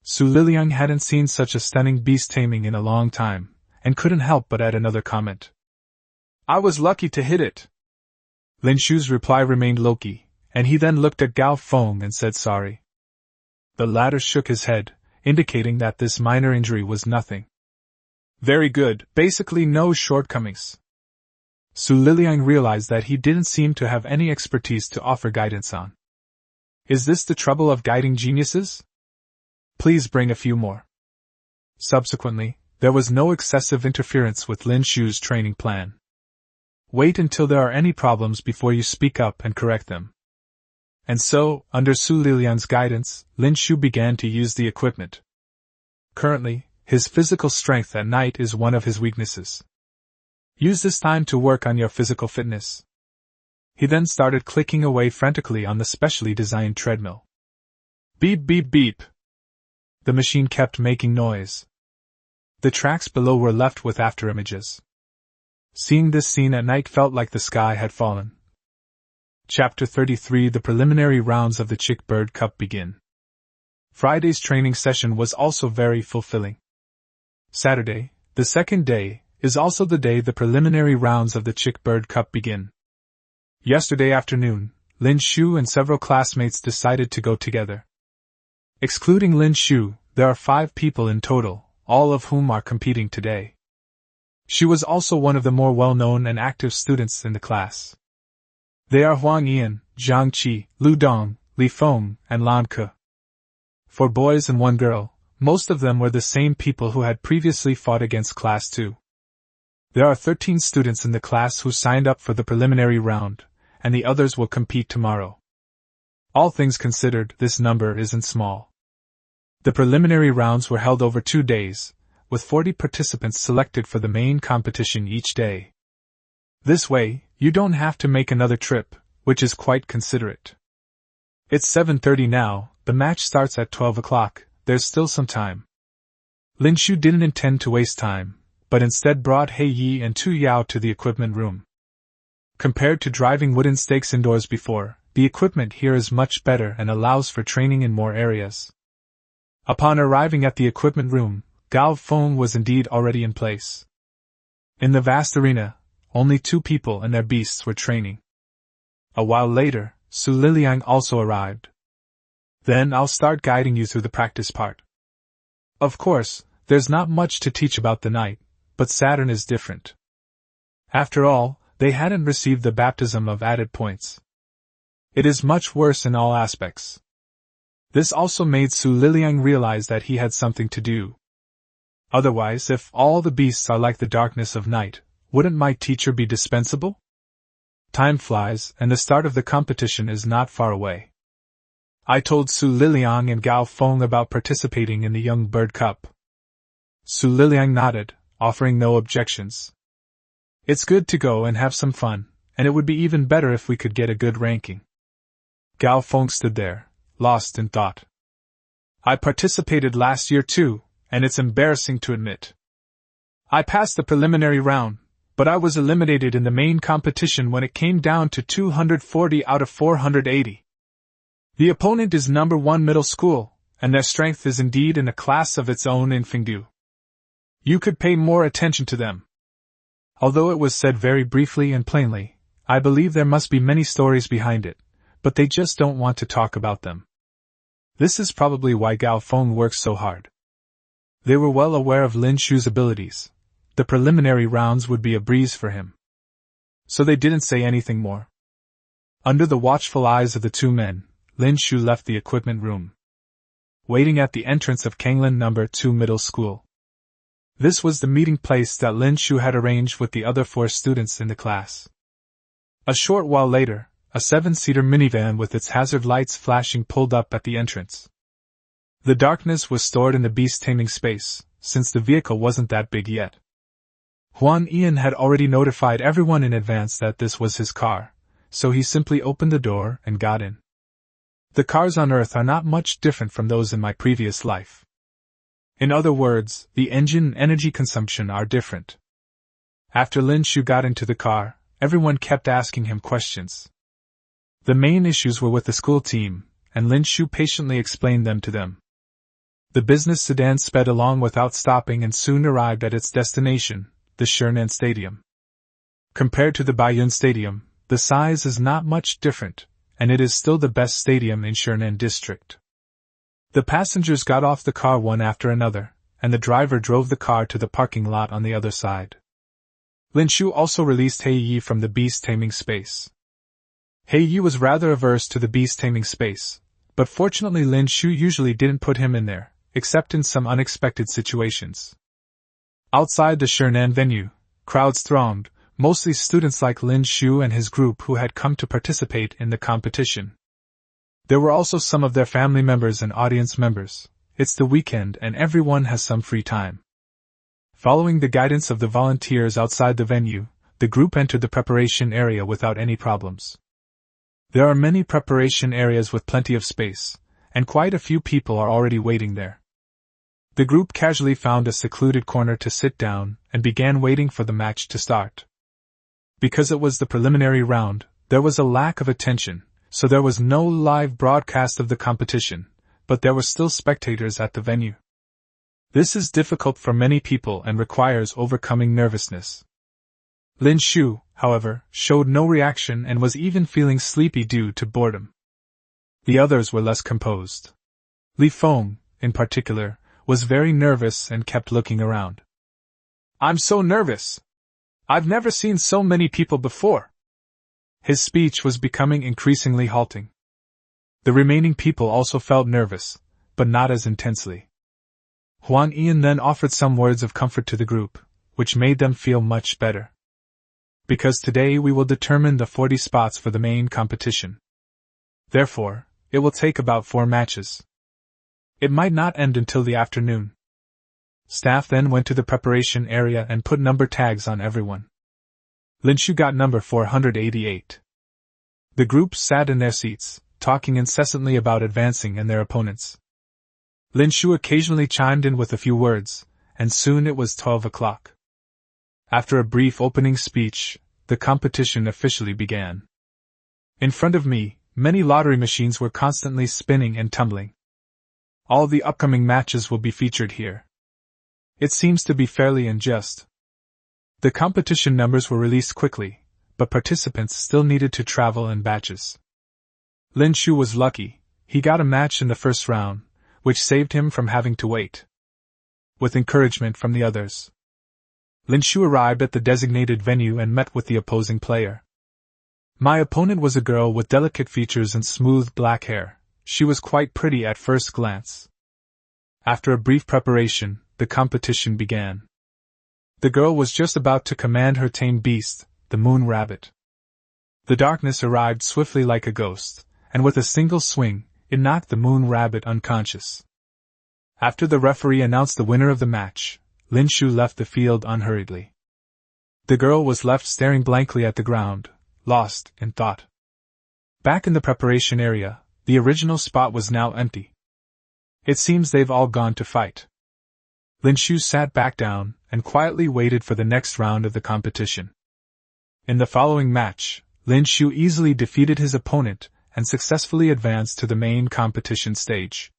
Su Liliang hadn't seen such a stunning beast taming in a long time, and couldn't help but add another comment. I was lucky to hit it. Lin Shu's reply remained low-key, and he then looked at Gao Feng and said sorry. The latter shook his head, indicating that this minor injury was nothing. Very good, basically no shortcomings. Su Liliang realized that he didn't seem to have any expertise to offer guidance on. Is this the trouble of guiding geniuses? Please bring a few more. Subsequently, there was no excessive interference with Lin Shu's training plan. Wait until there are any problems before you speak up and correct them. And so, under Su Liliang's guidance, Lin Shu began to use the equipment. Currently, his physical strength at night is one of his weaknesses. Use this time to work on your physical fitness. He then started clicking away frantically on the specially designed treadmill. Beep beep beep. The machine kept making noise. The tracks below were left with afterimages. Seeing this scene at night felt like the sky had fallen. Chapter 33 The preliminary rounds of the Chick Bird Cup begin. Friday's training session was also very fulfilling. Saturday, the second day, is also the day the preliminary rounds of the Chick Bird Cup begin. Yesterday afternoon, Lin Shu and several classmates decided to go together. Excluding Lin Shu, there are 5 people in total, all of whom are competing today. She was also one of the more well-known and active students in the class. They are Huang Yian, Zhang Qi, Lu Dong, Li Feng, and Lan Ke. 4 boys and 1 girl, most of them were the same people who had previously fought against Class 2. There are 13 students in the class who signed up for the preliminary round, and the others will compete tomorrow. All things considered, this number isn't small. The preliminary rounds were held over 2 days, with 40 participants selected for the main competition each day. This way, you don't have to make another trip, which is quite considerate. It's 7:30 now, the match starts at 12 o'clock, there's still some time. Lin Shu didn't intend to waste time, but instead brought Hei-Yi and Tu Yao to the equipment room. Compared to driving wooden stakes indoors before, the equipment here is much better and allows for training in more areas. Upon arriving at the equipment room, Gao Feng was indeed already in place. In the vast arena, only 2 people and their beasts were training. A while later, Su Liliang also arrived. Then I'll start guiding you through the practice part. Of course, there's not much to teach about the night, but Saturn is different. After all, they hadn't received the baptism of added points. It is much worse in all aspects. This also made Su Liliang realize that he had something to do. Otherwise, if all the beasts are like the darkness of night, wouldn't my teacher be dispensable? Time flies, and the start of the competition is not far away. I told Su Liliang and Gao Feng about participating in the Young Bird Cup. Su Liliang nodded, offering no objections. It's good to go and have some fun, and it would be even better if we could get a good ranking. Gao Feng stood there, lost in thought. I participated last year too, and it's embarrassing to admit. I passed the preliminary round, but I was eliminated in the main competition when it came down to 240 out of 480. The opponent is number 1 middle school, and their strength is indeed in a class of its own in Fengdu. You could pay more attention to them. Although it was said very briefly and plainly, I believe there must be many stories behind it, but they just don't want to talk about them. This is probably why Gao Feng works so hard. They were well aware of Lin Shu's abilities. The preliminary rounds would be a breeze for him. So they didn't say anything more. Under the watchful eyes of the 2 men, Lin Shu left the equipment room. Waiting at the entrance of Kanglin No. 2 Middle School. This was the meeting place that Lin Shu had arranged with the other 4 students in the class. A short while later, a 7-seater minivan with its hazard lights flashing pulled up at the entrance. The darkness was stored in the beast taming space, since the vehicle wasn't that big yet. Huan Ian had already notified everyone in advance that this was his car, so he simply opened the door and got in. The cars on Earth are not much different from those in my previous life. In other words, the engine and energy consumption are different. After Lin Shu got into the car, everyone kept asking him questions. The main issues were with the school team, and Lin Shu patiently explained them to them. The business sedan sped along without stopping and soon arrived at its destination, the Shernan Stadium. Compared to the Baiyun Stadium, the size is not much different, and it is still the best stadium in Shernan district. The passengers got off the car one after another, and the driver drove the car to the parking lot on the other side. Lin Shu also released Hei Yi from the beast taming space. Hei Yi was rather averse to the beast taming space, but fortunately Lin Shu usually didn't put him in there, except in some unexpected situations. Outside the Shernan venue, crowds thronged, mostly students like Lin Shu and his group who had come to participate in the competition. There were also some of their family members and audience members. It's the weekend and everyone has some free time. Following the guidance of the volunteers outside the venue, the group entered the preparation area without any problems. There are many preparation areas with plenty of space, and quite a few people are already waiting there. The group casually found a secluded corner to sit down and began waiting for the match to start. Because it was the preliminary round, there was a lack of attention, so there was no live broadcast of the competition, but there were still spectators at the venue. This is difficult for many people and requires overcoming nervousness. Lin Shu, however, showed no reaction and was even feeling sleepy due to boredom. The others were less composed. Li Feng, in particular, was very nervous and kept looking around. "I'm so nervous! I've never seen so many people before!" His speech was becoming increasingly halting. The remaining people also felt nervous, but not as intensely. Huan Ian then offered some words of comfort to the group, which made them feel much better. Because today we will determine the 40 spots for the main competition. Therefore, it will take about 4 matches. It might not end until the afternoon. Staff then went to the preparation area and put number tags on everyone. Lin Shu got number 488. The group sat in their seats, talking incessantly about advancing and their opponents. Lin Shu occasionally chimed in with a few words, and soon it was 12 o'clock. After a brief opening speech, the competition officially began. In front of me, many lottery machines were constantly spinning and tumbling. All the upcoming matches will be featured here. It seems to be fairly unjust. The competition numbers were released quickly, but participants still needed to travel in batches. Lin Shu was lucky. He got a match in the first round, which saved him from having to wait. With encouragement from the others, Lin Shu arrived at the designated venue and met with the opposing player. My opponent was a girl with delicate features and smooth black hair. She was quite pretty at first glance. After a brief preparation, the competition began. The girl was just about to command her tame beast, the moon rabbit. The darkness arrived swiftly like a ghost, and with a single swing, it knocked the moon rabbit unconscious. After the referee announced the winner of the match, Lin Shu left the field unhurriedly. The girl was left staring blankly at the ground, lost in thought. Back in the preparation area, the original spot was now empty. It seems they've all gone to fight. Lin Shu sat back down and quietly waited for the next round of the competition. In the following match, Lin Shu easily defeated his opponent and successfully advanced to the main competition stage.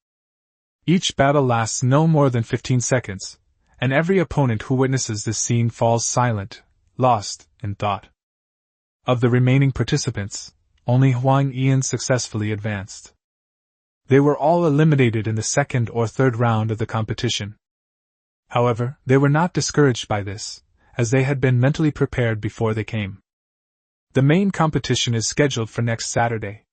Each battle lasts no more than 15 seconds, and every opponent who witnesses this scene falls silent, lost in thought. Of the remaining participants, only Huang Ian successfully advanced. They were all eliminated in the second or third round of the competition. However, they were not discouraged by this, as they had been mentally prepared before they came. The main competition is scheduled for next Saturday.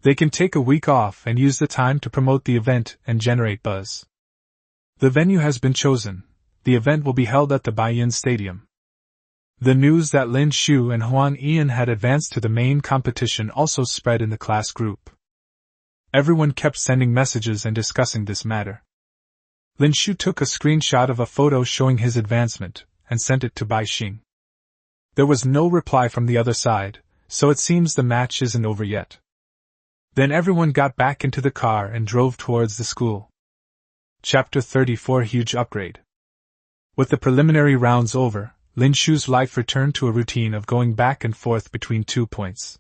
They can take a week off and use the time to promote the event and generate buzz. The venue has been chosen. The event will be held at the Baiyin Stadium. The news that Lin Shu and Huang Ian had advanced to the main competition also spread in the class group. Everyone kept sending messages and discussing this matter. Lin Shu took a screenshot of a photo showing his advancement and sent it to Bai Xing. There was no reply from the other side, so it seems the match isn't over yet. Then everyone got back into the car and drove towards the school. Chapter 34 Huge Upgrade. With the preliminary rounds over, Lin Shu's life returned to a routine of going back and forth between 2 points.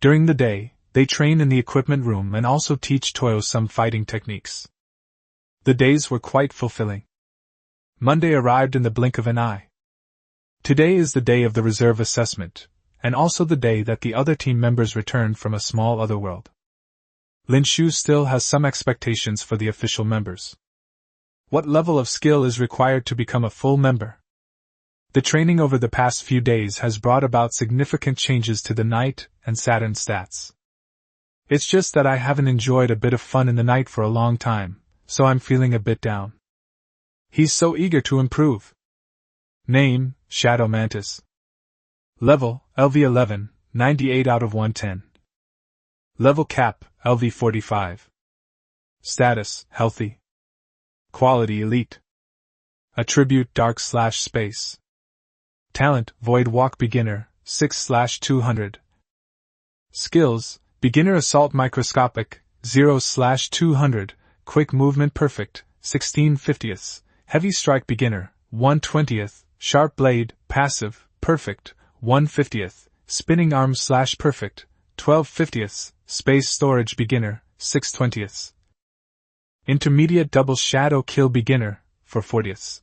During the day, they train in the equipment room and also teach Toyo some fighting techniques. The days were quite fulfilling. Monday arrived in the blink of an eye. Today is the day of the reserve assessment, and also the day that the other team members returned from a small otherworld. Lin Shu still has some expectations for the official members. What level of skill is required to become a full member? The training over the past few days has brought about significant changes to the night and Saturn stats. It's just that I haven't enjoyed a bit of fun in the night for a long time, so I'm feeling a bit down. He's so eager to improve. Name, Shadow Mantis. Level, LV11, 98 out of 110. Level cap, LV45. Status, healthy. Quality, elite. Attribute, dark/space. Talent, void walk beginner, 6/200. Skills, beginner assault microscopic, 0/200. Quick movement perfect, 16/50. Heavy strike beginner, 1/20. Sharp blade, passive, perfect, 1/50. Spinning arm/perfect, 12/50. Space storage beginner, 6/20. Intermediate double shadow kill beginner, 4/40.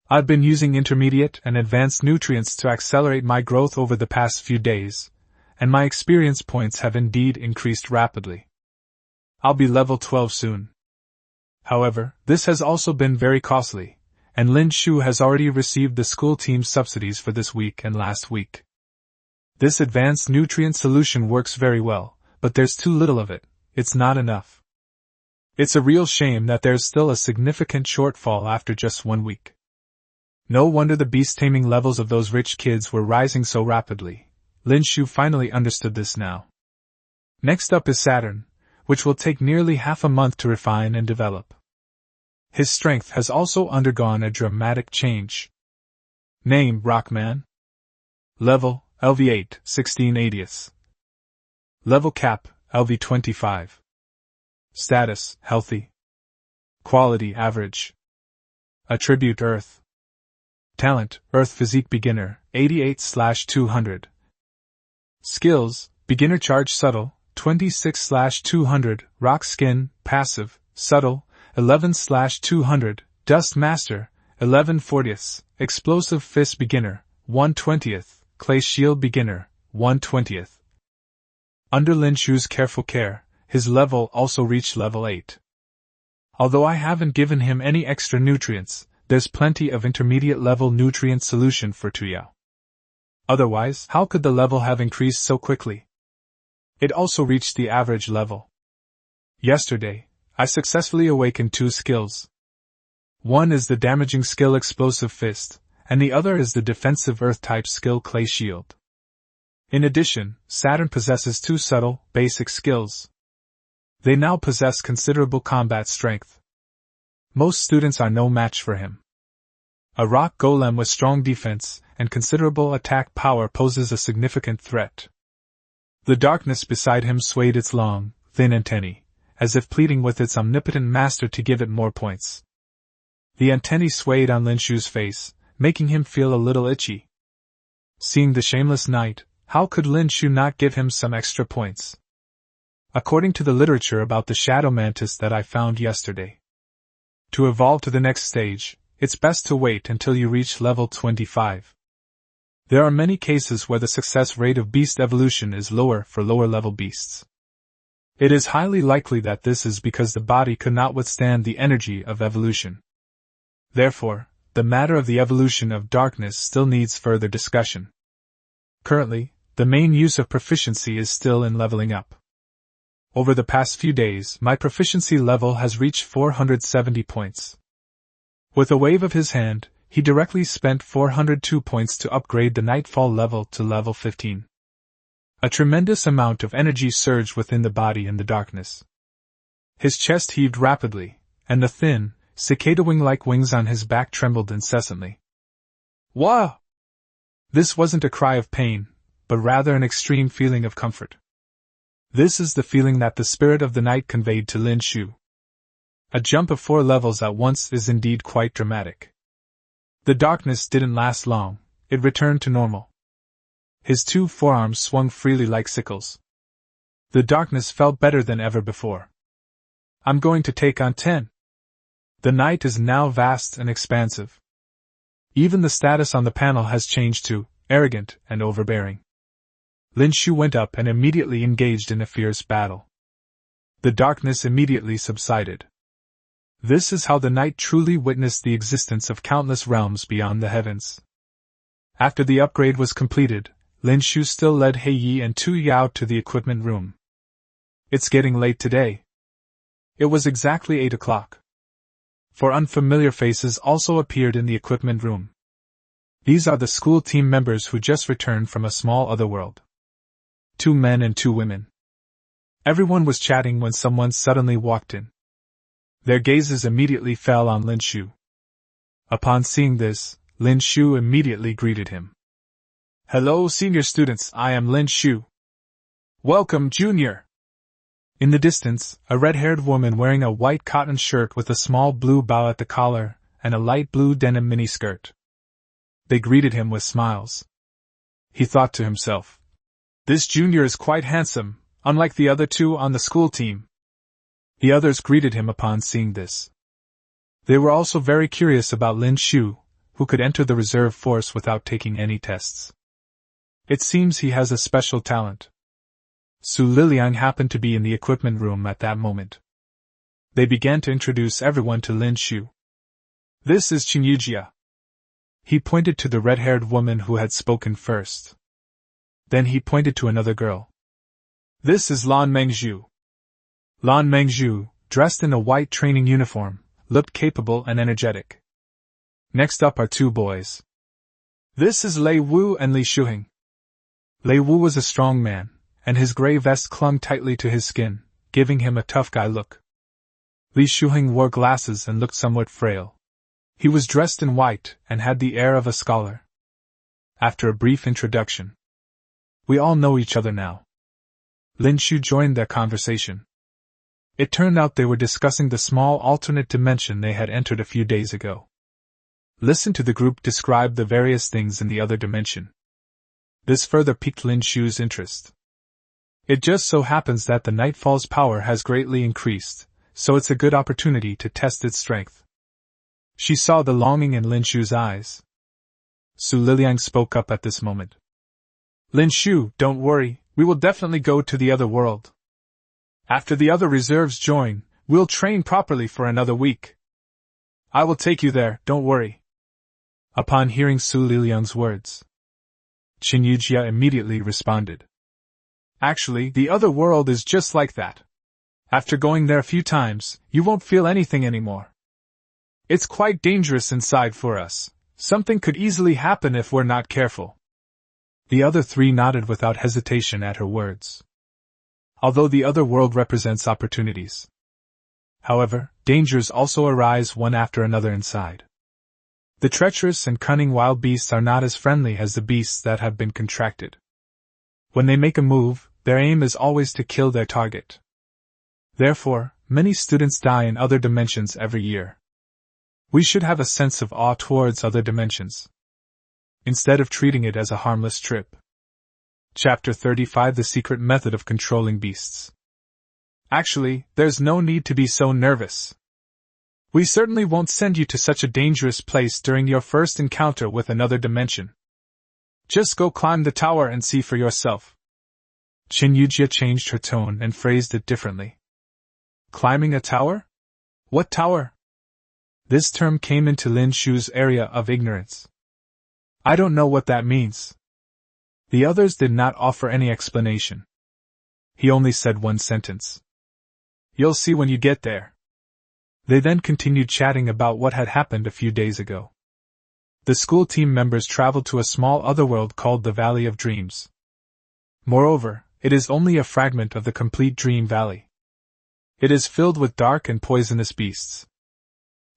I've been using intermediate and advanced nutrients to accelerate my growth over the past few days, and my experience points have indeed increased rapidly. I'll be level 12 soon. However, this has also been very costly, and Lin Shu has already received the school team's subsidies for this week and last week. This advanced nutrient solution works very well, but there's too little of it. It's not enough. It's a real shame that there's still a significant shortfall after just 1 week. No wonder the beast taming levels of those rich kids were rising so rapidly. Lin Shu finally understood this now. Next up is Saturn, which will take nearly half a month to refine and develop. His strength has also undergone a dramatic change. Name, Rockman. Level, LV8, 16/80. Level cap, LV25. Status, healthy. Quality, average. Attribute, Earth. Talent, Earth physique beginner, 88/200. Skills, Beginner charge subtle, 26/200, rock skin, passive, subtle, 11/200, dust master, 11/40, explosive fist beginner, 1/20, clay shield beginner, 1/20. Under Lin Shu's careful care, his level also reached level 8. Although I haven't given him any extra nutrients, there's plenty of intermediate level nutrient solution for Tuyao. Otherwise, how could the level have increased so quickly? It also reached the average level. Yesterday, I successfully awakened 2 skills. One is the damaging skill Explosive Fist, and the other is the defensive Earth-type skill Clay Shield. In addition, Saturn possesses 2 subtle, basic skills. They now possess considerable combat strength. Most students are no match for him. A rock golem with strong defense and considerable attack power poses a significant threat. The darkness beside him swayed its long, thin antennae, as if pleading with its omnipotent master to give it more points. The antennae swayed on Lin Shu's face, making him feel a little itchy. Seeing the shameless knight, how could Lin Shu not give him some extra points? According to the literature about the shadow mantis that I found yesterday, to evolve to the next stage, it's best to wait until you reach level 25. There are many cases where the success rate of beast evolution is lower for lower level beasts. It is highly likely that this is because the body could not withstand the energy of evolution. Therefore, the matter of the evolution of darkness still needs further discussion. Currently, the main use of proficiency is still in leveling up. Over the past few days, my proficiency level has reached 470 points. With a wave of his hand, he directly spent 402 points to upgrade the Nightfall level to level 15. A tremendous amount of energy surged within the body in the darkness. His chest heaved rapidly, and the thin, cicada wing-like wings on his back trembled incessantly. Wow! This wasn't a cry of pain, but rather an extreme feeling of comfort. This is the feeling that the spirit of the night conveyed to Lin Shu. A jump of 4 levels at once is indeed quite dramatic. The darkness didn't last long, it returned to normal. His 2 forearms swung freely like sickles. The darkness felt better than ever before. I'm going to take on 10. The night is now vast and expansive. Even the status on the panel has changed to arrogant and overbearing. Lin Shu went up and immediately engaged in a fierce battle. The darkness immediately subsided. This is how the night truly witnessed the existence of countless realms beyond the heavens. After the upgrade was completed, Lin Shu still led He Yi and Tu Yao to the equipment room. It's getting late today. It was exactly 8 o'clock. 4 unfamiliar faces also appeared in the equipment room. These are the school team members who just returned from a small otherworld. 2 men and 2 women. Everyone was chatting when someone suddenly walked in. Their gazes immediately fell on Lin Shu. Upon seeing this, Lin Shu immediately greeted him. Hello, senior students, I am Lin Shu. Welcome, junior. In the distance, a red-haired woman wearing a white cotton shirt with a small blue bow at the collar and a light blue denim miniskirt. They greeted him with smiles. He thought to himself, this junior is quite handsome, unlike the other 2 on the school team. The others greeted him upon seeing this. They were also very curious about Lin Shu, who could enter the reserve force without taking any tests. It seems he has a special talent. Su Liliang happened to be in the equipment room at that moment. They began to introduce everyone to Lin Shu. This is Qinyujia. He pointed to the red-haired woman who had spoken first. Then he pointed to another girl. This is Lan Mengzhu. Lan Mengzhu, dressed in a white training uniform, looked capable and energetic. Next up are 2 boys. This is Lei Wu and Li Shuheng. Lei Wu was a strong man, and his gray vest clung tightly to his skin, giving him a tough guy look. Li Shuheng wore glasses and looked somewhat frail. He was dressed in white and had the air of a scholar. After a brief introduction, we all know each other now. Lin Shu joined their conversation. It turned out they were discussing the small alternate dimension they had entered a few days ago. Listen to the group describe the various things in the other dimension. This further piqued Lin Shu's interest. It just so happens that the Nightfall's power has greatly increased, so it's a good opportunity to test its strength. She saw the longing in Lin Shu's eyes. Su Liliang spoke up at this moment. Lin Shu, don't worry, we will definitely go to the other world. After the other reserves join, we'll train properly for another week. I will take you there, don't worry. Upon hearing Su Liliang's words, Qin Yujia immediately responded. Actually, the other world is just like that. After going there a few times, you won't feel anything anymore. It's quite dangerous inside for us. Something could easily happen if we're not careful. The other three nodded without hesitation at her words. Although the other world represents opportunities, however, dangers also arise one after another inside. The treacherous and cunning wild beasts are not as friendly as the beasts that have been contracted. When they make a move, their aim is always to kill their target. Therefore, many students die in other dimensions every year. We should have a sense of awe towards other dimensions, instead of treating it as a harmless trip. Chapter 35: The Secret Method of Controlling Beasts. Actually, there's no need to be so nervous. We certainly won't send you to such a dangerous place during your first encounter with another dimension. Just go climb the tower and see for yourself. Qin Yujia changed her tone and phrased it differently. Climbing a tower? What tower? This term came into Lin Shu's area of ignorance. I don't know what that means. The others did not offer any explanation. He only said one sentence. You'll see when you get there. They then continued chatting about what had happened a few days ago. The school team members traveled to a small otherworld called the Valley of Dreams. Moreover, it is only a fragment of the complete Dream Valley. It is filled with dark and poisonous beasts.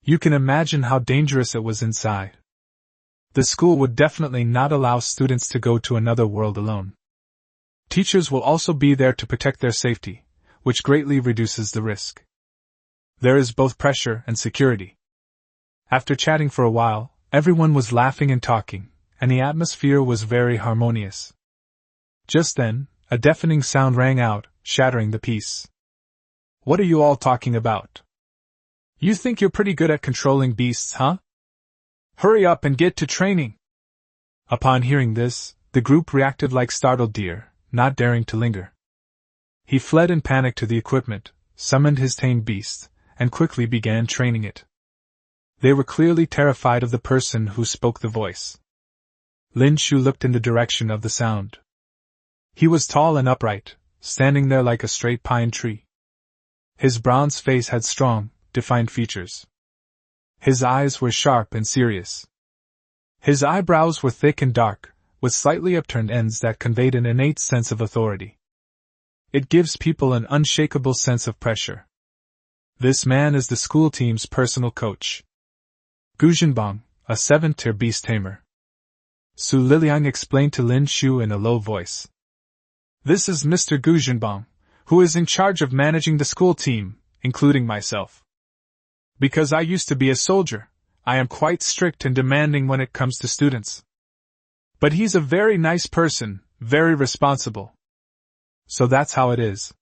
You can imagine how dangerous it was inside. The school would definitely not allow students to go to another world alone. Teachers will also be there to protect their safety, which greatly reduces the risk. There is both pressure and security. After chatting for a while, everyone was laughing and talking, and the atmosphere was very harmonious. Just then, a deafening sound rang out, shattering the peace. What are you all talking about? You think you're pretty good at controlling beasts, huh? Hurry up and get to training! Upon hearing this, the group reacted like startled deer, not daring to linger. He fled in panic to the equipment, summoned his tamed beast, and quickly began training it. They were clearly terrified of the person who spoke the voice. Lin Shu looked in the direction of the sound. He was tall and upright, standing there like a straight pine tree. His bronze face had strong, defined features. His eyes were sharp and serious. His eyebrows were thick and dark, with slightly upturned ends that conveyed an innate sense of authority. It gives people an unshakable sense of pressure. This man is the school team's personal coach. Gu Zhenbang, a 7th-tier beast tamer. Su Liliang explained to Lin Shu in a low voice. This is Mr. Gu Zhenbang, who is in charge of managing the school team, including myself. Because I used to be a soldier, I am quite strict and demanding when it comes to students. But he's a very nice person, very responsible. So that's how it is.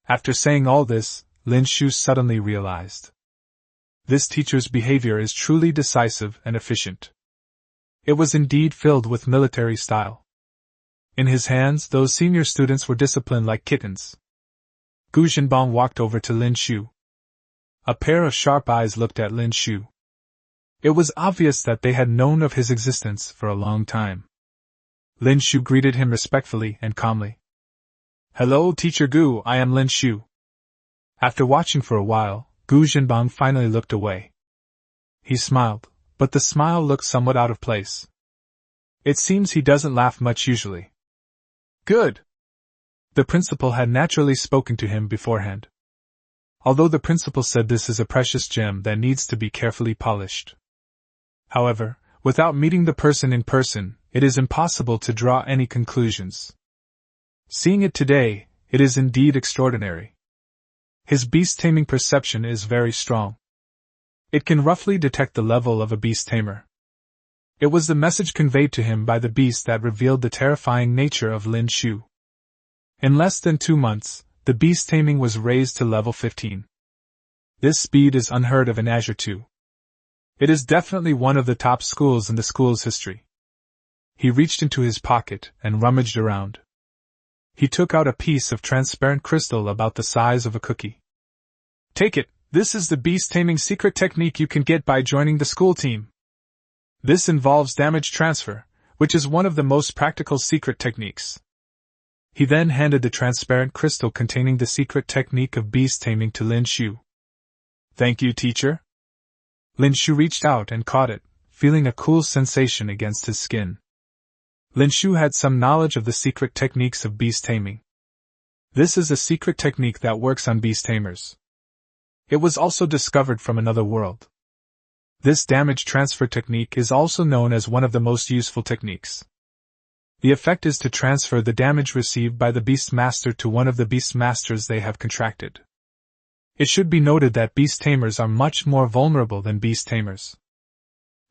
After saying all this, Lin Shu suddenly realized. This teacher's behavior is truly decisive and efficient. It was indeed filled with military style. In his hands, those senior students were disciplined like kittens. Gu Zhenbang walked over to Lin Shu. A pair of sharp eyes looked at Lin Shu. It was obvious that they had known of his existence for a long time. Lin Shu greeted him respectfully and calmly. Hello, Teacher Gu, I am Lin Shu. After watching for a while, Gu Zhenbang finally looked away. He smiled, but the smile looked somewhat out of place. It seems he doesn't laugh much usually. Good! The principal had naturally spoken to him beforehand. Although the principal said this is a precious gem that needs to be carefully polished. However, without meeting the person in person, it is impossible to draw any conclusions. Seeing it today, it is indeed extraordinary. His beast-taming perception is very strong. It can roughly detect the level of a beast-tamer. It was the message conveyed to him by the beast that revealed the terrifying nature of Lin Shu. In less than 2 months, the beast taming was raised to level 15. This speed is unheard of in Azure 2. It is definitely one of the top schools in the school's history. He reached into his pocket and rummaged around. He took out a piece of transparent crystal about the size of a cookie. Take it, this is the beast taming secret technique you can get by joining the school team. This involves damage transfer, which is one of the most practical secret techniques. He then handed the transparent crystal containing the secret technique of beast taming to Lin Shu. Thank you, teacher. Lin Shu reached out and caught it, feeling a cool sensation against his skin. Lin Shu had some knowledge of the secret techniques of beast taming. This is a secret technique that works on beast tamers. It was also discovered from another world. This damage transfer technique is also known as one of the most useful techniques. The effect is to transfer the damage received by the beast master to one of the beast masters they have contracted. It should be noted that beast tamers are much more vulnerable than beast tamers.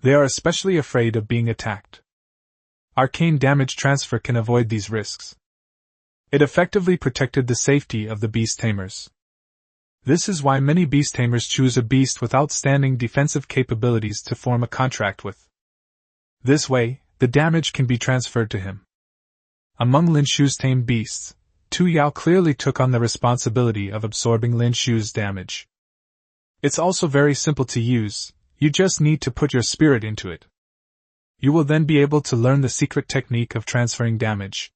They are especially afraid of being attacked. Arcane damage transfer can avoid these risks. It effectively protected the safety of the beast tamers. This is why many beast tamers choose a beast with outstanding defensive capabilities to form a contract with. This way, the damage can be transferred to him. Among Lin Shu's tamed beasts, Tu Yao clearly took on the responsibility of absorbing Lin Shu's damage. It's also very simple to use, you just need to put your spirit into it. You will then be able to learn the secret technique of transferring damage.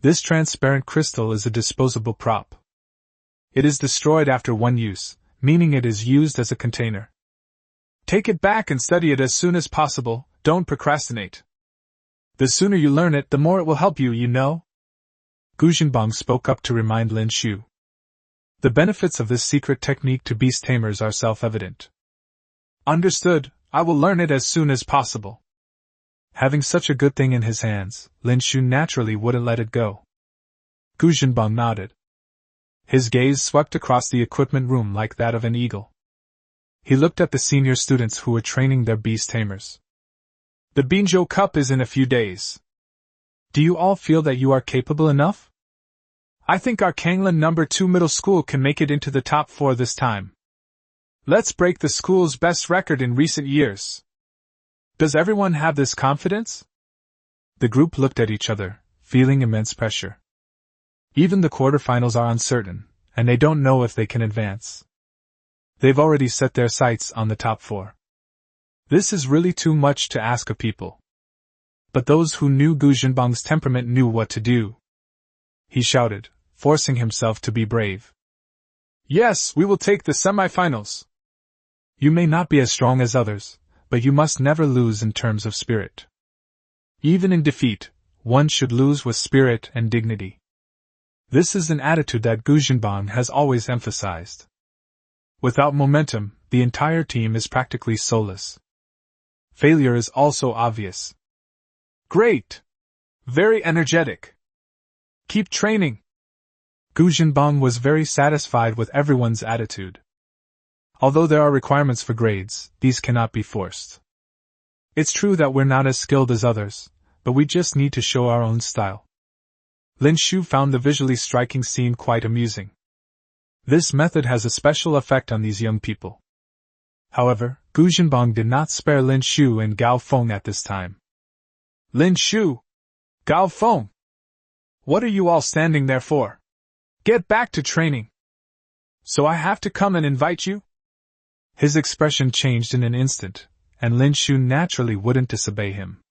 This transparent crystal is a disposable prop. It is destroyed after one use, meaning it is used as a container. Take it back and study it as soon as possible, don't procrastinate. The sooner you learn it, the more it will help you, you know? Gu Jinbang spoke up to remind Lin Shu. The benefits of this secret technique to beast tamers are self-evident. Understood, I will learn it as soon as possible. Having such a good thing in his hands, Lin Shu naturally wouldn't let it go. Gu Jinbang nodded. His gaze swept across the equipment room like that of an eagle. He looked at the senior students who were training their beast tamers. The Binzhou Cup is in a few days. Do you all feel that you are capable enough? I think our Kanglan No. 2 middle school can make it into the top 4 this time. Let's break the school's best record in recent years. Does everyone have this confidence? The group looked at each other, feeling immense pressure. Even the quarterfinals are uncertain, and they don't know if they can advance. They've already set their sights on the top 4. This is really too much to ask of people. But those who knew Gu Jinbang's temperament knew what to do. He shouted, forcing himself to be brave. Yes, we will take the semifinals. You may not be as strong as others, but you must never lose in terms of spirit. Even in defeat, one should lose with spirit and dignity. This is an attitude that Gu Jinbang has always emphasized. Without momentum, the entire team is practically soulless. Failure is also obvious. Great! Very energetic. Keep training. Gu Jinbang was very satisfied with everyone's attitude. Although there are requirements for grades, these cannot be forced. It's true that we're not as skilled as others, but we just need to show our own style. Lin Shu found the visually striking scene quite amusing. This method has a special effect on these young people. However, Gu Jinbang did not spare Lin Shu and Gao Feng at this time. Lin Shu! Gao Feng! What are you all standing there for? Get back to training! So I have to come and invite you? His expression changed in an instant, and Lin Shu naturally wouldn't disobey him.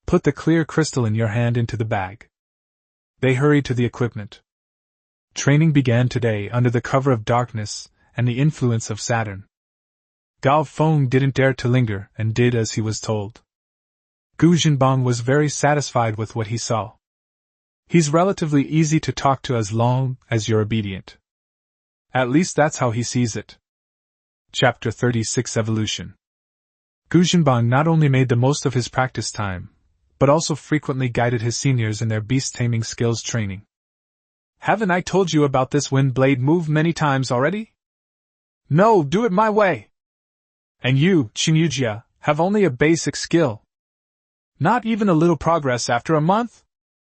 Put the clear crystal in your hand into the bag. They hurried to the equipment. Training began today under the cover of darkness and the influence of Saturn. Gao Feng didn't dare to linger and did as he was told. Gu Jinbang was very satisfied with what he saw. He's relatively easy to talk to as long as you're obedient. At least that's how he sees it. Chapter 36 Evolution. Gu Jinbang not only made the most of his practice time, but also frequently guided his seniors in their beast-taming skills training. Haven't I told you about this wind blade move many times already? No, do it my way! And you, Qinyujia, have only a basic skill. Not even a little progress after a month?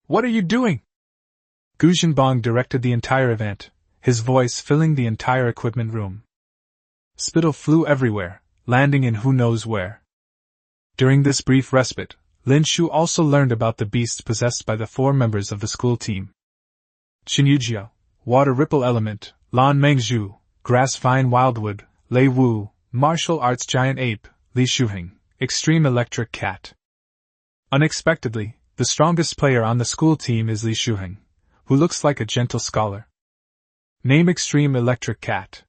What are you doing? Gu Jinbang directed the entire event, his voice filling the entire equipment room. Spittle flew everywhere, landing in who knows where. During this brief respite, Lin Shu also learned about the beasts possessed by the 4 members of the school team. Qinyujiao, Water Ripple Element, Lan Mengzhu, Grass Vine Wildwood, Lei Wu, Martial Arts Giant Ape, Li Shuheng, Extreme Electric Cat. Unexpectedly, the strongest player on the school team is Li Shuheng, who looks like a gentle scholar. Name Extreme Electric Cat.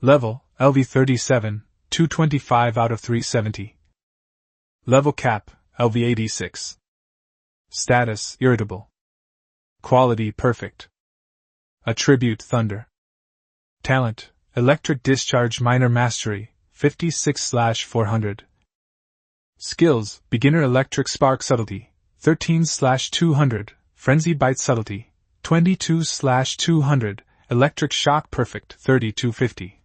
Level, LV37, 225 out of 370. Level Cap, LV86. Status, Irritable. Quality, Perfect. Attribute, Thunder. Talent, Electric Discharge Minor Mastery, 56/400. Skills, Beginner Electric Spark Subtlety, 13/200, Frenzied Bite Subtlety, 22/200, Electric Shock Perfect, 3250.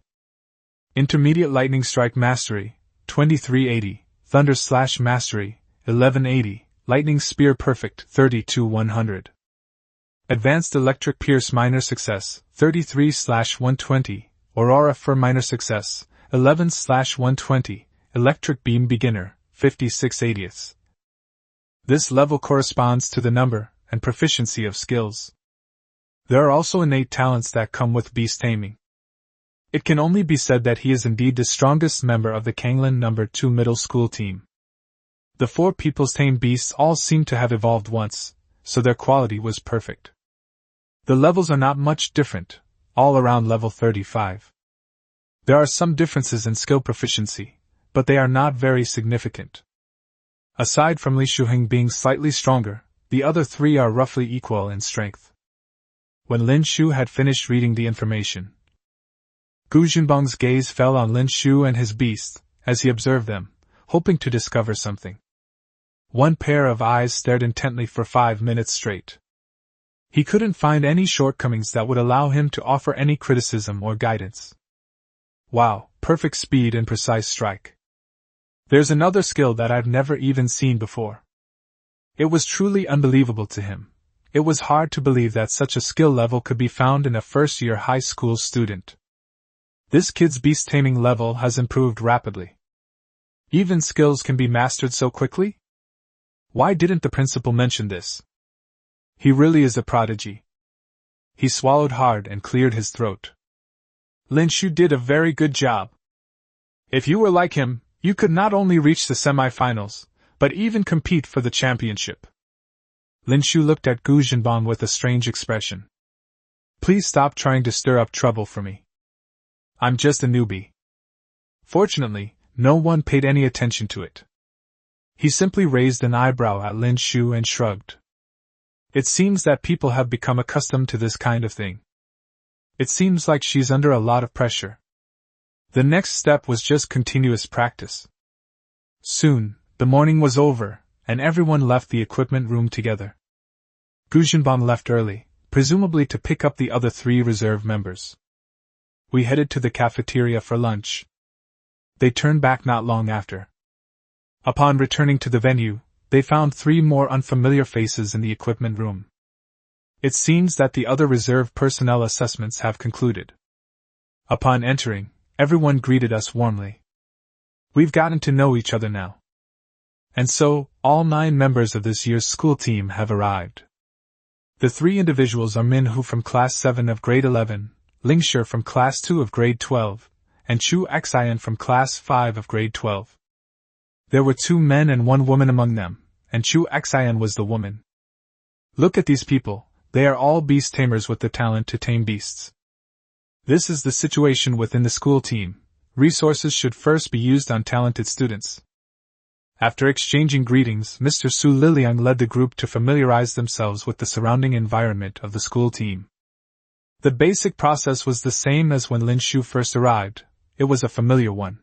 Intermediate Lightning Strike Mastery, 2380, Thunder Slash Mastery, 1180, Lightning Spear Perfect, 32-100. Advanced Electric Pierce Minor Success, 33/120, Aurora for Minor Success, 11/120, Electric Beam Beginner, 56/80. This level corresponds to the number and proficiency of skills. There are also innate talents that come with beast taming. It can only be said that he is indeed the strongest member of the Kanglin No. 2 middle school team. The 4 people's tamed beasts all seem to have evolved once, so their quality was perfect. The levels are not much different, all around level 35. There are some differences in skill proficiency, but they are not very significant. Aside from Li Shuheng being slightly stronger, the other 3 are roughly equal in strength. When Lin Shu had finished reading the information, Gu Jinbang's gaze fell on Lin Shu and his beast, as he observed them, hoping to discover something. One pair of eyes stared intently for 5 minutes straight. He couldn't find any shortcomings that would allow him to offer any criticism or guidance. Wow, perfect speed and precise strike. There's another skill that I've never even seen before. It was truly unbelievable to him. It was hard to believe that such a skill level could be found in a first-year high school student. This kid's beast taming level has improved rapidly. Even skills can be mastered so quickly? Why didn't the principal mention this? He really is a prodigy. He swallowed hard and cleared his throat. Lin Shu did a very good job. If you were like him, you could not only reach the semi-finals, but even compete for the championship. Lin Shu looked at Gu Jinbang with a strange expression. Please stop trying to stir up trouble for me. I'm just a newbie. Fortunately, no one paid any attention to it. He simply raised an eyebrow at Lin Shu and shrugged. It seems that people have become accustomed to this kind of thing. It seems like she's under a lot of pressure. The next step was just continuous practice. Soon, the morning was over, and everyone left the equipment room together. Gu Jinbang left early, presumably to pick up the other 3 reserve members. We headed to the cafeteria for lunch. They turned back not long after. Upon returning to the venue, they found 3 more unfamiliar faces in the equipment room. It seems that the other reserve personnel assessments have concluded. Upon entering, everyone greeted us warmly. We've gotten to know each other now. And so, all 9 members of this year's school team have arrived. The 3 individuals are Minhu from Class 7 of Grade 11, Lingshi from Class 2 of Grade 12, and Chu Xian from Class 5 of Grade 12. There were 2 men and 1 woman among them, and Chu Xian was the woman. Look at these people, they are all beast tamers with the talent to tame beasts. This is the situation within the school team. Resources should first be used on talented students. After exchanging greetings, Mr. Su Liliang led the group to familiarize themselves with the surrounding environment of the school team. The basic process was the same as when Lin Shu first arrived. It was a familiar one.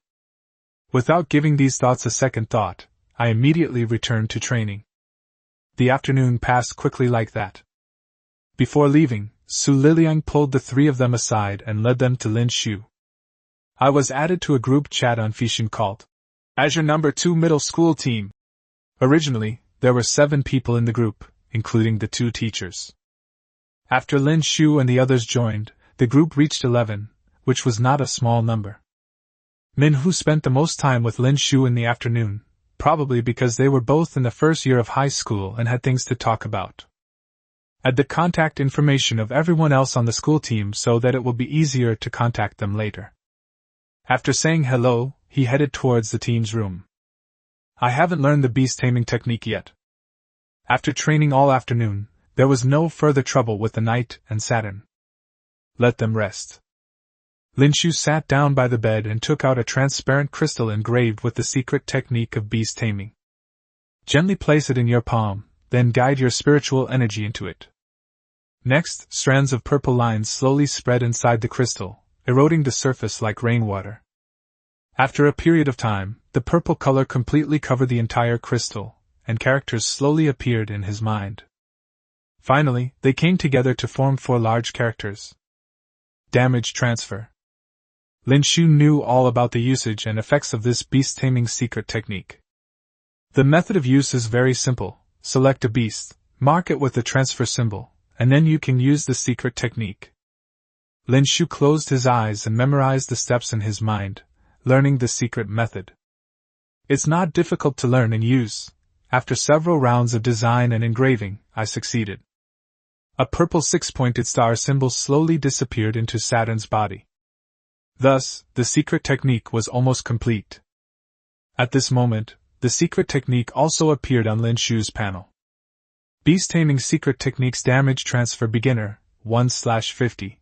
Without giving these thoughts a second thought, I immediately returned to training. The afternoon passed quickly like that. Before leaving, Su Liliang pulled the 3 of them aside and led them to Lin Shu. I was added to a group chat on Fishin called Azure No. 2 Middle School Team. Originally, there were 7 people in the group, including the 2 teachers. After Lin Shu and the others joined, the group reached 11, which was not a small number. Minhu spent the most time with Lin Shu in the afternoon, probably because they were both in the first year of high school and had things to talk about. Add the contact information of everyone else on the school team so that it will be easier to contact them later. After saying hello, he headed towards the team's room. I haven't learned the beast taming technique yet. After training all afternoon, there was no further trouble with the knight and Saturn. Let them rest. Lin Shu sat down by the bed and took out a transparent crystal engraved with the secret technique of beast taming. Gently place it in your palm, then guide your spiritual energy into it. Next, strands of purple lines slowly spread inside the crystal, eroding the surface like rainwater. After a period of time, the purple color completely covered the entire crystal, and characters slowly appeared in his mind. Finally, they came together to form 4 large characters. Damage transfer. Lin Shu knew all about the usage and effects of this beast-taming secret technique. The method of use is very simple. Select a beast, mark it with the transfer symbol, and then you can use the secret technique. Lin Shu closed his eyes and memorized the steps in his mind, learning the secret method. It's not difficult to learn and use. After several rounds of design and engraving, I succeeded. A purple 6-pointed star symbol slowly disappeared into Saturn's body. Thus, the secret technique was almost complete. At this moment, the secret technique also appeared on Lin Shu's panel. Beast Taming Secret Techniques Damage Transfer Beginner, 1/50.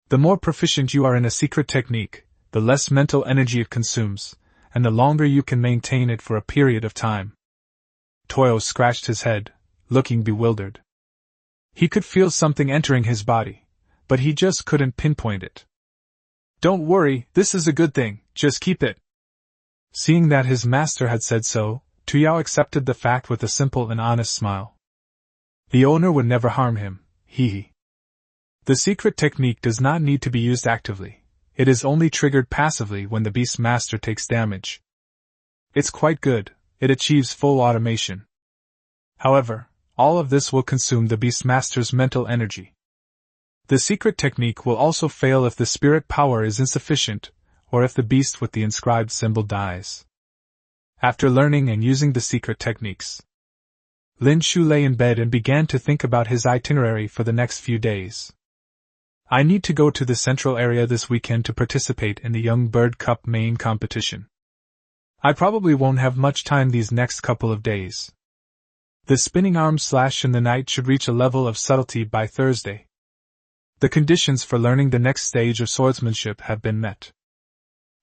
The more proficient you are in a secret technique, the less mental energy it consumes, and the longer you can maintain it for a period of time. Toyo scratched his head, looking bewildered. He could feel something entering his body, but he just couldn't pinpoint it. Don't worry, this is a good thing, just keep it. Seeing that his master had said so, Tuyao accepted the fact with a simple and honest smile. The owner would never harm him, hee. The secret technique does not need to be used actively, it is only triggered passively when the beast master takes damage. It's quite good, it achieves full automation. However, all of this will consume the beast master's mental energy. The secret technique will also fail if the spirit power is insufficient, or if the beast with the inscribed symbol dies. After learning and using the secret techniques, Lin Shu lay in bed and began to think about his itinerary for the next few days. I need to go to the central area this weekend to participate in the Young Bird Cup main competition. I probably won't have much time these next couple of days. The spinning arm slash in the night should reach a level of subtlety by Thursday. The conditions for learning the next stage of swordsmanship have been met.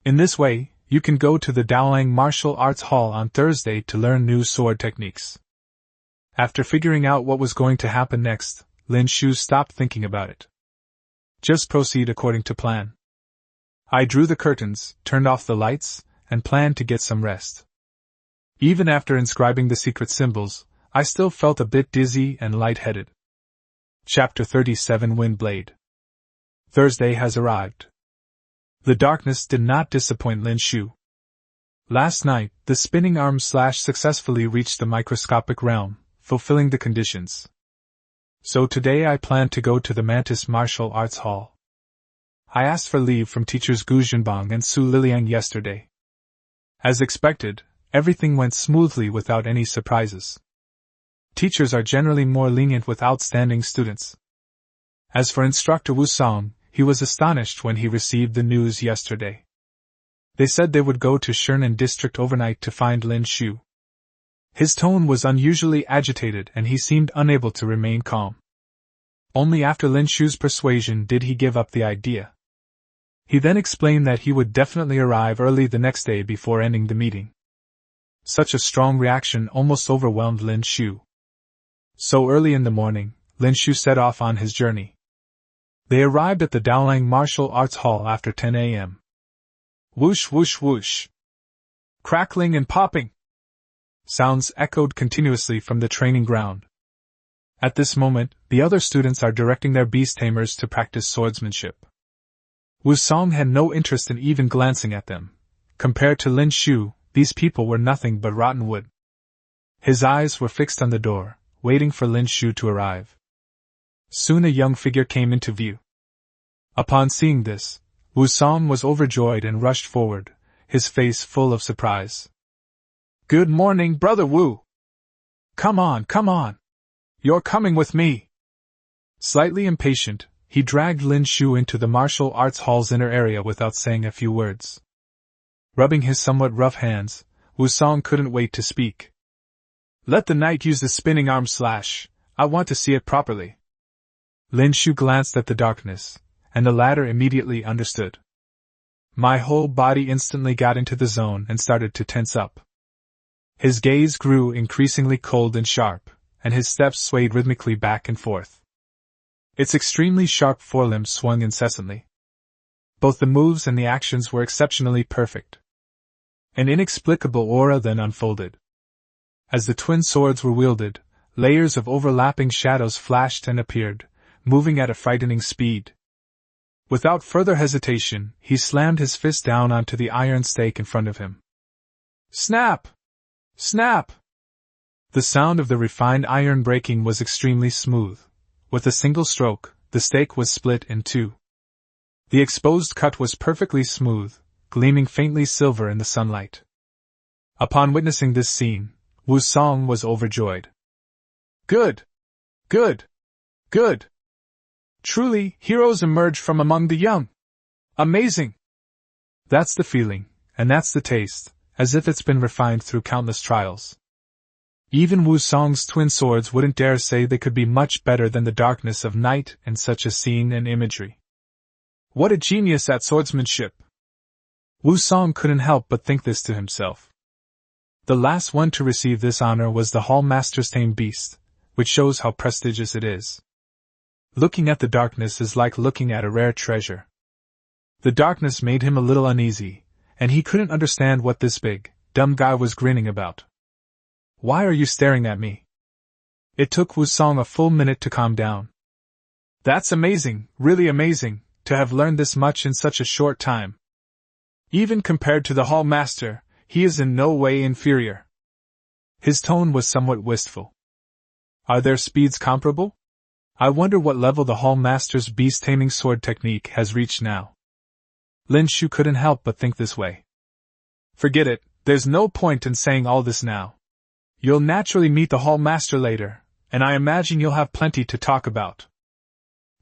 In this way, you can go to the Daolang Martial Arts Hall on Thursday to learn new sword techniques. After figuring out what was going to happen next, Lin Shu stopped thinking about it. Just proceed according to plan. I drew the curtains, turned off the lights, and planned to get some rest. Even after inscribing the secret symbols, I still felt a bit dizzy and lightheaded. Chapter 37 Windblade. Thursday has arrived. The darkness did not disappoint Lin Shu. Last night, the spinning arm slash successfully reached the microscopic realm, fulfilling the conditions. So today I plan to go to the Mantis Martial Arts Hall. I asked for leave from teachers Gu Junbang and Su Liliang yesterday. As expected, everything went smoothly without any surprises. Teachers are generally more lenient with outstanding students. As for instructor Wu Song, he was astonished when he received the news yesterday. They said they would go to Shernan district overnight to find Lin Shu. His tone was unusually agitated and he seemed unable to remain calm. Only after Lin Shu's persuasion did he give up the idea. He then explained that he would definitely arrive early the next day before ending the meeting. Such a strong reaction almost overwhelmed Lin Shu. So early in the morning, Lin Shu set off on his journey. They arrived at the Daolang Martial Arts Hall after 10 a.m. Whoosh whoosh whoosh. Crackling and popping. Sounds echoed continuously from the training ground. At this moment, the other students are directing their beast tamers to practice swordsmanship. Wu Song had no interest in even glancing at them. Compared to Lin Shu, these people were nothing but rotten wood. His eyes were fixed on the door, waiting for Lin Shu to arrive. Soon a young figure came into view. Upon seeing this, Wusong was overjoyed and rushed forward, his face full of surprise. "Good morning, Brother Wu! Come on, come on! You're coming with me!" Slightly impatient, he dragged Lin Shu into the martial arts hall's inner area without saying a few words. Rubbing his somewhat rough hands, Wusong couldn't wait to speak. "Let the knight use the spinning arm slash. I want to see it properly." Lin Shu glanced at the darkness, and the latter immediately understood. My whole body instantly got into the zone and started to tense up. His gaze grew increasingly cold and sharp, and his steps swayed rhythmically back and forth. Its extremely sharp forelimbs swung incessantly. Both the moves and the actions were exceptionally perfect. An inexplicable aura then unfolded. As the twin swords were wielded, layers of overlapping shadows flashed and appeared, moving at a frightening speed. Without further hesitation, he slammed his fist down onto the iron stake in front of him. Snap! Snap! The sound of the refined iron breaking was extremely smooth. With a single stroke, the stake was split in two. The exposed cut was perfectly smooth, gleaming faintly silver in the sunlight. Upon witnessing this scene, Wusong was overjoyed. Good! Good! Good! Truly, heroes emerge from among the young! Amazing! That's the feeling, and that's the taste, as if it's been refined through countless trials. Even Wusong's twin swords wouldn't dare say they could be much better than the darkness of night in such a scene and imagery. What a genius at swordsmanship! Wusong couldn't help but think this to himself. The last one to receive this honor was the Hall Master's tamed beast, which shows how prestigious it is. Looking at the darkness is like looking at a rare treasure. The darkness made him a little uneasy, and he couldn't understand what this big, dumb guy was grinning about. "Why are you staring at me?" It took Wusong a full minute to calm down. "That's amazing, really amazing, to have learned this much in such a short time. Even compared to the Hall Master, he is in no way inferior." His tone was somewhat wistful. "Are their speeds comparable? I wonder what level the Hall Master's beast-taming sword technique has reached now." Lin Shu couldn't help but think this way. "Forget it, there's no point in saying all this now. You'll naturally meet the Hall Master later, and I imagine you'll have plenty to talk about."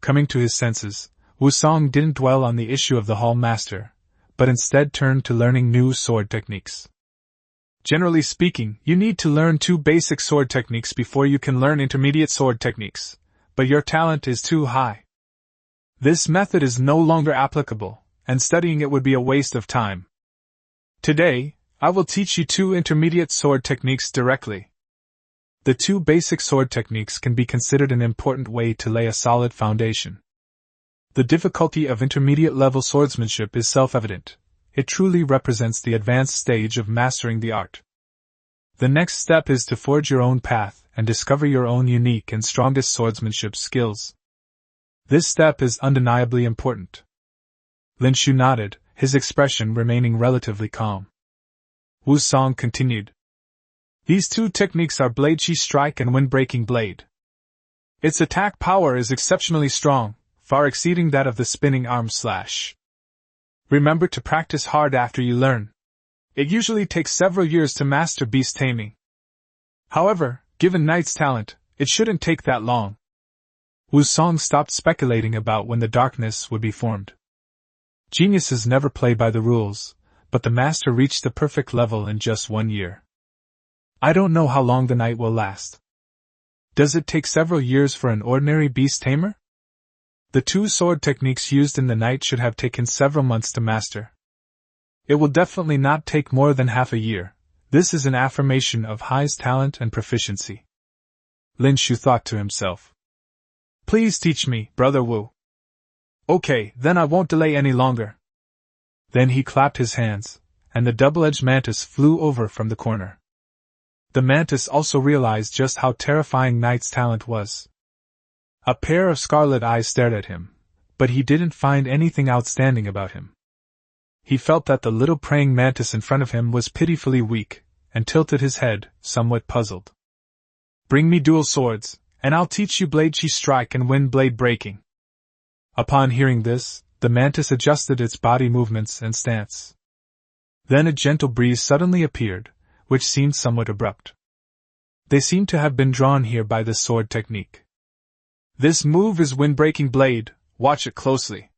Coming to his senses, Wusong didn't dwell on the issue of the Hall Master, but instead turned to learning new sword techniques. Generally speaking, you need to learn 2 basic sword techniques before you can learn intermediate sword techniques, but your talent is too high. This method is no longer applicable, and studying it would be a waste of time. Today, I will teach you 2 intermediate sword techniques directly. The 2 basic sword techniques can be considered an important way to lay a solid foundation. The difficulty of intermediate-level swordsmanship is self-evident. It truly represents the advanced stage of mastering the art. The next step is to forge your own path and discover your own unique and strongest swordsmanship skills. This step is undeniably important. Lin Shu nodded, his expression remaining relatively calm. Wusong continued. These 2 techniques are Blade Chi Strike and Wind-Breaking Blade. Its attack power is exceptionally strong, far exceeding that of the spinning arm slash. Remember to practice hard after you learn. It usually takes several years to master beast taming. However, given Knight's talent, it shouldn't take that long. Wusong stopped speculating about when the darkness would be formed. Geniuses never play by the rules, but the master reached the perfect level in just 1 year. I don't know how long the night will last. Does it take several years for an ordinary beast tamer? The 2 sword techniques used in the night should have taken several months to master. It will definitely not take more than half a year. This is an affirmation of Hai's talent and proficiency. Lin Shu thought to himself. Please teach me, Brother Wu. Okay, then I won't delay any longer. Then he clapped his hands, and the double-edged mantis flew over from the corner. The mantis also realized just how terrifying Knight's talent was. A pair of scarlet eyes stared at him, but he didn't find anything outstanding about him. He felt that the little praying mantis in front of him was pitifully weak, and tilted his head, somewhat puzzled. Bring me dual swords, and I'll teach you blade chi strike and wind blade breaking. Upon hearing this, the mantis adjusted its body movements and stance. Then a gentle breeze suddenly appeared, which seemed somewhat abrupt. They seemed to have been drawn here by the sword technique. This move is wind-breaking blade, watch it closely.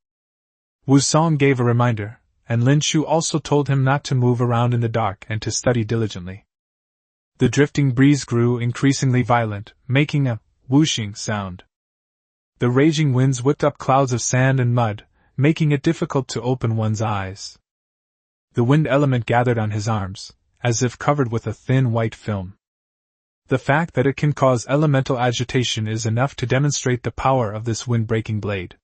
Wu Song gave a reminder, and Lin Shu also told him not to move around in the dark and to study diligently. The drifting breeze grew increasingly violent, making a whooshing sound. The raging winds whipped up clouds of sand and mud, making it difficult to open one's eyes. The wind element gathered on his arms, as if covered with a thin white film. The fact that it can cause elemental agitation is enough to demonstrate the power of this wind-breaking blade.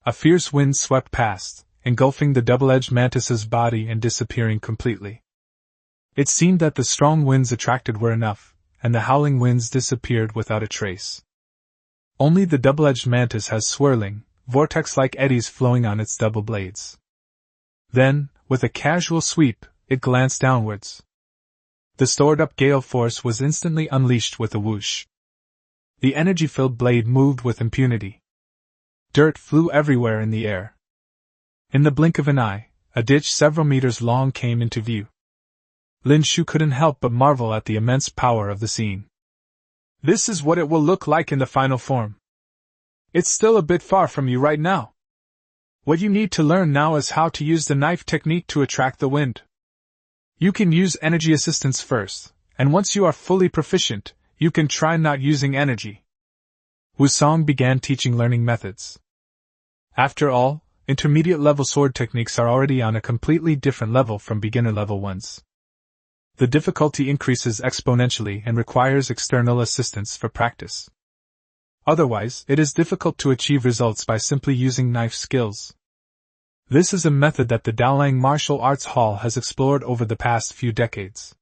A fierce wind swept past, engulfing the double-edged mantis's body and disappearing completely. It seemed that the strong winds attracted were enough, and the howling winds disappeared without a trace. Only the double-edged mantis has swirling, vortex-like eddies flowing on its double blades. Then, with a casual sweep, it glanced downwards. The stored-up gale force was instantly unleashed with a whoosh. The energy-filled blade moved with impunity. Dirt flew everywhere in the air. In the blink of an eye, a ditch several meters long came into view. Lin Shu couldn't help but marvel at the immense power of the scene. This is what it will look like in the final form. It's still a bit far from you right now. What you need to learn now is how to use the knife technique to attract the wind. You can use energy assistance first, and once you are fully proficient, you can try not using energy. Wu Song began teaching learning methods. After all, intermediate-level sword techniques are already on a completely different level from beginner-level ones. The difficulty increases exponentially and requires external assistance for practice. Otherwise, it is difficult to achieve results by simply using knife skills. This is a method that the Daolang Martial Arts Hall has explored over the past few decades.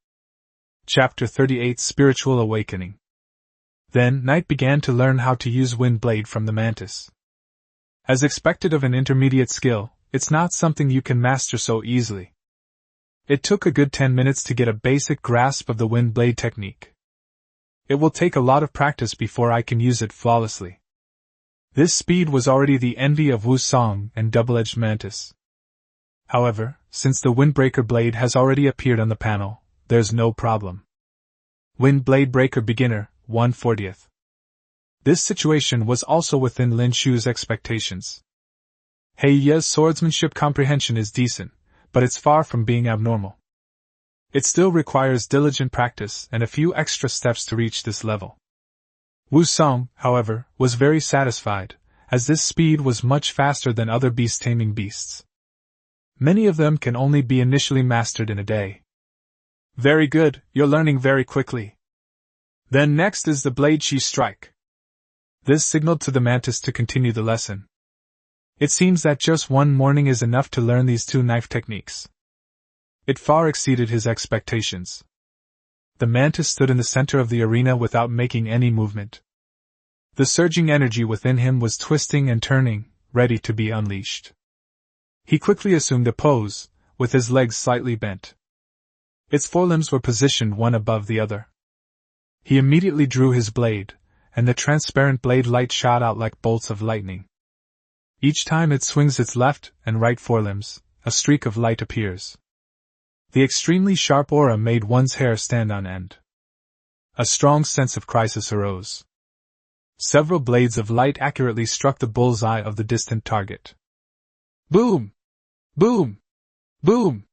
Chapter 38 Spiritual Awakening. Then, Knight began to learn how to use Wind Blade from the Mantis. As expected of an intermediate skill, it's not something you can master so easily. It took a good 10 minutes to get a basic grasp of the Wind Blade technique. It will take a lot of practice before I can use it flawlessly. This speed was already the envy of Wu Song and Double-Edged Mantis. However, since the Windbreaker blade has already appeared on the panel, there's no problem. Wind Blade Breaker Beginner, 1/40. This situation was also within Lin Shu's expectations. Heiya's swordsmanship comprehension is decent, but it's far from being abnormal. It still requires diligent practice and a few extra steps to reach this level. Wu Song, however, was very satisfied, as this speed was much faster than other beast-taming beasts. Many of them can only be initially mastered in a day. Very good, you're learning very quickly. Then next is the blade chi strike. This signaled to the Mantis to continue the lesson. It seems that just one morning is enough to learn these two knife techniques. It far exceeded his expectations. The Mantis stood in the center of the arena without making any movement. The surging energy within him was twisting and turning, ready to be unleashed. He quickly assumed a pose, with his legs slightly bent. Its forelimbs were positioned one above the other. He immediately drew his blade, and the transparent blade light shot out like bolts of lightning. Each time it swings its left and right forelimbs, a streak of light appears. The extremely sharp aura made one's hair stand on end. A strong sense of crisis arose. Several blades of light accurately struck the bull's-eye of the distant target. Boom! Boom! Boom!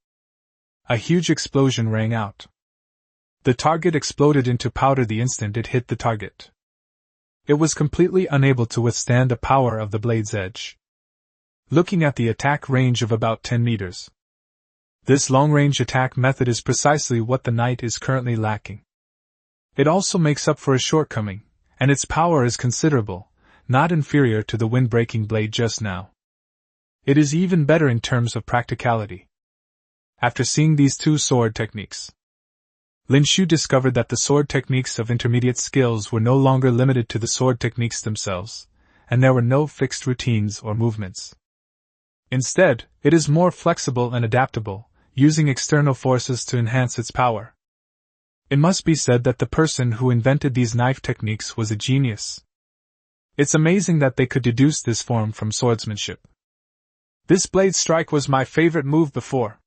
A huge explosion rang out. The target exploded into powder the instant it hit the target. It was completely unable to withstand the power of the blade's edge. Looking at the attack range of about 10 meters. This long-range attack method is precisely what the knight is currently lacking. It also makes up for a shortcoming, and its power is considerable, not inferior to the wind-breaking blade just now. It is even better in terms of practicality. After seeing these two sword techniques, Lin Shu discovered that the sword techniques of intermediate skills were no longer limited to the sword techniques themselves, and there were no fixed routines or movements. Instead, it is more flexible and adaptable, using external forces to enhance its power. It must be said that the person who invented these knife techniques was a genius. It's amazing that they could deduce this form from swordsmanship. This blade strike was my favorite move before.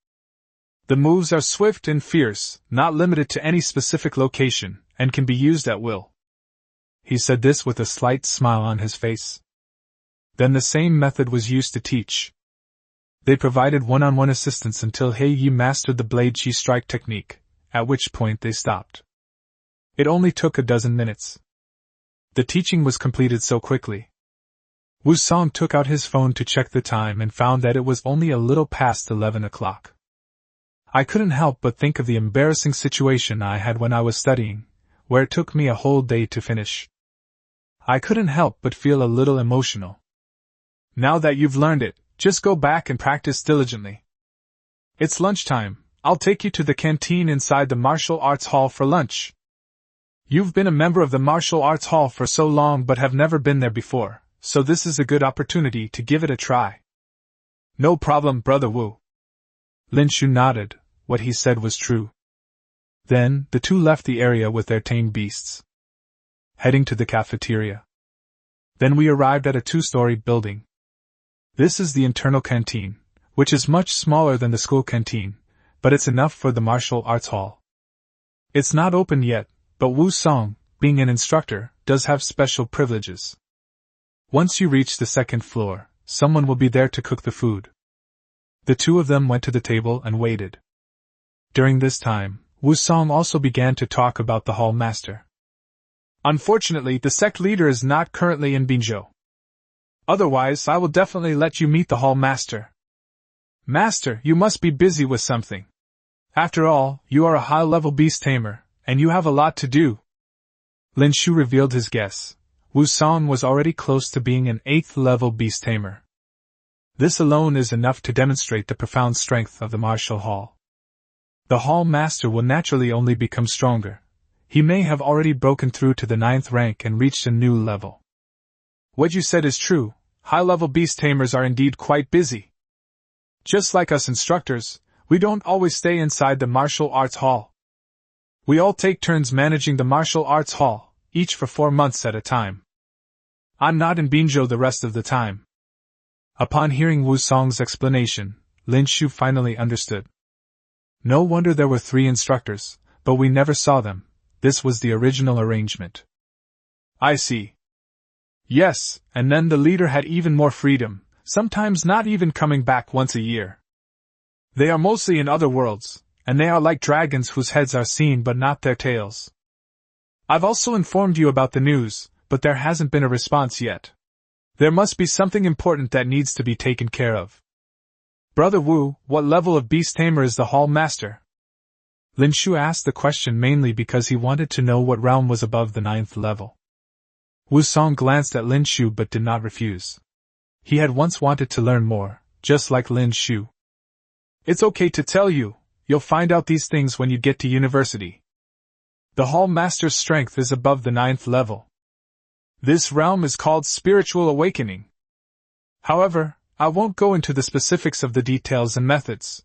The moves are swift and fierce, not limited to any specific location, and can be used at will. He said this with a slight smile on his face. Then the same method was used to teach. They provided one-on-one assistance until Hei-Yi mastered the blade chi strike technique, at which point they stopped. It only took a dozen minutes. The teaching was completed so quickly. Wu Song took out his phone to check the time and found that it was only a little past 11 o'clock. I couldn't help but think of the embarrassing situation I had when I was studying, where it took me a whole day to finish. I couldn't help but feel a little emotional. Now that you've learned it, just go back and practice diligently. It's lunchtime. I'll take you to the canteen inside the martial arts hall for lunch. You've been a member of the martial arts hall for so long but have never been there before, so this is a good opportunity to give it a try. No problem, Brother Wu. Lin Shu nodded. What he said was true. Then, the two left the area with their tame beasts, heading to the cafeteria. Then we arrived at a 2-story building. This is the internal canteen, which is much smaller than the school canteen, but it's enough for the martial arts hall. It's not open yet, but Wu Song, being an instructor, does have special privileges. Once you reach the second floor, someone will be there to cook the food. The two of them went to the table and waited. During this time, Wu Song also began to talk about the hall master. Unfortunately, the sect leader is not currently in Binzhou. Otherwise, I will definitely let you meet the hall master. Master, you must be busy with something. After all, you are a high-level beast tamer, and you have a lot to do. Lin Shu revealed his guess. Wu Song was already close to being an 8th-level beast tamer. This alone is enough to demonstrate the profound strength of the martial hall. The hall master will naturally only become stronger. He may have already broken through to the 9th rank and reached a new level. What you said is true. High-level beast tamers are indeed quite busy. Just like us instructors, we don't always stay inside the martial arts hall. We all take turns managing the martial arts hall, each for 4 months at a time. I'm not in Binzhou the rest of the time. Upon hearing Wu Song's explanation, Lin Shu finally understood. No wonder there were 3 instructors, but we never saw them. This was the original arrangement. I see. Yes, and then the leader had even more freedom, sometimes not even coming back once a year. They are mostly in other worlds, and they are like dragons whose heads are seen but not their tails. I've also informed you about the news, but there hasn't been a response yet. There must be something important that needs to be taken care of. Brother Wu, what level of beast tamer is the hall master? Lin Shu asked the question mainly because he wanted to know what realm was above the 9th level. Wu Song glanced at Lin Shu but did not refuse. He had once wanted to learn more, just like Lin Shu. It's okay to tell you, you'll find out these things when you get to university. The hall master's strength is above the 9th level. This realm is called spiritual awakening. However, I won't go into the specifics of the details and methods.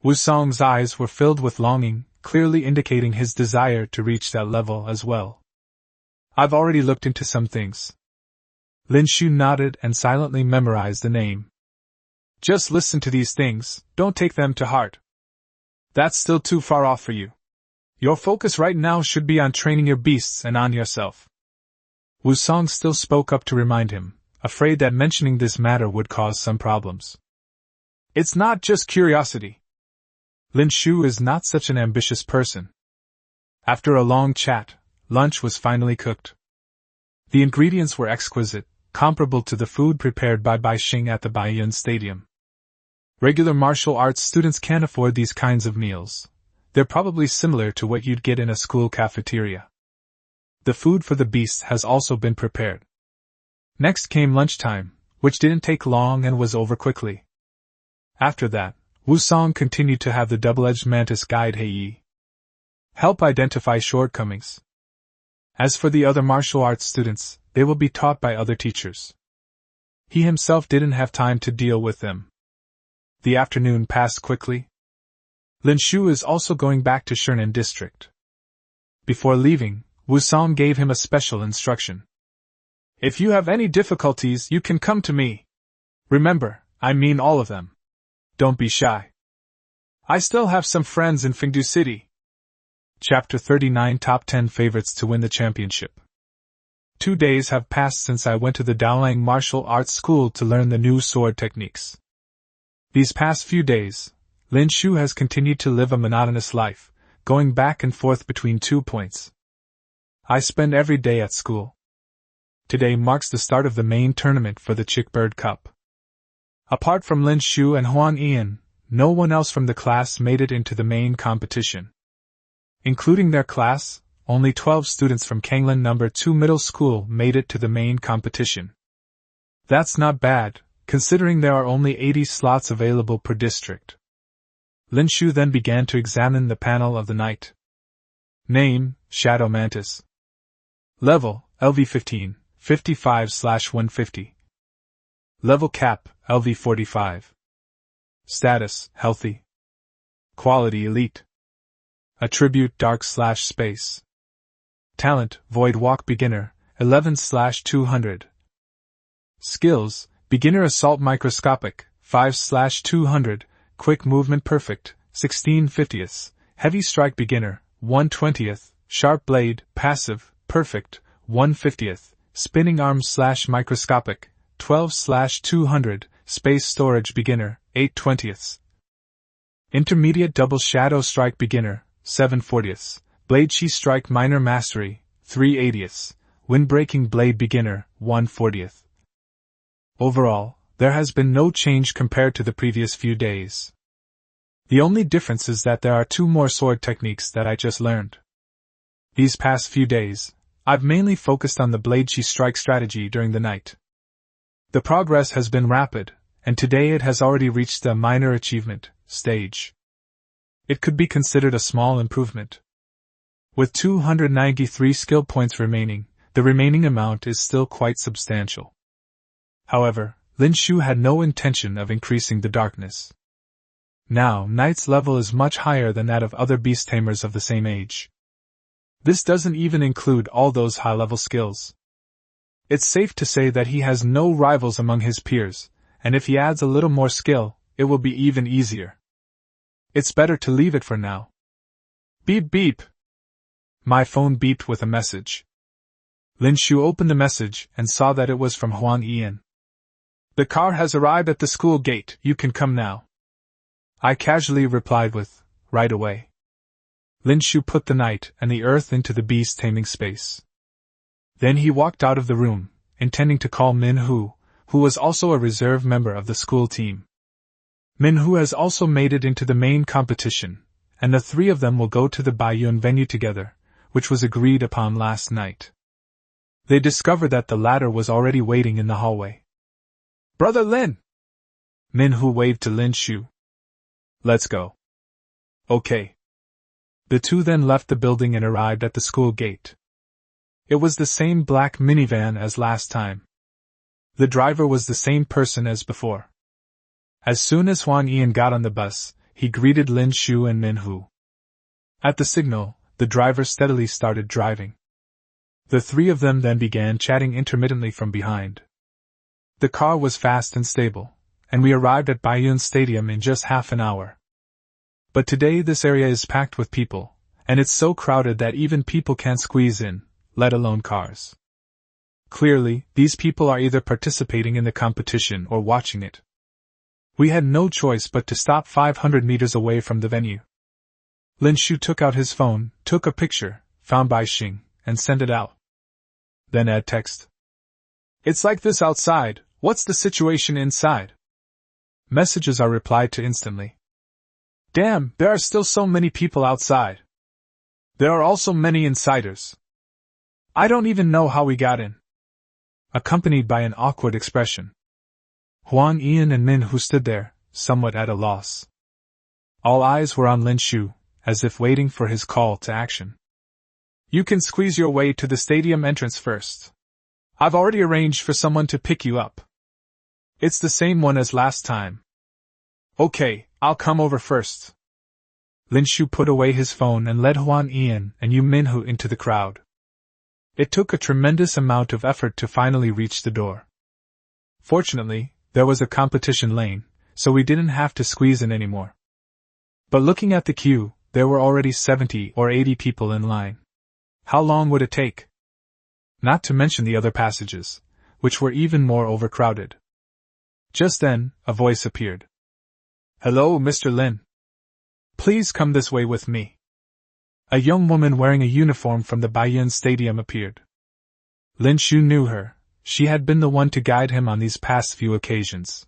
Wu Song's eyes were filled with longing, clearly indicating his desire to reach that level as well. I've already looked into some things. Lin Shu nodded and silently memorized the name. Just listen to these things, don't take them to heart. That's still too far off for you. Your focus right now should be on training your beasts and on yourself. Wu Song still spoke up to remind him, afraid that mentioning this matter would cause some problems. It's not just curiosity. Lin Shu is not such an ambitious person. After a long chat, lunch was finally cooked. The ingredients were exquisite, comparable to the food prepared by Bai Xing at the Baiyun Stadium. Regular martial arts students can't afford these kinds of meals. They're probably similar to what you'd get in a school cafeteria. The food for the beasts has also been prepared. Next came lunchtime, which didn't take long and was over quickly. After that, Wu Song continued to have the double-edged Mantis guide Hei-Yi. Help identify shortcomings. As for the other martial arts students, they will be taught by other teachers. He himself didn't have time to deal with them. The afternoon passed quickly. Lin Shu is also going back to Shernan District. Before leaving, Wusong gave him a special instruction. If you have any difficulties, you can come to me. Remember, I mean all of them. Don't be shy. I still have some friends in Fengdu City. Chapter 39 Top 10 Favorites to Win the Championship. 2 days have passed since I went to the Daolang Martial Arts School to learn the new sword techniques. These past few days, Lin Shu has continued to live a monotonous life, going back and forth between 2 points. I spend every day at school. Today marks the start of the main tournament for the Chickbird Cup. Apart from Lin Shu and Huang Ian, no one else from the class made it into the main competition. Including their class, only 12 students from Kanglan No. 2 Middle School made it to the main competition. That's not bad, considering there are only 80 slots available per district. Lin Shu then began to examine the panel of the night. Name, Shadow Mantis. Level, LV15, 55/150. Level cap, LV45. Status, healthy. Quality, elite. Attribute, dark/space. Talent, void walk beginner, 11/200. Skills, beginner assault microscopic, 5/200, quick movement perfect, 16/50. Heavy strike beginner, 1/20. Sharp blade, passive, perfect, 1/50. Spinning arm/microscopic, 12/200. Space storage beginner, 8/20. Intermediate double shadow strike beginner, 7/40. Blade chi strike minor mastery, 3/80. Windbreaking blade beginner, 1/40. Overall, there has been no change compared to the previous few days. The only difference is that there are 2 more sword techniques that I just learned. These past few days, I've mainly focused on the blade chi strike strategy during the night. The progress has been rapid, and today it has already reached the minor achievement stage. It could be considered a small improvement. With 293 skill points remaining, the remaining amount is still quite substantial. However, Lin Shu had no intention of increasing the darkness. Now, Knight's level is much higher than that of other beast tamers of the same age. This doesn't even include all those high-level skills. It's safe to say that he has no rivals among his peers, and if he adds a little more skill, it will be even easier. It's better to leave it for now. Beep beep. My phone beeped with a message. Lin Shu opened the message and saw that it was from Huang Ian. The car has arrived at the school gate, you can come now. I casually replied with, right away. Lin Shu put the night and the earth into the beast taming space. Then he walked out of the room, intending to call Min Hu, who was also a reserve member of the school team. Min Hu has also made it into the main competition, and the 3 of them will go to the Baiyun venue together, which was agreed upon last night. They discovered that the latter was already waiting in the hallway. Brother Lin! Min Hu waved to Lin Shu. Let's go. Okay. The 2 then left the building and arrived at the school gate. It was the same black minivan as last time. The driver was the same person as before. As soon as Huang Ian got on the bus, he greeted Lin Shu and Min Hu. At the signal, the driver steadily started driving. The 3 of them then began chatting intermittently from behind. The car was fast and stable, and we arrived at Baiyun Stadium in just half an hour. But today this area is packed with people, and it's so crowded that even people can't squeeze in, let alone cars. Clearly, these people are either participating in the competition or watching it. We had no choice but to stop 500 meters away from the venue. Lin Shu took out his phone, took a picture, found by Xing, and sent it out. Then add text. It's like this outside, what's the situation inside? Messages are replied to instantly. Damn, there are still so many people outside. There are also many insiders. I don't even know how we got in. Accompanied by an awkward expression. Huang Ian and Min Hu stood there, somewhat at a loss. All eyes were on Lin Shu, as if waiting for his call to action. You can squeeze your way to the stadium entrance first. I've already arranged for someone to pick you up. It's the same one as last time. Okay, I'll come over first. Lin Shu put away his phone and led Huan Ian and Yu Minhu into the crowd. It took a tremendous amount of effort to finally reach the door. Fortunately, there was a competition lane, so we didn't have to squeeze in anymore. But looking at the queue, there were already 70 or 80 people in line. How long would it take? Not to mention the other passages, which were even more overcrowded. Just then, a voice appeared. "Hello, Mr. Lin. Please come this way with me." A young woman wearing a uniform from the Baiyun Stadium appeared. Lin Shu knew her. She had been the one to guide him on these past few occasions.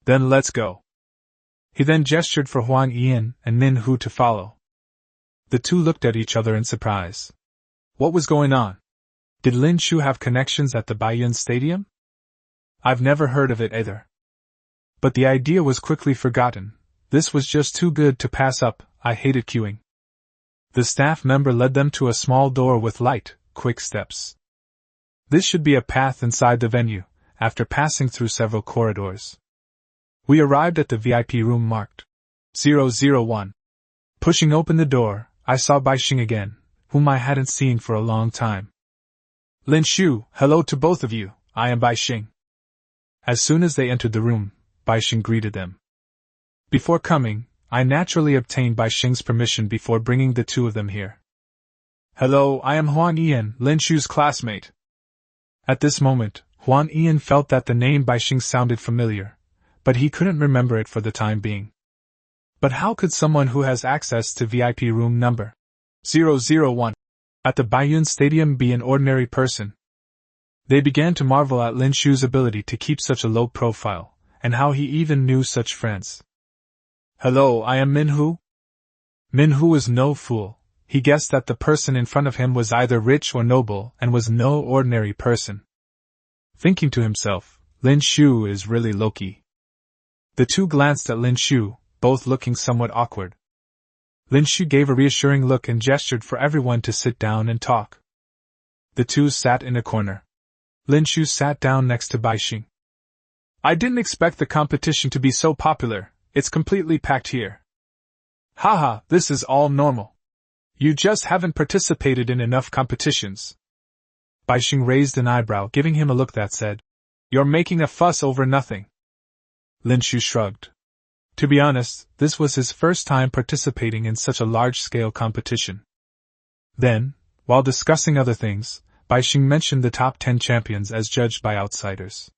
"Then let's go." He then gestured for Huang Ian and Min Hu to follow. The two looked at each other in surprise. What was going on? Did Lin Shu have connections at the Baiyun Stadium? I've never heard of it either. But the idea was quickly forgotten. This was just too good to pass up. I hated queuing. The staff member led them to a small door with light, quick steps. This should be a path inside the venue, after passing through several corridors. We arrived at the VIP room marked 001. Pushing open the door, I saw Baixing again, whom I hadn't seen for a long time. Lin Shu, hello to both of you, I am Baixing. As soon as they entered the room, Baixing greeted them. Before coming, I naturally obtained Baixing's permission before bringing the two of them here. Hello, I am Huan Ian, Lin Shu's classmate. At this moment, Huan Ian felt that the name Baixing sounded familiar, but he couldn't remember it for the time being. But how could someone who has access to VIP room number 001 at the Baiyun Stadium be an ordinary person? They began to marvel at Lin Shu's ability to keep such a low profile, and how he even knew such friends. Hello, I am Minhu. Minhu was no fool. He guessed that the person in front of him was either rich or noble and was no ordinary person. Thinking to himself, Lin Shu is really low-key. The two glanced at Lin Shu, both looking somewhat awkward. Lin Shu gave a reassuring look and gestured for everyone to sit down and talk. The two sat in a corner. Lin Shu sat down next to Baixing. I didn't expect the competition to be so popular. It's completely packed here. Haha, this is all normal. You just haven't participated in enough competitions. Baixing raised an eyebrow, giving him a look that said, You're making a fuss over nothing. Lin Shu shrugged. To be honest, this was his first time participating in such a large-scale competition. Then, while discussing other things, Baixing mentioned the top 10 champions as judged by outsiders.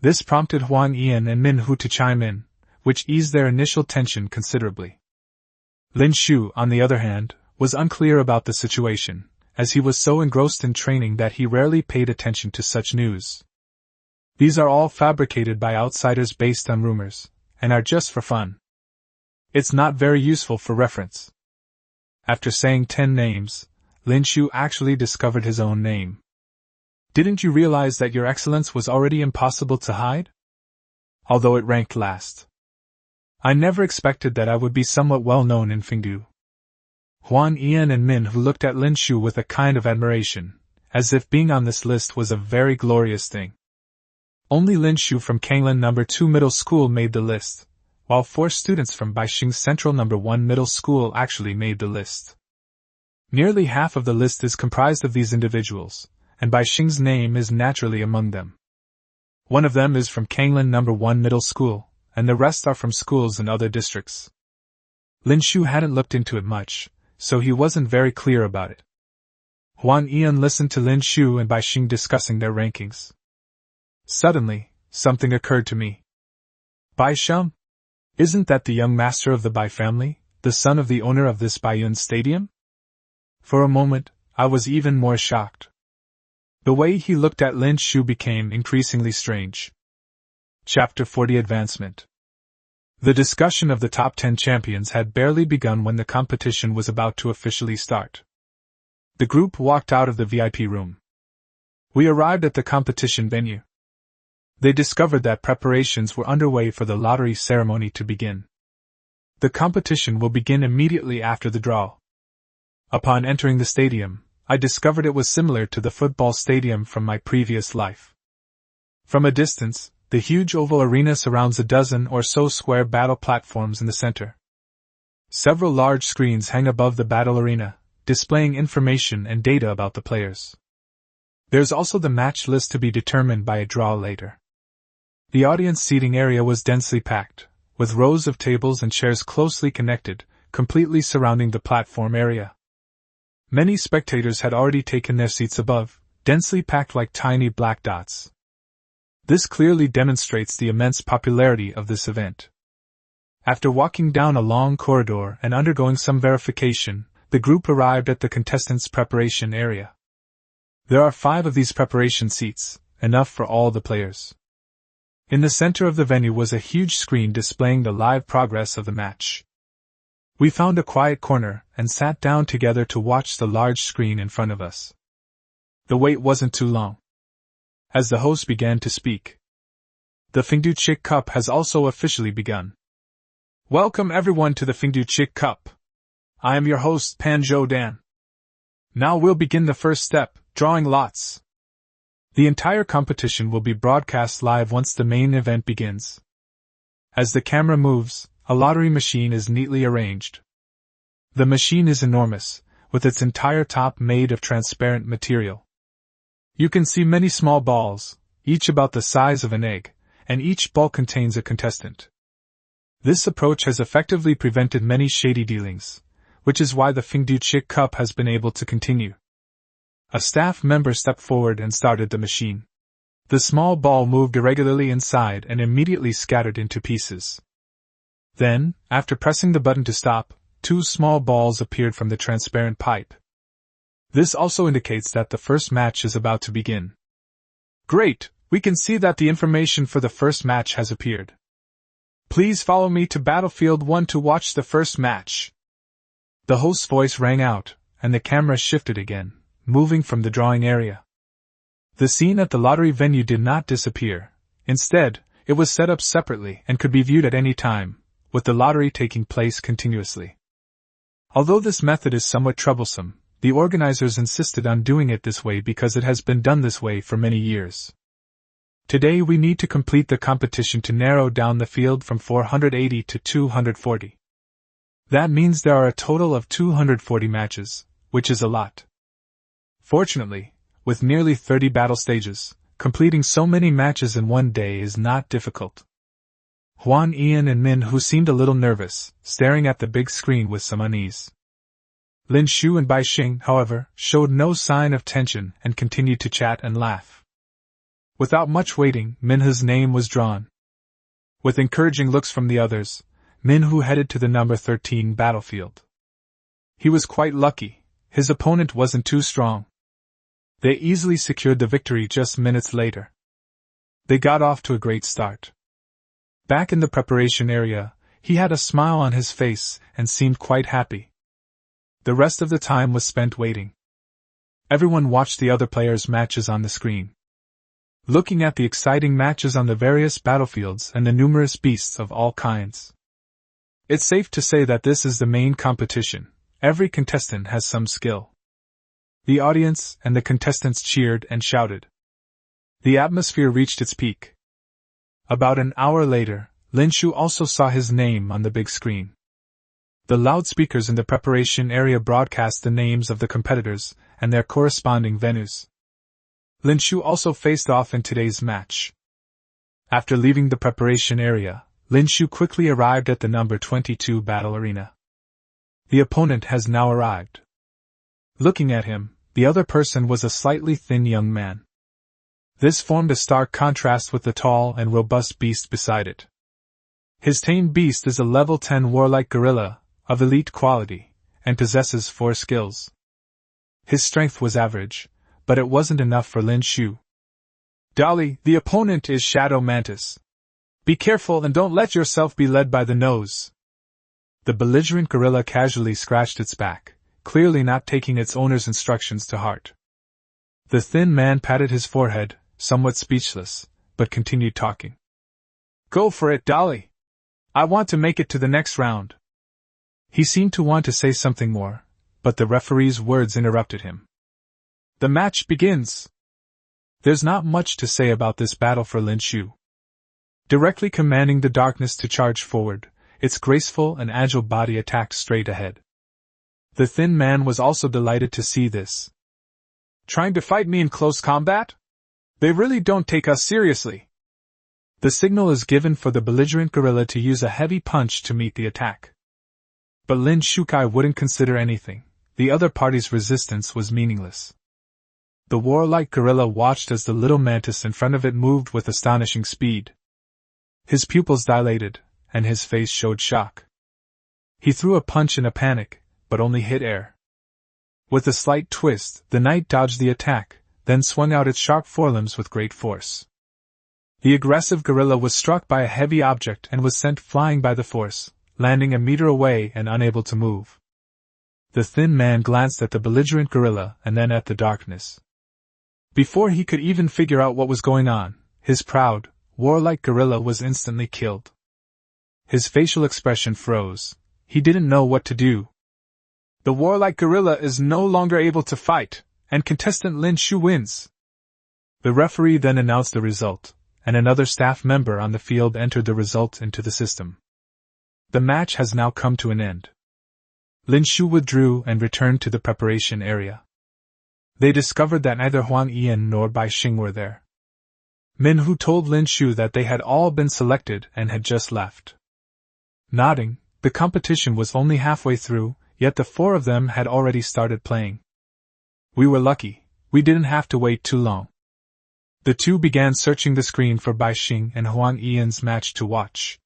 This prompted Huang Ian and Min Hu to chime in, which eased their initial tension considerably. Lin Shu, on the other hand, was unclear about the situation, as he was so engrossed in training that he rarely paid attention to such news. These are all fabricated by outsiders based on rumors, and are just for fun. It's not very useful for reference. After saying 10 names, Lin Shu actually discovered his own name. Didn't you realize that your excellence was already impossible to hide? Although it ranked last. I never expected that I would be somewhat well known in Fingdu. Huan Ian and Min Hu looked at Lin Shu with a kind of admiration, as if being on this list was a very glorious thing. Only Lin Shu from Kanglan No. 2 Middle School made the list, while 4 students from Baixing Central No. 1 Middle School actually made the list. Nearly half of the list is comprised of these individuals, and Baixing's name is naturally among them. One of them is from Kanglan No. 1 Middle School, and the rest are from schools in other districts. Lin Shu hadn't looked into it much, so he wasn't very clear about it. Huan Ian listened to Lin Shu and Baixing discussing their rankings. Suddenly, something occurred to me. Baisheng? Isn't that the young master of the Bai family, the son of the owner of this Baiyun Stadium? For a moment, I was even more shocked. The way he looked at Lin Shu became increasingly strange. Chapter 40 Advancement. The discussion of the top 10 champions had barely begun when the competition was about to officially start. The group walked out of the VIP room. We arrived at the competition venue. They discovered that preparations were underway for the lottery ceremony to begin. The competition will begin immediately after the draw. Upon entering the stadium, I discovered it was similar to the football stadium from my previous life. From a distance, the huge oval arena surrounds a dozen or so square battle platforms in the center. Several large screens hang above the battle arena, displaying information and data about the players. There's also the match list to be determined by a draw later. The audience seating area was densely packed, with rows of tables and chairs closely connected, completely surrounding the platform area. Many spectators had already taken their seats above, densely packed like tiny black dots. This clearly demonstrates the immense popularity of this event. After walking down a long corridor and undergoing some verification, the group arrived at the contestants' preparation area. There are 5 of these preparation seats, enough for all the players. In the center of the venue was a huge screen displaying the live progress of the match. We found a quiet corner and sat down together to watch the large screen in front of us. The wait wasn't too long. As the host began to speak, the Fingdu Cup has also officially begun. Welcome everyone to the Fingdu Cup. I am your host Panjo Dan. Now we'll begin the first step, drawing lots. The entire competition will be broadcast live once the main event begins. As the camera moves, a lottery machine is neatly arranged. The machine is enormous, with its entire top made of transparent material. You can see many small balls, each about the size of an egg, and each ball contains a contestant. This approach has effectively prevented many shady dealings, which is why the Fingdu Cup has been able to continue. A staff member stepped forward and started the machine. The small ball moved irregularly inside and immediately scattered into pieces. Then, after pressing the button to stop, 2 small balls appeared from the transparent pipe. This also indicates that the first match is about to begin. Great, we can see that the information for the first match has appeared. Please follow me to Battlefield 1 to watch the first match. The host's voice rang out, and the camera shifted again, moving from the drawing area. The scene at the lottery venue did not disappear. Instead, it was set up separately and could be viewed at any time, with the lottery taking place continuously. Although this method is somewhat troublesome, the organizers insisted on doing it this way because it has been done this way for many years. Today we need to complete the competition to narrow down the field from 480 to 240. That means there are a total of 240 matches, which is a lot. Fortunately, with nearly 30 battle stages, completing so many matches in one day is not difficult. Huan Ian and Min Hu seemed a little nervous, staring at the big screen with some unease. Lin Shu and Bai Xing, however, showed no sign of tension and continued to chat and laugh. Without much waiting, Min Hu's name was drawn. With encouraging looks from the others, Min Hu headed to the number 13 battlefield. He was quite lucky, his opponent wasn't too strong. They easily secured the victory just minutes later. They got off to a great start. Back in the preparation area, he had a smile on his face and seemed quite happy. The rest of the time was spent waiting. Everyone watched the other players' matches on the screen. Looking at the exciting matches on the various battlefields and the numerous beasts of all kinds. It's safe to say that this is the main competition. Every contestant has some skill. The audience and the contestants cheered and shouted. The atmosphere reached its peak. About an hour later, Lin Shu also saw his name on the big screen. The loudspeakers in the preparation area broadcast the names of the competitors and their corresponding venues. Lin Shu also faced off in today's match. After leaving the preparation area, Lin Shu quickly arrived at the number 22 battle arena. The opponent has now arrived. Looking at him, the other person was a slightly thin young man. This formed a stark contrast with the tall and robust beast beside it. His tamed beast is a level 10 warlike gorilla, of elite quality, and possesses 4 skills. His strength was average, but it wasn't enough for Lin Shu. Dolly, the opponent is Shadow Mantis. Be careful and don't let yourself be led by the nose. The belligerent gorilla casually scratched its back, clearly not taking its owner's instructions to heart. The thin man patted his forehead, somewhat speechless, but continued talking. Go for it, Dolly. I want to make it to the next round. He seemed to want to say something more, but the referee's words interrupted him. The match begins. There's not much to say about this battle for Lin Shu. Directly commanding the darkness to charge forward, its graceful and agile body attacked straight ahead. The thin man was also delighted to see this.
Trying to fight me in close combat? They really don't take us seriously.
The signal is given for the belligerent gorilla to use a heavy punch to meet the attack. But Lin Shukai wouldn't consider anything. The other party's resistance was meaningless. The warlike gorilla watched as the little mantis in front of it moved with astonishing speed. His pupils dilated, and his face showed shock. He threw a punch in a panic, but only hit air. With a slight twist, the knight dodged the attack, then swung out its sharp forelimbs with great force. The aggressive gorilla was struck by a heavy object and was sent flying by the force, landing a meter away and unable to move. The thin man glanced at the belligerent gorilla and then at the darkness. Before he could even figure out what was going on, his proud, warlike gorilla was instantly killed. His facial expression froze. He didn't know what to do.
The warlike gorilla is no longer able to fight, and contestant Lin Shu wins.
The referee then announced the result, and another staff member on the field entered the result into the system. The match has now come to an end. Lin Shu withdrew and returned to the preparation area. They discovered that neither Huang Yian nor Bai Xing were there. Min Hu told Lin Shu that they had all been selected and had just left. Nodding, the competition was only halfway through, yet the four of them had already started playing. We were lucky, we didn't have to wait too long. The two began searching the screen for Bai Xing and Huang Yian's match to watch.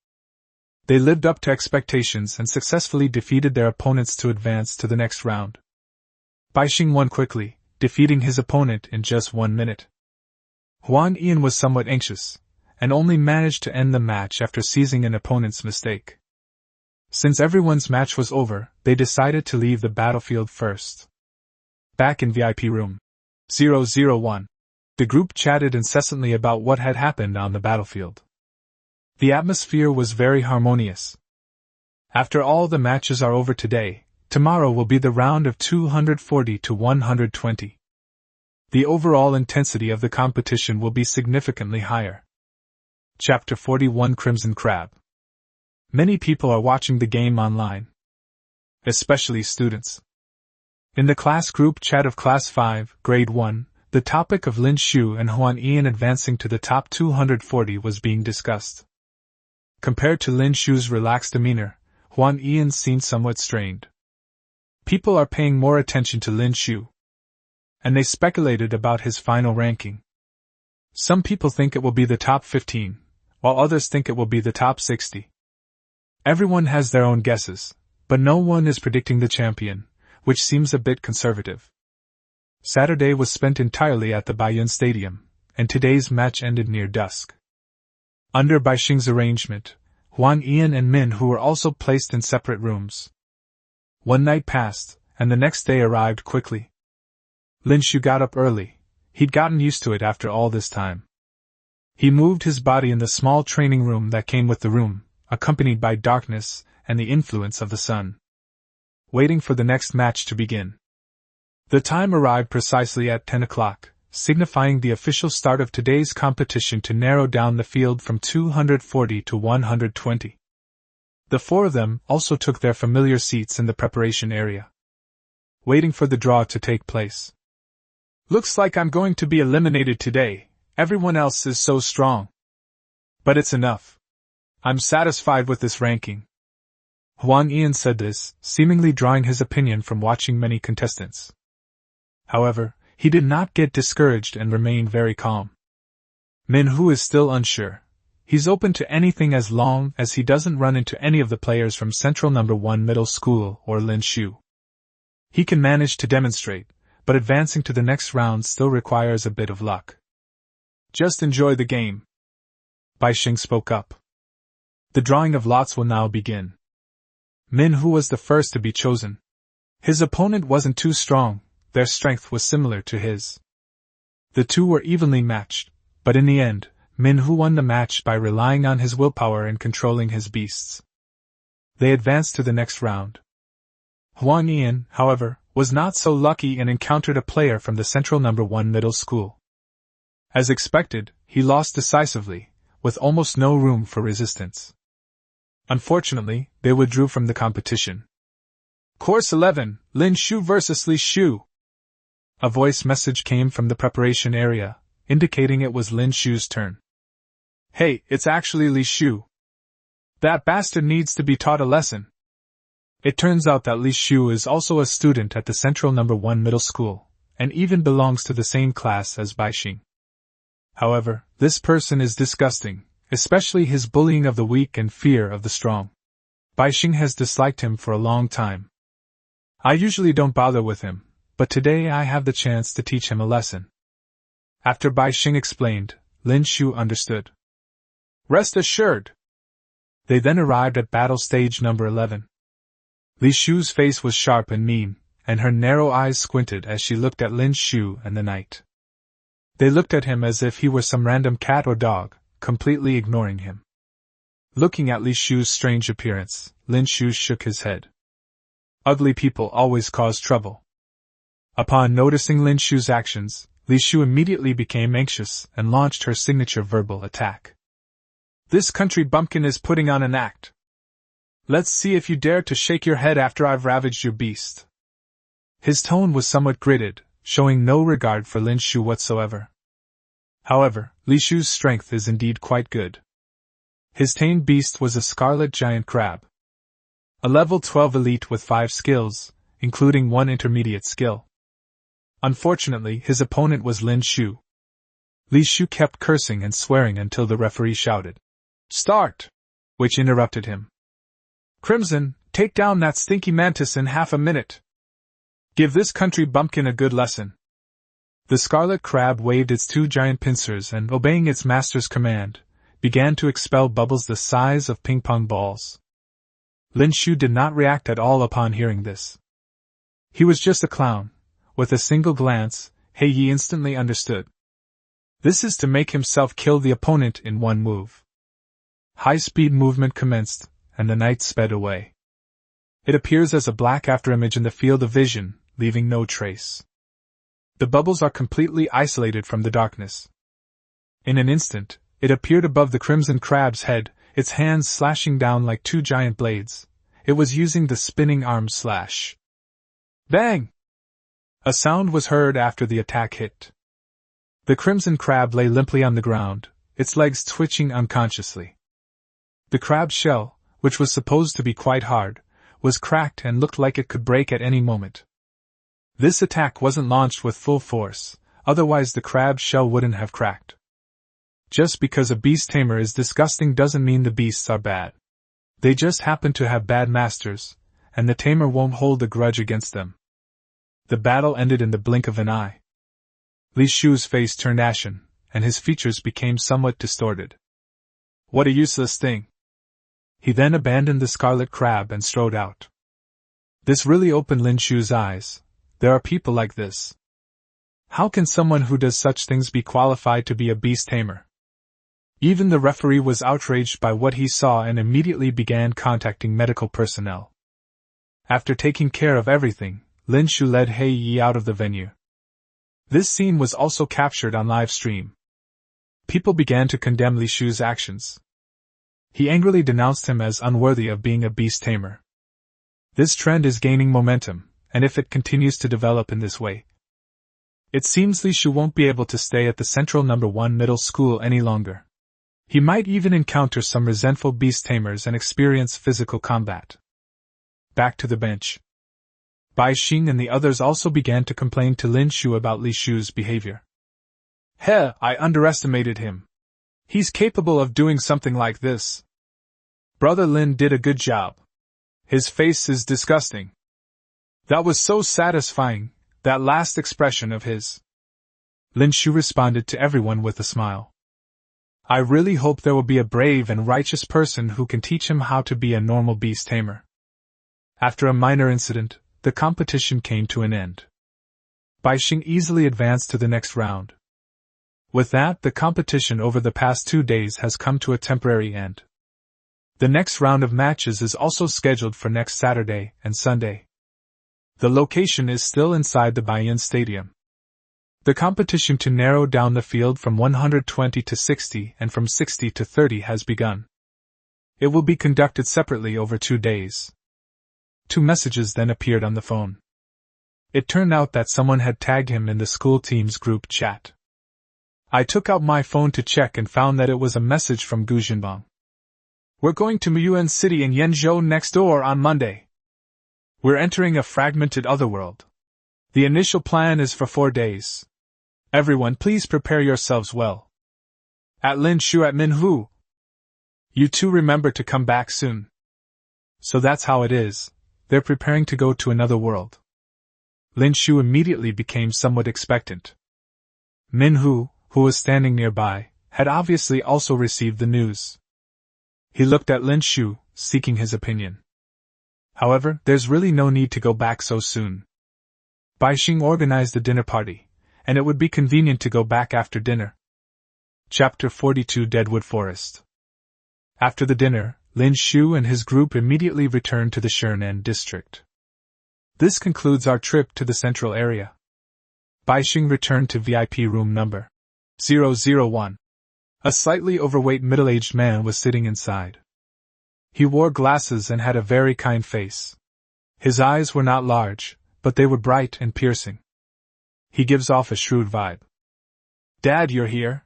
They lived up to expectations and successfully defeated their opponents to advance to the next round. Bai Xing won quickly, defeating his opponent in just 1 minute. Huang Yian was somewhat anxious, and only managed to end the match after seizing an opponent's mistake. Since everyone's match was over, they decided to leave the battlefield first. Back in VIP room 001, the group chatted incessantly about what had happened on the battlefield. The atmosphere was very harmonious. After all the matches are over today, tomorrow will be the round of 240 to 120. The overall intensity of the competition will be significantly higher. Chapter 41 Crimson Crab. Many people are watching the game online. Especially students. In the class group chat of Class 5, Grade 1, the topic of Lin Shu and Huang Yian advancing to the top 240 was being discussed. Compared to Lin Shu's relaxed demeanor, Huang Yian seemed somewhat strained. People are paying more attention to Lin Shu, and they speculated about his final ranking. Some people think it will be the top 15, while others think it will be the top 60. Everyone has their own guesses, but no one is predicting the champion, which seems a bit conservative. Saturday was spent entirely at the Baiyun Stadium, and today's match ended near dusk. Under Bai Xing's arrangement, Huang Yian and Min Hu were also placed in separate rooms. One night passed, and the next day arrived quickly. Lin Shu got up early. He'd gotten used to it after all this time. He moved his body in the small training room that came with the room, accompanied by darkness and the influence of the sun, waiting for the next match to begin. The time arrived precisely at 10 o'clock, signifying the official start of today's competition to narrow down the field from 240 to 120. The four of them also took their familiar seats in the preparation area, waiting for the draw to take place.
Looks like I'm going to be eliminated today. Everyone else is so strong. But it's enough. I'm satisfied with this ranking.
Huang Yian said this, seemingly drawing his opinion from watching many contestants. However, he did not get discouraged and remained very calm. Min Hu is still unsure. He's open to anything as long as he doesn't run into any of the players from Central No. 1 Middle School or Lin Shu. He can manage to demonstrate, but advancing to the next round still requires a bit of luck.
Just enjoy the game.
Bai Xing spoke up. The drawing of lots will now begin. Min Hu was the first to be chosen. His opponent wasn't too strong, their strength was similar to his. The two were evenly matched, but in the end, Min Hu won the match by relying on his willpower and controlling his beasts. They advanced to the next round. Huang Yian, however, was not so lucky and encountered a player from the Central No. 1 Middle School. As expected, he lost decisively, with almost no room for resistance. Unfortunately, they withdrew from the competition.
Course 11, Lin Shu vs. Li Shu.
A voice message came from the preparation area, indicating it was Lin Shu's turn.
Hey, it's actually Li Shu. That bastard needs to be taught a lesson.
It turns out that Li Shu is also a student at the Central No. 1 Middle School, and even belongs to the same class as Baixing. However, this person is disgusting, especially his bullying of the weak and fear of the strong. Baixing has disliked him for a long time. I usually don't bother with him, but today I have the chance to teach him a lesson. After Baixing explained, Lin Shu understood.
Rest assured.
They then arrived at battle stage number 11. Li Shu's face was sharp and mean, and her narrow eyes squinted as she looked at Lin Shu and the knight. They looked at him as if he were some random cat or dog, completely ignoring him. Looking at Li Shu's strange appearance, Lin Shu shook his head. Ugly people always cause trouble. Upon noticing Lin Shu's actions, Li Shu immediately became anxious and launched her signature verbal attack.
This country bumpkin is putting on an act. Let's see if you dare to shake your head after I've ravaged your beast.
His tone was somewhat gritted, showing no regard for Lin Shu whatsoever. However, Li Shu's strength is indeed quite good. His tamed beast was a scarlet giant crab. A level 12 elite with 5 skills, including 1 intermediate skill. Unfortunately, his opponent was Lin Shu. Li Shu kept cursing and swearing until the referee shouted, "Start!" which interrupted him.
Crimson, take down that stinky mantis in half a minute. Give this country bumpkin a good lesson.
The scarlet crab waved its 2 giant pincers and, obeying its master's command, began to expel bubbles the size of ping-pong balls. Lin Shu did not react at all upon hearing this. He was just a clown. With a single glance, He Yi instantly understood. This is to make himself kill the opponent in one move. High-speed movement commenced, and the knight sped away. It appears as a black afterimage in the field of vision, leaving no trace. The bubbles are completely isolated from the darkness. In an instant, it appeared above the crimson crab's head, its hands slashing down like 2 giant blades. It was using the spinning arm slash.
Bang!
A sound was heard after the attack hit. The crimson crab lay limply on the ground, its legs twitching unconsciously. The crab's shell, which was supposed to be quite hard, was cracked and looked like it could break at any moment. This attack wasn't launched with full force, otherwise the crab's shell wouldn't have cracked. Just because a beast tamer is disgusting doesn't mean the beasts are bad. They just happen to have bad masters, and the tamer won't hold a grudge against them. The battle ended in the blink of an eye. Li Shu's face turned ashen, and his features became somewhat distorted.
What a useless thing.
He then abandoned the scarlet crab and strode out. This really opened Lin Shu's eyes. There are people like this. How can someone who does such things be qualified to be a beast tamer? Even the referee was outraged by what he saw and immediately began contacting medical personnel. After taking care of everything, Lin Shu led He Yi out of the venue. This scene was also captured on live stream. People began to condemn Li Shu's actions. He angrily denounced him as unworthy of being a beast tamer. This trend is gaining momentum, and if it continues to develop in this way, it seems Li Shu won't be able to stay at the Central No. 1 Middle School any longer. He might even encounter some resentful beast tamers and experience physical combat. Back to the bench. Bai Xing and the others also began to complain to Lin Shu about Li Shu's behavior.
I underestimated him. He's capable of doing something like this. Brother Lin did a good job. His face is disgusting. That was so satisfying, that last expression of his.
Lin Shu responded to everyone with a smile. I really hope there will be a brave and righteous person who can teach him how to be a normal beast tamer. After a minor incident, the competition came to an end. Bai Xing easily advanced to the next round. With that, the competition over the past 2 days has come to a temporary end. The next round of matches is also scheduled for next Saturday and Sunday. The location is still inside the Baiyan Stadium. The competition to narrow down the field from 120 to 60 and from 60 to 30 has begun. It will be conducted separately over 2 days. 2 messages then appeared on the phone. It turned out that someone had tagged him in the school team's group chat. I took out my phone to check and found that it was a message from Gu Jinbang. We're going to Muyuan City in Yenzhou next door on Monday. We're entering a fragmented otherworld. The initial plan is for 4 days. Everyone please prepare yourselves well. At Lin Shu at Minhu. You two remember to come back soon. So that's how it is, they're preparing to go to another world. Lin Shu immediately became somewhat expectant. Minhu, who was standing nearby, had obviously also received the news. He looked at Lin Shu, seeking his opinion. However, there's really no need to go back so soon. Bai Xing organized a dinner party, and it would be convenient to go back after dinner. Chapter 42 Deadwood Forest. After the dinner, Lin Shu and his group immediately returned to the Shernan district. This concludes our trip to the central area. Bai Xing returned to VIP room number 001. A slightly overweight middle-aged man was sitting inside. He wore glasses and had a very kind face. His eyes were not large, but they were bright and piercing. He gives off a shrewd vibe. Dad, you're here?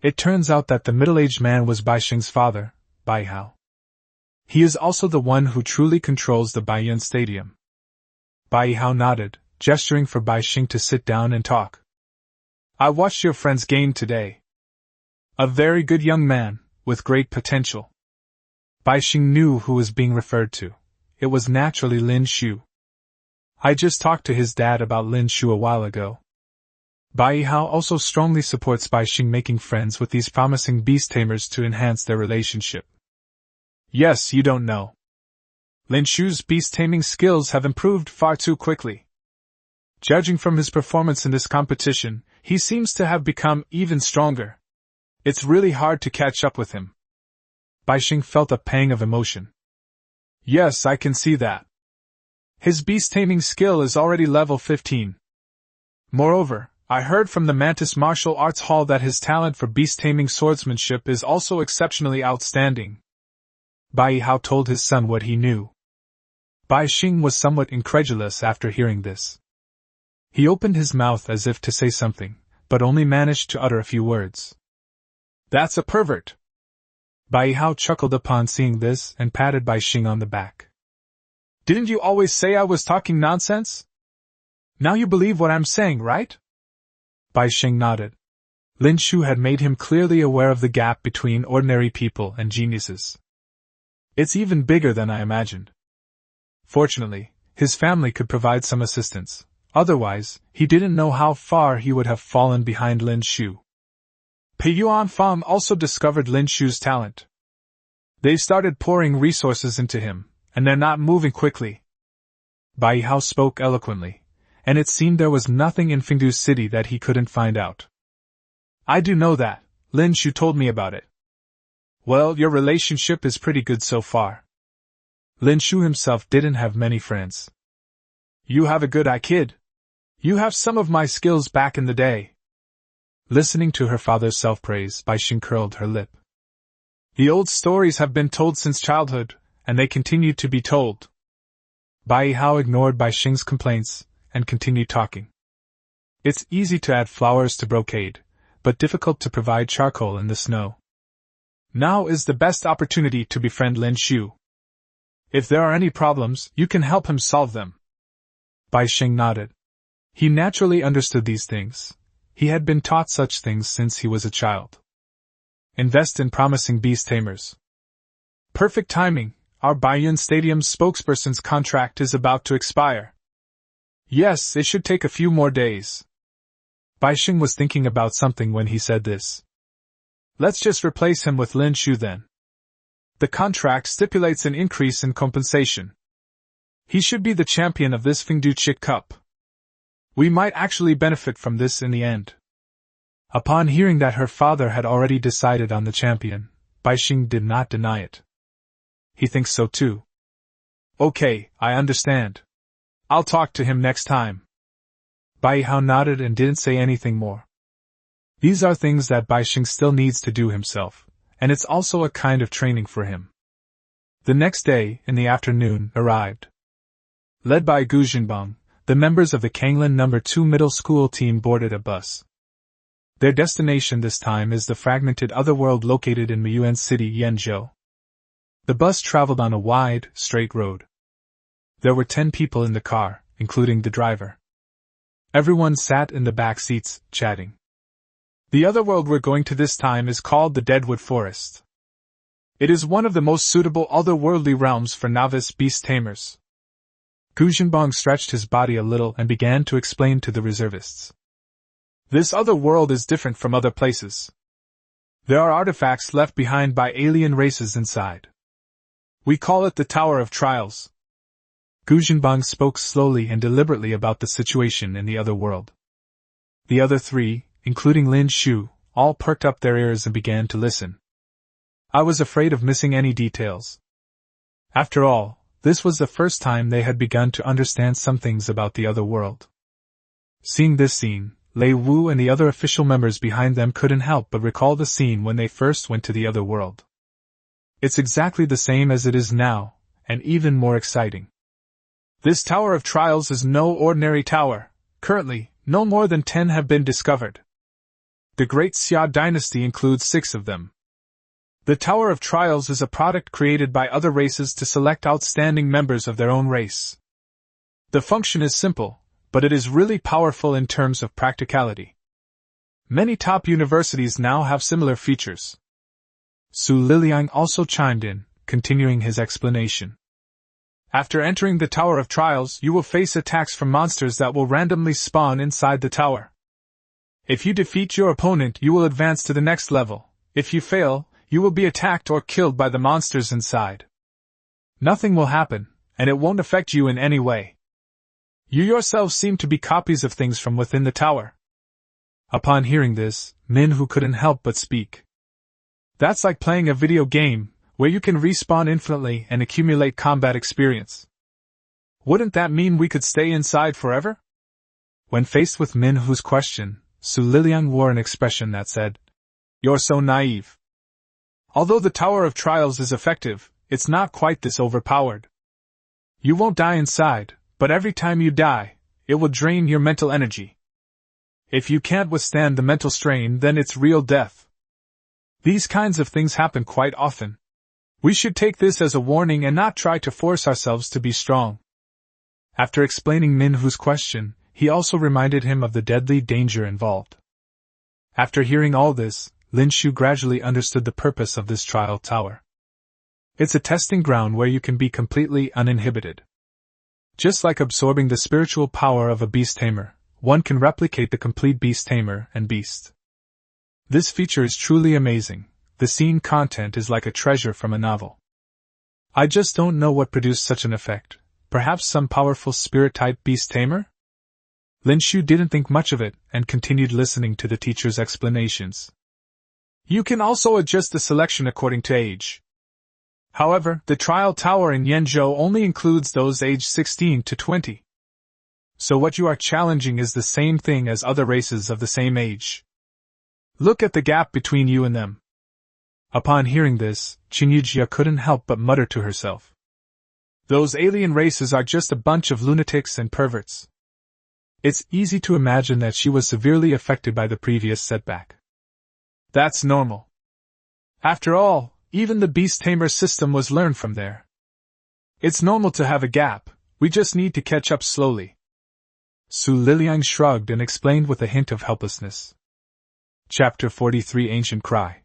It turns out that the middle-aged man was Bai Xing's father, Bai Hao. He is also the one who truly controls the Baiyun Stadium. Bai Hao nodded, gesturing for Bai Xing to sit down and talk. I watched your friend's game today. A very good young man, with great potential. Bai Xing knew who was being referred to. It was naturally Lin Shu. I just talked to his dad about Lin Shu a while ago. Bai Hao also strongly supports Bai Xing making friends with these promising beast tamers to enhance their relationship. Yes, you don't know. Lin Shu's beast taming skills have improved far too quickly. Judging from his performance in this competition, he seems to have become even stronger. It's really hard to catch up with him. Bai Xing felt a pang of emotion. Yes, I can see that. His beast taming skill is already level 15. Moreover, I heard from the Mantis Martial Arts Hall that his talent for beast taming swordsmanship is also exceptionally outstanding. Bai Hao told his son what he knew. Bai Xing was somewhat incredulous after hearing this. He opened his mouth as if to say something, but only managed to utter a few words. That's a pervert! Bai Hao chuckled upon seeing this and patted Bai Xing on the back. Didn't you always say I was talking nonsense? Now you believe what I'm saying, right? Bai Xing nodded. Lin Shu had made him clearly aware of the gap between ordinary people and geniuses. It's even bigger than I imagined. Fortunately, his family could provide some assistance. Otherwise, he didn't know how far he would have fallen behind Lin Shu. Pei Yuan Fang also discovered Lin Shu's talent. They started pouring resources into him, and they're not moving quickly. Bai Hao spoke eloquently, and it seemed there was nothing in Fengdu City that he couldn't find out. I do know that, Lin Shu told me about it. Well, your relationship is pretty good so far. Lin Shu himself didn't have many friends. You have a good eye, kid. You have some of my skills back in the day. Listening to her father's self-praise, Bai Xing curled her lip. The old stories have been told since childhood, and they continue to be told. Bai Hao ignored Bai Xing's complaints, and continued talking. It's easy to add flowers to brocade, but difficult to provide charcoal in the snow. Now is the best opportunity to befriend Lin Shu. If there are any problems, you can help him solve them. Bai Xing nodded. He naturally understood these things. He had been taught such things since he was a child. Invest in promising beast tamers. Perfect timing, our Baiyun Stadium's spokesperson's contract is about to expire. Yes, it should take a few more days. Bai Xing was thinking about something when he said this. Let's just replace him with Lin Shu then. The contract stipulates an increase in compensation. He should be the champion of this Fengdu Chit Cup. We might actually benefit from this in the end. Upon hearing that her father had already decided on the champion, Bai Xing did not deny it. He thinks so too. Okay, I understand. I'll talk to him next time. Bai Hao nodded and didn't say anything more. These are things that Bai Xing still needs to do himself, and it's also a kind of training for him.
The next day, in the afternoon, arrived. Led by Gu Jinbang, the members of the Kanglin No. 2 middle school team boarded a bus. Their destination this time is the fragmented otherworld located in Miyuan City, Yenzhou. The bus traveled on a wide, straight road. There were 10 people in the car, including the driver. Everyone sat in the back seats, chatting. The otherworld we're going to this time is called the Deadwood Forest. It is one of the most suitable otherworldly realms for novice beast tamers. Gu Jinbang stretched his body a little and began to explain to the reservists. This other world is different from other places. There are artifacts left behind by alien races inside. We call it the Tower of Trials. Gu Jinbang spoke slowly and deliberately about the situation in the other world. The other three, including Lin Shu, all perked up their ears and began to listen. I was afraid of missing any details. After all, this was the first time they had begun to understand some things about the other world. Seeing this scene, Lei Wu and the other official members behind them couldn't help but recall the scene when they first went to the other world. It's exactly the same as it is now, and even more exciting. This Tower of Trials is no ordinary tower. Currently, no more than 10 have been discovered. The Great Xia dynasty includes 6 of them. The Tower of Trials is a product created by other races to select outstanding members of their own race. The function is simple, but it is really powerful in terms of practicality. Many top universities now have similar features. Su Liliang also chimed in, continuing his explanation. After entering the Tower of Trials, you will face attacks from monsters that will randomly spawn inside the tower. If you defeat your opponent, you will advance to the next level. If you fail, you will be attacked or killed by the monsters inside. Nothing will happen, and it won't affect you in any way. You yourselves seem to be copies of things from within the tower. Upon hearing this, Minhu couldn't help but speak. That's like playing a video game, where you can respawn infinitely and accumulate combat experience. Wouldn't that mean we could stay inside forever? When faced with Minhu's question, Su Liliang wore an expression that said, "You're so naive. Although the Tower of Trials is effective, it's not quite this overpowered. You won't die inside, but every time you die, it will drain your mental energy. If you can't withstand the mental strain, then it's real death. These kinds of things happen quite often. We should take this as a warning and not try to force ourselves to be strong." After explaining Minhu's question, he also reminded him of the deadly danger involved. After hearing all this, Lin Shu gradually understood the purpose of this trial tower. It's a testing ground where you can be completely uninhibited. Just like absorbing the spiritual power of a beast tamer, one can replicate the complete beast tamer and beast. This feature is truly amazing. The scene content is like a treasure from a novel. I just don't know what produced such an effect. Perhaps some powerful spirit-type beast tamer? Lin Shu didn't think much of it and continued listening to the teacher's explanations. You can also adjust the selection according to age. However, the trial tower in Yenzhou only includes those aged 16 to 20. So what you are challenging is the same thing as other races of the same age. Look at the gap between you and them. Upon hearing this, Qinyujia couldn't help but mutter to herself. Those alien races are just a bunch of lunatics and perverts. It's easy to imagine that she was severely affected by the previous setback. That's normal. After all, even the beast tamer system was learned from there. It's normal to have a gap, we just need to catch up slowly. Su Liliang shrugged and explained with a hint of helplessness. Chapter 43 Ancient Cry.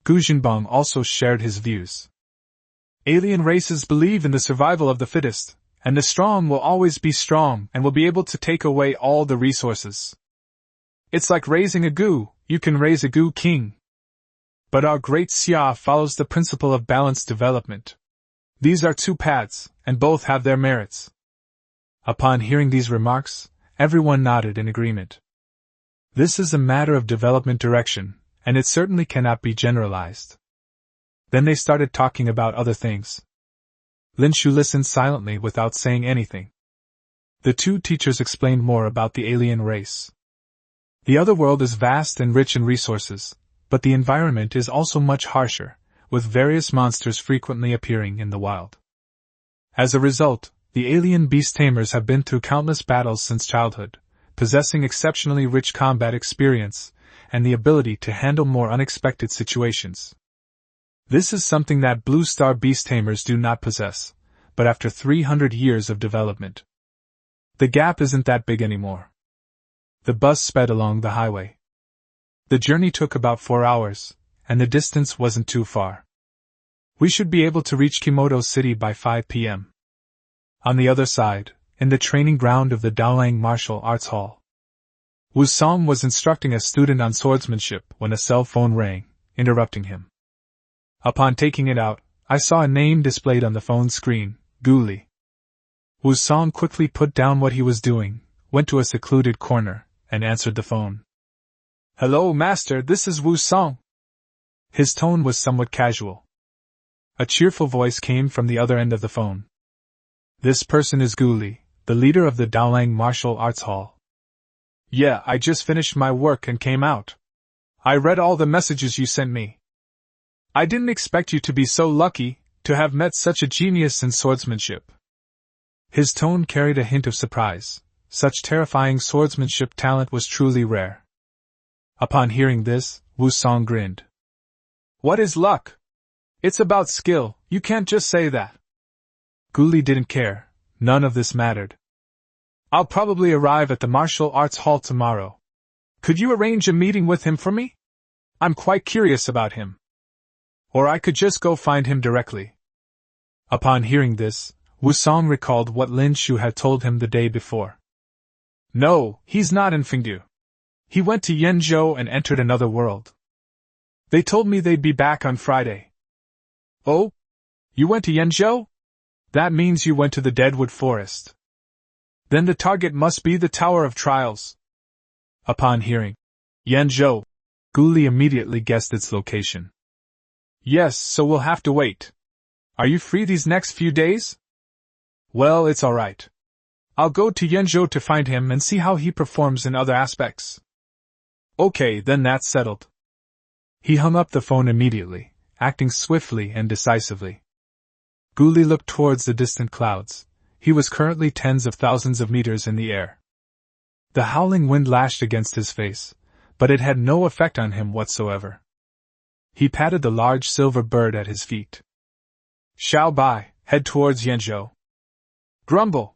Gu Jinbang also shared his views. Alien races believe in the survival of the fittest, and the strong will always be strong and will be able to take away all the resources. It's like raising a gu, you can raise a gu king. But our great Xia follows the principle of balanced development. These are 2 paths, and both have their merits. Upon hearing these remarks, everyone nodded in agreement. This is a matter of development direction, and it certainly cannot be generalized. Then they started talking about other things. Lin Shu listened silently without saying anything. The 2 teachers explained more about the alien race. The other world is vast and rich in resources, but the environment is also much harsher,
with various monsters frequently appearing in the wild. As a result, the alien beast tamers have been through countless battles since childhood, possessing exceptionally rich combat experience and the ability to handle more unexpected situations. This is something that Blue Star beast tamers do not possess, but after 300 years of development, the gap isn't that big anymore. The bus sped along the highway. The journey took about 4 hours, and the distance wasn't too far. We should be able to reach Kimoto City by 5 p.m. On the other side, in the training ground of the Daolang Martial Arts Hall, Wu Song was instructing a student on swordsmanship when a cell phone rang, interrupting him. Upon taking it out, I saw a name displayed on the phone screen, Guli. Wu Song quickly put down what he was doing, went to a secluded corner, and answered the phone. "Hello, master, this is Wu Song." His tone was somewhat casual. A cheerful voice came from the other end of the phone. "This person is Guli, the leader of the Daolang Martial Arts Hall." "Yeah, I just finished my work and came out. I read all the messages you sent me. I didn't expect you to be so lucky to have met such a genius in swordsmanship." His tone carried a hint of surprise. Such terrifying swordsmanship talent was truly rare. Upon hearing this, Wu Song grinned. "What is luck? It's about skill, you can't just say that." Guli didn't care, none of this mattered. "I'll probably arrive at the martial arts hall tomorrow. Could you arrange a meeting with him for me? I'm quite curious about him. Or I could just go find him directly." Upon hearing this, Wu Song recalled what Lin Shu had told him the day before. "No, he's not in Fengdu. He went to Yenzhou and entered another world. They told me they'd be back on Friday." "Oh? You went to Yenzhou? That means you went to the Deadwood Forest. Then the target must be the Tower of Trials." Upon hearing Yenzhou, Guli immediately guessed its location. "Yes, so we'll have to wait. Are you free these next few days?" "Well, it's alright. I'll go to Yenzhou to find him and see how he performs in other aspects." "Okay, then that's settled." He hung up the phone immediately, acting swiftly and decisively. Guli looked towards the distant clouds. He was currently tens of thousands of meters in the air. The howling wind lashed against his face, but it had no effect on him whatsoever. He patted the large silver bird at his feet. "Xiao Bai, head towards Yenzhou." "Grumble!"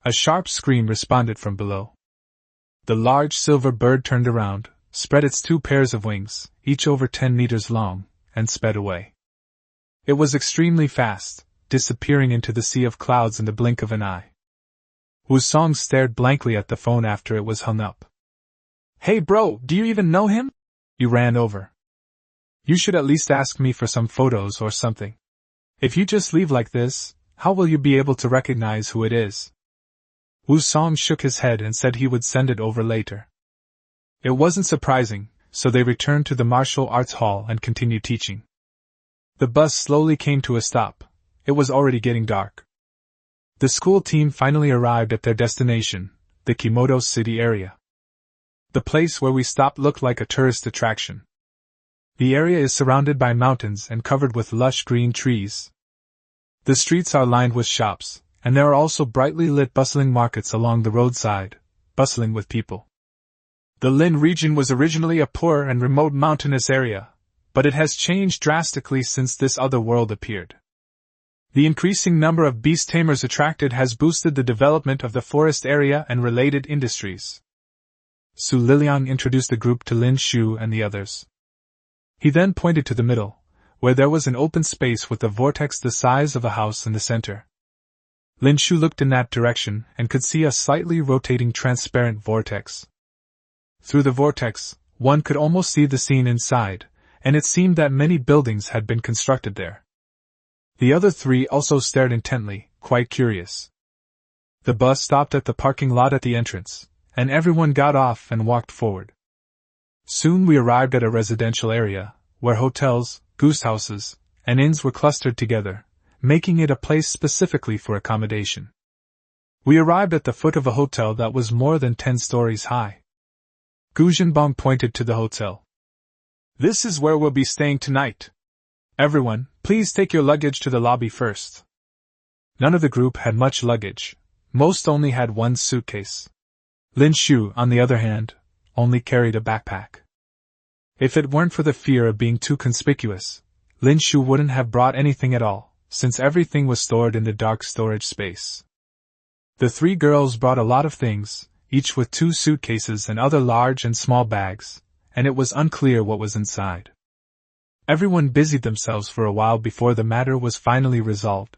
A sharp scream responded from below. The large silver bird turned around, spread its 2 pairs of wings, each over 10 meters long, and sped away. It was extremely fast, disappearing into the sea of clouds in the blink of an eye. Wu Song stared blankly at the phone after it was hung up. "Hey bro, do you even know him?" "You ran over. You should at least ask me for some photos or something. If you just leave like this, how will you be able to recognize who it is?" Wu Song shook his head and said he would send it over later. It wasn't surprising, so they returned to the martial arts hall and continued teaching. The bus slowly came to a stop. It was already getting dark. The school team finally arrived at their destination, the Kimoto City area. The place where we stopped looked like a tourist attraction. The area is surrounded by mountains and covered with lush green trees. The streets are lined with shops, and there are also brightly lit bustling markets along the roadside, bustling with people. The Lin region was originally a poor and remote mountainous area, but it has changed drastically since this other world appeared. The increasing number of beast tamers attracted has boosted the development of the forest area and related industries. Su Liliang introduced the group to Lin Shu and the others. He then pointed to the middle, where there was an open space with a vortex the size of a house in the center. Lin Shu looked in that direction and could see a slightly rotating transparent vortex. Through the vortex, one could almost see the scene inside, and it seemed that many buildings had been constructed there. The other 3 also stared intently, quite curious. The bus stopped at the parking lot at the entrance, and everyone got off and walked forward. Soon we arrived at a residential area, where hotels, goose houses, and inns were clustered together, making it a place specifically for accommodation. We arrived at the foot of a hotel that was more than 10 stories high. Gu Zhenbong pointed to the hotel. "This is where we'll be staying tonight.
Everyone, please take your luggage to the lobby first. None of the group had much luggage. Most only had one suitcase. Lin Shu, on the other hand, only carried a backpack. If it weren't for the fear of being too conspicuous, Lin Shu wouldn't have brought anything at all, since everything was stored in the dark storage space. The three girls brought a lot of things, each with 2 suitcases and other large and small bags, and it was unclear what was inside. Everyone busied themselves for a while before the matter was finally resolved.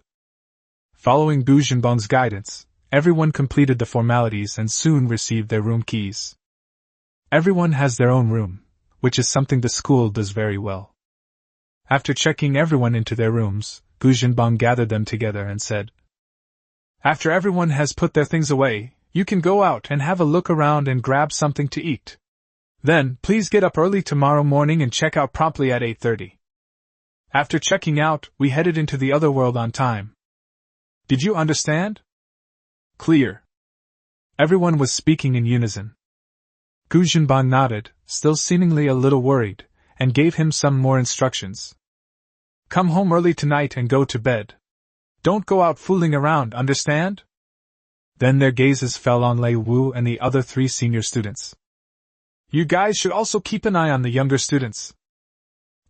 Following Gu Jinbang's guidance, everyone completed the formalities and soon received their room keys. Everyone has their own room, which is something the school does very well. After checking everyone into their rooms, Gu Jinbang gathered them together and said, "After everyone has put their things away, you can go out and have a look around and grab something to eat. Then, please get up early tomorrow morning and check out promptly at 8:30. After checking out, we headed into the other world on time. Did you understand?" "Clear." Everyone was speaking in unison. Gu Jinbang nodded, still seemingly a little worried, and gave him some more instructions. "Come home early tonight and go to bed. Don't go out fooling around, understand?" Then their gazes fell on Lei Wu and the other 3 senior students. "You guys should also keep an eye on the younger students."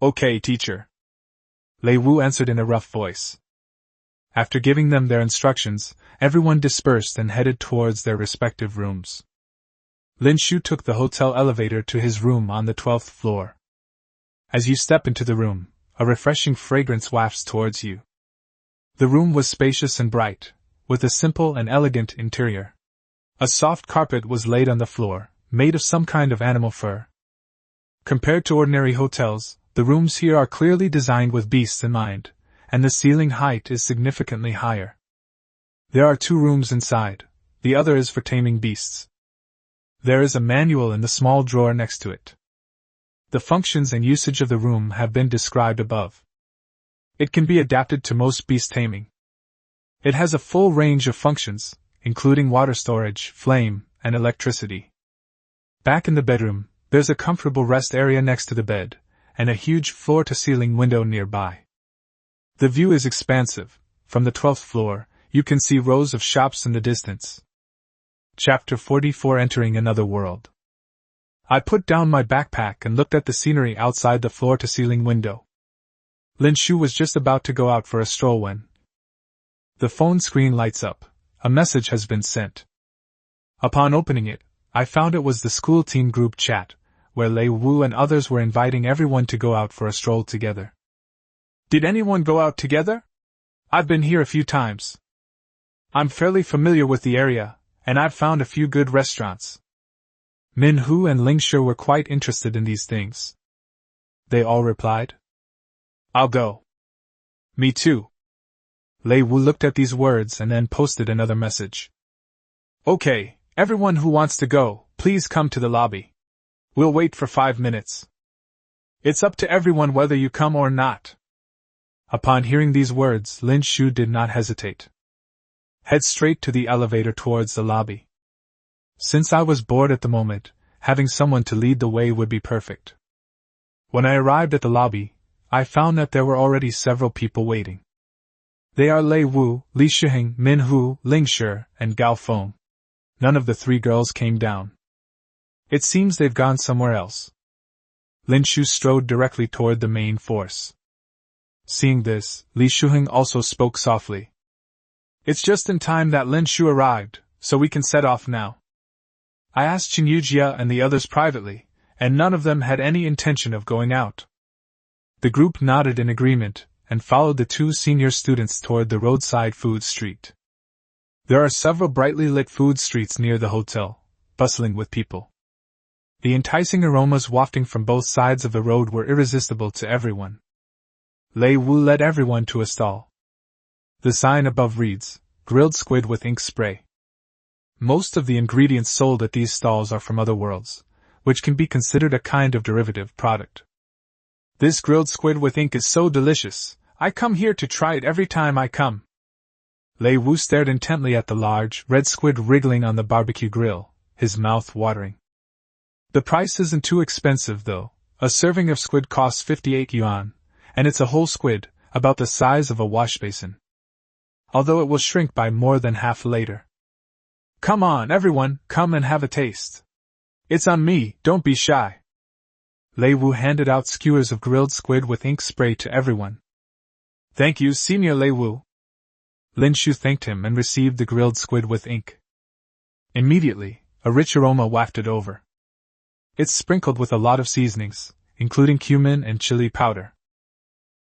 "Okay, teacher," Lei Wu answered in a rough voice. After giving them their instructions, everyone dispersed and headed towards their respective rooms. Lin Shu took the hotel elevator to his room on the 12th floor. As you step into the room, a refreshing fragrance wafts towards you. The room was spacious and bright, with a simple and elegant interior. A soft carpet was laid on the floor, made of some kind of animal fur. Compared to ordinary hotels, the rooms here are clearly designed with beasts in mind, and the ceiling height is significantly higher. There are 2 rooms inside, the other is for taming beasts. There is a manual in the small drawer next to it. The functions and usage of the room have been described above. It can be adapted to most beast taming. It has a full range of functions, including water storage, flame, and electricity. Back in the bedroom, there's a comfortable rest area next to the bed, and a huge floor-to-ceiling window nearby. The view is expansive. From the 12th floor, you can see rows of shops in the distance. Chapter 44: Entering Another World. I put down my backpack and looked at the scenery outside the floor-to-ceiling window. Lin Shu was just about to go out for a stroll when the phone screen lights up. A message has been sent. Upon opening it, I found it was the school team group chat, where Lei Wu and others were inviting everyone to go out for a stroll together. "Did anyone go out together? I've been here a few times. I'm fairly familiar with the area, and I've found a few good restaurants." Min Hu and Ling Shi were quite interested in these things. They all replied, "I'll go." "Me too." Lei Wu looked at these words and then posted another message. "Okay, everyone who wants to go, please come to the lobby. We'll wait for 5 minutes. It's up to everyone whether you come or not." Upon hearing these words, Lin Shu did not hesitate. Head straight to the elevator towards the lobby. Since I was bored at the moment, having someone to lead the way would be perfect. When I arrived at the lobby, I found that there were already several people waiting. They are Lei Wu, Li Shiheng, Min Hu, Ling Shi, and Gao Feng. None of the 3 girls came down. It seems they've gone somewhere else. Lin Shu strode directly toward the main force. Seeing this, Li Shuheng also spoke softly. "It's just in time that Lin Shu arrived, so we can set off now." I asked Qin Yujia and the others privately, and none of them had any intention of going out. The group nodded in agreement, and followed the 2 senior students toward the roadside food street. There are several brightly lit food streets near the hotel, bustling with people. The enticing aromas wafting from both sides of the road were irresistible to everyone. Lei Wu led everyone to a stall. The sign above reads, "Grilled squid with ink spray." Most of the ingredients sold at these stalls are from other worlds, which can be considered a kind of derivative product. This grilled squid with ink is so delicious, I come here to try it every time I come. Lei Wu stared intently at the large, red squid wriggling on the barbecue grill, his mouth watering. The price isn't too expensive though. A serving of squid costs 58 yuan,
And it's a whole squid, about the size of a wash basin. Although it will shrink by more than half later. Come on, everyone, come and have a taste. It's on me, don't be shy. Lei Wu handed out skewers of grilled squid with ink spray to everyone. Thank you, Senior Lei Wu. Lin Shu thanked him and received the grilled squid with ink. Immediately, a rich aroma wafted over. It's sprinkled with a lot of seasonings, including cumin and chili powder.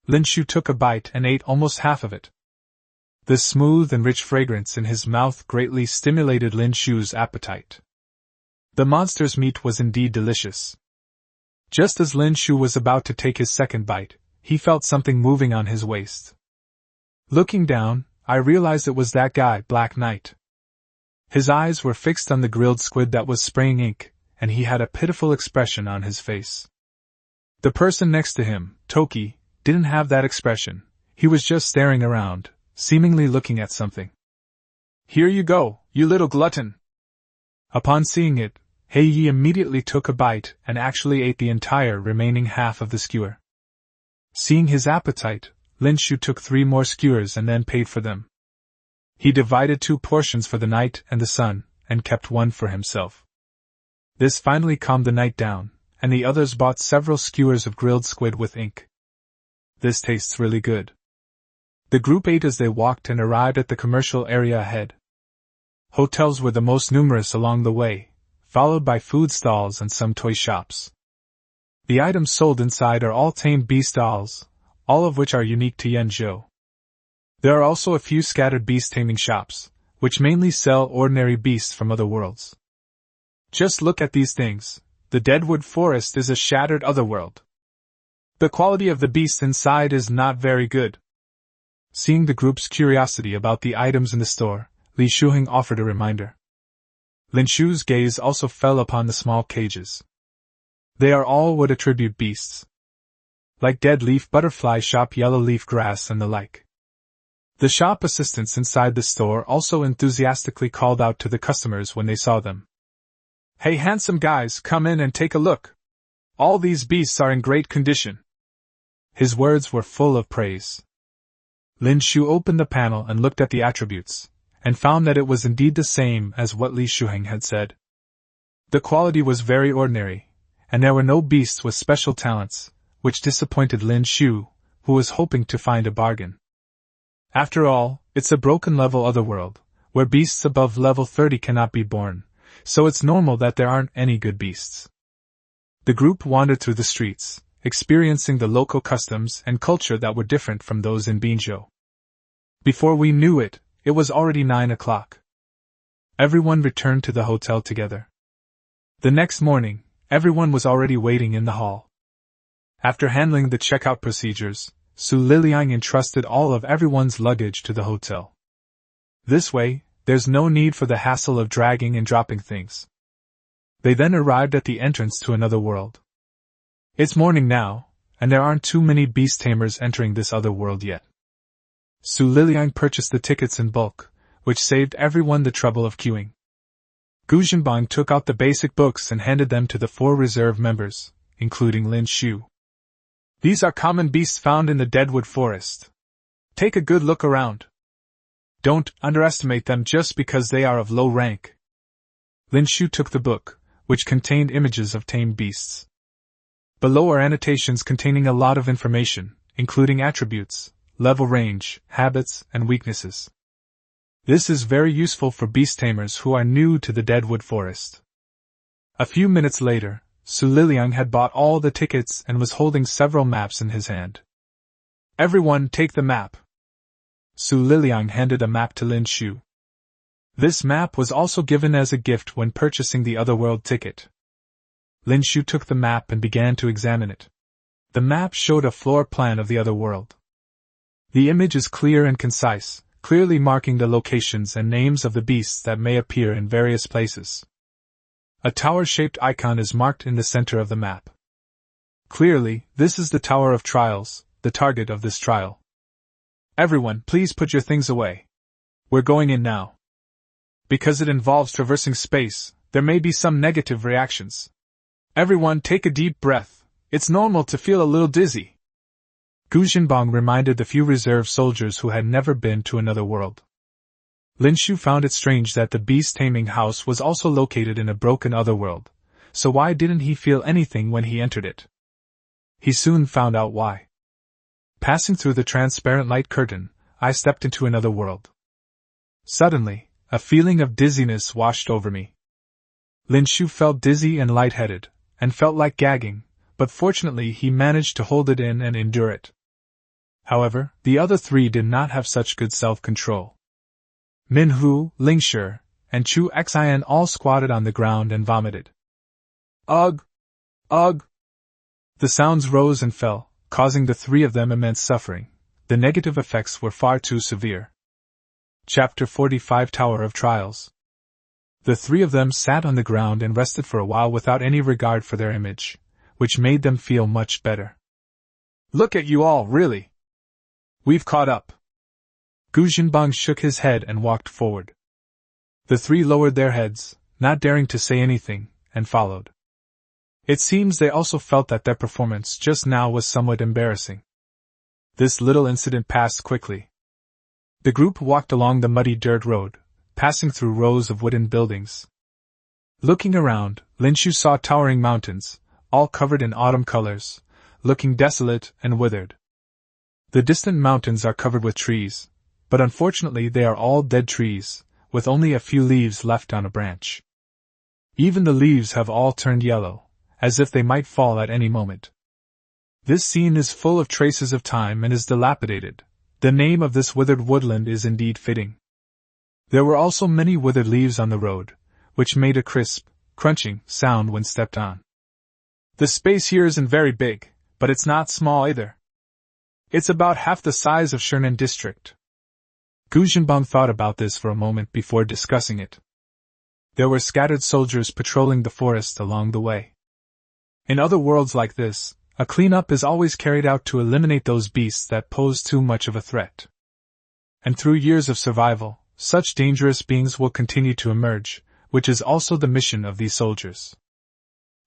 Lin Shu took a bite and ate almost half of it. The smooth and rich fragrance in his mouth greatly stimulated Lin Shu's appetite. The monster's meat was indeed delicious. Just as Lin Shu was about to take his second bite, he felt something moving on his waist. Looking down, I realized it was that guy, Black Knight. His eyes were fixed on the grilled squid that was spraying ink, and he had a pitiful expression on his face. The person next to him, Toki, didn't have that expression. He was just staring around, seemingly looking at something. Here you go, you little glutton! Upon seeing it, Heiyi immediately took a bite and actually ate the entire remaining half of the skewer. Seeing his appetite, Lin Shu took 3 more skewers and then paid for them. He divided 2 portions for the knight and the son, and kept 1 for himself. This finally calmed the knight down, and the others bought several skewers of grilled squid with ink. This tastes really good. The group ate as they walked and arrived at the commercial area ahead. Hotels were the most numerous along the way, followed by food stalls and some toy shops. The items sold inside are all tamed beast dolls, all of which are unique to Yanzhou. There are also a few scattered beast taming shops, which mainly sell ordinary beasts from other worlds. Just look at these things. The Deadwood Forest is a shattered otherworld. The quality of the beasts inside is not very good. Seeing the group's curiosity about the items in the store, Li Shuheng offered a reminder. Lin Shu's gaze also fell upon the small cages. They are all wood attribute beasts. Like dead leaf butterfly shop yellow leaf grass and the like. The shop assistants inside the store also enthusiastically called out to the customers when they saw them. Hey handsome guys, come in and take a look. All these beasts are in great condition. His words were full of praise. Lin Shu opened the panel and looked at the attributes, and found that it was indeed the same as what Li Shuheng had said. The quality was very ordinary, and there were no beasts with special talents, which disappointed Lin Shu, who was hoping to find a bargain. After all, it's a broken level otherworld, where beasts above level 30 cannot be born, so it's normal that there aren't any good beasts. The group wandered through the streets, experiencing the local customs and culture that were different from those in Binzhou. Before we knew it, it was already 9 o'clock. Everyone returned to the hotel together. The next morning, everyone was already waiting in the hall. After handling the checkout procedures, Su Liliang entrusted all of everyone's luggage to the hotel. This way, there's no need for the hassle of dragging and dropping things. They then arrived at the entrance to another world. It's morning now, and there aren't too many beast tamers entering this other world yet. Su Liliang purchased the tickets in bulk, which saved everyone the trouble of queuing. Gu Zhenbang took out the basic books and handed them to the 4 reserve members, including Lin Shu. These are common beasts found in the Deadwood Forest. Take a good look around. Don't underestimate them just because they are of low rank. Lin Shu took the book, which contained images of tamed beasts. Below are annotations containing a lot of information, including attributes, level range, habits, and weaknesses. This is very useful for beast tamers who are new to the Deadwood Forest. A few minutes later, Su Liliang had bought all the tickets and was holding several maps in his hand. Everyone take the map. Su Liliang handed a map to Lin Shu. This map was also given as a gift when purchasing the Otherworld ticket. Lin Shu took the map and began to examine it. The map showed a floor plan of the Otherworld. The image is clear and concise, clearly marking the locations and names of the beasts that may appear in various places. A tower-shaped icon is marked in the center of the map. Clearly, this is the Tower of Trials, the target of this trial. Everyone, please put your things away. We're going in now. Because it involves traversing space, there may be some negative reactions. Everyone take a deep breath, it's normal to feel a little dizzy. Gu Jinbang reminded the few reserve soldiers who had never been to another world. Lin Shu found it strange that the beast taming house was also located in a broken otherworld, so why didn't he feel anything when he entered it? He soon found out why. Passing through the transparent light curtain, I stepped into another world. Suddenly, a feeling of dizziness washed over me. Lin Shu felt dizzy and lightheaded, and felt like gagging, but fortunately he managed to hold it in and endure it. However, the other three did not have such good self-control. Min Hu, Ling Shi, and Chu Xian all squatted on the ground and vomited. Ugh! Ugh! The sounds rose and fell, causing the three of them immense suffering. The negative effects were far too severe. Chapter 45 Tower of Trials. The three of them sat on the ground and rested for a while without any regard for their image, which made them feel much better. Look at you all, really! We've caught up. Gu Jinbang shook his head and walked forward. The three lowered their heads, not daring to say anything, and followed. It seems they also felt that their performance just now was somewhat embarrassing. This little incident passed quickly. The group walked along the muddy dirt road, passing through rows of wooden buildings. Looking around, Lin Shu saw towering mountains, all covered in autumn colors, looking desolate and withered. The distant mountains are covered with trees, but unfortunately they are all dead trees, with only a few leaves left on a branch. Even the leaves have all turned yellow, as if they might fall at any moment. This scene is full of traces of time and is dilapidated. The name of this withered woodland is indeed fitting. There were also many withered leaves on the road, which made a crisp, crunching sound when stepped on. The space here isn't very big, but it's not small either. It's about half the size of Shernan district. Gu Jinbang thought about this for a moment before discussing it. There were scattered soldiers patrolling the forest along the way. In other worlds like this, a cleanup is always carried out to eliminate those beasts that pose too much of a threat. And through years of survival, such dangerous beings will continue to emerge, which is also the mission of these soldiers.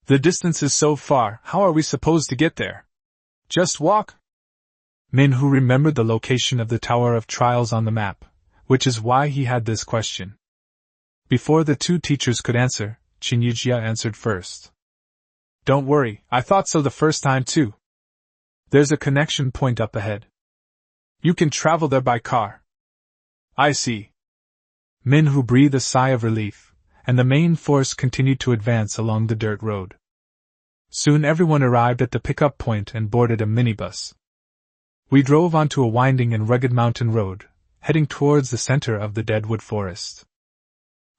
The distance is so far, how are we supposed to get there? Just walk? Min Hu remembered the location of the Tower of Trials on the map, which is why he had this question. Before the two teachers could answer, Qin Yujia answered first. Don't worry, I thought so the first time too. There's a connection point up ahead. You can travel there by car. I see. Min Hu breathed a sigh of relief, and the main force continued to advance along the dirt road. Soon everyone arrived at the pickup point and boarded a minibus. We drove onto a winding and rugged mountain road, heading towards the center of the deadwood forest.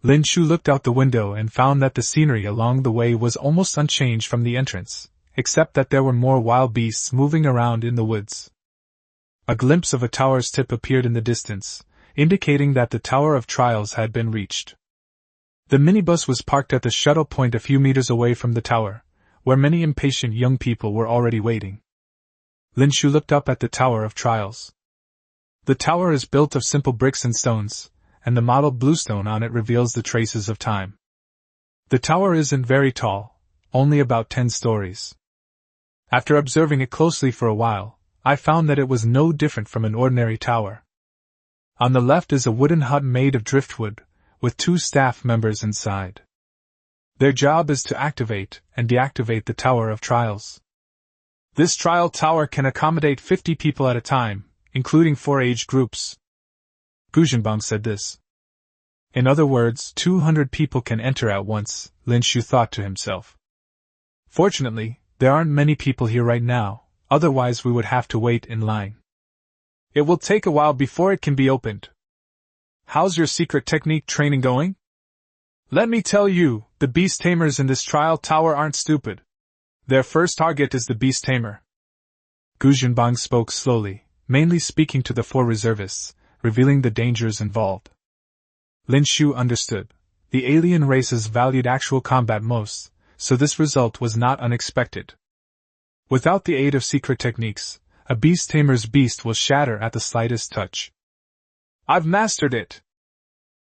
Lin Shu looked out the window and found that the scenery along the way was almost unchanged from the entrance, except that there were more wild beasts moving around in the woods. A glimpse of a tower's tip appeared in the distance, indicating that the Tower of Trials had been reached. The minibus was parked at the shuttle point a few meters away from the tower, where many impatient young people were already waiting. Lin Shu looked up at the Tower of Trials. The tower is built of simple bricks and stones, and the mottled bluestone on it reveals the traces of time. The tower isn't very tall, only about 10 stories. After observing it closely for a while, I found that it was no different from an ordinary tower. On the left is a wooden hut made of driftwood, with 2 staff members inside. Their job is to activate and deactivate the Tower of Trials. This trial tower can accommodate 50 people at a time, including 4 age groups. Gu Jinbang said this. In other words, 200 people can enter at once, Lin Shu thought to himself. Fortunately, there aren't many people here right now, otherwise we would have to wait in line. It will take a while before it can be opened. How's your secret technique training going? Let me tell you, the beast tamers in this trial tower aren't stupid. Their first target is the beast tamer. Gu Jinbang spoke slowly, mainly speaking to the 4 reservists, revealing the dangers involved. Lin Shu understood. The alien races valued actual combat most, so this result was not unexpected. Without the aid of secret techniques, a beast tamer's beast will shatter at the slightest touch. I've mastered it!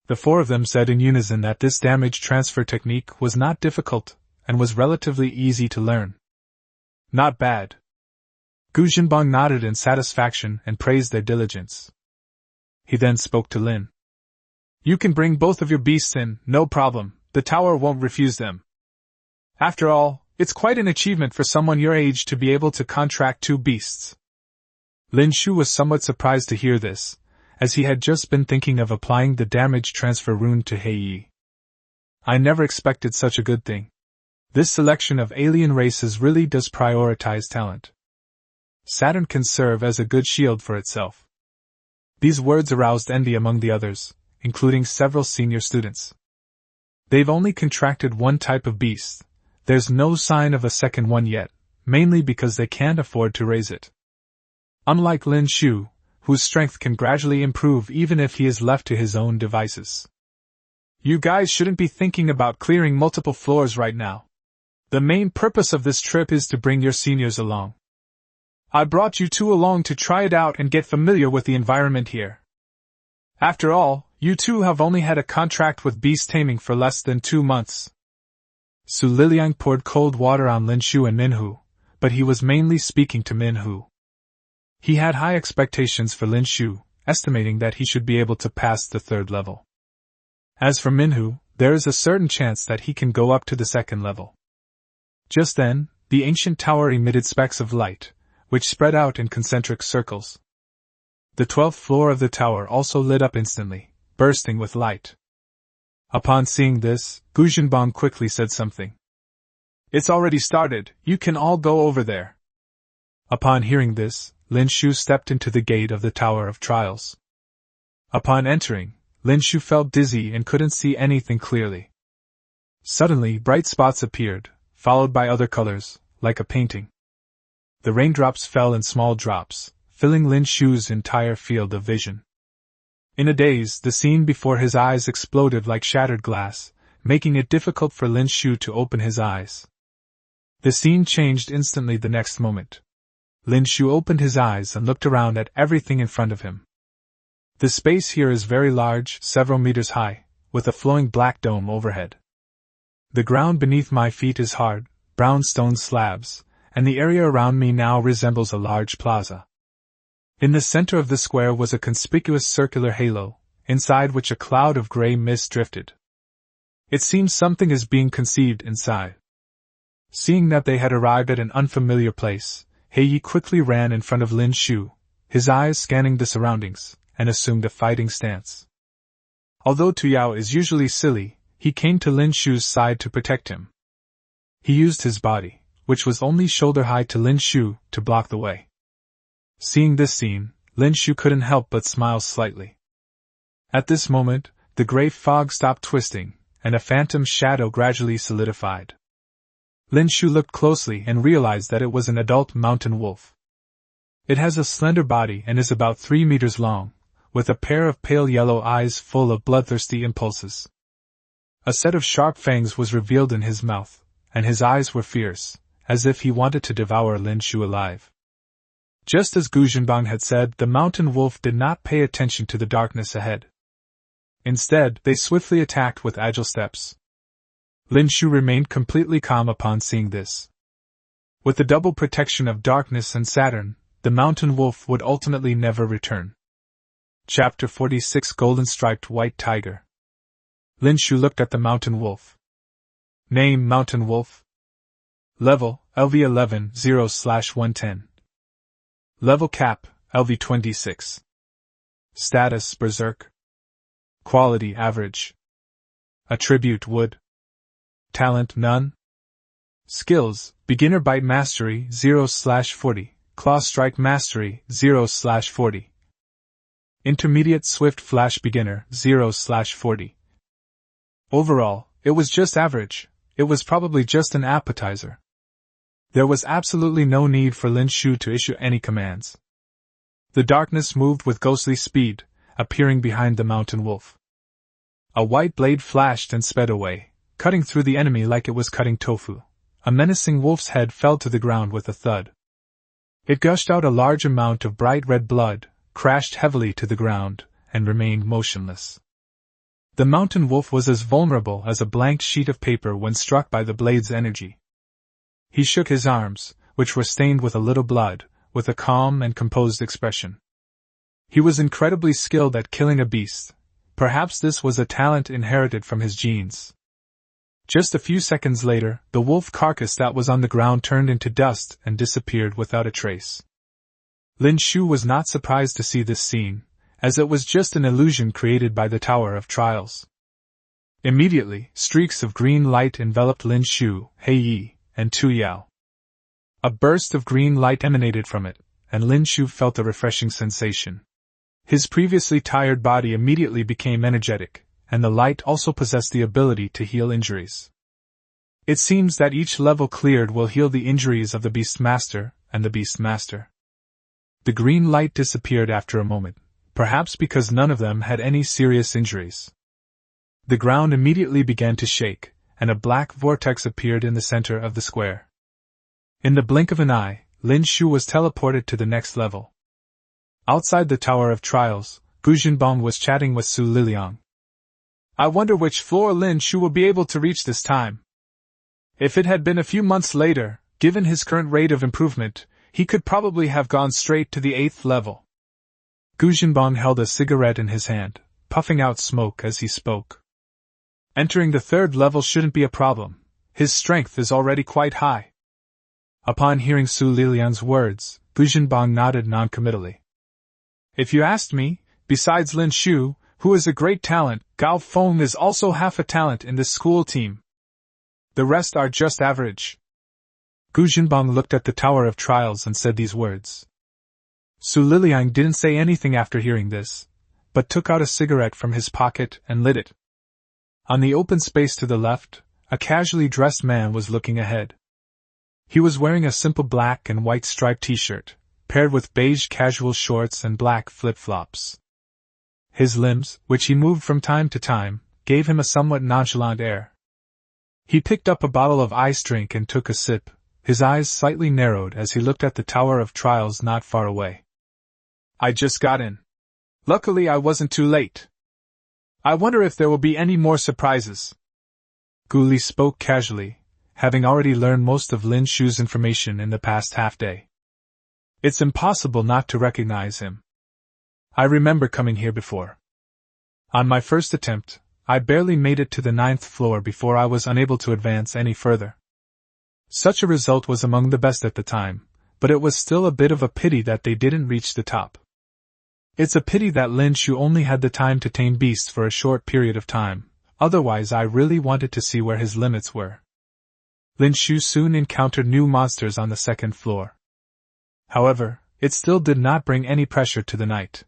The 4 of them said in unison that this damage transfer technique was not difficult, and was relatively easy to learn. Not bad. Gu Jinbang nodded in satisfaction and praised their diligence. He then spoke to Lin. You can bring both of your beasts in, no problem, the tower won't refuse them. After all, it's quite an achievement for someone your age to be able to contract 2 beasts. Lin Shu was somewhat surprised to hear this, as he had just been thinking of applying the damage transfer rune to Heiyi. I never expected such a good thing. This selection of alien races really does prioritize talent. Saturn can serve as a good shield for itself. These words aroused envy among the others, including several senior students. They've only contracted 1 type of beast. There's no sign of a second one yet, mainly because they can't afford to raise it. Unlike Lin Shu, whose strength can gradually improve even if he is left to his own devices. You guys shouldn't be thinking about clearing multiple floors right now. The main purpose of this trip is to bring your seniors along. I brought you 2 along to try it out and get familiar with the environment here. After all, you 2 have only had a contract with beast taming for less than 2 months. Su Liliang poured cold water on Lin Shu and Minhu, but he was mainly speaking to Minhu. He had high expectations for Lin Shu, estimating that he should be able to pass the 3rd level. As for Minhu, there is a certain chance that he can go up to the 2nd level. Just then, the ancient tower emitted specks of light, which spread out in concentric circles. The 12th floor of the tower also lit up instantly, bursting with light. Upon seeing this, Gu Jinbang quickly said something. It's already started, you can all go over there. Upon hearing this, Lin Shu stepped into the gate of the Tower of Trials. Upon entering, Lin Shu felt dizzy and couldn't see anything clearly. Suddenly, bright spots appeared, followed by other colors, like a painting. The raindrops fell in small drops, filling Lin Shu's entire field of vision. In a daze, the scene before his eyes exploded like shattered glass, making it difficult for Lin Shu to open his eyes. The scene changed instantly the next moment. Lin Shu opened his eyes and looked around at everything in front of him. The space here is very large, several meters high, with a flowing black dome overhead. The ground beneath my feet is hard, brown stone slabs, and the area around me now resembles a large plaza. In the center of the square was a conspicuous circular halo, inside which a cloud of gray mist drifted. It seems something is being conceived inside. Seeing that they had arrived at an unfamiliar place, Heiyi quickly ran in front of Lin Shu, his eyes scanning the surroundings, and assumed a fighting stance. Although Tuyao is usually silly, he came to Lin Shu's side to protect him. He used his body, which was only shoulder-high to Lin Shu, to block the way. Seeing this scene, Lin Shu couldn't help but smile slightly. At this moment, the gray fog stopped twisting, and a phantom shadow gradually solidified. Lin Shu looked closely and realized that it was an adult mountain wolf. It has a slender body and is about 3 meters long, with a pair of pale yellow eyes full of bloodthirsty impulses. A set of sharp fangs was revealed in his mouth, and his eyes were fierce, as if he wanted to devour Lin Shu alive. Just as Gu Jinbang had said, the mountain wolf did not pay attention to the darkness ahead. Instead, they swiftly attacked with agile steps. Lin Shu remained completely calm upon seeing this. With the double protection of darkness and Saturn, the mountain wolf would ultimately never return. Chapter 46 Golden Striped White Tiger. Lin Shu looked at the mountain wolf. Name Mountain Wolf. Level, LV11 0/110. Level Cap, LV26. Status, Berserk. Quality, Average. Attribute, Wood. Talent, None. Skills, Beginner Bite Mastery 0/40, Claw Strike Mastery 0/40. Intermediate Swift Flash Beginner 0/40. Overall, it was just average. It was probably just an appetizer. There was absolutely no need for Lin Shu to issue any commands. The darkness moved with ghostly speed, appearing behind the mountain wolf. A white blade flashed and sped away, cutting through the enemy like it was cutting tofu. A menacing wolf's head fell to the ground with a thud. It gushed out a large amount of bright red blood, crashed heavily to the ground, and remained motionless. The mountain wolf was as vulnerable as a blank sheet of paper when struck by the blade's energy. He shook his arms, which were stained with a little blood,
with a calm and composed expression. He was incredibly skilled at killing a beast. Perhaps this was a talent inherited from his genes. Just a few seconds later, the wolf carcass that was on the ground turned into dust and disappeared without a trace. Lin Shu was not surprised to see this scene, as it was just an illusion created by the Tower of Trials. Immediately, streaks of green light enveloped Lin Shu, He Yi, and Tu Yao. A burst of green light emanated from it, and Lin Shu felt a refreshing sensation. His previously tired body immediately became energetic, and the light also possessed the ability to heal injuries. It seems that each level cleared will heal the injuries of the Beastmaster and the Beastmaster. The green light disappeared after a moment, perhaps because none of them had any serious injuries. The ground immediately began to shake, and a black vortex appeared in the center of the square. In the blink of an eye, Lin Shu was teleported to the next level. Outside the Tower of Trials, Gu Jinbong was chatting with Su Liliang. I wonder which floor Lin Shu will be able to reach this time. If it had been a few months later, given his current rate of improvement, he could probably have gone straight to the 8th level. Gu Jinbong held a cigarette in his hand, puffing out smoke as he spoke. Entering the 3rd level shouldn't be a problem. His strength is already quite high. Upon hearing Su Liliang's words, Gu Jinbong nodded noncommittally. If you asked me, besides Lin Shu, who is a great talent, Gao Feng is also half a talent in this school team. The rest are just average. Gu Jinbong looked at the Tower of Trials and said these words. Su Liliang didn't say anything after hearing this, but took out a cigarette from his pocket and lit it. On the open space to the left, a casually dressed man was looking ahead. He was wearing a simple black and white striped t-shirt, paired with beige casual shorts and black flip-flops. His limbs, which he moved from time to time, gave him a somewhat nonchalant air. He picked up a bottle of ice drink and took a sip, his eyes slightly narrowed as he looked at the Tower of Trials not far away. I just got in. Luckily I wasn't too late. I wonder if there will be any more surprises. Gu Li spoke casually, having already learned most of Lin Shu's information in the past half-day. It's impossible not to recognize him. I remember coming here before. On my first attempt, I barely made it to the 9th floor before I was unable to advance any further. Such a result was among the best at the time, but it was still a bit of a pity that they didn't reach the top. It's a pity that Lin Shu only had the time to tame beasts for a short period of time, otherwise I really wanted to see where his limits were. Lin Shu soon encountered new monsters on the 2nd floor. However, it still did not bring any pressure to the knight.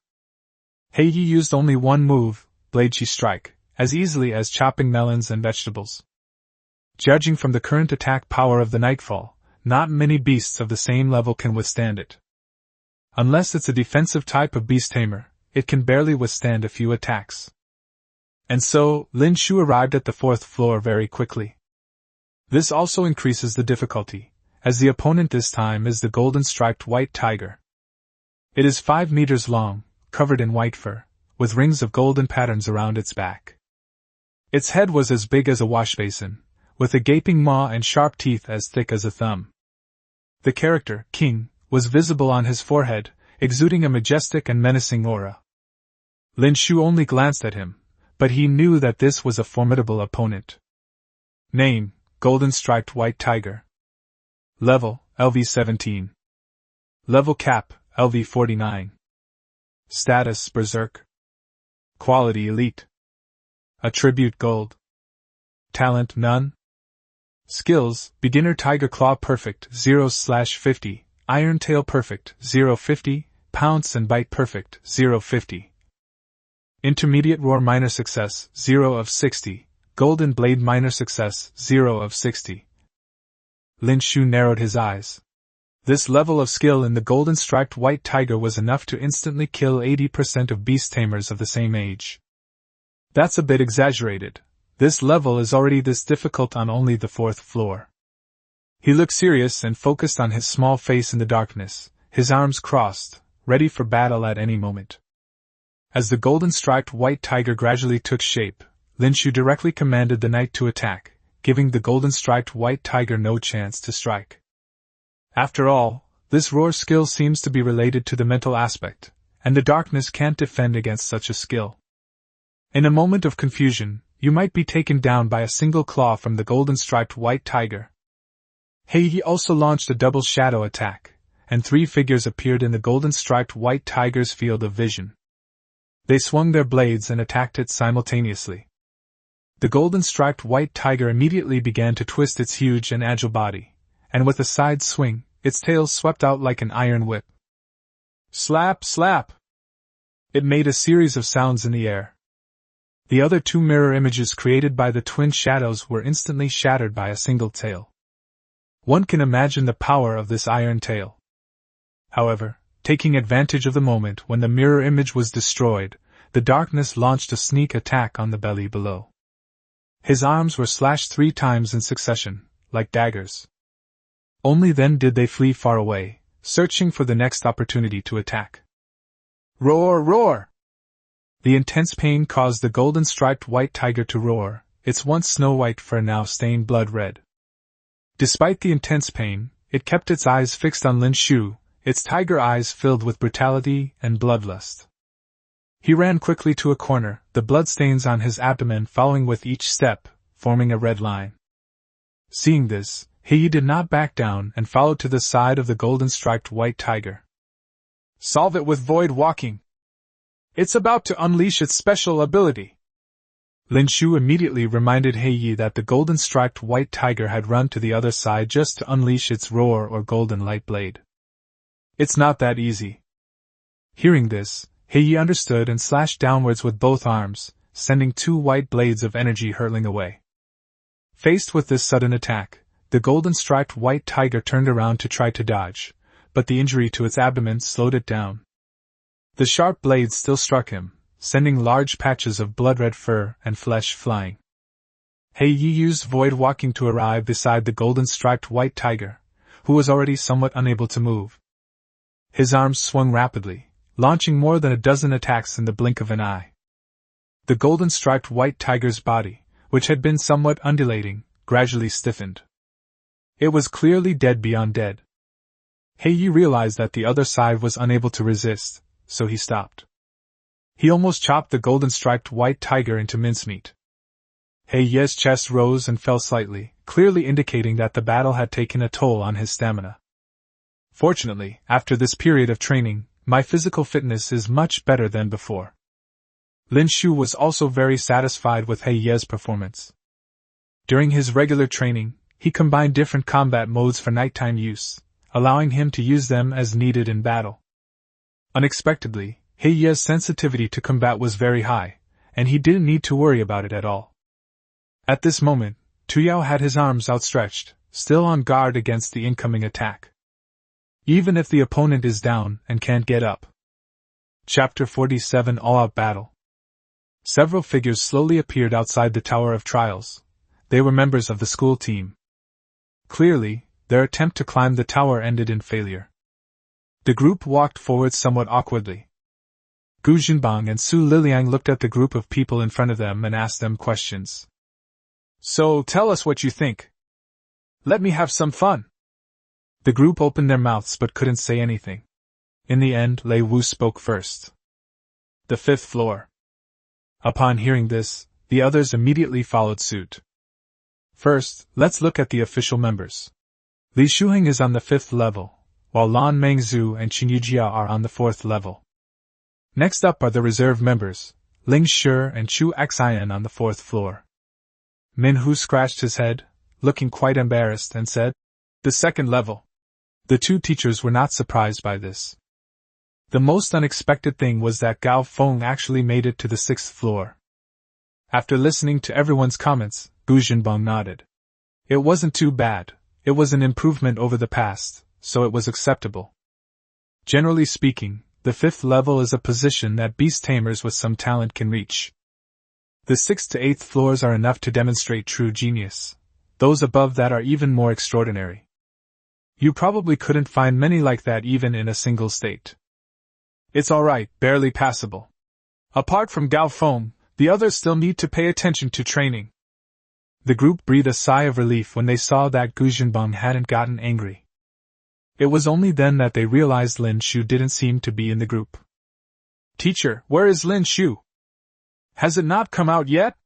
He Yi used only one move, Blade Chi Strike, as easily as chopping melons and vegetables. Judging from the current attack power of the Nightfall, not many beasts of the same level can withstand it. Unless it's a defensive type of beast tamer, it can barely withstand a few attacks. And so, Lin Shu arrived at the 4th floor very quickly. This also increases the difficulty, as the opponent this time is the golden-striped white tiger. It is 5 meters long, covered in white fur, with rings of golden patterns around its back. Its head was as big as a wash basin, with a gaping maw and sharp teeth as thick as a thumb. The character, King, was visible on his forehead, exuding a majestic and menacing aura. Lin Shu only glanced at him, but he knew that this was a formidable opponent. Name, Golden-Striped White Tiger. Level, LV-17. Level Cap, LV-49. Status, Berserk. Quality, Elite. Attribute, Gold. Talent, None. Skills, Beginner Tiger Claw Perfect, 0/50, Iron Tail Perfect, 0/50, Pounce and Bite Perfect, 0/50. Intermediate Roar Minor Success, 0 of 60, Golden Blade Minor Success, 0 of 60. Lin Shu narrowed his eyes. This level of skill in the golden-striped white tiger was enough to instantly kill 80% of beast tamers of the same age. That's a bit exaggerated. This level is already this difficult on only the 4th floor. He looked serious and focused on his small face in the darkness, his arms crossed, ready for battle at any moment. As the golden-striped white tiger gradually took shape, Lin Shu directly commanded the knight to attack, giving the golden-striped white tiger no chance to strike. After all,
this roar skill seems to be related to the mental aspect, and the darkness can't defend against such a skill. In a moment of confusion, you might be taken down by a single claw from the golden-striped white tiger. Heiyi also launched a double shadow attack, and 3 figures appeared in the golden-striped white tiger's field of vision. They swung their blades and attacked it simultaneously. The golden-striped white tiger immediately began to twist its huge and agile body, and with a side swing, its tail swept out like an iron whip. Slap, slap! It made a series of sounds in the air. The other 2 mirror images created by the twin shadows were instantly shattered by a single tail. One can imagine the power of this iron tail. However, taking advantage of the moment when the mirror image was destroyed, the darkness launched a sneak attack on the belly below. His arms were slashed 3 times in succession, like daggers. Only then did they flee far away, searching for the next opportunity to attack. Roar, roar! The intense pain caused the golden-striped white tiger to roar, its once snow-white fur now stained blood-red. Despite the intense pain, it kept its eyes fixed on Lin Shu, its tiger eyes filled with brutality and bloodlust. He ran quickly to a corner, the bloodstains on his abdomen following with each step, forming a red line. Seeing this, Heiyi did not back down and followed to the side of the golden-striped white tiger. Solve it with void walking. It's about to unleash its special ability. Lin Shu immediately reminded Heiyi that the golden-striped white tiger had run to the other side just to unleash its roar or golden light blade. It's not that easy. Hearing this, Heiyi understood and slashed downwards with both arms, sending 2 white blades of energy hurtling away. Faced with this sudden attack, the golden-striped white tiger turned around to try to dodge, but the injury to its abdomen slowed it down. The sharp blades still struck him, sending large patches of blood-red fur and flesh flying. Heiyi used void walking to arrive beside the golden-striped white tiger, who was already somewhat unable to move. His arms swung rapidly, launching more than a dozen attacks in the blink of an eye. The golden-striped white tiger's body, which had been somewhat undulating, gradually stiffened. It was clearly dead beyond dead. Heiyi realized that the other side was unable to resist, so he stopped. He almost chopped the golden-striped white tiger into mincemeat. Heiyi's chest rose and fell slightly, clearly indicating that the battle had taken a toll on his stamina. Fortunately, after this period of training, my physical fitness is much better than before. Lin Shu was also very satisfied with Heiyi's performance. During his regular training, he combined different combat modes for nighttime use, allowing him to use them as needed in battle. Unexpectedly, Heiyi's sensitivity to combat was very high, and he didn't need to worry about it at all. At this moment, Tuyao had his arms outstretched, still on guard against the incoming attack. Even if the opponent is down and can't get up. Chapter 47 All-Out Battle. Several figures slowly appeared outside the Tower of Trials. They were members of the school team. Clearly, their attempt to climb the tower ended in failure. The group walked forward somewhat awkwardly. Gu Jinbang and Su Liliang looked at the group of people in front of them and asked them questions. So, tell us what you think. Let me have some fun. The group opened their mouths but couldn't say anything. In the end, Lei Wu spoke first. The 5th floor. Upon hearing this, the others immediately followed suit. First, let's look at the official members. Li Shuheng is on the 5th level, while Lan Mengzhu and Qin Yujia are on the 4th level. Next up are the reserve members, Ling Shi and Chu Xian on the 4th floor. Min Hu scratched his head, looking quite embarrassed, and said, "The 2nd level." The 2 teachers were not surprised by this. The most unexpected thing was that Gao Feng actually made it to the 6th floor. After listening to everyone's comments, Gu Jinbang nodded. It wasn't too bad, it was an improvement over the past, so it was acceptable. Generally speaking, the 5th level is a position that beast tamers with some talent can reach. The 6th to 8th floors are enough to demonstrate true genius. Those above that are even more extraordinary. You probably couldn't find many like that even in a single state. It's alright, barely passable. Apart from Gao Feng, the others still need to pay attention to training. The group breathed a sigh of relief when they saw that Gu Jinbang hadn't gotten angry. It was only then that they realized Lin Shu didn't seem to be in the group.
Teacher, where is Lin Shu? Has it not come out yet?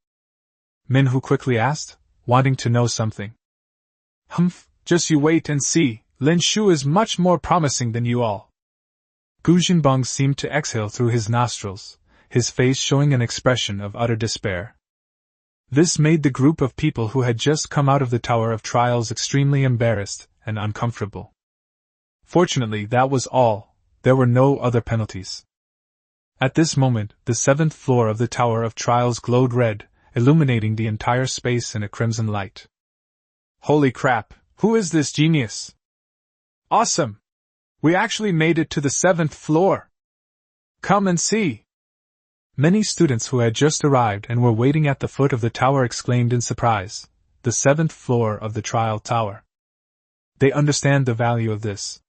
Minhu quickly asked, wanting to know something.
Humph, just you wait and see, Lin Shu is much more promising than you all.
Gu Jinbang seemed to exhale through his nostrils, his face showing an expression of utter despair. This made the group of people who had just come out of the Tower of Trials extremely embarrassed and uncomfortable. Fortunately, that was all. There were no other penalties. At this moment, the 7th floor of the Tower of Trials glowed red, illuminating the entire space in a crimson light.
Holy crap, who is this genius? Awesome! We actually made it to the 7th floor! Come and see!
Many students who had just arrived and were waiting at the foot of the tower exclaimed in surprise, the 7th floor of the Trial Tower. They understand the value of this.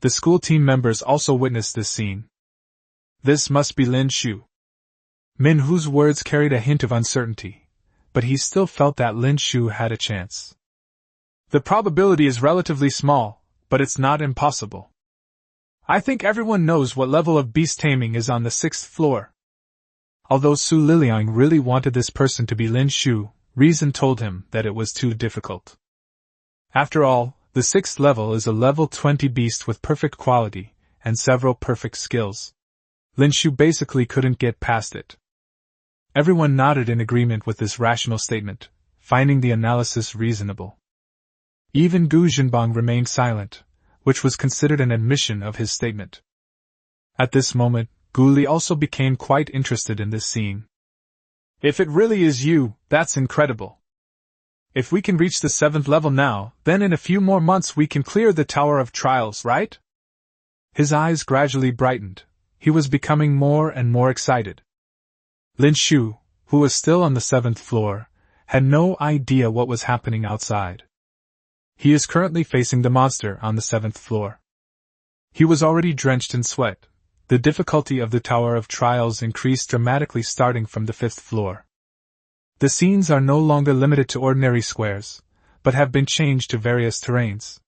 The school team members also witnessed this scene.
This must be Lin Shu.
Minhu's words carried a hint of uncertainty, but he still felt that Lin Shu had a chance.
The probability is relatively small, but it's not impossible. I think everyone knows what level of beast taming is on the 6th floor.
Although Su Liliang really wanted this person to be Lin Shu, reason told him that it was too difficult. After all, the 6th level is a level 20 beast with perfect quality and several perfect skills. Lin Shu basically couldn't get past it. Everyone nodded in agreement with this rational statement, finding the analysis reasonable. Even Gu Jinbang remained silent, which was considered an admission of his statement. At this moment, Gu Li also became quite interested in this scene.
If it really is you, that's incredible. If we can reach the 7th level now, then in a few more months we can clear the Tower of Trials, right?
His eyes gradually brightened. He was becoming more and more excited. Lin Shu, who was still on the 7th floor, had no idea what was happening outside. He is currently facing the monster on the 7th floor. He was already drenched in sweat. The difficulty of the Tower of Trials increased dramatically starting from the 5th floor. The scenes are no longer limited to ordinary squares, but have been changed to various terrains.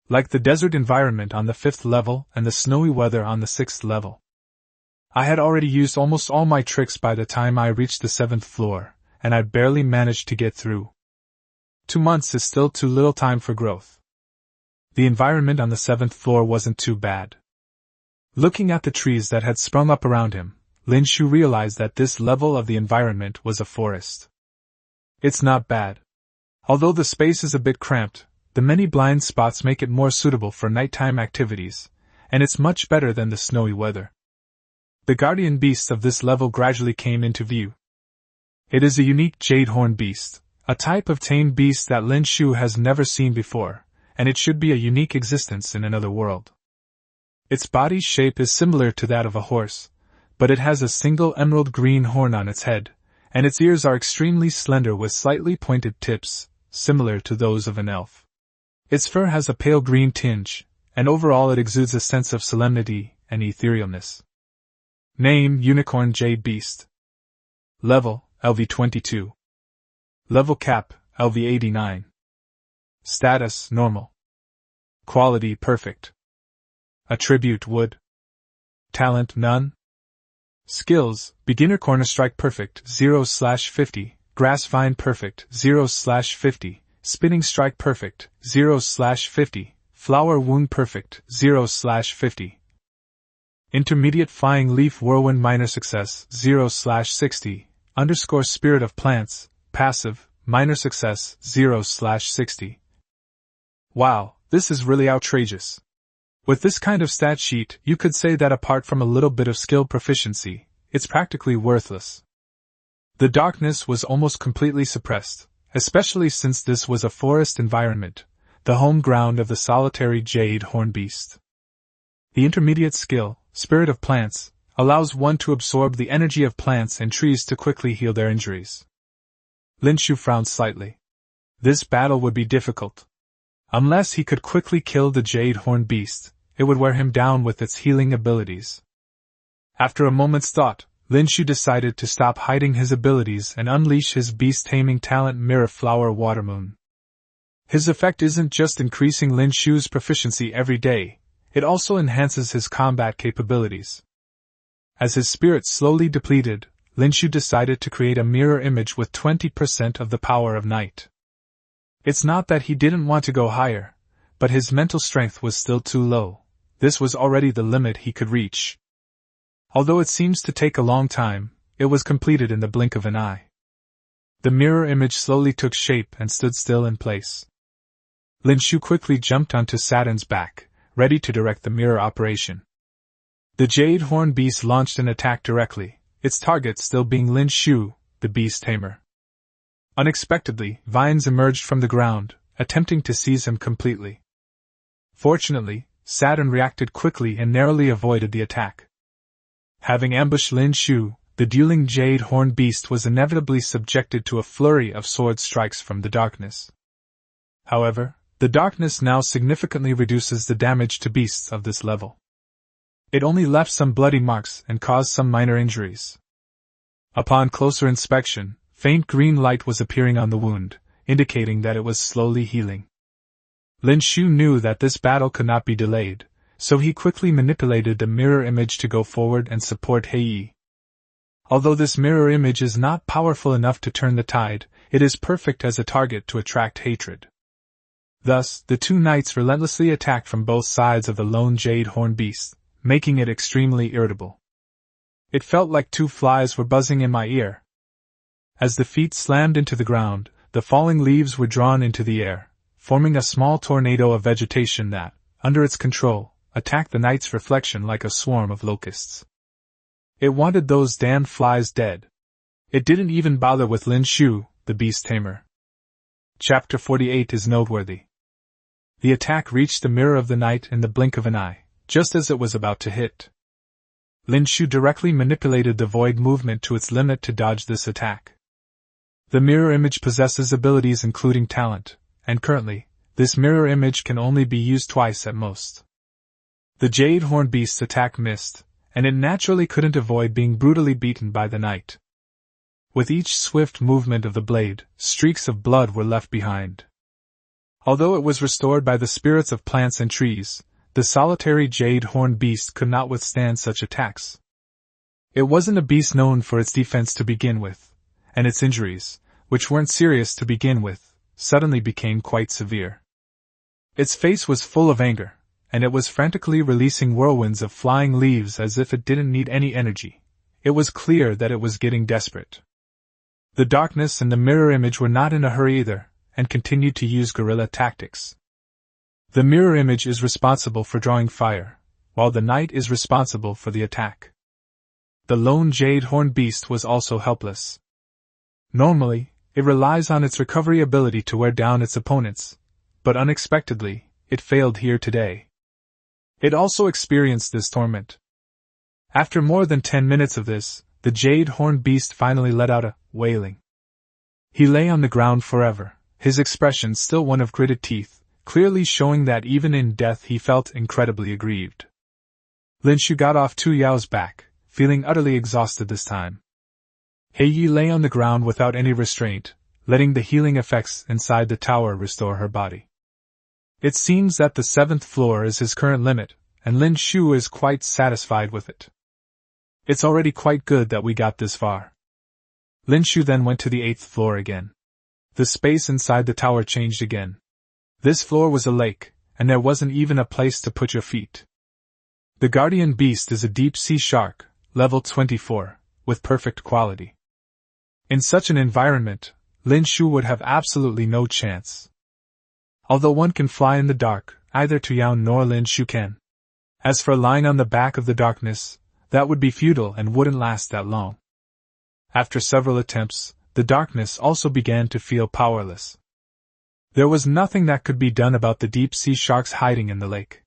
Like the desert environment on the 5th level and the snowy weather on the 6th level. I had already used almost all my tricks by the time I reached the 7th floor, and I barely managed to get through. 2 months is still too little time for growth. The environment on the 7th floor wasn't too bad. Looking at the trees that had sprung up around him, Lin Shu realized that this level of the environment was a forest. It's not bad. Although the space is a bit cramped, the many blind spots make it more suitable for nighttime activities, and it's much better than the snowy weather. The guardian beast of this level gradually came into view. It is a unique jade horn beast, a type of tame beast that Lin Shu has never seen before, and it should be a unique existence in another world. Its body shape is similar to that of a horse, but it has a single emerald green horn on its head, and its ears are extremely slender with slightly pointed tips, similar to those of an elf. Its fur has a pale green tinge, and overall it exudes a sense of solemnity and etherealness. Name: Unicorn Jade Beast. Level: LV22. Level cap: LV89. Status: Normal. Quality: Perfect. Attribute: Wood. Talent: None. Skills: Beginner Corner Strike Perfect 0/50, Grass Vine Perfect 0/50, Spinning Strike Perfect 0/50, Flower Wound Perfect 0/50. Intermediate Flying Leaf Whirlwind Minor Success 0/60, Spirit of Plants, Passive, Minor Success 0/60. Wow, this is really outrageous. With this kind of stat sheet, you could say that apart from a little bit of skill proficiency, it's practically worthless. The darkness was almost completely suppressed, especially since this was a forest environment, the home ground of the solitary jade horn beast. The intermediate skill, Spirit of Plants, allows one to absorb the energy of plants and trees to quickly heal their injuries. Lin Shu frowned slightly. This battle would be difficult. Unless he could quickly kill the jade horn beast, it would wear him down with its healing abilities. After a moment's thought, Lin Shu decided to stop hiding his abilities and unleash his beast-taming talent Mirror Flower Watermoon. His effect isn't just increasing Lin Shu's proficiency every day, it also enhances his combat capabilities. As his spirit slowly depleted, Lin Shu decided to create a mirror image with 20% of the power of night. It's not that he didn't want to go higher, but his mental strength was still too low. This was already the limit he could reach. Although it seems to take a long time, it was completed in the blink of an eye. The mirror image slowly took shape and stood still in place. Lin Shu quickly jumped onto Saturn's back, ready to direct the mirror operation. The Jade Horn Beast launched an attack directly, its target still being Lin Shu, the beast tamer. Unexpectedly, vines emerged from the ground, attempting to seize him completely. Fortunately, Saturn reacted quickly and narrowly avoided the attack. Having ambushed Lin Shu, the dueling Jade Horn Beast was inevitably subjected to a flurry of sword strikes from the darkness. However, the darkness now significantly reduces the damage to beasts of this level. It only left some bloody marks and caused some minor injuries. Upon closer inspection, faint green light was appearing on the wound, indicating that it was slowly healing. Lin Shu knew that this battle could not be delayed, so he quickly manipulated the mirror image to go forward and support Hei. Although this mirror image is not powerful enough to turn the tide, it is perfect as a target to attract hatred. Thus, the two knights relentlessly attacked from both sides of the lone Jade Horn Beast, making it extremely irritable. It felt like two flies were buzzing in my ear. As the feet slammed into the ground, the falling leaves were drawn into the air, forming a small tornado of vegetation that, under its control, attacked the knight's reflection like a swarm of locusts. It wanted those damned flies dead. It didn't even bother with Lin Shu, the beast tamer. Chapter 48 is noteworthy. The attack reached the mirror of the knight in the blink of an eye, just as it was about to hit. Lin Shu directly manipulated the void movement to its limit to dodge this attack. The mirror image possesses abilities including talent, and currently, this mirror image can only be used twice at most. The Jade Horn Beast's attack missed, and it naturally couldn't avoid being brutally beaten by the knight. With each swift movement of the blade, streaks of blood were left behind. Although it was restored by the spirits of plants and trees, the solitary Jade Horn Beast could not withstand such attacks. It wasn't a beast known for its defense to begin with, and its injuries, which weren't serious to begin with, suddenly became quite severe. Its face was full of anger, and it was frantically releasing whirlwinds of flying leaves as if it didn't need any energy. It was clear that it was getting desperate. The darkness and the mirror image were not in a hurry either, and continued to use guerrilla tactics. The mirror image is responsible for drawing fire, while the knight is responsible for the attack. The lone Jade Horn Beast was also helpless. Normally, it relies on its recovery ability to wear down its opponents, but unexpectedly, it failed here today. It also experienced this torment. After more than 10 minutes of this, the Jade Horn Beast finally let out a wailing. He lay on the ground forever, his expression still one of gritted teeth, clearly showing that even in death he felt incredibly aggrieved. Lin Shu got off Tu Yao's back, feeling utterly exhausted this time. Hei lay on the ground without any restraint, letting the healing effects inside the tower restore her body. It seems that the 7th floor is his current limit, and Lin Shu is quite satisfied with it. It's already quite good that we got this far. Lin Shu then went to the 8th floor again. The space inside the tower changed again. This floor was a lake, and there wasn't even a place to put your feet. The guardian beast is a deep-sea shark, level 24, with perfect quality. In such an environment, Lin Shu would have absolutely no chance. Although one can fly in the dark, neither Tu Yao nor Lin Shu can. As for lying on the back of the darkness, that would be futile and wouldn't last that long. After several attempts, the darkness also began to feel powerless. There was nothing that could be done about the deep-sea sharks hiding in the lake.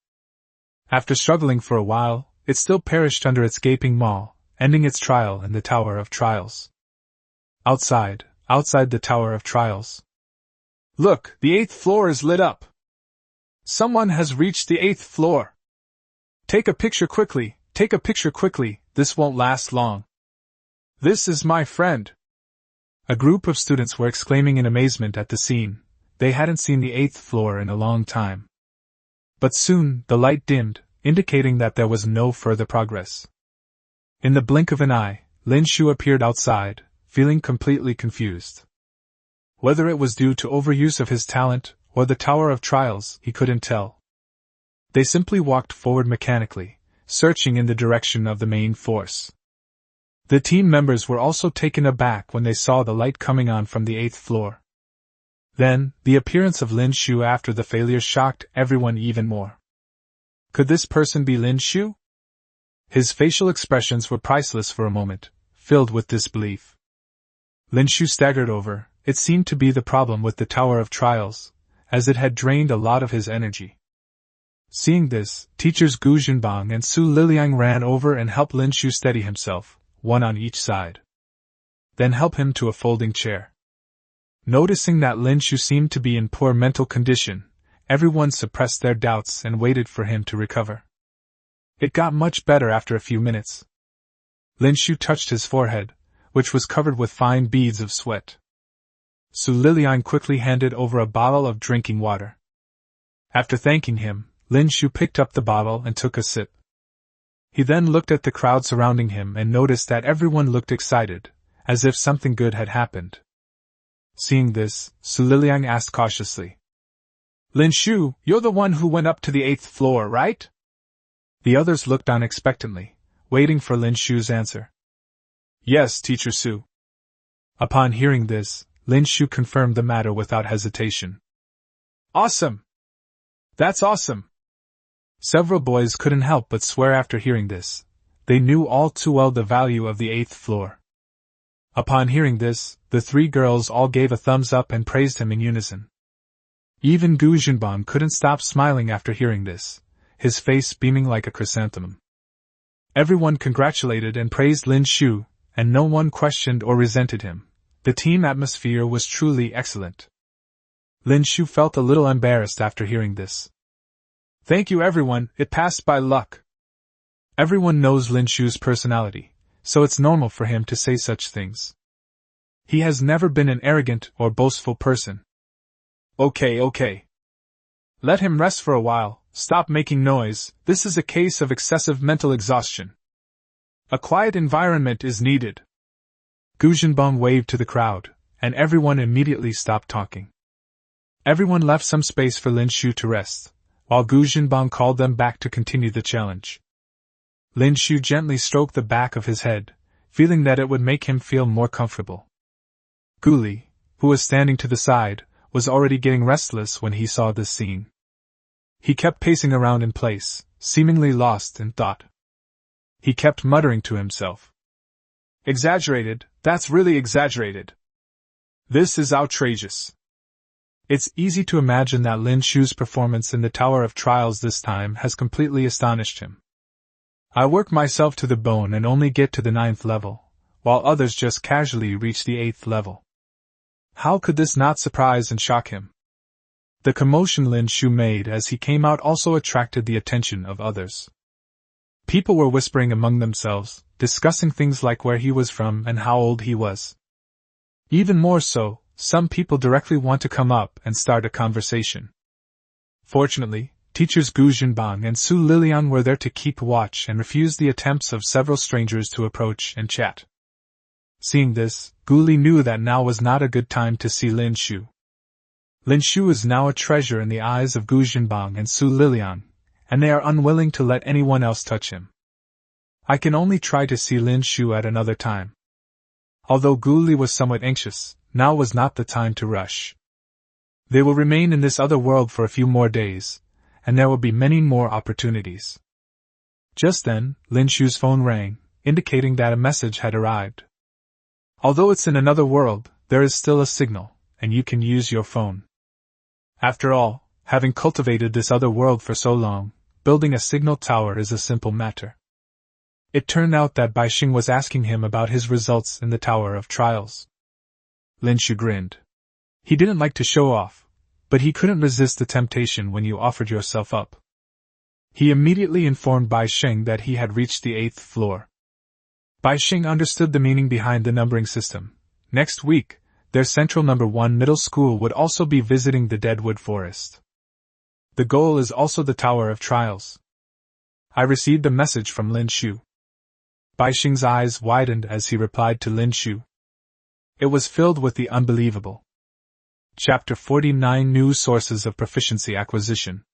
After struggling for a while, it still perished under its gaping maw, ending its trial in the Tower of Trials. Outside the Tower of Trials. Look, the 8th floor is lit up. Someone has reached the 8th floor. Take a picture quickly, this won't last long. This is my friend. A group of students were exclaiming in amazement at the scene, They hadn't seen the 8th floor in a long time. But soon, the light dimmed, indicating that there was no further progress. In the blink of an eye, Lin Shu appeared outside, feeling completely confused. Whether it was due to overuse of his talent, or the Tower of Trials, he couldn't tell. They simply walked forward mechanically, searching in the direction of the main force. The team members were also taken aback when they saw the light coming on from the 8th floor. Then, the appearance of Lin Shu after the failure shocked everyone even more. Could this person be Lin Shu? His facial expressions were priceless for a moment, filled with disbelief. Lin Shu staggered over. It seemed to be the problem with the Tower of Trials, as it had drained a lot of his energy. Seeing this, teachers Gu Junbang and Su Liliang ran over and helped Lin Shu steady himself, one on each side. Then help him to a folding chair. Noticing that Lin Shu seemed to be in poor mental condition, everyone suppressed their doubts and waited for him to recover. It got much better after a few minutes. Lin Shu touched his forehead, which was covered with fine beads of sweat. Su Liliang quickly handed over a bottle of drinking water. After thanking him, Lin Shu picked up the bottle and took a sip. He then looked at the crowd surrounding him and noticed that everyone looked excited, as if something good had happened. Seeing this, Su Liliang asked cautiously, "Lin Shu, you're the one who went up to the 8th floor, right?" The others looked on expectantly, waiting for Lin Shu's answer. "Yes, Teacher Su." Upon hearing this, Lin Shu confirmed the matter without hesitation. "Awesome! That's awesome!" Several boys couldn't help but swear after hearing this. They knew all too well the value of the 8th floor. Upon hearing this, the 3 girls all gave a thumbs up and praised him in unison. Even Gu Junbang couldn't stop smiling after hearing this, his face beaming like a chrysanthemum. Everyone congratulated and praised Lin Shu, and no one questioned or resented him. The team atmosphere was truly excellent. Lin Shu felt a little embarrassed after hearing this. "Thank you everyone, it passed by luck." Everyone knows Lin Shu's personality, so it's normal for him to say such things. He has never been an arrogant or boastful person. Okay. Let him rest for a while, stop making noise, this is a case of excessive mental exhaustion. A quiet environment is needed. Gu Junbang waved to the crowd, and everyone immediately stopped talking. Everyone left some space for Lin Shu to rest, while Gu Junbang called them back to continue the challenge. Lin Shu gently stroked the back of his head, feeling that it would make him feel more comfortable. Gu Li, who was standing to the side, was already getting restless when he saw this scene. He kept pacing around in place, seemingly lost in thought. He kept muttering to himself. "Exaggerated, that's really exaggerated. This is outrageous." It's easy to imagine that Lin Shu's performance in the Tower of Trials this time has completely astonished him. "I work myself to the bone and only get to the 9th level, while others just casually reach the 8th level. How could this not surprise and shock him?" The commotion Lin Shu made as he came out also attracted the attention of others. People were whispering among themselves, discussing things like where he was from and how old he was. Even more so, some people directly want to come up and start a conversation. Fortunately, teachers Gu Junbang and Su Liliang were there to keep watch and refused the attempts of several strangers to approach and chat. Seeing this, Gu Li knew that now was not a good time to see Lin Shu. Lin Shu is now a treasure in the eyes of Gu Junbang and Su Liliang, and they are unwilling to let anyone else touch him. I can only try to see Lin Shu at another time. Although Gu Li was somewhat anxious, now was not the time to rush. They will remain in this other world for a few more days, and there will be many more opportunities. Just then, Lin Shu's phone rang, indicating that a message had arrived. Although it's in another world, there is still a signal, and you can use your phone. After all, having cultivated this other world for so long, building a signal tower is a simple matter. It turned out that Bai Xing was asking him about his results in the Tower of Trials. Lin Shu grinned. He didn't like to show off, but he couldn't resist the temptation when you offered yourself up. He immediately informed Bai Xing that he had reached the 8th floor. Bai Xing understood the meaning behind the numbering system. Next week, their Central No. 1 middle school would also be visiting the Deadwood Forest. The goal is also the Tower of Trials. I received a message from Lin Shu. Baixing's eyes widened as he replied to Lin Shu. It was filled with the unbelievable. Chapter 49 New Sources of Proficiency Acquisition.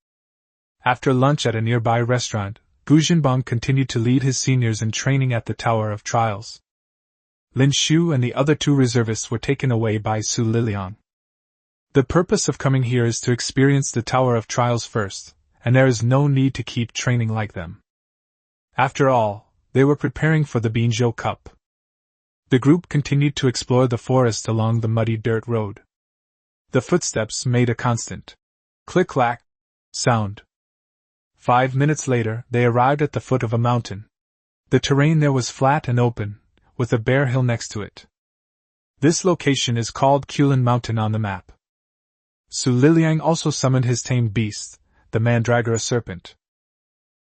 After lunch at a nearby restaurant, Gu Jinbang continued to lead his seniors in training at the Tower of Trials. Lin Shu and the other 2 reservists were taken away by Su Liliang. The purpose of coming here is to experience the Tower of Trials first, and there is no need to keep training like them. After all, they were preparing for the Binzhou Cup. The group continued to explore the forest along the muddy dirt road. The footsteps made a constant click-clack sound. 5 minutes later, they arrived at the foot of a mountain. The terrain there was flat and open, with a bare hill next to it. This location is called Kulin Mountain on the map. Su Liliang also summoned his tamed beast, the mandragora serpent.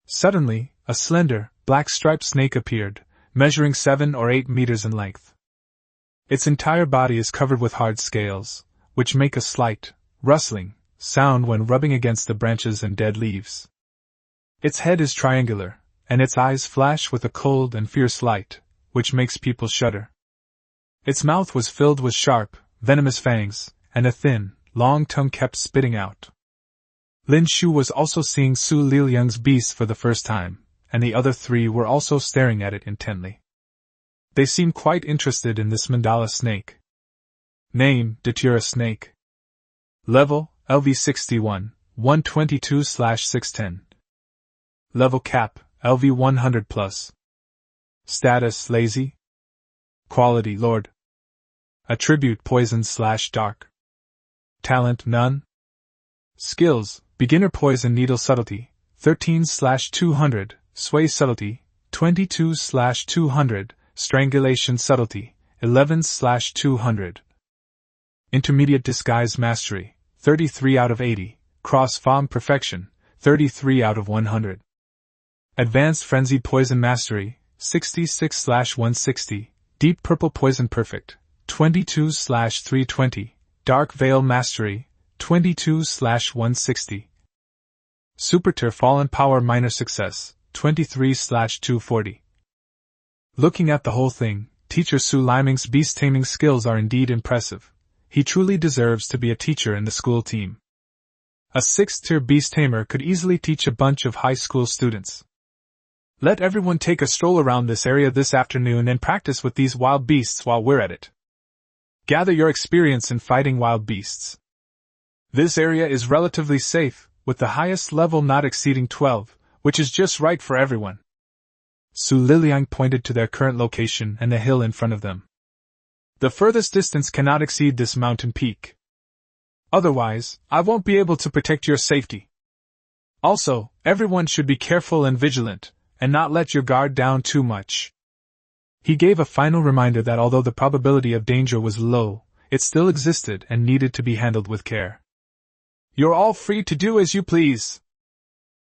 Suddenly, a slender, black-striped snake appeared, measuring 7 or 8 meters in length. Its entire body is covered with hard scales, which make a slight, rustling sound when rubbing against the branches and dead leaves. Its head is triangular, and its eyes flash with a cold and fierce light, which makes people shudder. Its mouth was filled with sharp, venomous fangs, and a thin, long tongue kept spitting out. Lin Shu was also seeing Su Liliang's beast for the first time, and the other 3 were also staring at it intently. They seemed quite interested in this mandala snake. Name, Datura snake. Level, LV61, 122/610. Level cap, LV 100+. Status, lazy. Quality, lord. Attribute, poison/dark. Talent, none. Skills, beginner poison needle subtlety, 13/200, sway subtlety, 22/200, strangulation subtlety, 11/200. Intermediate disguise mastery, 33 out of 80, cross form perfection, 33 out of 100. Advanced frenzied poison mastery, 66/160, deep purple poison perfect, 22/320, dark veil mastery, 22/160. Superter fallen power minor success, 23/240. Looking at the whole thing, teacher Su Liming's beast taming skills are indeed impressive. He truly deserves to be a teacher in the school team. A 6th-tier beast tamer could easily teach a bunch of high school students. Let everyone take a stroll around this area this afternoon and practice with these wild beasts while we're at it. Gather your experience in fighting wild beasts. This area is relatively safe, with the highest level not exceeding 12, which is just right for everyone. Su Liliang pointed to their current location and the hill in front of them. The furthest distance cannot exceed this mountain peak. Otherwise, I won't be able to protect your safety. Also, everyone should be careful and vigilant, and not let your guard down too much. He gave a final reminder that although the probability of danger was low, it still existed and needed to be handled with care. You're all free to do as you please.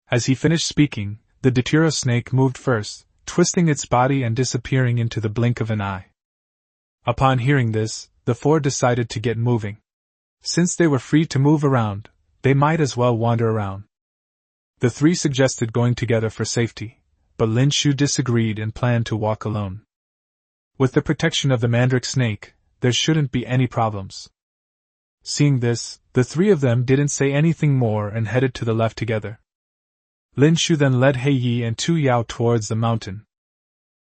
As he finished speaking, the Datura snake moved first, twisting its body and disappearing into the blink of an eye. Upon hearing this, the 4 decided to get moving. Since they were free to move around, they might as well wander around. The 3 suggested going together for safety, but Lin Shu disagreed and planned to walk alone. With the protection of the mandrake snake, there shouldn't be any problems. Seeing this, the 3 of them didn't say anything more and headed to the left together. Lin Shu then led He Yi and Tu Yao towards the mountain.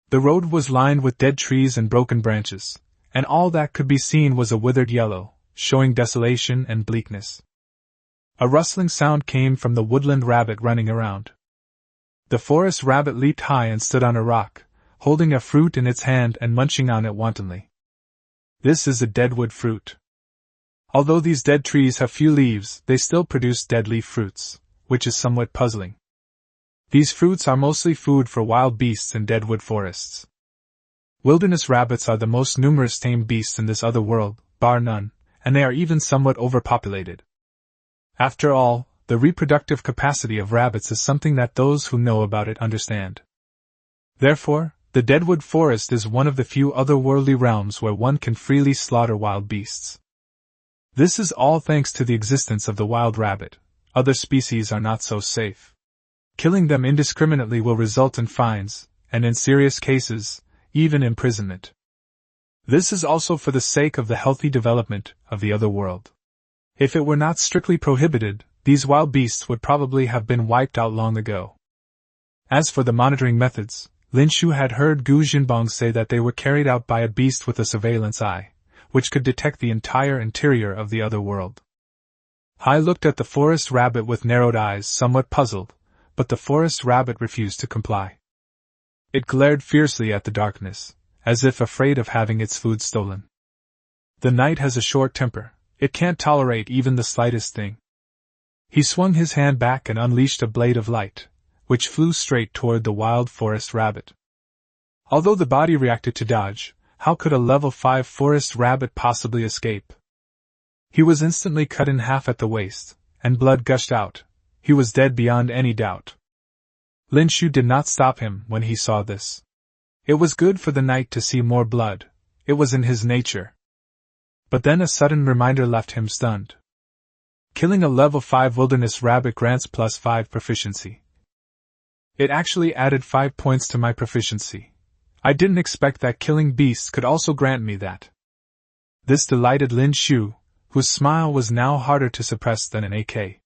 The road was lined with dead trees and broken branches, and all that could be seen was a withered yellow, showing desolation and bleakness. A rustling sound came from the woodland rabbit running around. The forest rabbit leaped high and stood on a rock, holding a fruit in its hand and munching on it wantonly. This is a deadwood fruit. Although these dead trees have few leaves, they still produce dead leaf fruits, which is somewhat puzzling. These fruits are mostly food for wild beasts in deadwood forests. Wilderness rabbits are the most numerous tame beasts in this other world, bar none, and they are even somewhat overpopulated. After all, the reproductive capacity of rabbits is something that those who know about it understand. Therefore, The Deadwood Forest is one of the few otherworldly realms where one can freely slaughter wild beasts. This is all thanks to the existence of the wild rabbit. Other species are not so safe. Killing them indiscriminately will result in fines, and in serious cases, even imprisonment. This is also for the sake of the healthy development of the other world. If it were not strictly prohibited, these wild beasts would probably have been wiped out long ago. As for the monitoring methods, Lin Shu had heard Gu Jinbong say that they were carried out by a beast with a surveillance eye, which could detect the entire interior of the other world. Hai looked at the forest rabbit with narrowed eyes, somewhat puzzled, but the forest rabbit refused to comply. It glared fiercely at the darkness, as if afraid of having its food stolen. The night has a short temper, it can't tolerate even the slightest thing. He swung his hand back and unleashed a blade of light, which flew straight toward the wild forest rabbit. Although the body reacted to dodge, how could a level 5 forest rabbit possibly escape? He was instantly cut in half at the waist, and blood gushed out. He was dead beyond any doubt. Lin Shu did not stop him when he saw this. It was good for the knight to see more blood. It was in his nature. But then a sudden reminder left him stunned. Killing a level 5 wilderness rabbit grants +5 proficiency. It actually added 5 points to my proficiency. I didn't expect that killing beasts could also grant me that. This delighted Lin Shu, whose smile was now harder to suppress than an AK.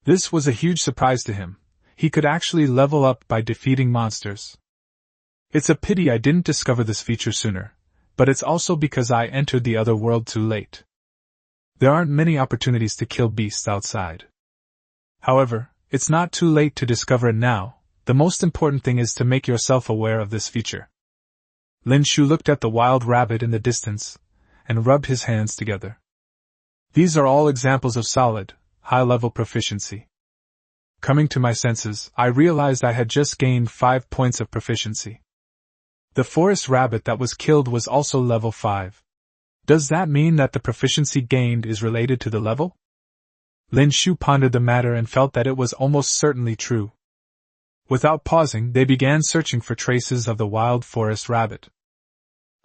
This was a huge surprise to him. He could actually level up by defeating monsters. It's a pity I didn't discover this feature sooner, but it's also because I entered the other world too late. There aren't many opportunities to kill beasts outside. However, it's not too late to discover it now. The most important thing is to make yourself aware of this feature. Lin Shu looked at the wild rabbit in the distance, and rubbed his hands together. These are all examples of solid, high-level proficiency. Coming to my senses, I realized I had just gained 5 points of proficiency. The forest rabbit that was killed was also level 5. Does that mean that the proficiency gained is related to the level? Lin Shu pondered the matter and felt that it was almost certainly true. Without pausing, they began searching for traces of the wild forest rabbit.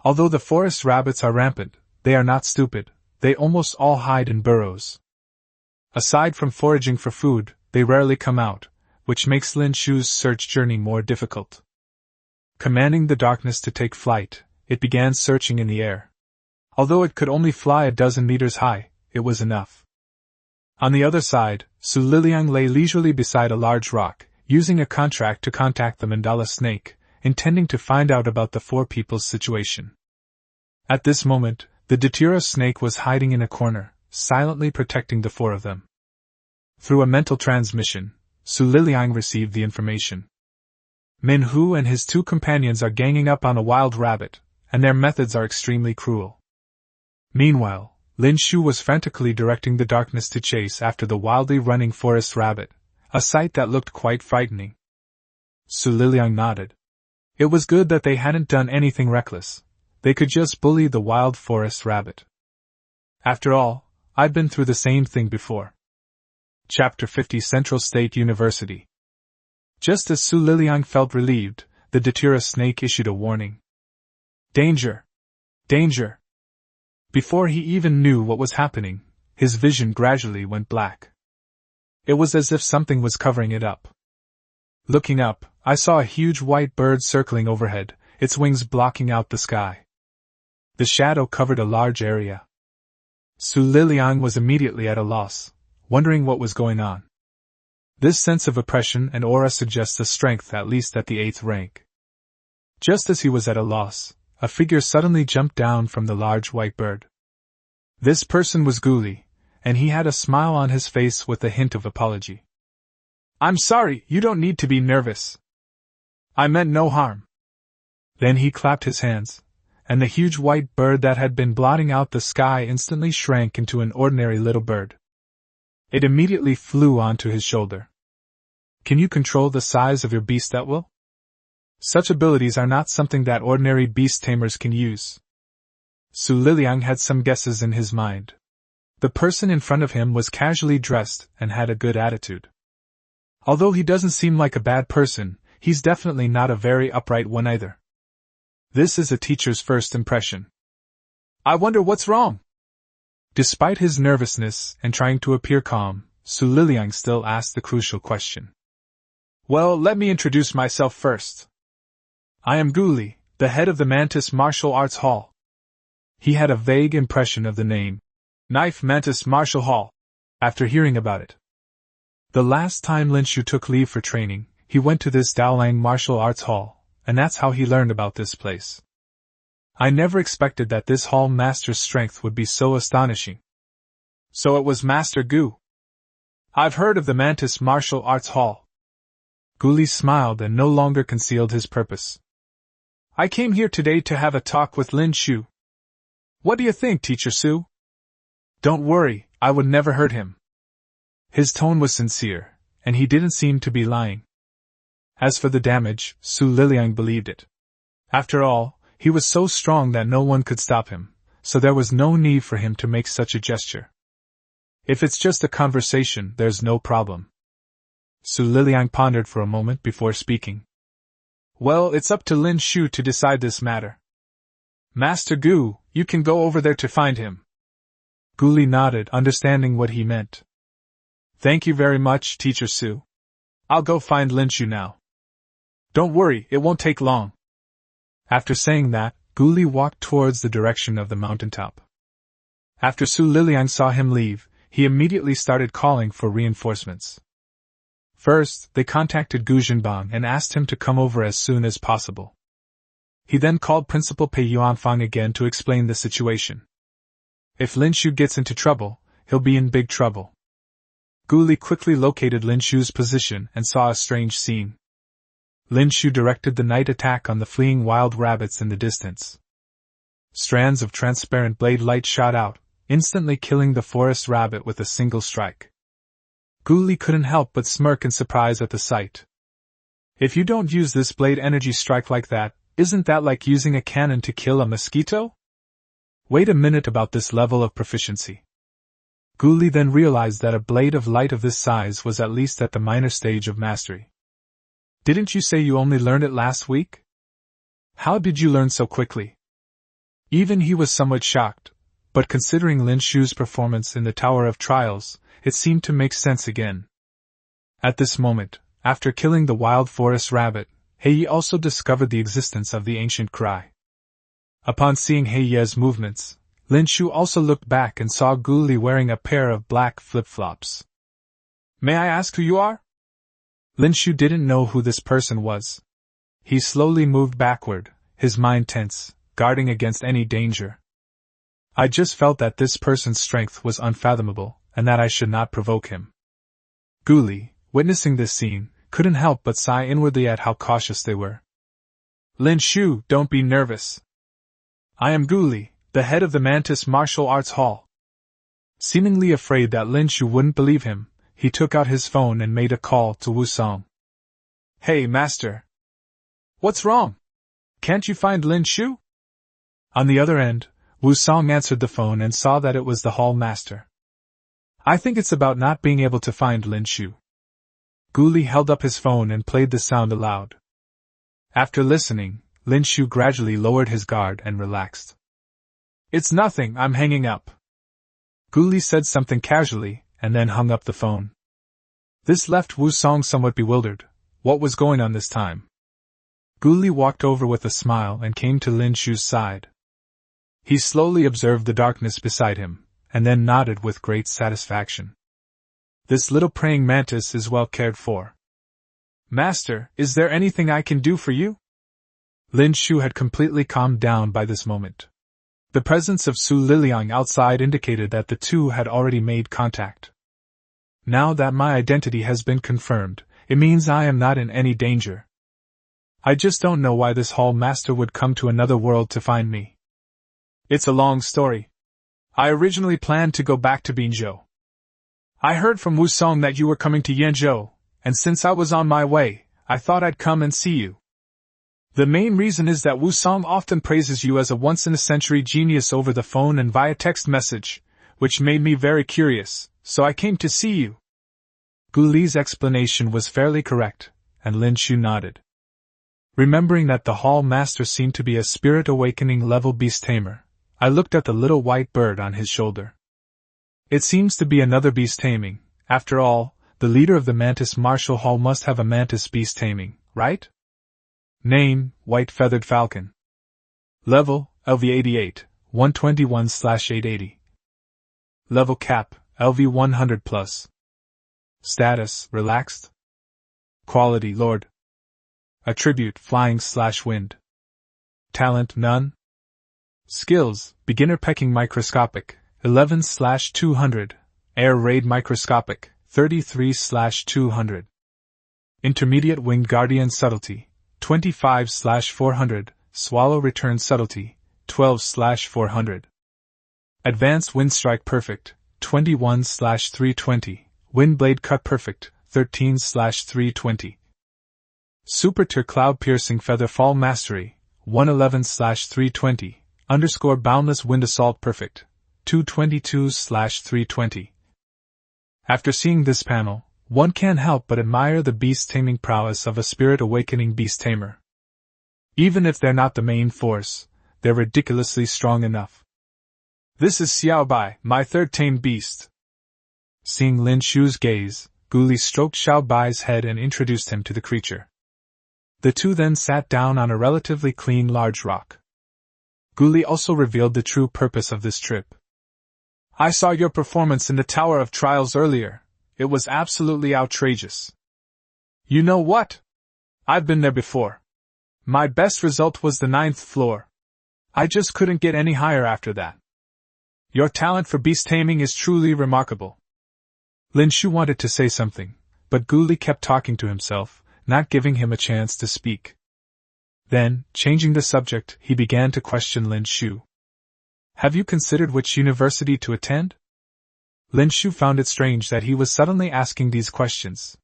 Although the forest rabbits are rampant, they are not stupid. They almost all hide in burrows. Aside from foraging for food, they rarely come out, which makes Lin Shu's search journey more difficult. Commanding the darkness to take flight, it began searching in the air. Although it could only fly a dozen meters high, it was enough. On the other side, Su Liliang lay leisurely beside a large rock, using a contract to contact the mandala snake, intending to find out about the 4 people's situation. At this moment, the datura snake was hiding in a corner, silently protecting the 4 of them. Through a mental transmission, Su Liliang received the information. Min Hu and his 2 companions are ganging up on a wild rabbit, and their methods are extremely cruel. Meanwhile, Lin Shu was frantically directing the darkness to chase after the wildly running forest rabbit, a sight that looked quite frightening. Su Liliang nodded. It was good that they hadn't done anything reckless. They could just bully the wild forest rabbit. After all, I've been through the same thing before. Chapter 50 Central State University. Just as Su Liliang felt relieved, the datura snake issued a warning. Danger! Danger! Before he even knew what was happening, his vision gradually went black. It was as if something was covering it up. Looking up, I saw a huge white bird circling overhead, its wings blocking out the sky. The shadow covered a large area. Su Liliang was immediately at a loss, wondering what was going on. This sense of oppression and aura suggests a strength at least at the 8th rank. Just as he was at a loss, a figure suddenly jumped down from the large white bird. This person was Guli, and he had a smile on his face with a hint of apology. I'm sorry, you don't need to be nervous. I meant no harm. Then he clapped his hands, and the huge white bird that had been blotting out the sky instantly shrank into an ordinary little bird. It immediately flew onto his shoulder. Can you control the size of your beast at will? Such abilities are not something that ordinary beast tamers can use. Su Liliang had some guesses in his mind. The person in front of him was casually dressed and had a good attitude. Although he doesn't seem like a bad person, he's definitely not a very upright one either.
This is a teacher's first impression. I wonder what's wrong? Despite his nervousness and trying to appear calm, Su Liliang still asked the crucial question. Well, let me introduce myself first. I am Guli, the head of the Mantis Martial Arts Hall. He had a vague impression of the name, Knife Mantis Martial Hall, after hearing about it. The last time Lin Shu took leave for training, he went to this Daolang Martial Arts Hall, and that's how he learned about this place. I never expected that this hall master's strength would be so astonishing. So it was Master Gu. I've heard of the Mantis Martial Arts Hall. Guli smiled and no longer concealed his purpose. I came here today to have a talk with Lin Shu. What do you think, Teacher Su? Don't worry, I would never hurt him. His tone was sincere, and he didn't seem to be lying. As for the damage, Su Liliang believed it. After all, he was so strong that no one could stop him, so there was no need for him to make such a gesture. If it's just a conversation, there's no problem. Su Liliang pondered for a moment before speaking. Well, it's up to Lin Shu to decide this matter. Master Gu, you can go over there to find him. Guli nodded, understanding what he meant. Thank you very much, Teacher Su. I'll go find Lin Shu now. Don't worry, it won't take long. After saying that, Guli walked towards the direction of the mountaintop. After Su Liliang saw him leave, he immediately started calling for reinforcements. First, they contacted Gu Zhenbang and asked him to come over as soon as possible. He then called Principal Pei Yuanfang again to explain the situation. If Lin Shu gets into trouble, he'll be in big trouble. Guli quickly located Lin Shu's position and saw a strange scene. Lin Shu directed the night attack on the fleeing wild rabbits in the distance. Strands of transparent blade light shot out, instantly killing the forest rabbit with a single strike. Guli couldn't help but smirk in surprise at the sight. If you don't use this blade energy strike like that, isn't that like using a cannon to kill a mosquito? Wait a minute about this level of proficiency. Guli then realized that a blade of light of this size was at least at the minor stage of mastery. Didn't you say you only learned it last week? How did you learn so quickly? Even he was somewhat shocked, but considering Lin Shu's performance in the Tower of Trials, it seemed to make sense again. At this moment, after killing the wild forest rabbit, Hei also discovered the existence of the ancient cry. Upon seeing Hei's movements, Lin Shu also looked back and saw Guli wearing a pair of black flip-flops. May I ask who you are? Lin Shu didn't know who this person was. He slowly moved backward, his mind tense, guarding against any danger. I just felt that this person's strength was unfathomable, and that I should not provoke him. Guli, witnessing this scene, couldn't help but sigh inwardly at how cautious they were. Lin Shu, don't be nervous. I am Guli, the head of the Mantis Martial Arts Hall. Seemingly afraid that Lin Shu wouldn't believe him, he took out his phone and made a call to Wu Song. Hey, master. What's wrong? Can't you find Lin Shu? On the other end, Wu Song answered the phone and saw that it was the hall master. I think it's about not being able to find Lin Shu. Guli held up his phone and played the sound aloud. After listening, Lin Shu gradually lowered his guard and relaxed. It's nothing, I'm hanging up. Guli said something casually, and then hung up the phone. This left Wu Song somewhat bewildered. What was going on this time? Guli walked over with a smile and came to Lin Shu's side. He slowly observed the darkness beside him, and then nodded with great satisfaction. This little praying mantis is well cared for. Master, is there anything I can do for you? Lin Shu had completely calmed down by this moment. The presence of Su Liliang outside indicated that the two had already made contact. Now that my identity has been confirmed, it means I am not in any danger. I just don't know why this hall master would come to another world to find me. It's a long story. I originally planned to go back to Binzhou. I heard from Wu Song that you were coming to Yanzhou, and since I was on my way, I thought I'd come and see you. The main reason is that Wu Song often praises you as a once-in-a-century genius over the phone and via text message, which made me very curious, so I came to see you. Guli's explanation was fairly correct, and Lin Shu nodded.
Remembering that the hall master seemed to be a spirit awakening level beast tamer, I looked at the little white bird on his shoulder. It seems to be another beast taming. After all, the leader of the Mantis Martial Hall must have a Mantis beast taming, right? Name, White Feathered Falcon. Level, LV88, 121/880. Level cap, LV 100+. Status, relaxed. Quality, Lord. Attribute, flying/wind. Talent, none. Skills, beginner pecking microscopic, 11/200. Air raid microscopic, 33/200. Intermediate winged guardian subtlety, 25/400. Swallow return subtlety, 12/400. Advanced wind strike perfect, 21/320. Wind blade cut perfect, 13/320. Super tier cloud piercing feather fall mastery, 111/320. Boundless wind assault perfect, 222/320. After seeing this panel, one can't help but admire the beast taming prowess of a spirit awakening beast tamer. Even if they're not the main force, they're ridiculously strong enough. This is Xiaobai, my third tamed beast. Seeing Lin Shu's gaze, Gu Li stroked Xiaobai's head and introduced him to the creature. The two then sat down on a relatively clean large rock. Gu Li also revealed the true purpose of this trip. I saw your performance in the Tower of Trials earlier. It was absolutely outrageous. You know what? I've been there before. My best result was the 9th floor. I just couldn't get any higher after that. Your talent for beast taming is truly remarkable. Lin Shu wanted to say something, but Gu Li kept talking to himself, not giving him a chance to speak. Then, changing the subject, he began to question Lin Shu. Have you considered which university to attend? Lin Shu found it strange that he was suddenly asking these questions.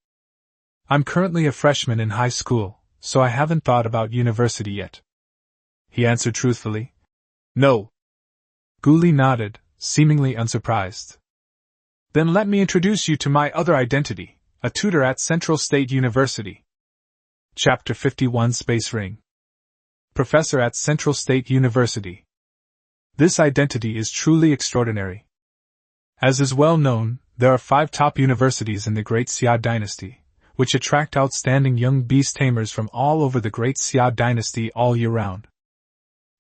I'm currently a freshman in high school, so I haven't thought about university yet. He answered truthfully. No. Gu Li nodded, seemingly unsurprised. Then let me introduce you to my other identity, a tutor at Central State University. Chapter 51 Space Ring. Professor at Central State University. This identity is truly extraordinary. As is well known, there are 5 top universities in the Great Xia Dynasty, which attract outstanding young beast tamers from all over the Great Xia Dynasty all year round.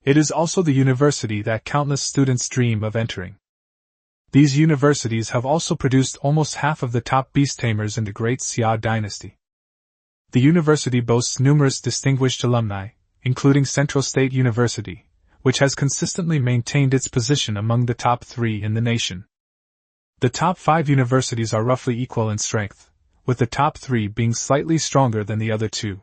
It is also the university that countless students dream of entering. These universities have also produced almost half of the top beast tamers in the Great Xia Dynasty. The university boasts numerous distinguished alumni, including Central State University, which has consistently maintained its position among the top 3 in the nation. The top 5 universities are roughly equal in strength, with the top 3 being slightly stronger than the other 2.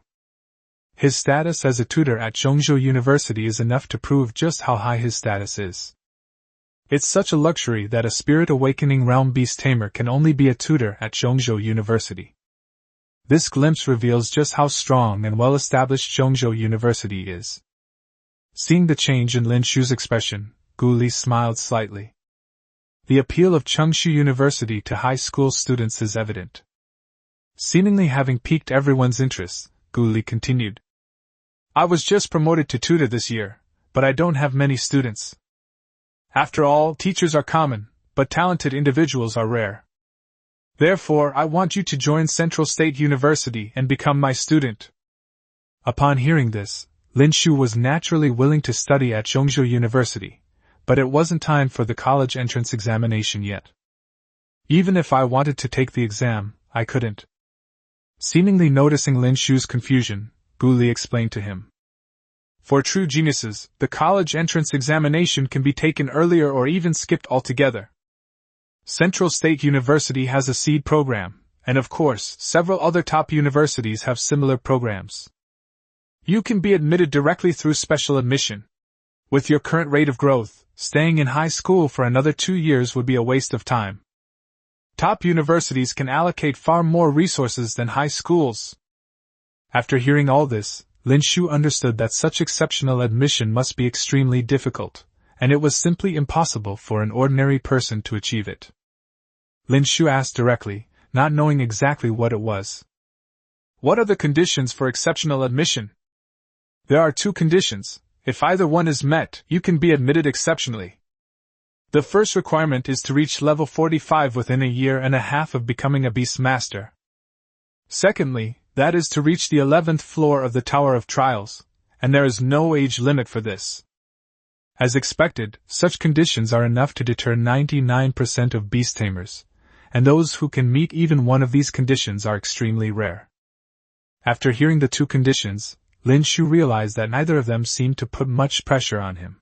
His status as a tutor at Zhongzhou University is enough to prove just how high his status is. It's such a luxury that a spirit awakening realm beast tamer can only be a tutor at Zhongzhou University. This glimpse reveals just how strong and well-established Zhongzhou University is. Seeing the change in Lin Shu's expression, Gu Li smiled slightly. The appeal of Changshu University to high school students is evident. Seemingly having piqued everyone's interest, Gu Li continued. I was just promoted to tutor this year, but I don't have many students. After all, teachers are common, but talented individuals are rare. Therefore, I want you to join Central State University and become my student. Upon hearing this, Lin Shu was naturally willing to study at Zhongzhou University, but it wasn't time for the college entrance examination yet. Even if I wanted to take the exam, I couldn't. Seemingly noticing Lin Shu's confusion, Gu Li explained to him. For true geniuses, the college entrance examination can be taken earlier or even skipped altogether. Central State University has a seed program, and of course, several other top universities have similar programs. You can be admitted directly through special admission. With your current rate of growth, staying in high school for another 2 years would be a waste of time. Top universities can allocate far more resources than high schools. After hearing all this, Lin Shu understood that such exceptional admission must be extremely difficult, and it was simply impossible for an ordinary person to achieve it. Lin Shu asked directly, not knowing exactly what it was. What are the conditions for exceptional admission?
There are two conditions. If either one is met, you can be admitted exceptionally. The first requirement is to reach level 45 within a year and a half of becoming a Beast Master. Secondly, that is to reach the 11th floor of the Tower of Trials, and there is no age limit for this. As expected, such conditions are enough to deter 99% of beast tamers, and those who can meet even one of these conditions are extremely rare. After hearing the two conditions, Lin Shu realized that neither of them seemed to put much pressure on him.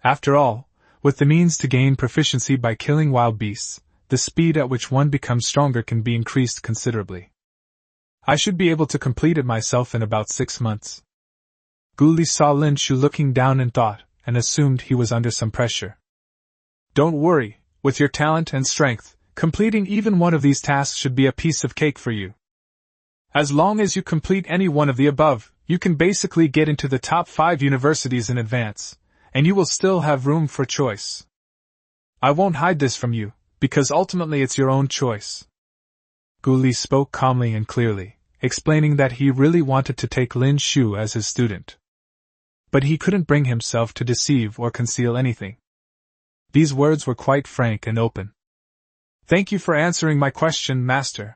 After all, with the means to gain proficiency by killing wild beasts, the speed at which one becomes stronger can be increased considerably. I should be able to complete it myself in about 6 months. Gu Li saw Lin Shu looking down in thought, and assumed he was under some pressure. Don't worry, with your talent and strength, completing even one of these tasks should be a piece of cake for you. As long as you complete any one of the above, you can basically get into the top 5 universities in advance, and you will still have room for choice. I won't hide this from you, because ultimately it's your own choice. Gu Li spoke calmly and clearly, explaining that he really wanted to take Lin Shu as his student. But he couldn't bring himself to deceive or conceal anything. These words were quite frank and open. Thank you for answering my question, Master.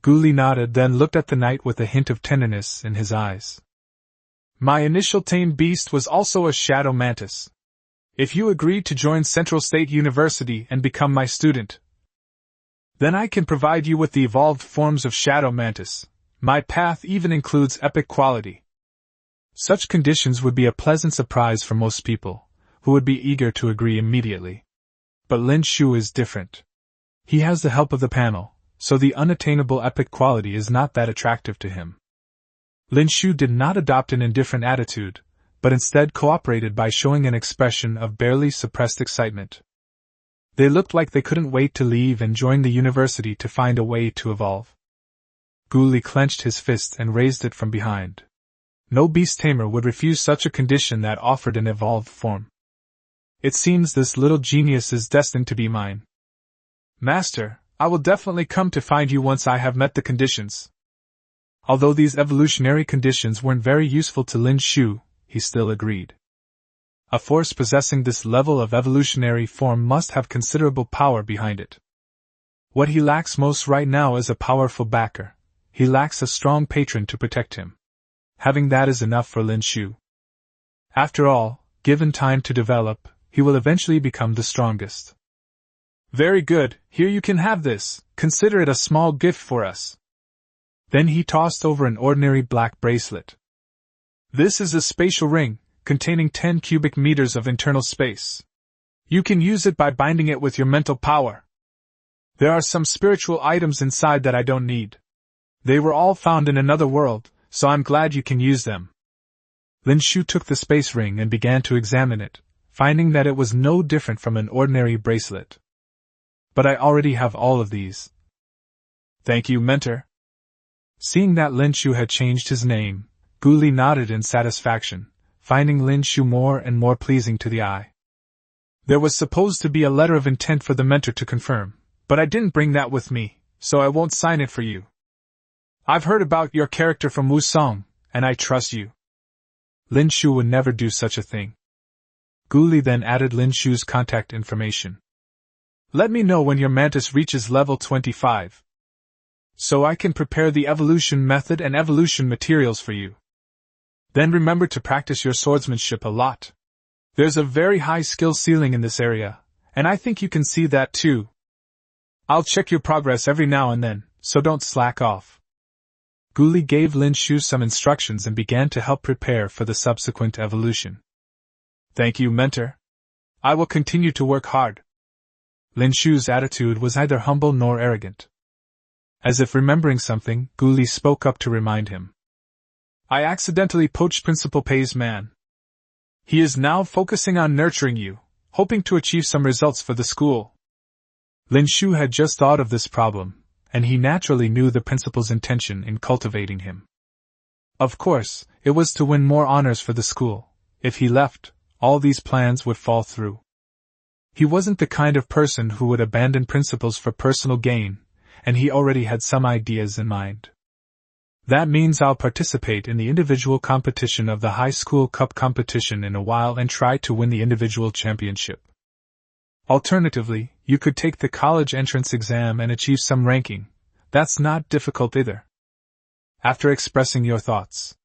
Gu Li nodded, then looked at the knight with a hint of tenderness in his eyes. My initial tamed beast was also a shadow mantis. If you agree to join Central State University and become my student, then I can provide you with the evolved forms of shadow mantis. My path even includes epic quality. Such conditions would be a pleasant surprise for most people, who would be eager to agree immediately. But Lin Shu is different. He has the help of the panel, so the unattainable epic quality is not that attractive to him. Lin Shu did not adopt an indifferent attitude, but instead cooperated by showing an expression of barely suppressed excitement. They looked like they couldn't wait to leave and join the university to find a way to evolve. Gu Li clenched his fist and raised it from behind. No beast tamer would refuse such a condition that offered an evolved form. It seems this little genius is destined to be mine. Master, I will definitely come to find you once I have met the conditions. Although these evolutionary conditions weren't very useful to Lin Shu, he still agreed. A force possessing this level of evolutionary form must have considerable power behind it. What he lacks most right now is a powerful backer. He lacks a strong patron to protect him. Having that is enough for Lin Shu. After all, given time to develop, he will eventually become the strongest. Very good, here you can have this, consider it a small gift for us. Then he tossed over an ordinary black bracelet. This is a spatial ring, containing 10 cubic meters of internal space. You can use it by binding it with your mental power. There are some spiritual items inside that I don't need. They were all found in another world, so I'm glad you can use them. Lin Shu took the space ring and began to examine it, finding that it was no different from an ordinary bracelet. But I already have all of these. Thank you, Mentor. Seeing that Lin Shu had changed his name, Gu Li nodded in satisfaction, finding Lin Shu more and more pleasing to the eye. There was supposed to be a letter of intent for the mentor to confirm, but I didn't bring that with me, so I won't sign it for you. I've heard about your character from Wu Song, and I trust you. Lin Shu would never do such a thing. Gu Li then added Lin Shu's contact information. Let me know when your mantis reaches level 25. So I can prepare the evolution method and evolution materials for you. Then remember to practice your swordsmanship a lot. There's a very high skill ceiling in this area, and I think you can see that too. I'll check your progress every now and then, so don't slack off. Gu Li gave Lin Shu some instructions and began to help prepare for the subsequent evolution. Thank you, Mentor. I will continue to work hard. Lin Shu's attitude was neither humble nor arrogant. As if remembering something, Gu Li spoke up to remind him. I accidentally poached Principal Pei's man. He is now focusing on nurturing you, hoping to achieve some results for the school. Lin Shu had just thought of this problem, and he naturally knew the principal's intention in cultivating him. Of course, it was to win more honors for the school. If he left, all these plans would fall through. He wasn't the kind of person who would abandon principles for personal gain, and he already had some ideas in mind.
That means I'll participate in the individual competition of the high school cup competition in a while and try to win the individual championship. Alternatively, you could take the college entrance exam and achieve some ranking. That's not difficult either. After expressing your thoughts,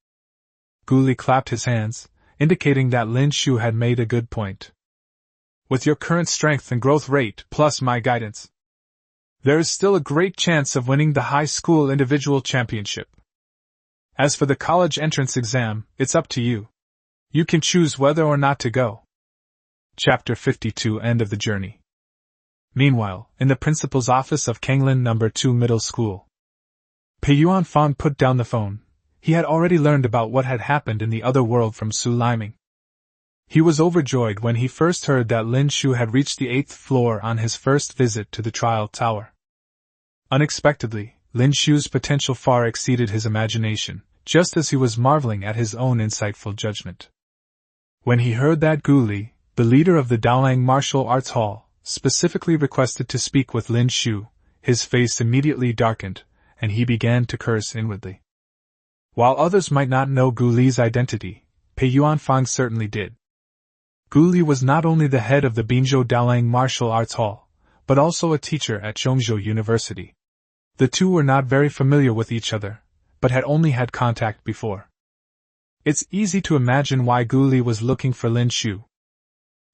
Guli clapped his hands, indicating that Lin Shu had made a good point. With your current strength and growth rate plus my guidance, there is still a great chance of winning the high school individual championship. As for the college entrance exam, it's up to you. You can choose whether or not to go. Chapter 52 End of the Journey. Meanwhile, in the principal's office of Kanglin No. 2 Middle School, Pei Yuanfang put down the phone. He had already learned about what had happened in the other world from Su Liming. He was overjoyed when he first heard that Lin Shu had reached the 8th floor on his first visit to the trial tower. Unexpectedly, Lin Shu's potential far exceeded his imagination, just as he was marveling at his own insightful judgment. When he heard that Guli, the leader of the Daolang Martial Arts Hall, specifically requested to speak with Lin Shu, his face immediately darkened, and he began to curse inwardly. While others might not know Guli's identity, Pei Yuanfang certainly did. Guli was not only the head of the Binzhou Daolang Martial Arts Hall, but also a teacher at Zhongzhou University. The two were not very familiar with each other, but had only had contact before. It's easy to imagine why Guli was looking for Lin Shu.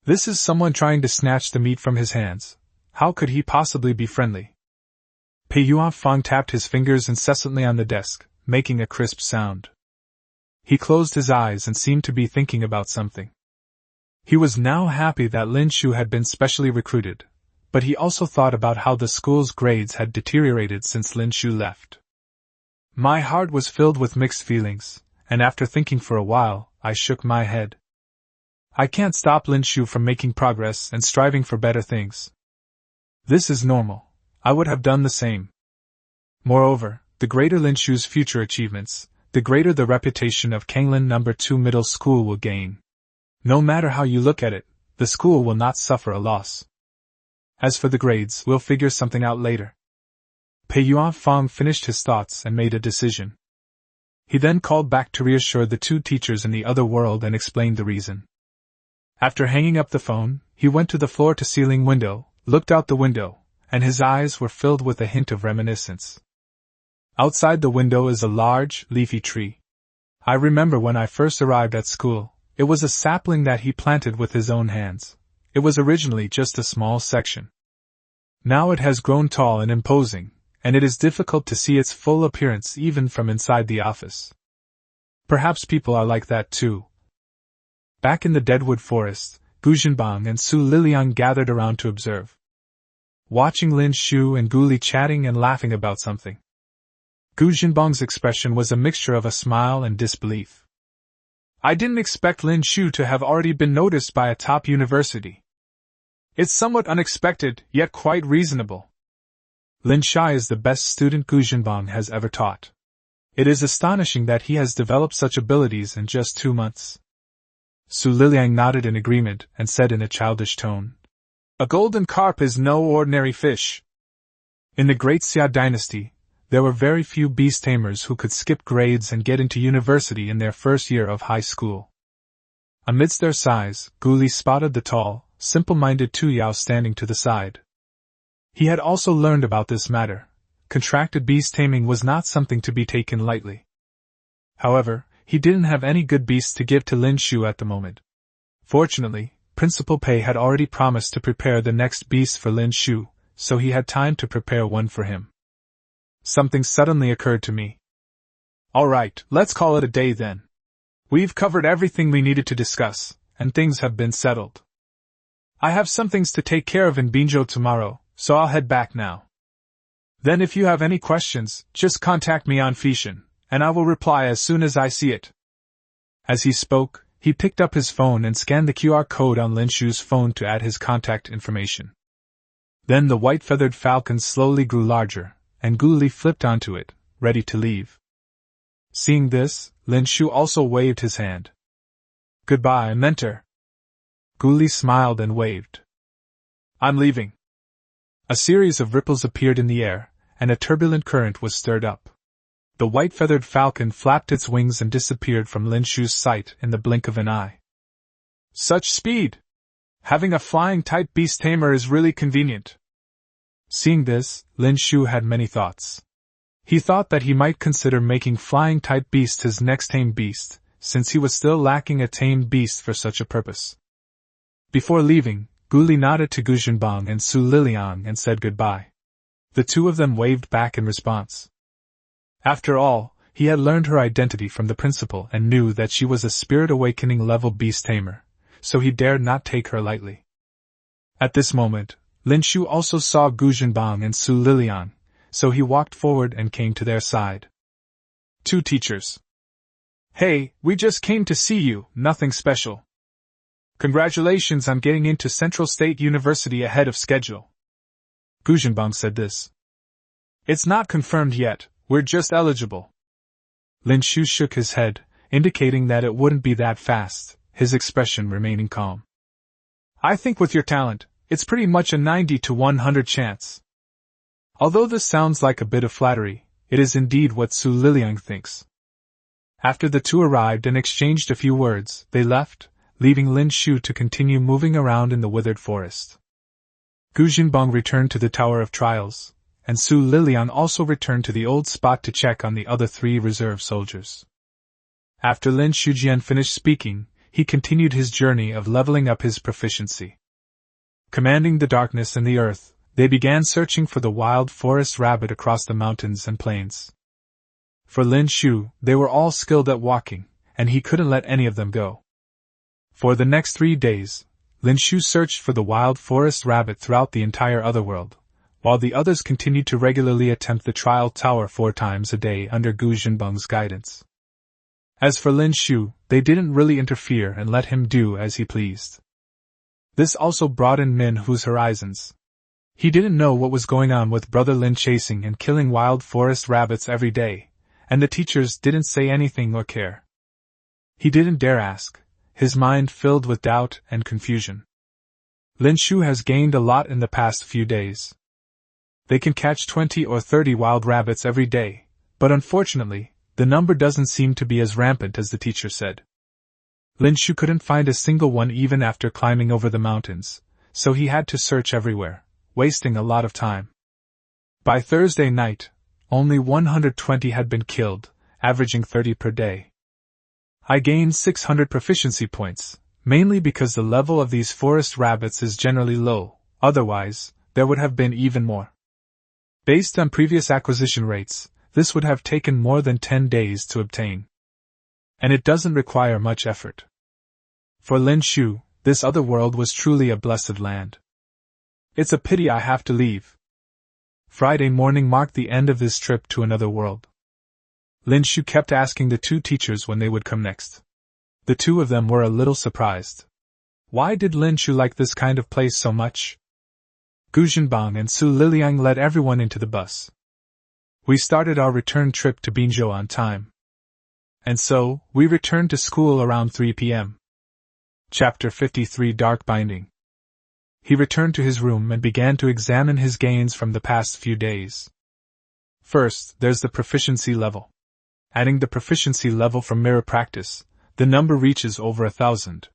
This is someone trying to snatch the meat from his hands. How could he possibly be friendly? Pei Yuanfang tapped his fingers incessantly on the desk, making a crisp sound. He closed his eyes and seemed to be thinking about something. He was now happy that Lin Shu had been specially recruited, but he also thought about how the school's grades had deteriorated since Lin Shu left. My heart was filled with mixed feelings, and after thinking for a while, I shook my head. I can't stop Lin Shu from making progress and striving for better things. This is normal. I would have done the same. Moreover, the greater Lin Shu's future achievements, the greater the reputation of Kanglin No. 2 Middle School will gain. No matter how you look at it, the school will not suffer a loss. As for the grades, we'll figure something out later. Pei Yuanfang finished his thoughts and made a decision. He then called back to reassure the two teachers in the other world and explained the reason. After hanging up the phone, he went to the floor-to-ceiling window, looked out the window, and his eyes were filled with a hint of reminiscence. Outside the window is a large, leafy tree. I remember when I first arrived at school, it was a sapling that he planted with his own hands. It was originally just a small section. Now it has grown tall and imposing, and it is difficult to see its full appearance even from inside the office. Perhaps people are like that too. Back in the Deadwood Forest, Gu Zhenbang and Su Liliang gathered around to observe, watching Lin Shu and Guli chatting and laughing about something. Gu Zhenbang's expression was a mixture of a smile and disbelief. I didn't expect Lin Shu to have already been noticed by a top university. It's somewhat unexpected, yet quite reasonable. Lin Shai is the best student Gu Zhenbang has ever taught. It is astonishing that he has developed such abilities in just 2 months. Su Liliang nodded in agreement and said in a childish tone, A golden carp is no ordinary fish. In the Great Xia dynasty, there were very few beast tamers who could skip grades and get into university in their first year of high school. Amidst their size, Guli spotted the tall, simple-minded Tu Yao standing to the side. He had also learned about this matter. Contracted beast taming was not something to be taken lightly. However, he didn't have any good beasts to give to Lin Shu at the moment. Fortunately, Principal Pei had already promised to prepare the next beast for Lin Shu, so he had time to prepare one for him. Something suddenly occurred to me. All right, let's call it a day then. We've covered everything we needed to discuss, and things have been settled. I have some things to take care of in Binzhou tomorrow, so I'll head back now. Then if you have any questions, just contact me on Feishan, and I will reply as soon as I see it. As he spoke, he picked up his phone and scanned the QR code on Lin Shu's phone to add his contact information. Then the white-feathered falcon slowly grew larger, and Guli flipped onto it, ready to leave. Seeing this, Lin Shu also waved his hand. Goodbye, mentor. Guli smiled and waved. I'm leaving. A series of ripples appeared in the air, and a turbulent current was stirred up. The white-feathered falcon flapped its wings and disappeared from Lin Shu's sight in the blink of an eye.
Such speed! Having a flying-type beast tamer is really convenient.
Seeing this, Lin Shu had many thoughts. He thought that he might consider making flying-type beast his next tamed beast, since he was still lacking a tamed beast for such a purpose. Before leaving, Gu Li nodded to Gu Zhenbang and Su Liliang and said goodbye. The two of them waved back in response. After all, he had learned her identity from the principal and knew that she was a spirit awakening level beast tamer, so he dared not take her lightly. At this moment, Lin Shu also saw Gu Zhenbang and Su Liliang, so he walked forward and came to their side.
Two teachers. Hey, we just came to see you, nothing special. Congratulations on getting into Central State University ahead of schedule.
Gu Zhenbang said this.
It's not confirmed yet, we're just eligible.
Lin Shu shook his head, indicating that it wouldn't be that fast, his expression remaining calm.
I think with your talent, it's pretty much a 90 to 100 chance.
Although this sounds like a bit of flattery, it is indeed what Su Liliang thinks. After the two arrived and exchanged a few words, they left, leaving Lin Shu to continue moving around in the withered forest. Gu Zhenbang returned to the Tower of Trials, and Su Liliang also returned to the old spot to check on the other three reserve soldiers. After Lin Shujian finished speaking, he continued his journey of leveling up his proficiency. Commanding the darkness and the earth, they began searching for the wild forest rabbit across the mountains and plains. For Lin Shu, they were all skilled at walking, and he couldn't let any of them go. For the next 3 days, Lin Shu searched for the wild forest rabbit throughout the entire otherworld, while the others continued to regularly attempt the trial tower 4 times a day under Gu Zhenbang's guidance. As for Lin Shu, they didn't really interfere and let him do as he pleased. This also broadened Min Hu's horizons. He didn't know what was going on with Brother Lin chasing and killing wild forest rabbits every day, and the teachers didn't say anything or care. He didn't dare ask, his mind filled with doubt and confusion. Lin Shu has gained a lot in the past few days. They can catch 20 or 30 wild rabbits every day, but unfortunately, the number doesn't seem to be as rampant as the teacher said. Lin Shu couldn't find a single one even after climbing over the mountains, so he had to search everywhere, wasting a lot of time. By Thursday night, only 120 had been killed, averaging 30 per day. I gained 600 proficiency points, mainly because the level of these forest rabbits is generally low, otherwise, there would have been even more. Based on previous acquisition rates, this would have taken more than 10 days to obtain. And it doesn't require much effort. For Lin Shu, this other world was truly a blessed land. It's a pity I have to leave. Friday morning marked the end of this trip to another world. Lin Shu kept asking the two teachers when they would come next. The two of them were a little surprised. Why did Lin Shu like this kind of place so much? Gu Zhenbang and Su Liliang led everyone into the bus. We started our return trip to Binzhou on time. And so, we returned to school around 3 p.m. Chapter 53 Dark Binding. He returned to his room and began to examine his gains from the past few days. First, there's the proficiency level. Adding the proficiency level from mirror practice, the number reaches over 1,000.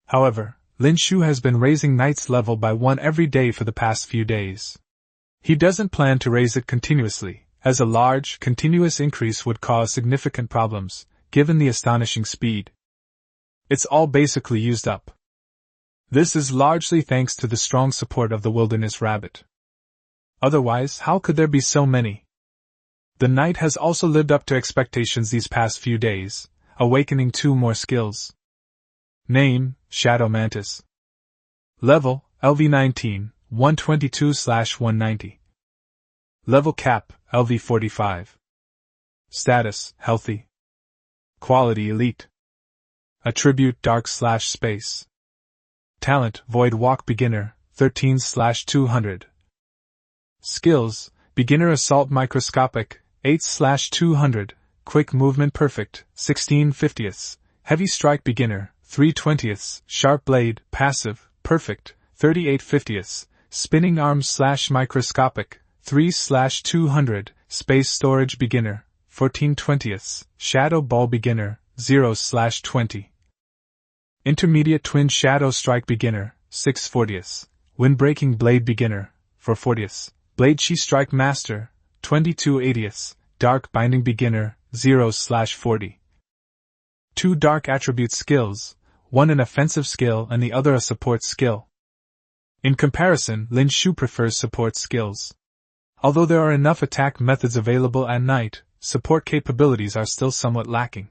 However, Lin Shu has been raising Knight's level by 1 every day for the past few days. He doesn't plan to raise it continuously, as a large, continuous increase would cause significant problems, given the astonishing speed. It's all basically used up. This is largely thanks to the strong support of the wilderness rabbit. Otherwise, how could there be so many? The Knight has also lived up to expectations these past few days, awakening 2 more skills. Name, Shadow Mantis. Level, LV19, 122/190. Level Cap, LV45. Status, Healthy. Quality Elite. Attribute Dark/Space. Talent, Void Walk Beginner, 13/200. Skills, Beginner Assault Microscopic, 8/200, Quick Movement Perfect, 16/50, Heavy Strike Beginner, 3/20, Sharp Blade, Passive, Perfect, 38/50, Spinning Arms/Microscopic, 3/200, Space Storage Beginner, 14/20, Shadow Ball Beginner, 0/20. Intermediate Twin Shadow Strike Beginner, 6/40, Windbreaking Blade Beginner, 4/40, Blade Chi Strike Master, 22/80, Dark Binding Beginner, 0/40. 2 Dark Attribute Skills, one an offensive skill and the other a support skill. In comparison, Lin Shu prefers support skills. Although there are enough attack methods available at night, support capabilities are still somewhat lacking.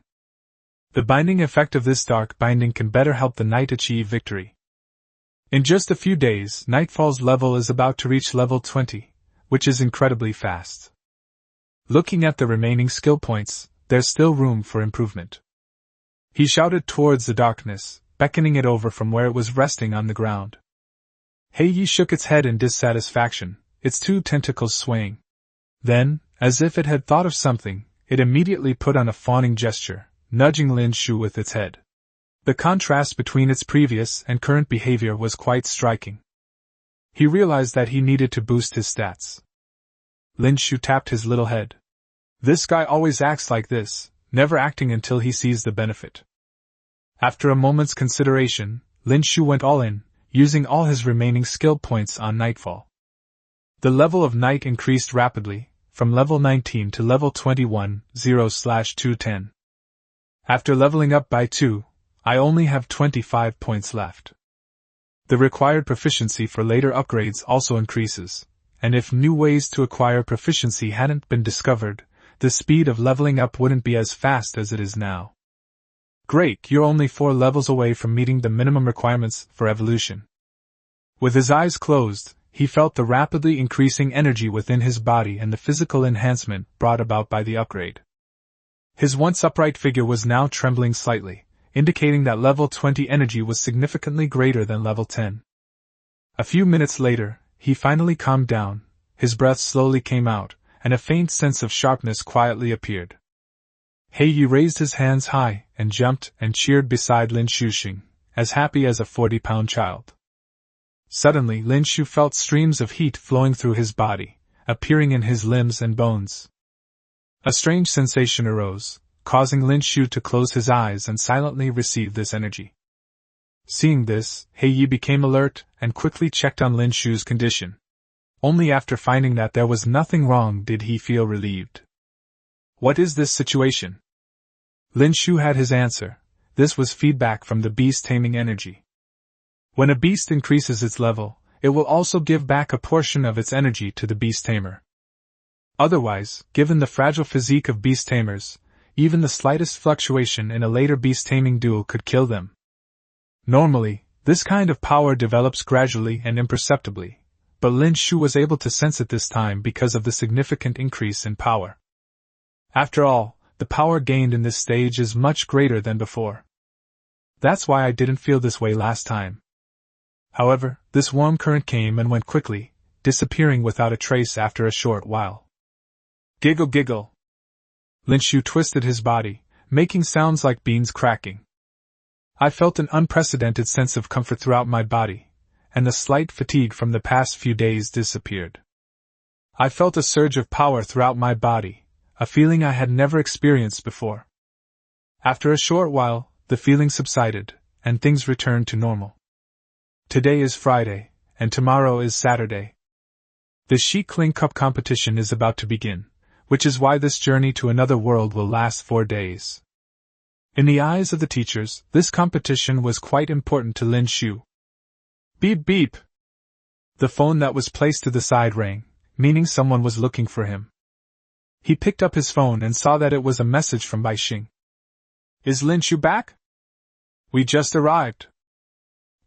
The binding effect of this dark binding can better help the knight achieve victory. In just a few days, Nightfall's level is about to reach level 20, which is incredibly fast. Looking at the remaining skill points, there's still room for improvement. He shouted towards the darkness, beckoning it over from where it was resting on the ground. Heiyi shook its head in dissatisfaction, its 2 tentacles swaying. Then, as if it had thought of something, it immediately put on a fawning gesture, nudging Lin Shu with its head. The contrast between its previous and current behavior was quite striking. He realized that he needed to boost his stats. Lin Shu tapped his little head. This guy always acts like this, never acting until he sees the benefit. After a moment's consideration, Lin Shu went all in, using all his remaining skill points on Nightfall. The level of Night increased rapidly, from level 19 to level 21, 0/210. After leveling up by 2, I only have 25 points left. The required proficiency for later upgrades also increases, and if new ways to acquire proficiency hadn't been discovered, the speed of leveling up wouldn't be as fast as it is now. Great, you're only 4 levels away from meeting the minimum requirements for evolution. With his eyes closed, he felt the rapidly increasing energy within his body and the physical enhancement brought about by the upgrade. His once upright figure was now trembling slightly, indicating that level 20 energy was significantly greater than level 10. A few minutes later, he finally calmed down, his breath slowly came out, and a faint sense of sharpness quietly appeared. Heiyi raised his hands high and jumped and cheered beside Lin Shu, as happy as a 40-pound child. Suddenly Lin Shu felt streams of heat flowing through his body, appearing in his limbs and bones. A strange sensation arose, causing Lin Shu to close his eyes and silently receive this energy. Seeing this, Heiyi became alert and quickly checked on Lin Shu's condition. Only after finding that there was nothing wrong did he feel relieved. What is this situation? Lin Shu had his answer. This was feedback from the beast taming energy. When a beast increases its level, it will also give back a portion of its energy to the beast tamer. Otherwise, given the fragile physique of beast tamers, even the slightest fluctuation in a later beast taming duel could kill them. Normally, this kind of power develops gradually and imperceptibly, but Lin Shu was able to sense it this time because of the significant increase in power. After all, the power gained in this stage is much greater than before. That's why I didn't feel this way last time. However, this warm current came and went quickly, disappearing without a trace after a short while. Giggle giggle. Lin Shu twisted his body, making sounds like beans cracking. I felt an unprecedented sense of comfort throughout my body, and the slight fatigue from the past few days disappeared. I felt a surge of power throughout my body, a feeling I had never experienced before. After a short while, the feeling subsided, and things returned to normal. Today is Friday, and tomorrow is Saturday. The Shikling Cup competition is about to begin, which is why this journey to another world will last 4 days. In the eyes of the teachers, this competition was quite important to Lin Shu. Beep beep! The phone that was placed to the side rang, meaning someone was looking for him. He picked up his phone and saw that it was a message from Bai Xing. Is Lin Shu back? We just arrived.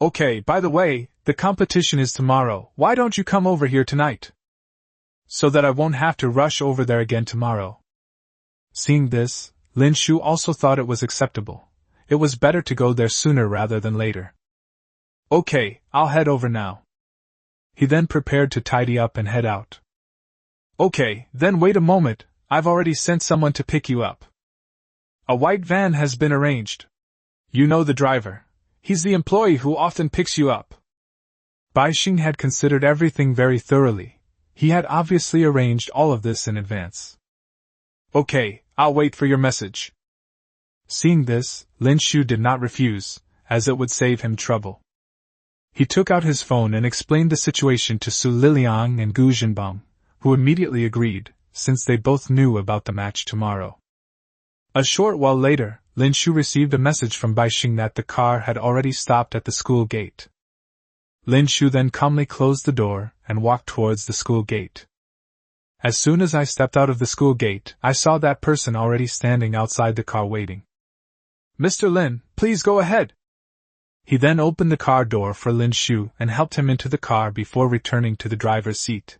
Okay, by the way, the competition is tomorrow. Why don't you come over here tonight? So that I won't have to rush over there again tomorrow. Seeing this, Lin Shu also thought it was acceptable. It was better to go there sooner rather than later. Okay, I'll head over now. He then prepared to tidy up and head out. Okay, then wait a moment, I've already sent someone to pick you up. A white van has been arranged. You know the driver. He's the employee who often picks you up. Bai Xing had considered everything very thoroughly. He had obviously arranged all of this in advance. Okay,
I'll wait for your message.
Seeing this, Lin Shu did not refuse, as it would save him trouble. He took out his phone and explained the situation to Su Liliang and Gu Jinbang, who immediately agreed, since they both knew about the match tomorrow. A short while later, Lin Shu received a message from Baixing that the car had already stopped at the school gate. Lin Shu then calmly closed the door and walked towards the school gate. As soon as I stepped out of the school gate, I saw that person already standing outside the car waiting.
Mr. Lin, please go ahead.
He then opened the car door for Lin Shu and helped him into the car before returning to the driver's seat.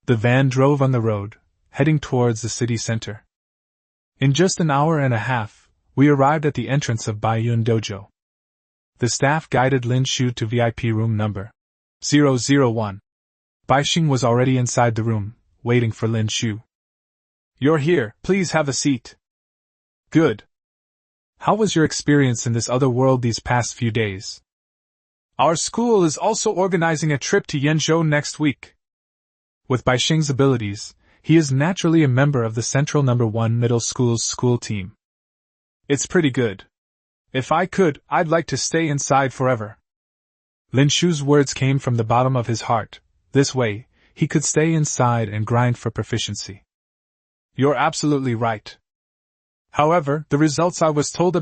The van drove on the road, heading towards the city center. In just an hour and a half, we arrived at the entrance of Baiyun Dojo. The staff guided Lin Shu to VIP room number 001. Baixing was already inside the room, waiting for Lin Shu.
You're here, please have a seat.
Good. How was your experience in this other world these past few days?
Our school is also organizing a trip to Yenzhou next week.
With Baixing's abilities, he is naturally a member of the Central No. 1 Middle School's school team.
It's pretty good. If I could, I'd like to stay inside forever.
Lin Shu's words came from the bottom of his heart. This way, he could stay inside and grind for proficiency.
You're absolutely right. However, the results I was told